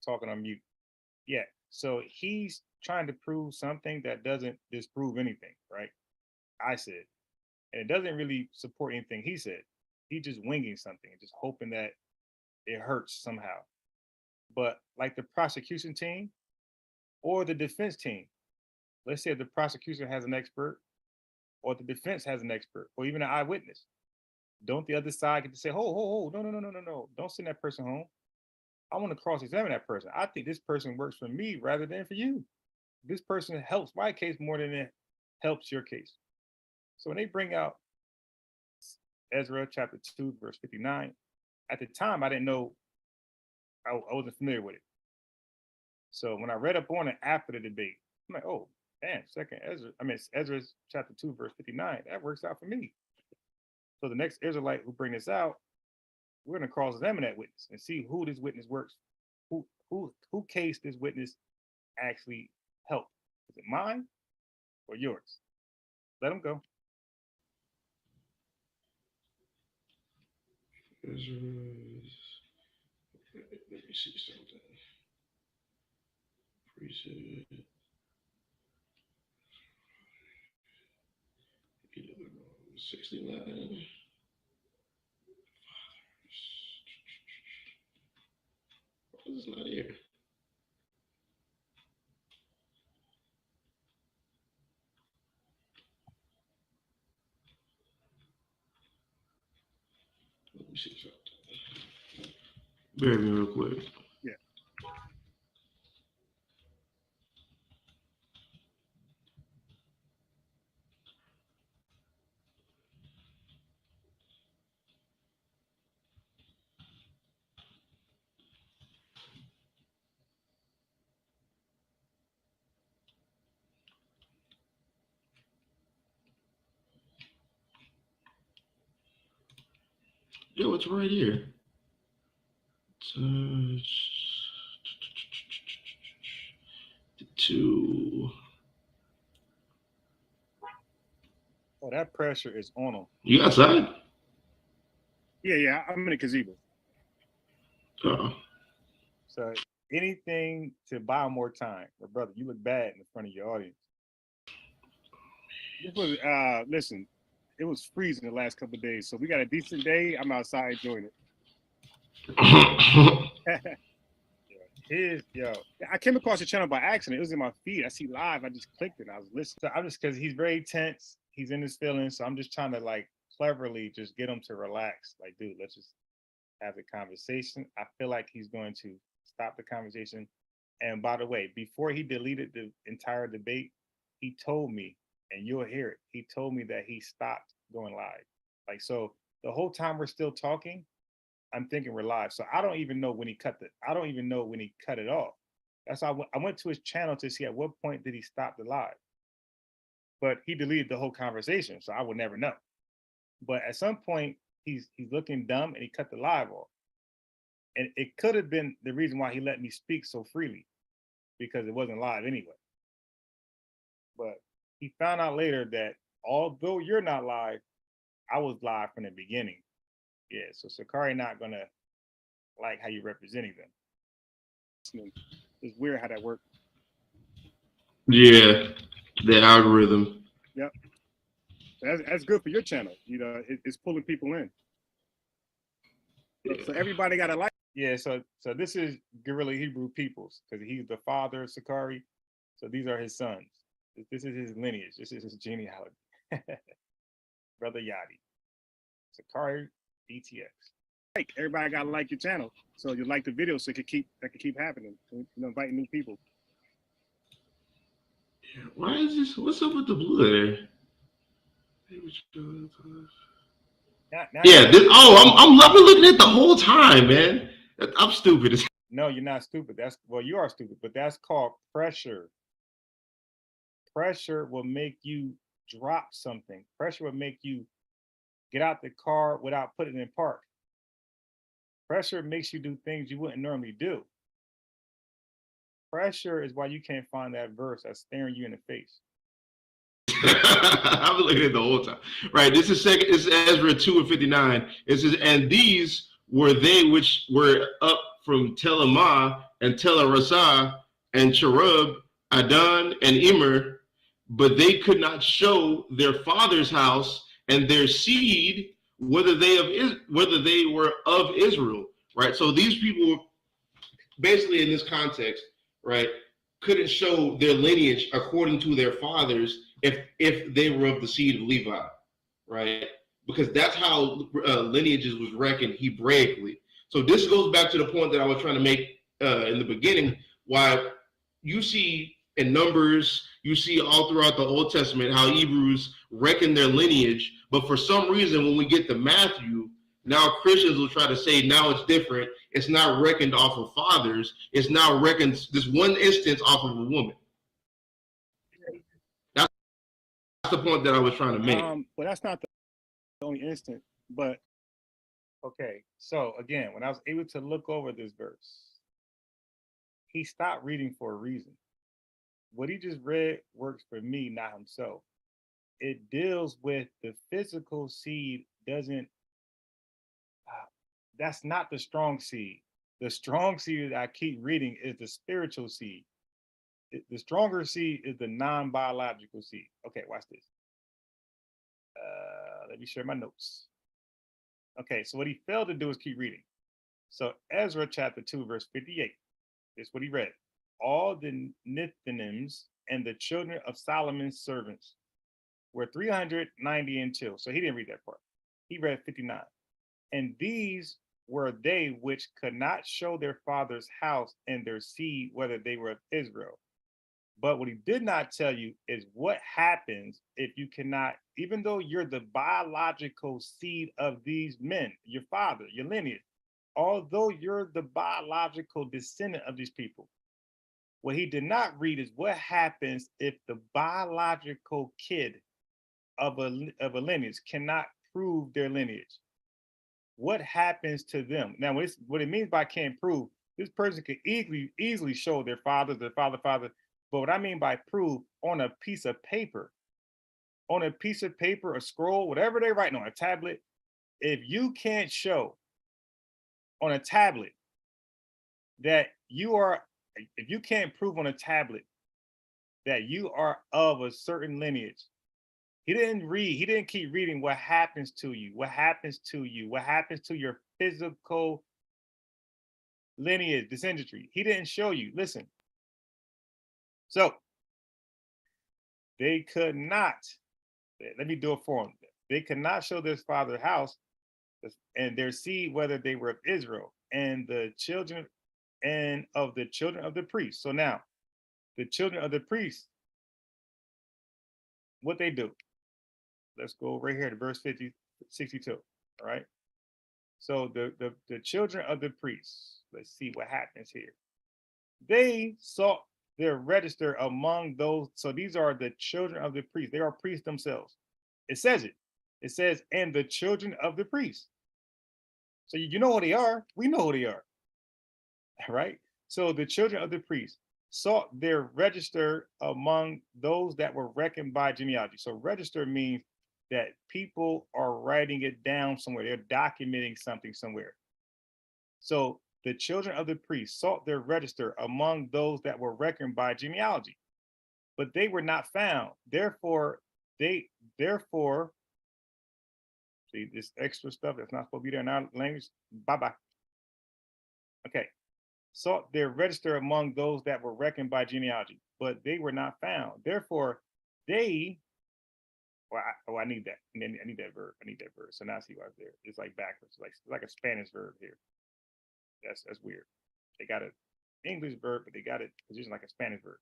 talking on mute. Yeah. So he's trying to prove something that doesn't disprove anything, right? I said. And it doesn't really support anything he said. He's just winging something and just hoping that it hurts somehow. But like the prosecution team or the defense team, let's say if the prosecution has an expert or the defense has an expert or even an eyewitness, don't the other side get to say, no, don't send that person home. I want to cross-examine that person. I think this person works for me rather than for you. This person helps my case more than it helps your case. So when they bring out Ezra chapter 2, verse 59, at the time, I didn't know, I wasn't familiar with it. So when I read up on it after the debate, I'm like, oh, damn, Ezra chapter 2, verse 59, that works out for me. So the next Israelite who bring this out, we're going to cross-examine that witness and see who this witness works, who case this witness actually helped. Is it mine or yours? Let them go. Let me see something. Preset. 69. Why is this not here? Let me see something. Bear with me real quick. Yeah. Yo, it's right here. Two. Oh, that pressure is on them. You outside? Yeah, I'm in the gazebo. Oh. So anything to buy more time. But brother, you look bad in front of your audience. This was listen, it was freezing the last couple of days. So we got a decent day. I'm outside enjoying it. I came across the channel by accident. It was in my feed. I see live. I just clicked it. I was listening. So I'm just, because he's very tense. He's in his feelings. So I'm just trying to like cleverly just get him to relax. Like, dude, let's just have the conversation. I feel like he's going to stop the conversation. And by the way, before he deleted the entire debate, he told me, and you'll hear it, he told me that he stopped going live. Like, so the whole time we're still talking, I'm thinking we're live. So I don't even know when he cut it off. That's why I went to his channel to see at what point did he stop the live. But he deleted the whole conversation, so I would never know. But at some point, he's looking dumb and he cut the live off. And it could have been the reason why he let me speak so freely, because it wasn't live anyway. But he found out later that although you're not live, I was live from the beginning. Yeah, so Sakari not gonna like how you're representing them. It's weird how that works. Yeah, the algorithm. Yep, that's good for your channel. You know, it's pulling people in. So everybody got to like. Yeah, so this is Guerrilla Hebrew Peoples, because he's the father of Sakari. So these are his sons. This is his lineage. This is his genealogy. Brother Yadi, Sakari, BTX. Like, everybody gotta like your channel, so you like the video, so that could keep happening. You know, inviting new people. Yeah, why is this? What's up with the blue there? I've been looking at the whole time, man. I'm stupid. No, you're not stupid. You are stupid, but that's called pressure. Pressure will make you drop something. Pressure will make you get out the car without putting it in park. Pressure makes you do things you wouldn't normally do. Pressure is why you can't find that verse that's staring you in the face. I've been looking at it the whole time. Right. This is Ezra 2:59. It says, and these were they which were up from Telamah and Telarasah and Cherub, Adon and Immer, but they could not show their father's house and their seed whether they were of Israel, right? So these people, basically in this context, right, couldn't show their lineage according to their fathers if they were of the seed of Levi, right? Because that's how lineages was reckoned Hebraically. So this goes back to the point that I was trying to make in the beginning, why you see in Numbers, you see all throughout the Old Testament how Hebrews reckon their lineage, but for some reason when we get to Matthew, now Christians will try to say now it's different. It's not reckoned off of fathers. It's now reckoned this one instance off of a woman. That's the point that I was trying to make. Well, that's not the only instant, but Okay, so again, when I was able to look over this verse, he stopped reading for a reason. What he just read works for me, not himself. It deals with the physical seed doesn't, that's not the strong seed. The strong seed that I keep reading is the spiritual seed. The stronger seed is the non-biological seed. Okay, watch this. Let me share my notes. Okay, so what he failed to do is keep reading. So Ezra chapter 2, verse 58. This is what he read. All the Nethinims and the children of Solomon's servants were 390 and two. So he didn't read that part. He read 59. And these were they which could not show their father's house and their seed, whether they were of Israel. But what he did not tell you is what happens if you cannot, even though you're the biological seed of these men, your father, your lineage, although you're the biological descendant of these people, what he did not read is what happens if the biological kid of a lineage cannot prove their lineage. What happens to them? Now, what it means by can't prove, this person could easily show their father, but what I mean by prove, on a piece of paper, a scroll, whatever they're writing on a tablet, if you can't show on a tablet that you are, if you can't prove on a tablet that you are of a certain lineage, he didn't keep reading what happens to you, what happens to your physical lineage, descendantry. He didn't show you. Listen. So they could not, let me do it for them. They could not show this father's house and their seed, whether they were of Israel, and the children of the priests. So now, the children of the priests, what they do. Let's go right here to verse 62. All right. So the children of the priests, let's see what happens here. They sought their register among those. So these are the children of the priests. They are priests themselves. It says it. It says, and the children of the priests. So you know who they are. We know who they are. Right. So the children of the priests sought their register among those that were reckoned by genealogy. So register means that people are writing it down somewhere. They're documenting something somewhere. So the children of the priests sought their register among those that were reckoned by genealogy, but they were not found. Therefore, see this extra stuff that's not supposed to be there in our language. Bye-bye. Okay. Sought their register among those that were reckoned by genealogy, but they were not found. Therefore, they, I need that. I need that verb. So now I see why it's there. It's like backwards, like a Spanish verb here. That's weird. They got an English verb, but they got it positioned like a Spanish verb.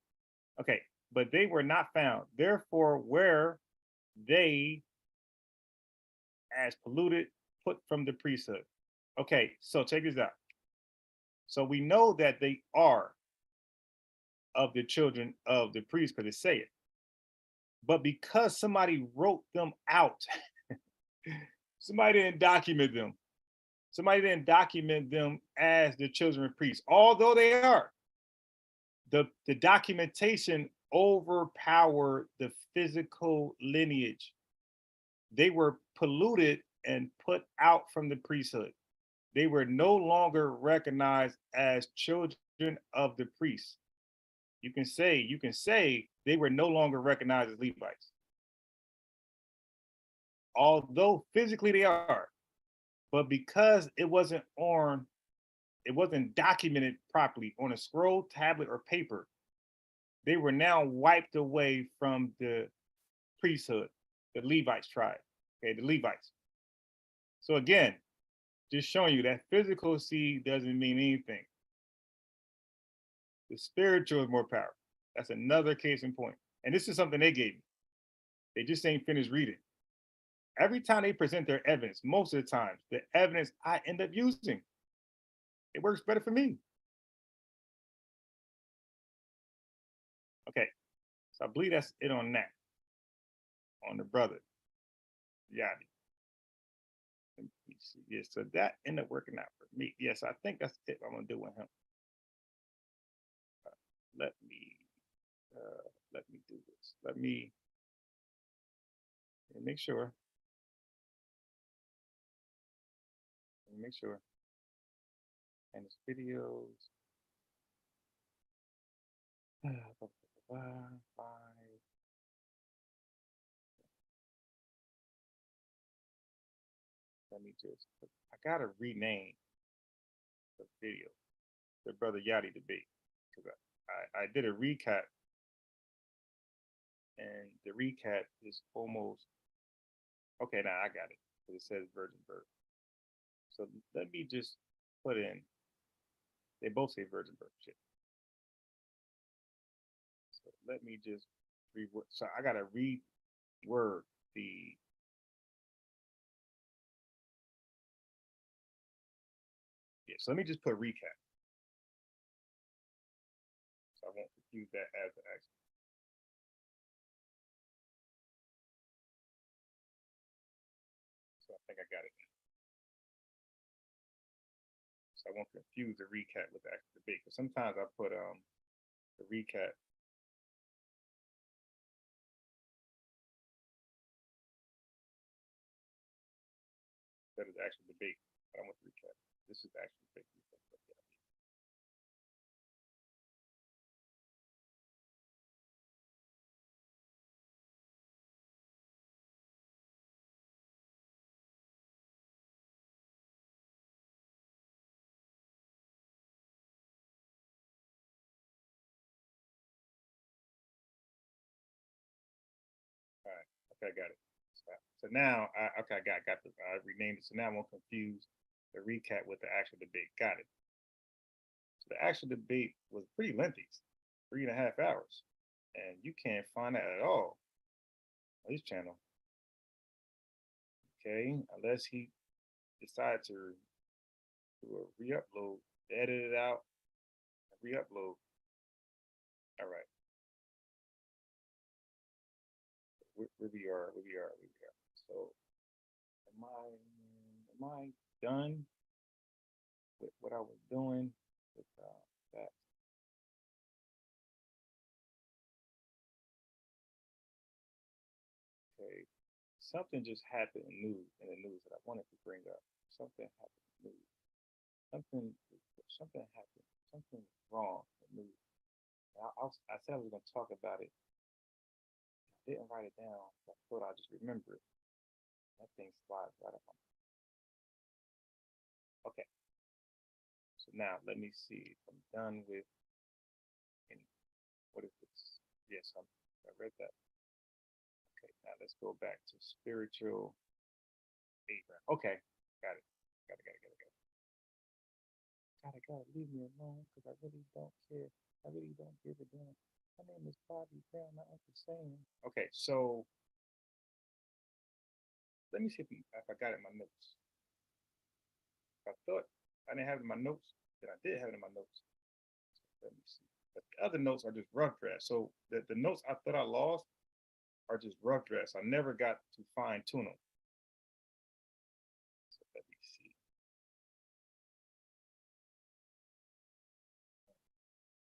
Okay, but they were not found. Therefore, were they as polluted, put from the priesthood. Okay, so check this out. So we know that they are of the children of the priest because they say it. But because somebody wrote them out, somebody didn't document them. Somebody didn't document them as the children of priests, although they are. The documentation overpowered the physical lineage. They were polluted and put out from the priesthood. they were no longer recognized as children of the priests. You can say they were no longer recognized as Levites. Although physically they are, but because it wasn't documented properly on a scroll, tablet, or paper, they were now wiped away from the priesthood, the Levites tribe, okay, the Levites. So again, just showing you that physical seed doesn't mean anything. The spiritual is more powerful. That's another case in point. And this is something they gave me. They just ain't finished reading. Every time they present their evidence, most of the time, the evidence I end up using, it works better for me. Okay, so I believe that's it on that, on the brother, Yadi. Let me see. Yeah, so that ended up working out for me. Yes, I think that's it I'm gonna do with him. Let me do this. Let me make sure. Let me make sure. And his videos. 5. Let me just. I gotta rename the video, the brother Yachty debate, because I did a recap, and the recap is almost okay. Now I got it. It says virgin birth. So let me just put in. They both say virgin birth. Shit. So let me just reword. So I gotta reword the. Yeah. So let me just put recap. So I won't confuse that as the action. So I think I got it now. So I won't confuse the recap with the actual debate. Because sometimes I put the recap. That is the actual debate. I don't want to recap. This is the actual debate. All right. Okay, I got it. So now, I got the, I renamed it. So now I won't confuse the recap with the actual debate. Got it. So the actual debate was pretty lengthy, 3.5 hours. And you can't find that at all on his channel. Okay, unless he decides to do a re-upload, edit it out, re-upload. All right. Where we are. So am I done with what I was doing with that? Okay, something just happened in the news that I wanted to bring up. Something happened in the news. Something happened. Something wrong in the news. I said I was going to talk about it. I didn't write it down. I thought I'd just remember it. That thing slides right up on me. Okay. So now let me see if I'm done with what is this? Yes, I read that. Okay, now let's go back to spiritual Abraham. Okay, got it. Gotta leave me alone because I really don't care. I really don't give a damn. My name is Bobby Brown, not Uncle Sam. Okay, so let me see if I got it in my notes. I thought I didn't have it in my notes, then I did have it in my notes. Let me see. But the other notes are just rough drafts. So the notes I thought I lost are just rough drafts. I never got to fine tune them. So let me see.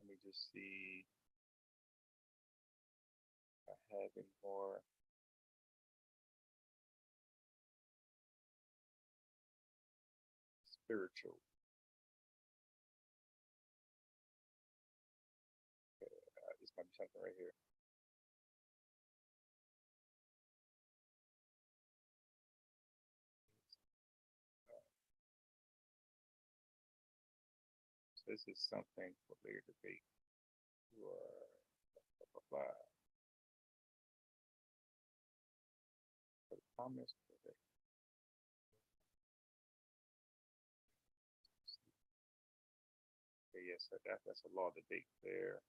Let me just see if I have any more. spiritual. This might be something right here. So this is something for later debate. Blah, blah, blah. For the comments today. Okay, yes, that's a law debate there.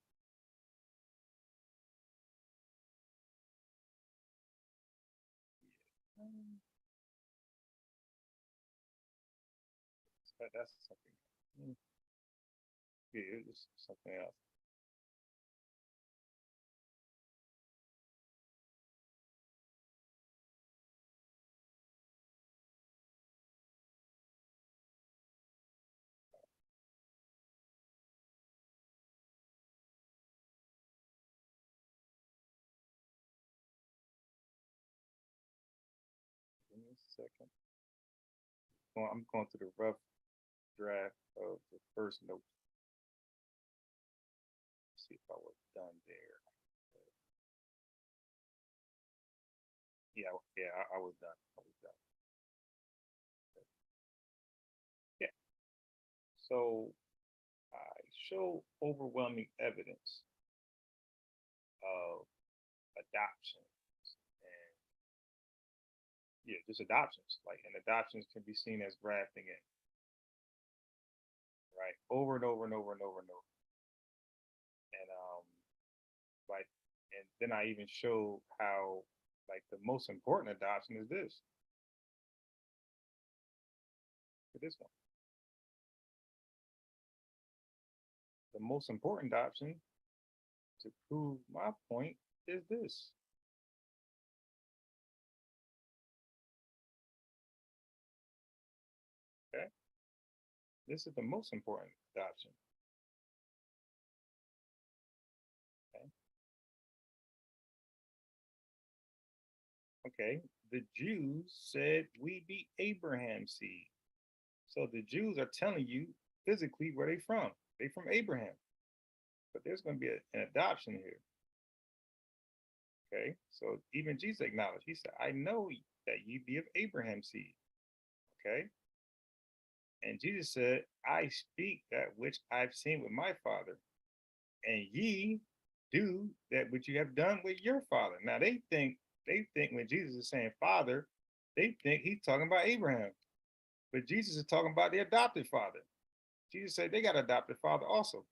That's something. Yeah, it's something else. Give me a second. Well, I'm going through the rough draft of the first note. See if I was done there. Yeah, I was done. I was done. Yeah. So I show overwhelming evidence of adoptions and yeah, just adoptions. Like, and adoptions can be seen as grafting in, right? Over and over and over and over and over. And like, and then I even show how like the most important adoption is this. For this one. The most important adoption to prove my point is this. Okay. This is the most important adoption. Okay. Okay. The Jews said we be Abraham's seed. So the Jews are telling you physically where they from. They from Abraham. But there's going to be an adoption here. Okay. So even Jesus acknowledged, he said, I know that ye be of Abraham's seed. Okay. And Jesus said, I speak that which I've seen with my father, and ye do that which you have done with your father. Now they think when Jesus is saying father, they think he's talking about Abraham. But Jesus is talking about the adopted father. Jesus said they got an adopted father also.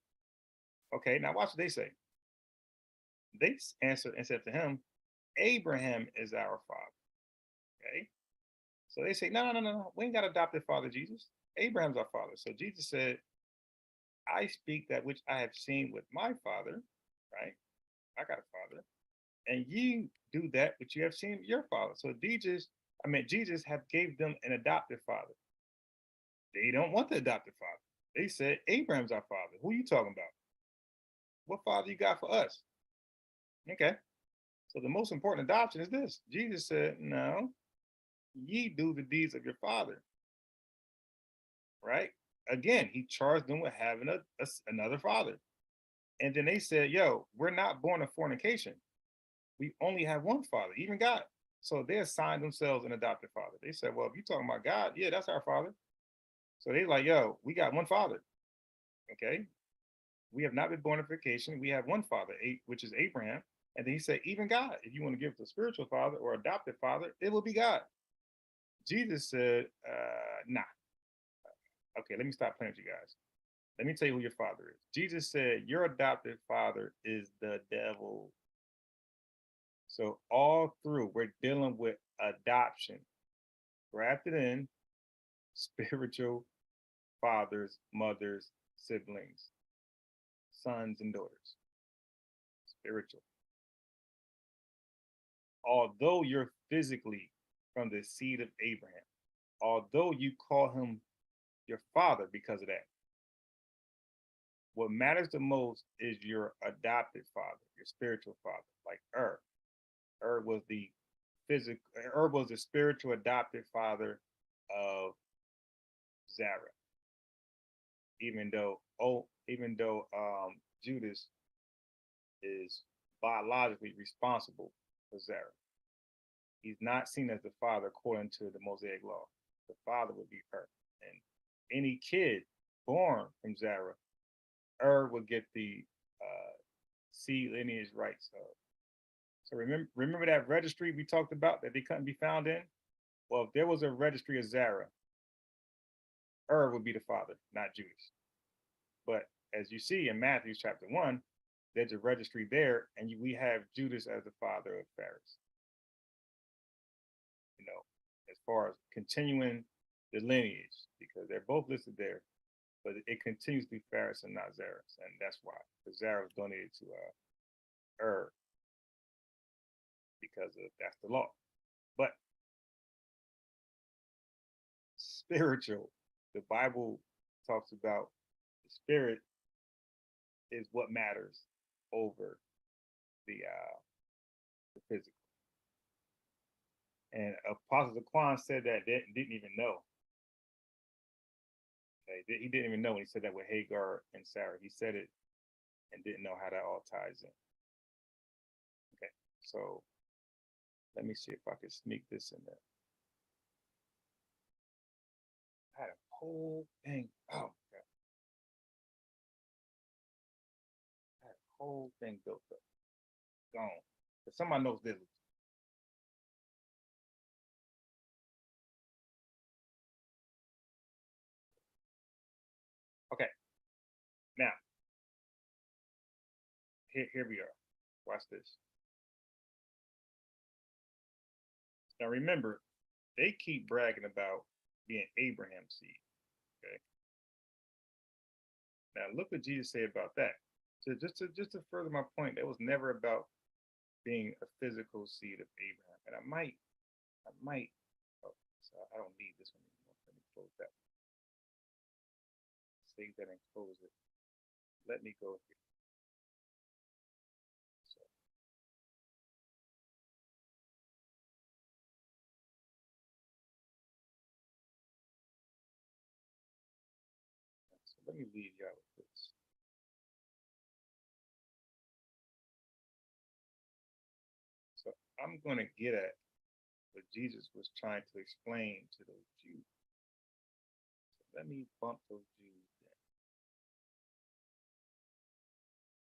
Okay, now watch what they say. They answered and said to him, Abraham is our father. Okay. So they say, no. We ain't got adopted father, Jesus. Abraham's our father. So Jesus said, I speak that which I have seen with my father, right? I got a father. And ye do that which you have seen with your father. So Jesus have gave them an adopted father. They don't want the adopted father. They said, Abraham's our father. Who are you talking about? What father you got for us? Okay. So the most important adoption is this. Jesus said, no, ye do the deeds of your father. Right? Again, he charged them with having another father. And then they said, yo, we're not born of fornication. We only have one father, even God. So they assigned themselves an adopted father. They said, well, if you're talking about God, yeah, that's our father. So they like, yo, we got one father. Okay. We have not been born of fornication. We have one father, which is Abraham. And then he said, even God, if you want to give it to a spiritual father or adopted father, it will be God. Jesus said, nah. Okay, let me stop playing with you guys. Let me tell you who your father is. Jesus said, your adopted father is the devil. So all through, we're dealing with adoption, grafted in, spiritual fathers, mothers, siblings, sons and daughters, spiritual. Although you're physically from the seed of Abraham, although you call him your father because of that, what matters the most is your adopted father, your spiritual father, like Er. Er was the spiritual adopted father of Zara. even though Judas is biologically responsible for Zerah. He's not seen as the father according to the Mosaic law. The father would be and any kid born from Zerah, would get the seed lineage rights of. So remember that registry we talked about that they couldn't be found in? Well, if there was a registry of Zerah, would be the father, not Judas. But as you see in Matthew chapter 1, there's a registry there, and we have Judas as the father of Phares. You know, as far as continuing the lineage, because they're both listed there, but it continues to be Phares and not Zerah, and that's why. Because Zerah was donated to because that's the law. But spiritual, the Bible talks about the spirit is what matters over the physical. And Apostle Zaquan said that didn't even know. Okay? He didn't even know when he said that with Hagar and Sarah. He said it and didn't know how that all ties in. Okay, so let me see if I can sneak this in there. I had a whole thing. Oh, God. I had a whole thing built up. Gone. But somebody knows this. Okay. Now, here we are. Watch this. Now remember, they keep bragging about being Abraham's seed. Okay. Now look what Jesus said about that. So just to further my point, it was never about being a physical seed of Abraham. And I might. Oh, so I don't need this one anymore. Let me close that. Save that and close it. Let me go here. So let me leave y'all with this. So I'm going to get at what Jesus was trying to explain to those Jews. So let me bump those Jews down.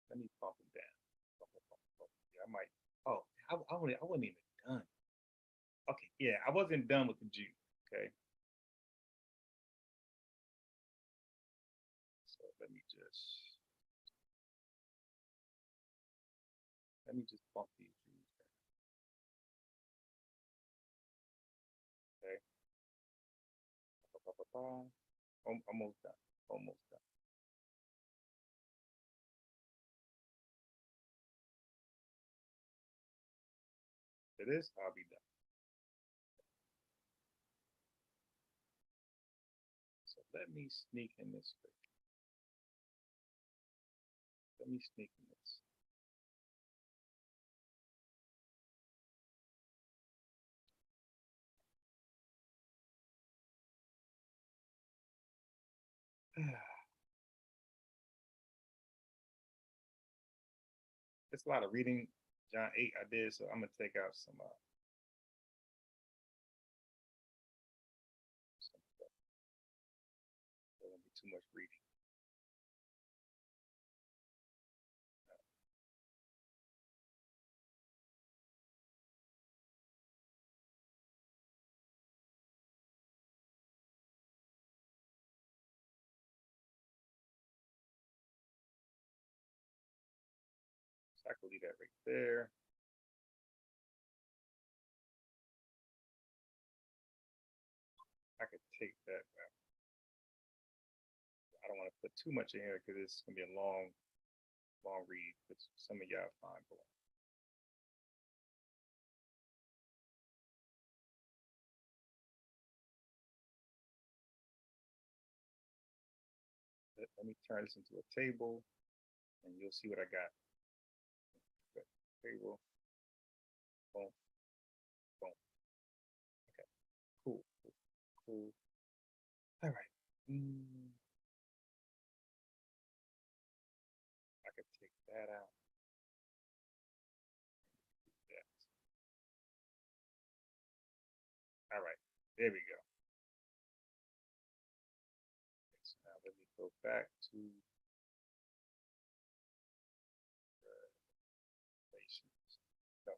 Let me bump them down. Yeah, I might. Oh, I wasn't even done. Okay, yeah, I wasn't done with the Jews. Okay. So let me just bump these Jews down. Okay. Almost done. Almost done. For this, I'll be done. So let me sneak in this scripture. Let me sneak in this. It's a lot of reading. John 8 I did, so I'm gonna take out some stuff. There won't be too much reading. So I can leave that right there. I could take that out. I don't want to put too much in here because it's gonna be a long read, but some of y'all find for it. Let me turn this into a table and you'll see what I got. Table. Boom. Boom. Okay. Cool. All right. could take that out. All right, there we go. So now let me go back to relations. So,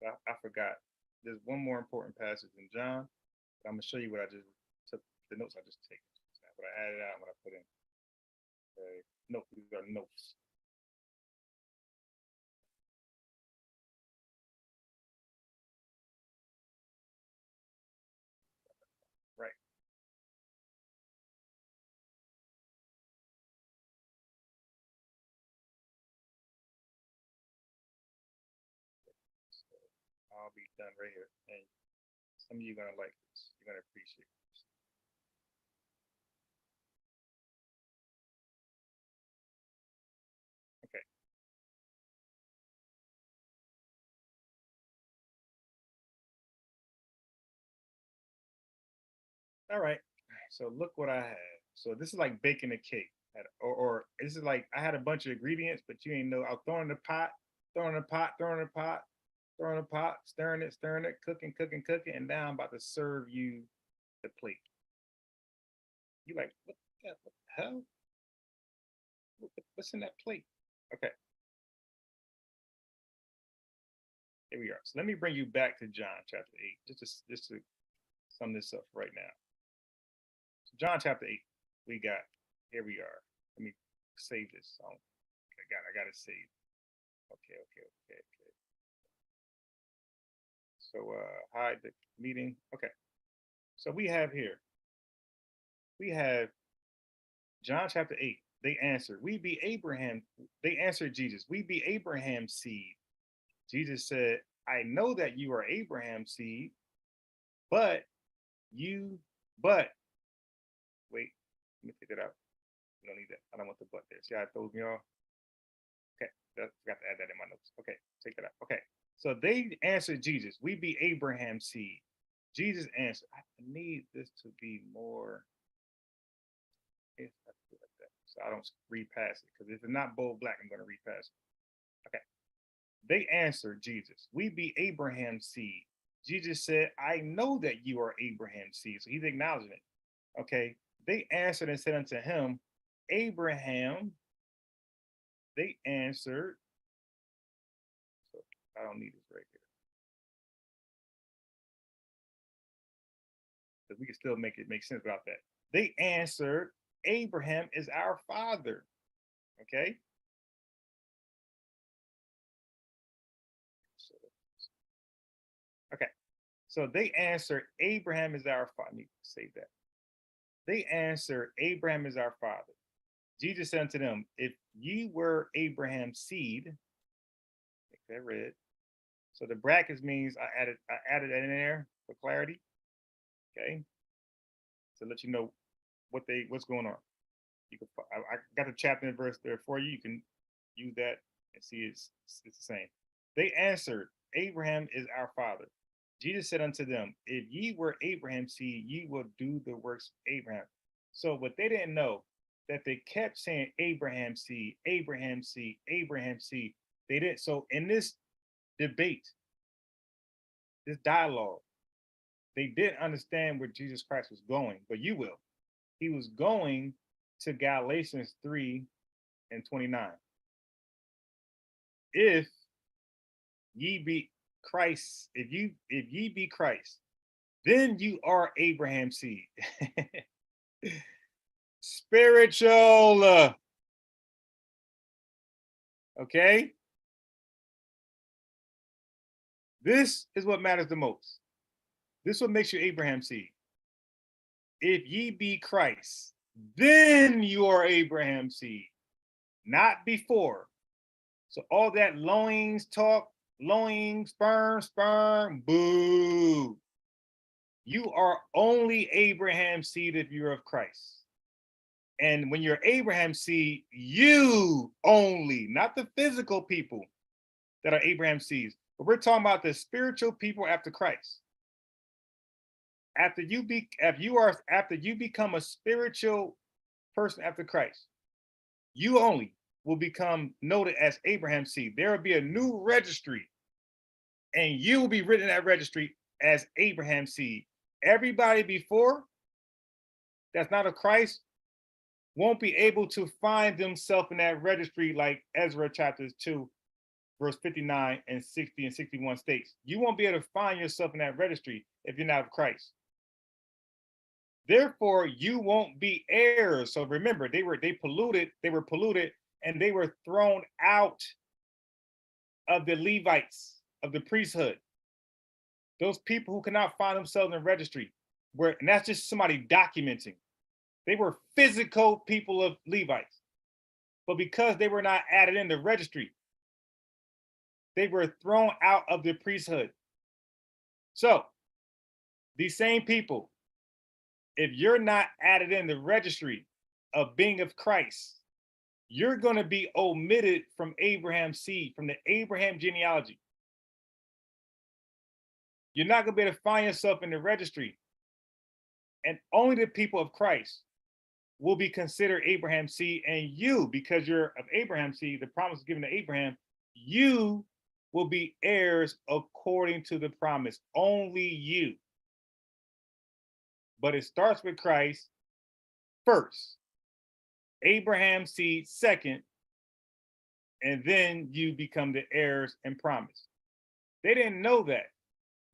I forgot. There's one more important passage in John. I'm gonna show you what I just took, the notes I just taken. What I added out, what I put in. Note, these are notes. Right. So I'll be done right here. And some of you are gonna like this. You're gonna appreciate this. Okay. All right. So look what I had. So this is like baking a cake. Or this is like I had a bunch of ingredients, but you ain't know. I was throwing the pot, throwing the pot, throwing the pot, throwing the pot, stirring it, cooking, cooking, cooking, and now I'm about to serve you the plate. You like, what the hell? What's in that plate? Okay. Here we are. So let me bring you back to John chapter 8, just to sum this up right now. So John chapter 8, we got, here we are. Let me save this song. I got it saved. Okay. So hide the meeting. Okay. So we have John chapter 8. They answered, we be Abraham. They answered Jesus, we be Abraham's seed. Jesus said, I know that you are Abraham's seed, but wait, let me take it out. You don't need that. I don't want the but there. See how it throws me off? Okay, got to add that in my notes. Okay, take it out. Okay, so they answered Jesus, we be Abraham's seed. Jesus answered, I need this to be more, so I don't read past it, because if it's not bold black, I'm going to read past it. Okay. They answered Jesus, we be Abraham's seed. Jesus said, I know that you are Abraham's seed. So he's acknowledging it. Okay. They answered and said unto him, Abraham. They answered. So I don't need this right here, because we can still make it make sense without that. They answered, Abraham is our father. Okay. Okay. So they answered, Abraham is our father. I need to save that. They answered, Abraham is our father. Jesus said unto them, if ye were Abraham's seed, make that red. So the brackets means I added that in there for clarity. Okay. To let you know what's going on. You can, I got the chapter and verse there for you. You can use that and see it's the same. They answered, Abraham is our father. Jesus said unto them, if ye were Abraham's seed, ye will do the works of Abraham. So what they didn't know, that they kept saying Abraham's seed, Abraham's seed, Abraham's seed. They didn't. So in this debate, this dialogue, they didn't understand where Jesus Christ was going, but you will. He was going to Galatians 3:29. If ye be Christ, if ye be Christ, then you are Abraham's seed. Spiritual. Okay. This is what matters the most. This is what makes you Abraham's seed. If ye be Christ, then you are Abraham's seed, not before. So all that loins talk, loins, sperm, boo. You are only Abraham's seed if you're of Christ. And when you're Abraham's seed, you only, not the physical people that are Abraham's seeds, but we're talking about the spiritual people after Christ. After you become a spiritual person after Christ, you only will become noted as Abraham's seed. There will be a new registry, and you will be written in that registry as Abraham's seed. Everybody before that's not of Christ won't be able to find themselves in that registry, like Ezra chapters 2, verse 59 and 60 and 61 states. You won't be able to find yourself in that registry if you're not of Christ. Therefore, you won't be heirs. So remember, they were polluted, and they were thrown out of the Levites, of the priesthood. Those people who cannot find themselves in the registry, and that's just somebody documenting. They were physical people of Levites. But because they were not added in the registry, they were thrown out of the priesthood. So these same people, if you're not added in the registry of being of Christ, you're going to be omitted from Abraham's seed, from the Abraham genealogy. You're not going to be able to find yourself in the registry. And only the people of Christ will be considered Abraham's seed. And you, because you're of Abraham's seed, the promise given to Abraham, you will be heirs according to the promise. Only you. But it starts with Christ first, Abraham's seed second, and then you become the heirs and promise. They didn't know that,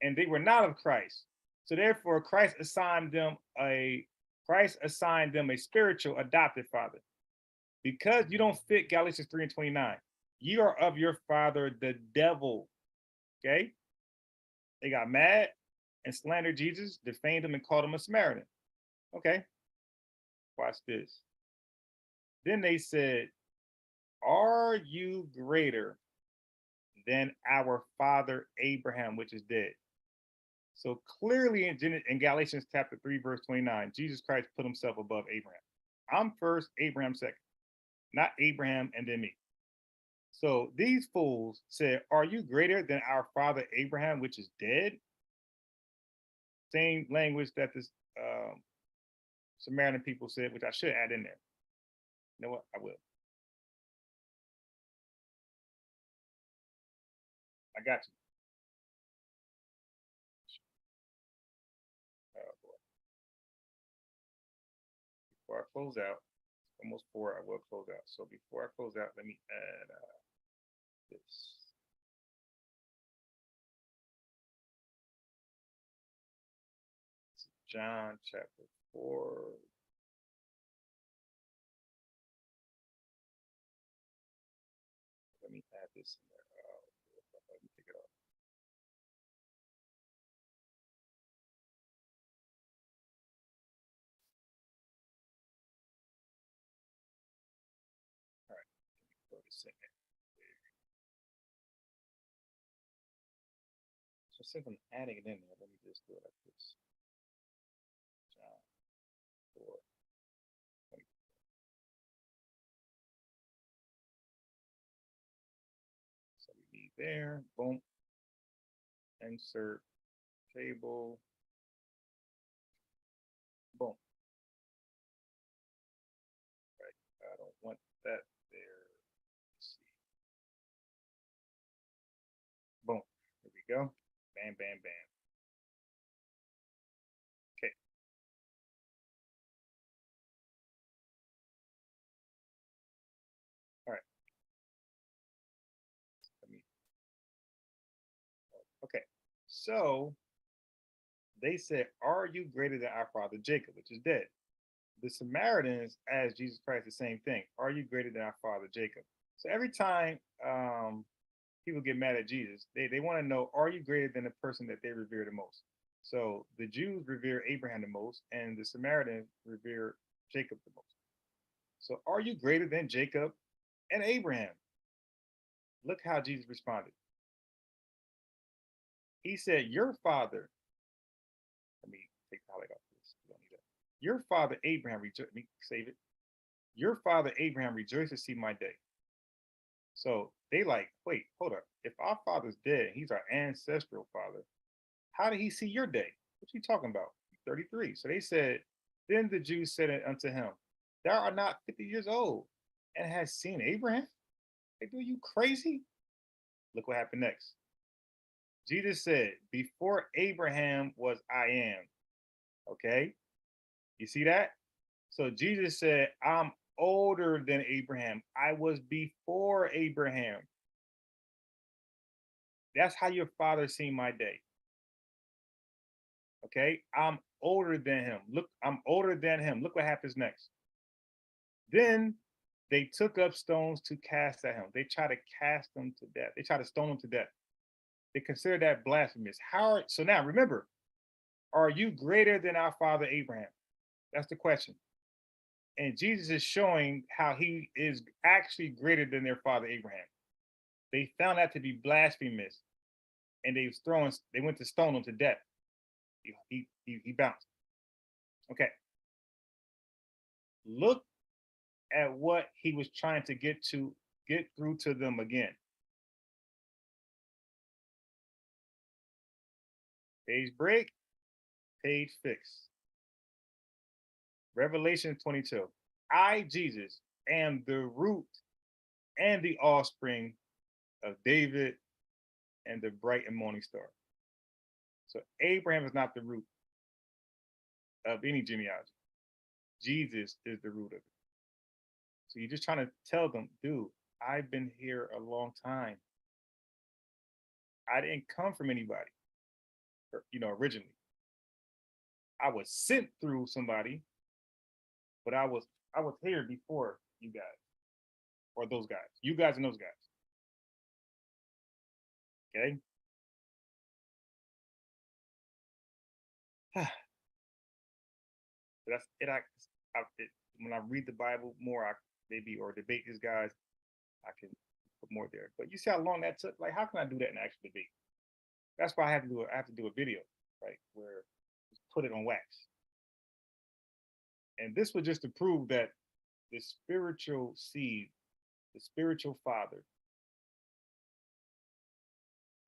and they were not of Christ. So therefore, Christ assigned them a spiritual adopted father. Because you don't fit Galatians 3 and 29, you are of your father, the devil. Okay? They got mad and slandered Jesus, defamed him, and called him a Samaritan. Okay, watch this. Then they said, are you greater than our father Abraham, which is dead? So clearly in Galatians chapter 3, verse 29, Jesus Christ put himself above Abraham. I'm first, Abraham second, not Abraham and then me. So these fools said, are you greater than our father Abraham, which is dead? Same language that this Samaritan people said, which I should add in there. You know what? I will. I got you. Oh boy. Before I close out, almost 4, I will close out. So before I close out, let me add this. John chapter 4. Let me add this in there. Let me take it off. All right, go to second. So since I'm adding it in there, let me just do it like this. John 4. So we need there, boom, insert table, boom. Right, I don't want that there. Let's see. Boom, here we go. Bam, bam, bam. Okay. All right. Okay. So they said, are you greater than our father Jacob, which is dead? The Samaritans asked Jesus Christ the same thing. Are you greater than our father Jacob? So every time people get mad at Jesus, they want to know, are you greater than the person that they revere the most? So the Jews revere Abraham the most, and the Samaritans revere Jacob the most. So are you greater than Jacob and Abraham? Look how Jesus responded. He said, your father, let me take the highlight off this. You don't need that. Your father Abraham, let me save it. your father Abraham rejoiced to see my day. So they like, wait, hold up. If our father's dead, he's our ancestral father, how did he see your day? What you talking about? 33. So they said, then the Jews said unto him, thou art not 50 years old and has seen Abraham? Like, are you crazy? Look what happened next. Jesus said, before Abraham was I am. Okay? You see that? So Jesus said, I'm older than Abraham. I was before Abraham. That's how your father seen my day. Okay? I'm older than him. Look, I'm older than him. Look what happens next. Then they took up stones to cast at him. They try to cast him to death. They try to stone him to death. They consider that blasphemous. So now remember, are you greater than our father Abraham? That's the question. And Jesus is showing how he is actually greater than their father Abraham. They found that to be blasphemous, and they went to stone him to death. He bounced. Okay. Look at what he was trying to get through to them again. Page break, page fix. Revelation 22. I, Jesus, am the root and the offspring of David and the bright and morning star. So Abraham is not the root of any genealogy. Jesus is the root of it. So you're just trying to tell them, dude, I've been here a long time. I didn't come from anybody, originally. I was sent through somebody, but I was here before you guys, or those guys, you guys and those guys. Okay. That's it. When I read the Bible more, or debate these guys, I can put more there. But you see how long that took? Like, how can I do that in actual debate? That's why I have to do a video, right, where just put it on wax. And this was just to prove that the spiritual seed, the spiritual father,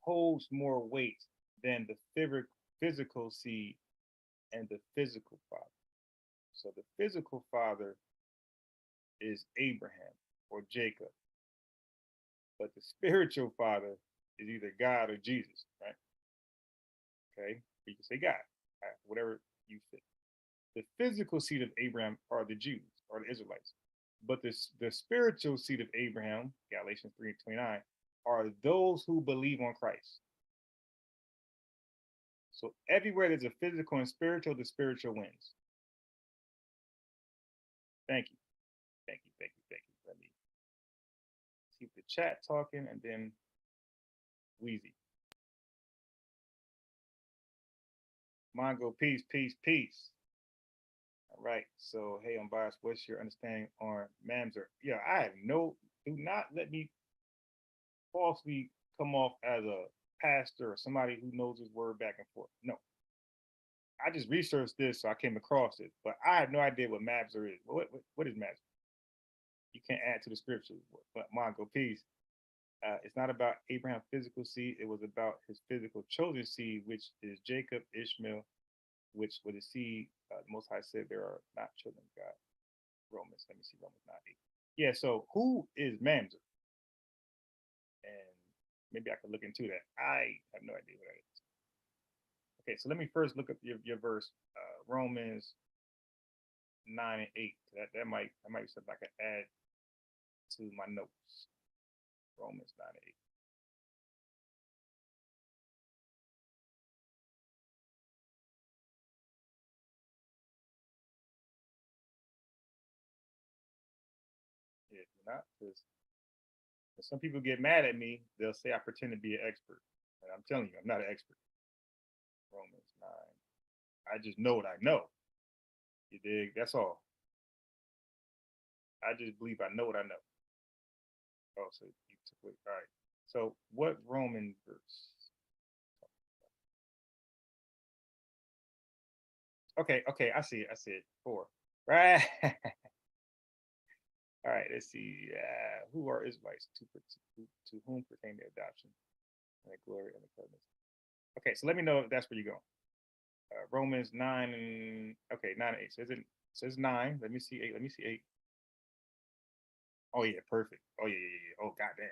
holds more weight than the physical seed and the physical father. So the physical father is Abraham or Jacob, but the spiritual father is either God or Jesus, right? Okay, you can say God, right? Whatever you fit. The physical seed of Abraham are the Jews or the Israelites, but the spiritual seed of Abraham, Galatians 3:29, are those who believe on Christ. So everywhere there's a physical and spiritual, the spiritual wins. Thank you. Thank you. Let me keep the chat talking and then Wheezy. Mongo, peace. All right. So, hey, unbiased, what's your understanding on Mamzer? Yeah, do not let me falsely come off as a pastor or somebody who knows his word back and forth. No. I just researched this, so I came across it, but I have no idea what Mamzer is. What is Mamzer? You can't add to the scriptures. But Mongo, peace. It's not about Abraham's physical seed. It was about his physical chosen seed, which is Jacob, Ishmael, which with the seed, the Most High said there are not children of God. Romans 9:8. Yeah, so who is Mamzer? And maybe I could look into that. I have no idea what that is. Okay, so let me first look up your verse, Romans 9:8. That might be something I could add to my notes. Romans 9:8. Yeah, not because some people get mad at me. They'll say I pretend to be an expert, and I'm telling you, I'm not an expert. Romans 9. I just know what I know. You dig? That's all. I just believe I know what I know. Oh, so you took it. All right. So what Roman verse? Okay, I see it. 4. Right. All right, let's see. Who are Israelites to whom pertain the adoption and the glory and the covenants? Okay, so let me know if that's where you're going. Romans 9 and okay, 9 and 8. Says 9. Let me see 8. Let me see 8. Oh yeah, perfect. Oh yeah. Oh goddamn.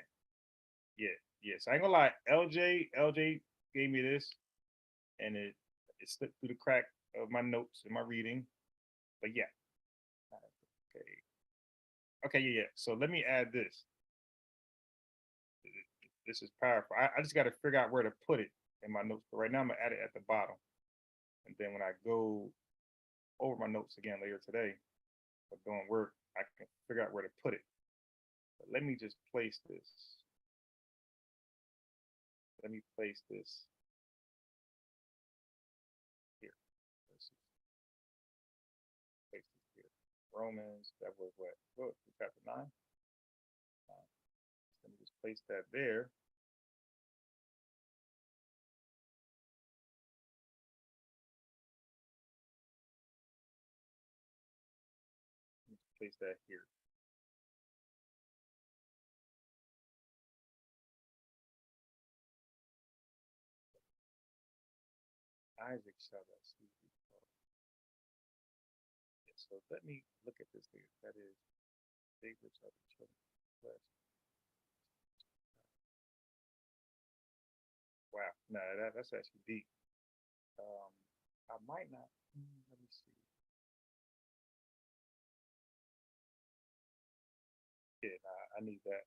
Yeah. So I ain't gonna lie. LJ gave me this, and it slipped through the crack of my notes and my reading. But yeah. Okay, yeah. So let me add this. This is powerful. I just got to figure out where to put it in my notes. But right now I'm gonna add it at the bottom, and then when I go over my notes again later today, for doing work, I can figure out where to put it. But let me just place this. Let me place this here. Let's see. Place this here. Romans, that was what? Chapter 9. Let me just place that there. Place that here. Isaac shall thou see. So let me look at this here. That is David shall be children of flesh. Wow, no, that's actually deep. I might not. Let me see. Yeah, I need that.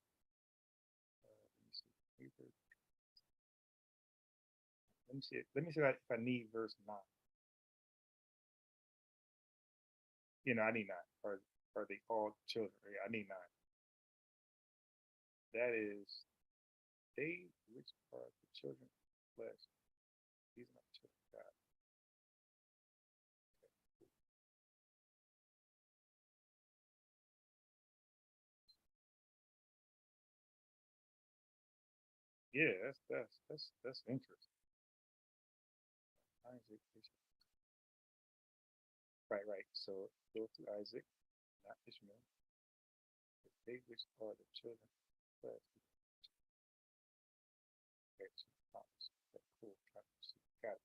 Let me see. Let me see. Let me see if I need verse 9. You know, I need 9. Are they all children? Yeah, I need 9. That is they which are the children of flesh. These are not the children of God. Yeah, that's interesting. Isaac, right. So go to Isaac, not Ishmael. They which are the children of flesh. Okay, so promise. Okay, cool. Got it.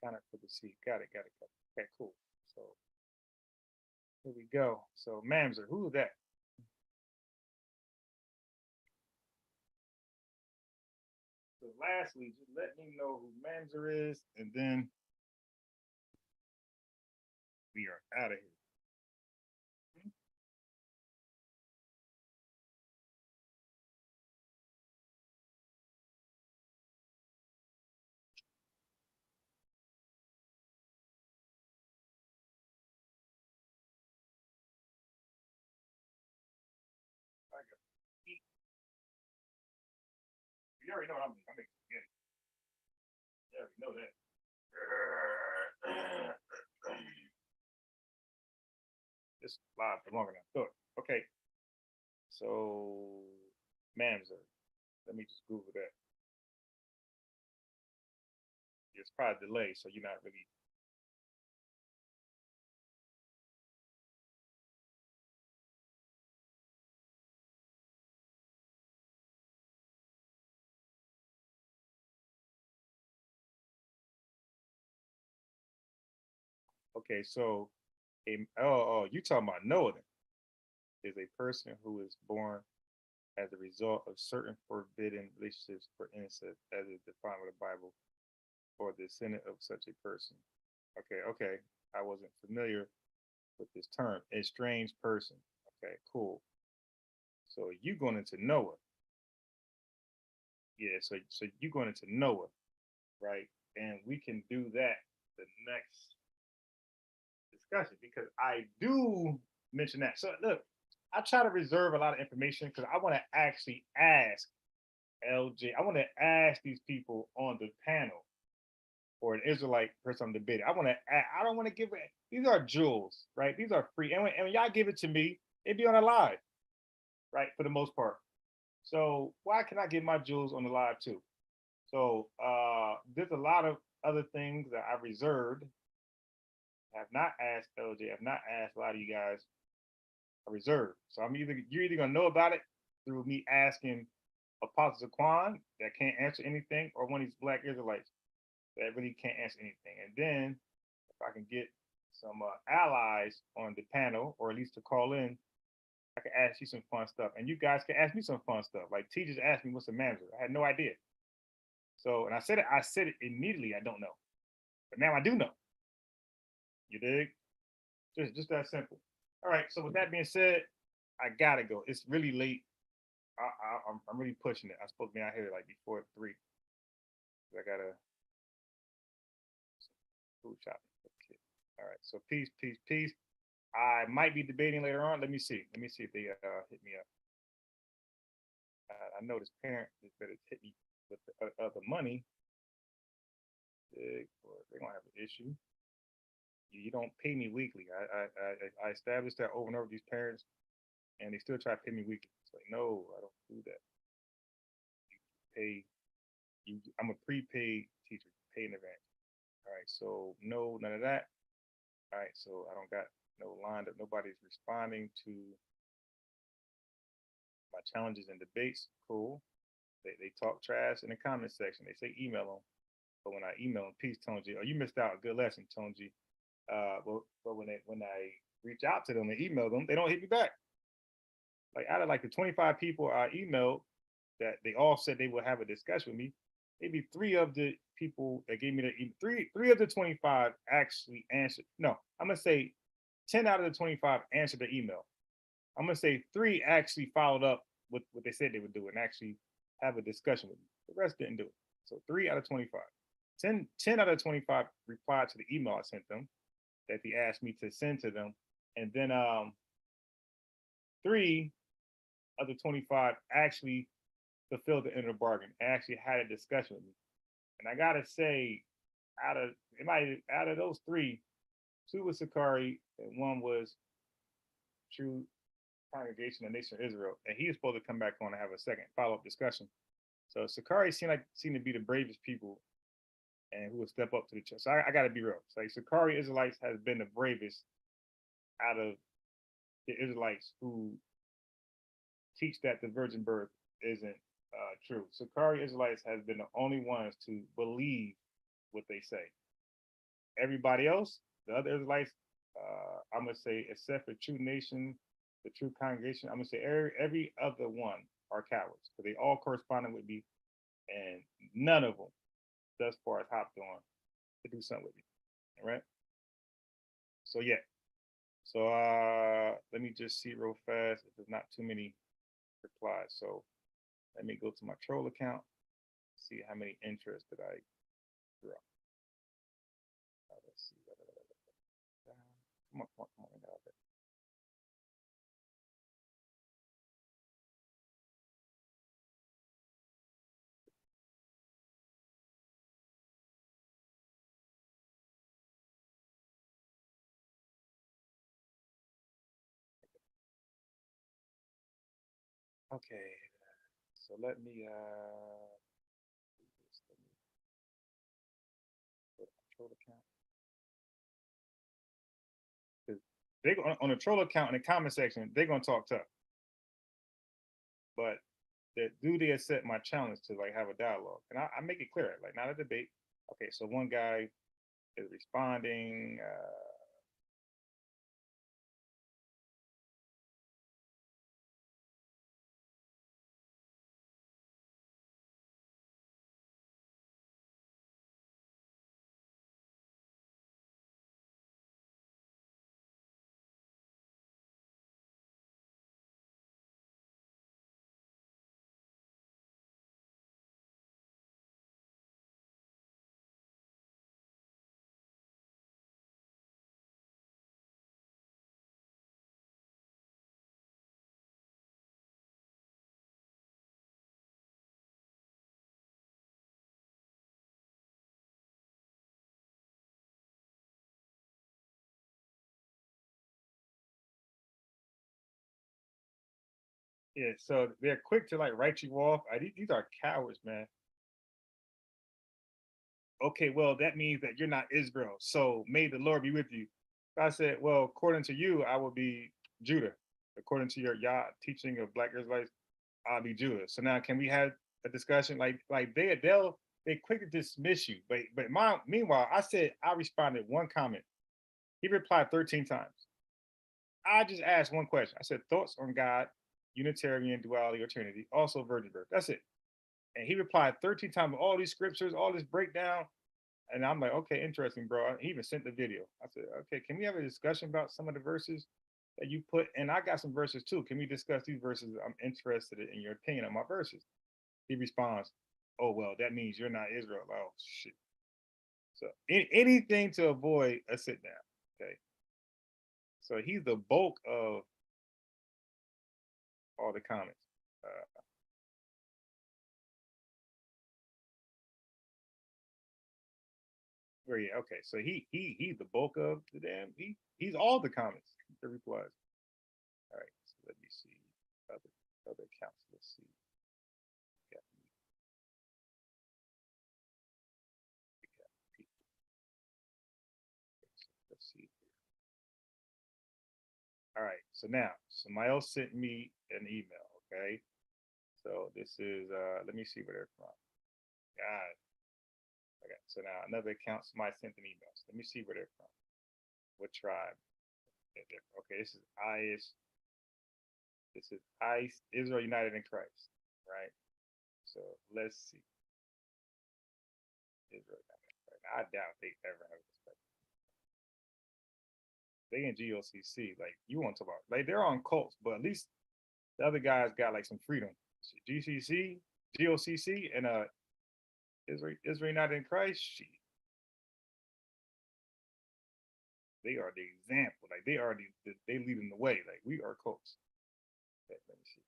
Count it for the seed. Got it. Okay, cool. So here we go. So Mamzer, who is that? So lastly, just let me know who Mamzer is, and then we are out of here. I got eat. You already know what I mean. I make spaghetti. You already know that. This live for longer than I thought. Okay. So Mamzer. Let me just Google that. It's probably delayed, so you're not really. Okay, so you talking about Noah is a person who is born as a result of certain forbidden relationships for incest, as is defined with the Bible, or the descendant of such a person. Okay. I wasn't familiar with this term. Estranged person. Okay, cool. So you going into Noah. Yeah, so you going into Noah, right? And we can do that the next discussion because I do mention that. So look, I try to reserve a lot of information because I want to actually ask LJ. I want to ask these people on the panel or an Israelite person I'm debating. I don't want to give it. These are jewels, right? These are free. And when y'all give it to me, it'd be on a live, right? For the most part. So why can I get my jewels on the live too? So there's a lot of other things that I reserved. I have not asked LJ. I have not asked a lot of you guys a reserve. So you're either gonna know about it through me asking Apostle Zaquan that can't answer anything, or one of these Black Israelites that really can't answer anything. And then if I can get some allies on the panel, or at least to call in, I can ask you some fun stuff, and you guys can ask me some fun stuff. Like T just asked me what's a manager. I had no idea. So, and I said it immediately. I don't know, but now I do know. You dig? Just that simple. All right. So with that being said, I gotta go. It's really late. I'm really pushing it. I'm supposed to be out here like before 3. I gotta food shopping. Okay. All right. So peace, peace, peace. I might be debating later on. Let me see. Let me see if they hit me up. I know this parent is better hit me with the other money. They're gonna have an issue. You don't pay me weekly. I established that over and over with these parents, and they still try to pay me weekly. It's like, no, I don't do that. You pay. I'm a prepaid teacher. Pay in advance. All right. So no, none of that. All right. So I don't got no lined up. Nobody's responding to my challenges and debates. Cool. They talk trash in the comment section. They say email them. But when I email them, peace, Tonji, oh, you missed out. Good lesson, Tonji. But when I reach out to them and email them, they don't hit me back. Like out of like the 25 people I emailed that they all said they would have a discussion with me, maybe 3 of the people that gave me the three of the 25 actually answered. No, I'm gonna say 10 out of the 25 answered the email. I'm gonna say 3 actually followed up with what they said they would do and actually have a discussion with me. The rest didn't do it. So 3 out of 25. 10 out of 25 replied to the email I sent them that they asked me to send to them. And then 3 of the 25 actually fulfilled the end of the bargain and actually had a discussion with me. And I gotta say, out of those 3, 2 was Sakari and 1 was True Congregation of Nation of Israel. And he was supposed to come back on and have a second follow-up discussion. So Sakari seemed to be the bravest people and who would step up to the church. So I got to be real. So like Sakari Israelites has been the bravest out of the Israelites who teach that the virgin birth isn't true. Sakari Israelites has been the only ones to believe what they say. Everybody else, the other Israelites, I'm gonna say, except for True Nation, the True Congregation, I'm gonna say every other one are cowards because they all corresponded with me, and none of them thus far has hopped on to do something with me. All right. So yeah. So let me just see real fast if there's not too many replies. So let me go to my troll account, see how many interests that I drew. Let's see. Come on. Okay, so let me go to my troll account. They on the troll account in the comment section, they're gonna talk tough. But do they accept my challenge to like have a dialogue? And I make it clear, like not a debate. Okay, so one guy is responding. Yeah, so they're quick to like write you off. These are cowards, man. Okay, well, that means that you're not Israel. So may the Lord be with you. I said, well, according to you, I will be Judah. according to your Yah teaching of Black Israelites, I'll be Judah. So now can we have a discussion? Like they quick to dismiss you. But meanwhile, I responded one comment. He replied 13 times. I just asked one question. I said, thoughts on God, Unitarian, duality, or Trinity, also virgin birth. That's it. And he replied 13 times, all these scriptures, all this breakdown. And I'm like, okay, interesting, bro. He even sent the video. I said, okay, can we have a discussion about some of the verses that you put? And I got some verses too. Can we discuss these verses? I'm interested in your opinion on my verses. He responds, oh, well, that means you're not Israel. Oh, shit. So anything to avoid a sit down, okay? So he's the bulk of all the comments. Where yeah, okay. So he's the bulk of the damn. He's all the comments, the replies. All right. So let me see other accounts. Let's see. Let's see. All right. So now somebody else sent me an email. Okay. So this is let me see where they're from. God. Okay. So now another account, somebody sent an email. So let me see where they're from. What tribe? Okay, this is Israel United in Christ, right? So let's see. Israel United in Christ. I doubt they ever have respect. They in GOCC, like you want to talk about, like they're on cults, but at least the other guys got like some freedom. GCC, GOCC, and Israel United in Christ. They are the example. Like they are they leading the way. Like we are cults. Okay, let me see.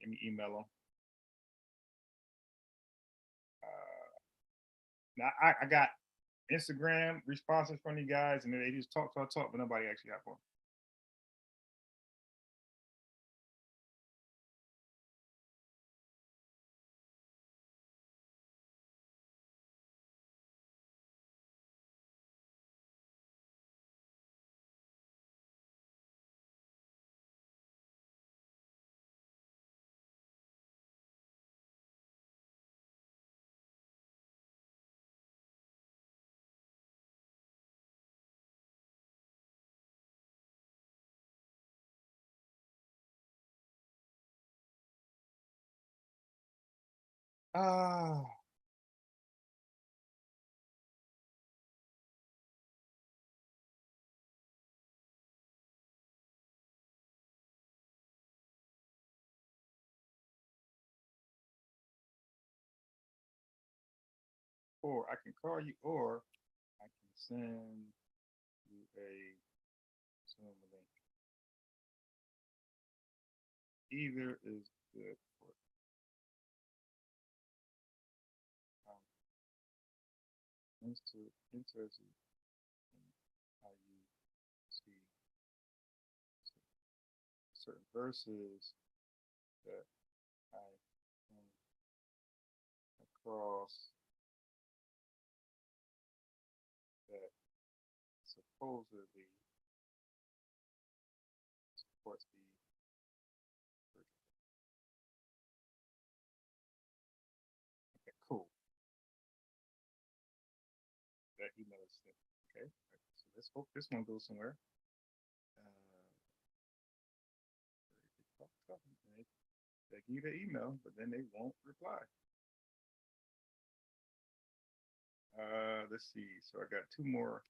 Let me email them. Now I got Instagram responses from you guys, and then they just talk, but nobody actually got one. Ah. Or I can call you, or I can send you a Zoom link. Either is good for interested in how you see certain verses that I come across that supposedly supports the okay, cool. That email is sent. Okay, so let's hope this one goes somewhere. They give you the email, but then they won't reply. Let's see. So I got two more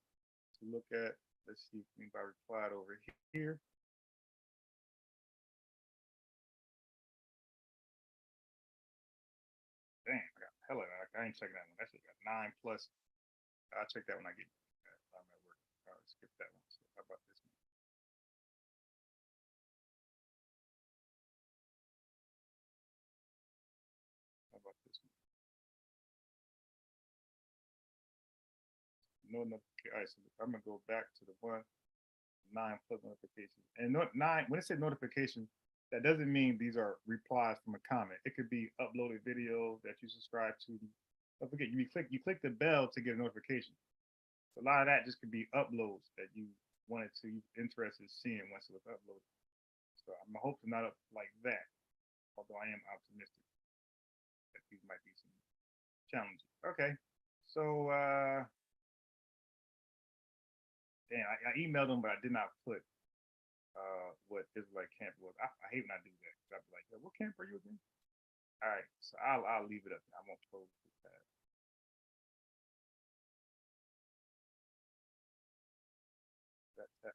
to look at. Let's see if anybody replied over here. Damn, I got hella. I ain't checking that one. That shit got 9 plus. I'll check that when I get. I'm at work. I'll skip that one. So how about this one? How about this one? No notification. All right, so I'm gonna go back to the 9 plus notifications. And 9, when it says notification, that doesn't mean these are replies from a comment. It could be uploaded video that you subscribe to. Don't forget, you click the bell to get a notification. So a lot of that just could be uploads that you wanted to, interested in seeing once it was uploaded. So I'm hoping not up like that, although I am optimistic that these might be some challenges. Okay, so damn, I emailed them, but I did not put what Israelite camp was. I hate when I do that. I'll be like, "Yo, what camp are you again?" All right, so I'll leave it up. I won't close the tab.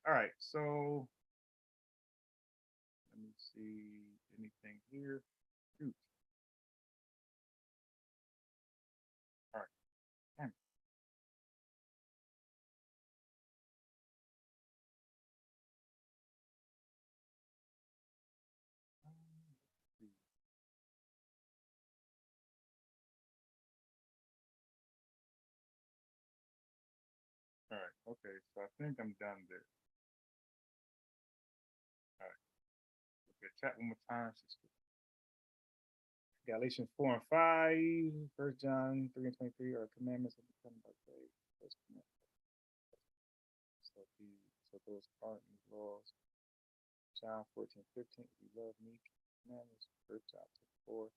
All right, so let me see anything here. Shoot. All right, damn it. Let's see. All right, okay, so I think I'm done there. All right, okay, chat one more time. Galatians 4 and 5, 1 John 3 and 23 are commandments of the covenant by faith. So those aren't these laws. John 14:15, if you love me, keep the commandments. 1 John 4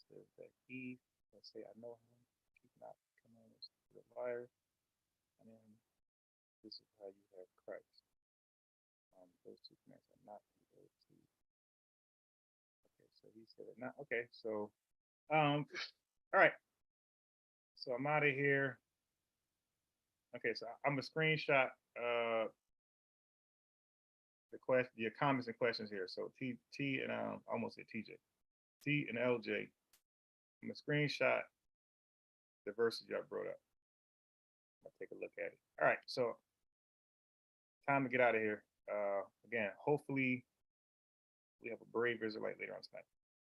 says that he that say I know him, keep not the commandments, to the liar. And then this is how you have Christ. Those two commandments are not able to. Okay, so he said it not. Okay, so all right. So I'm out of here. Okay, so I'm gonna screenshot your comments and questions here. So T and almost at TJ, T and LJ. I'm gonna screenshot the verses y'all brought up. I'll take a look at it. All right, so time to get out of here. Again, hopefully we have a brave Israelite later on tonight.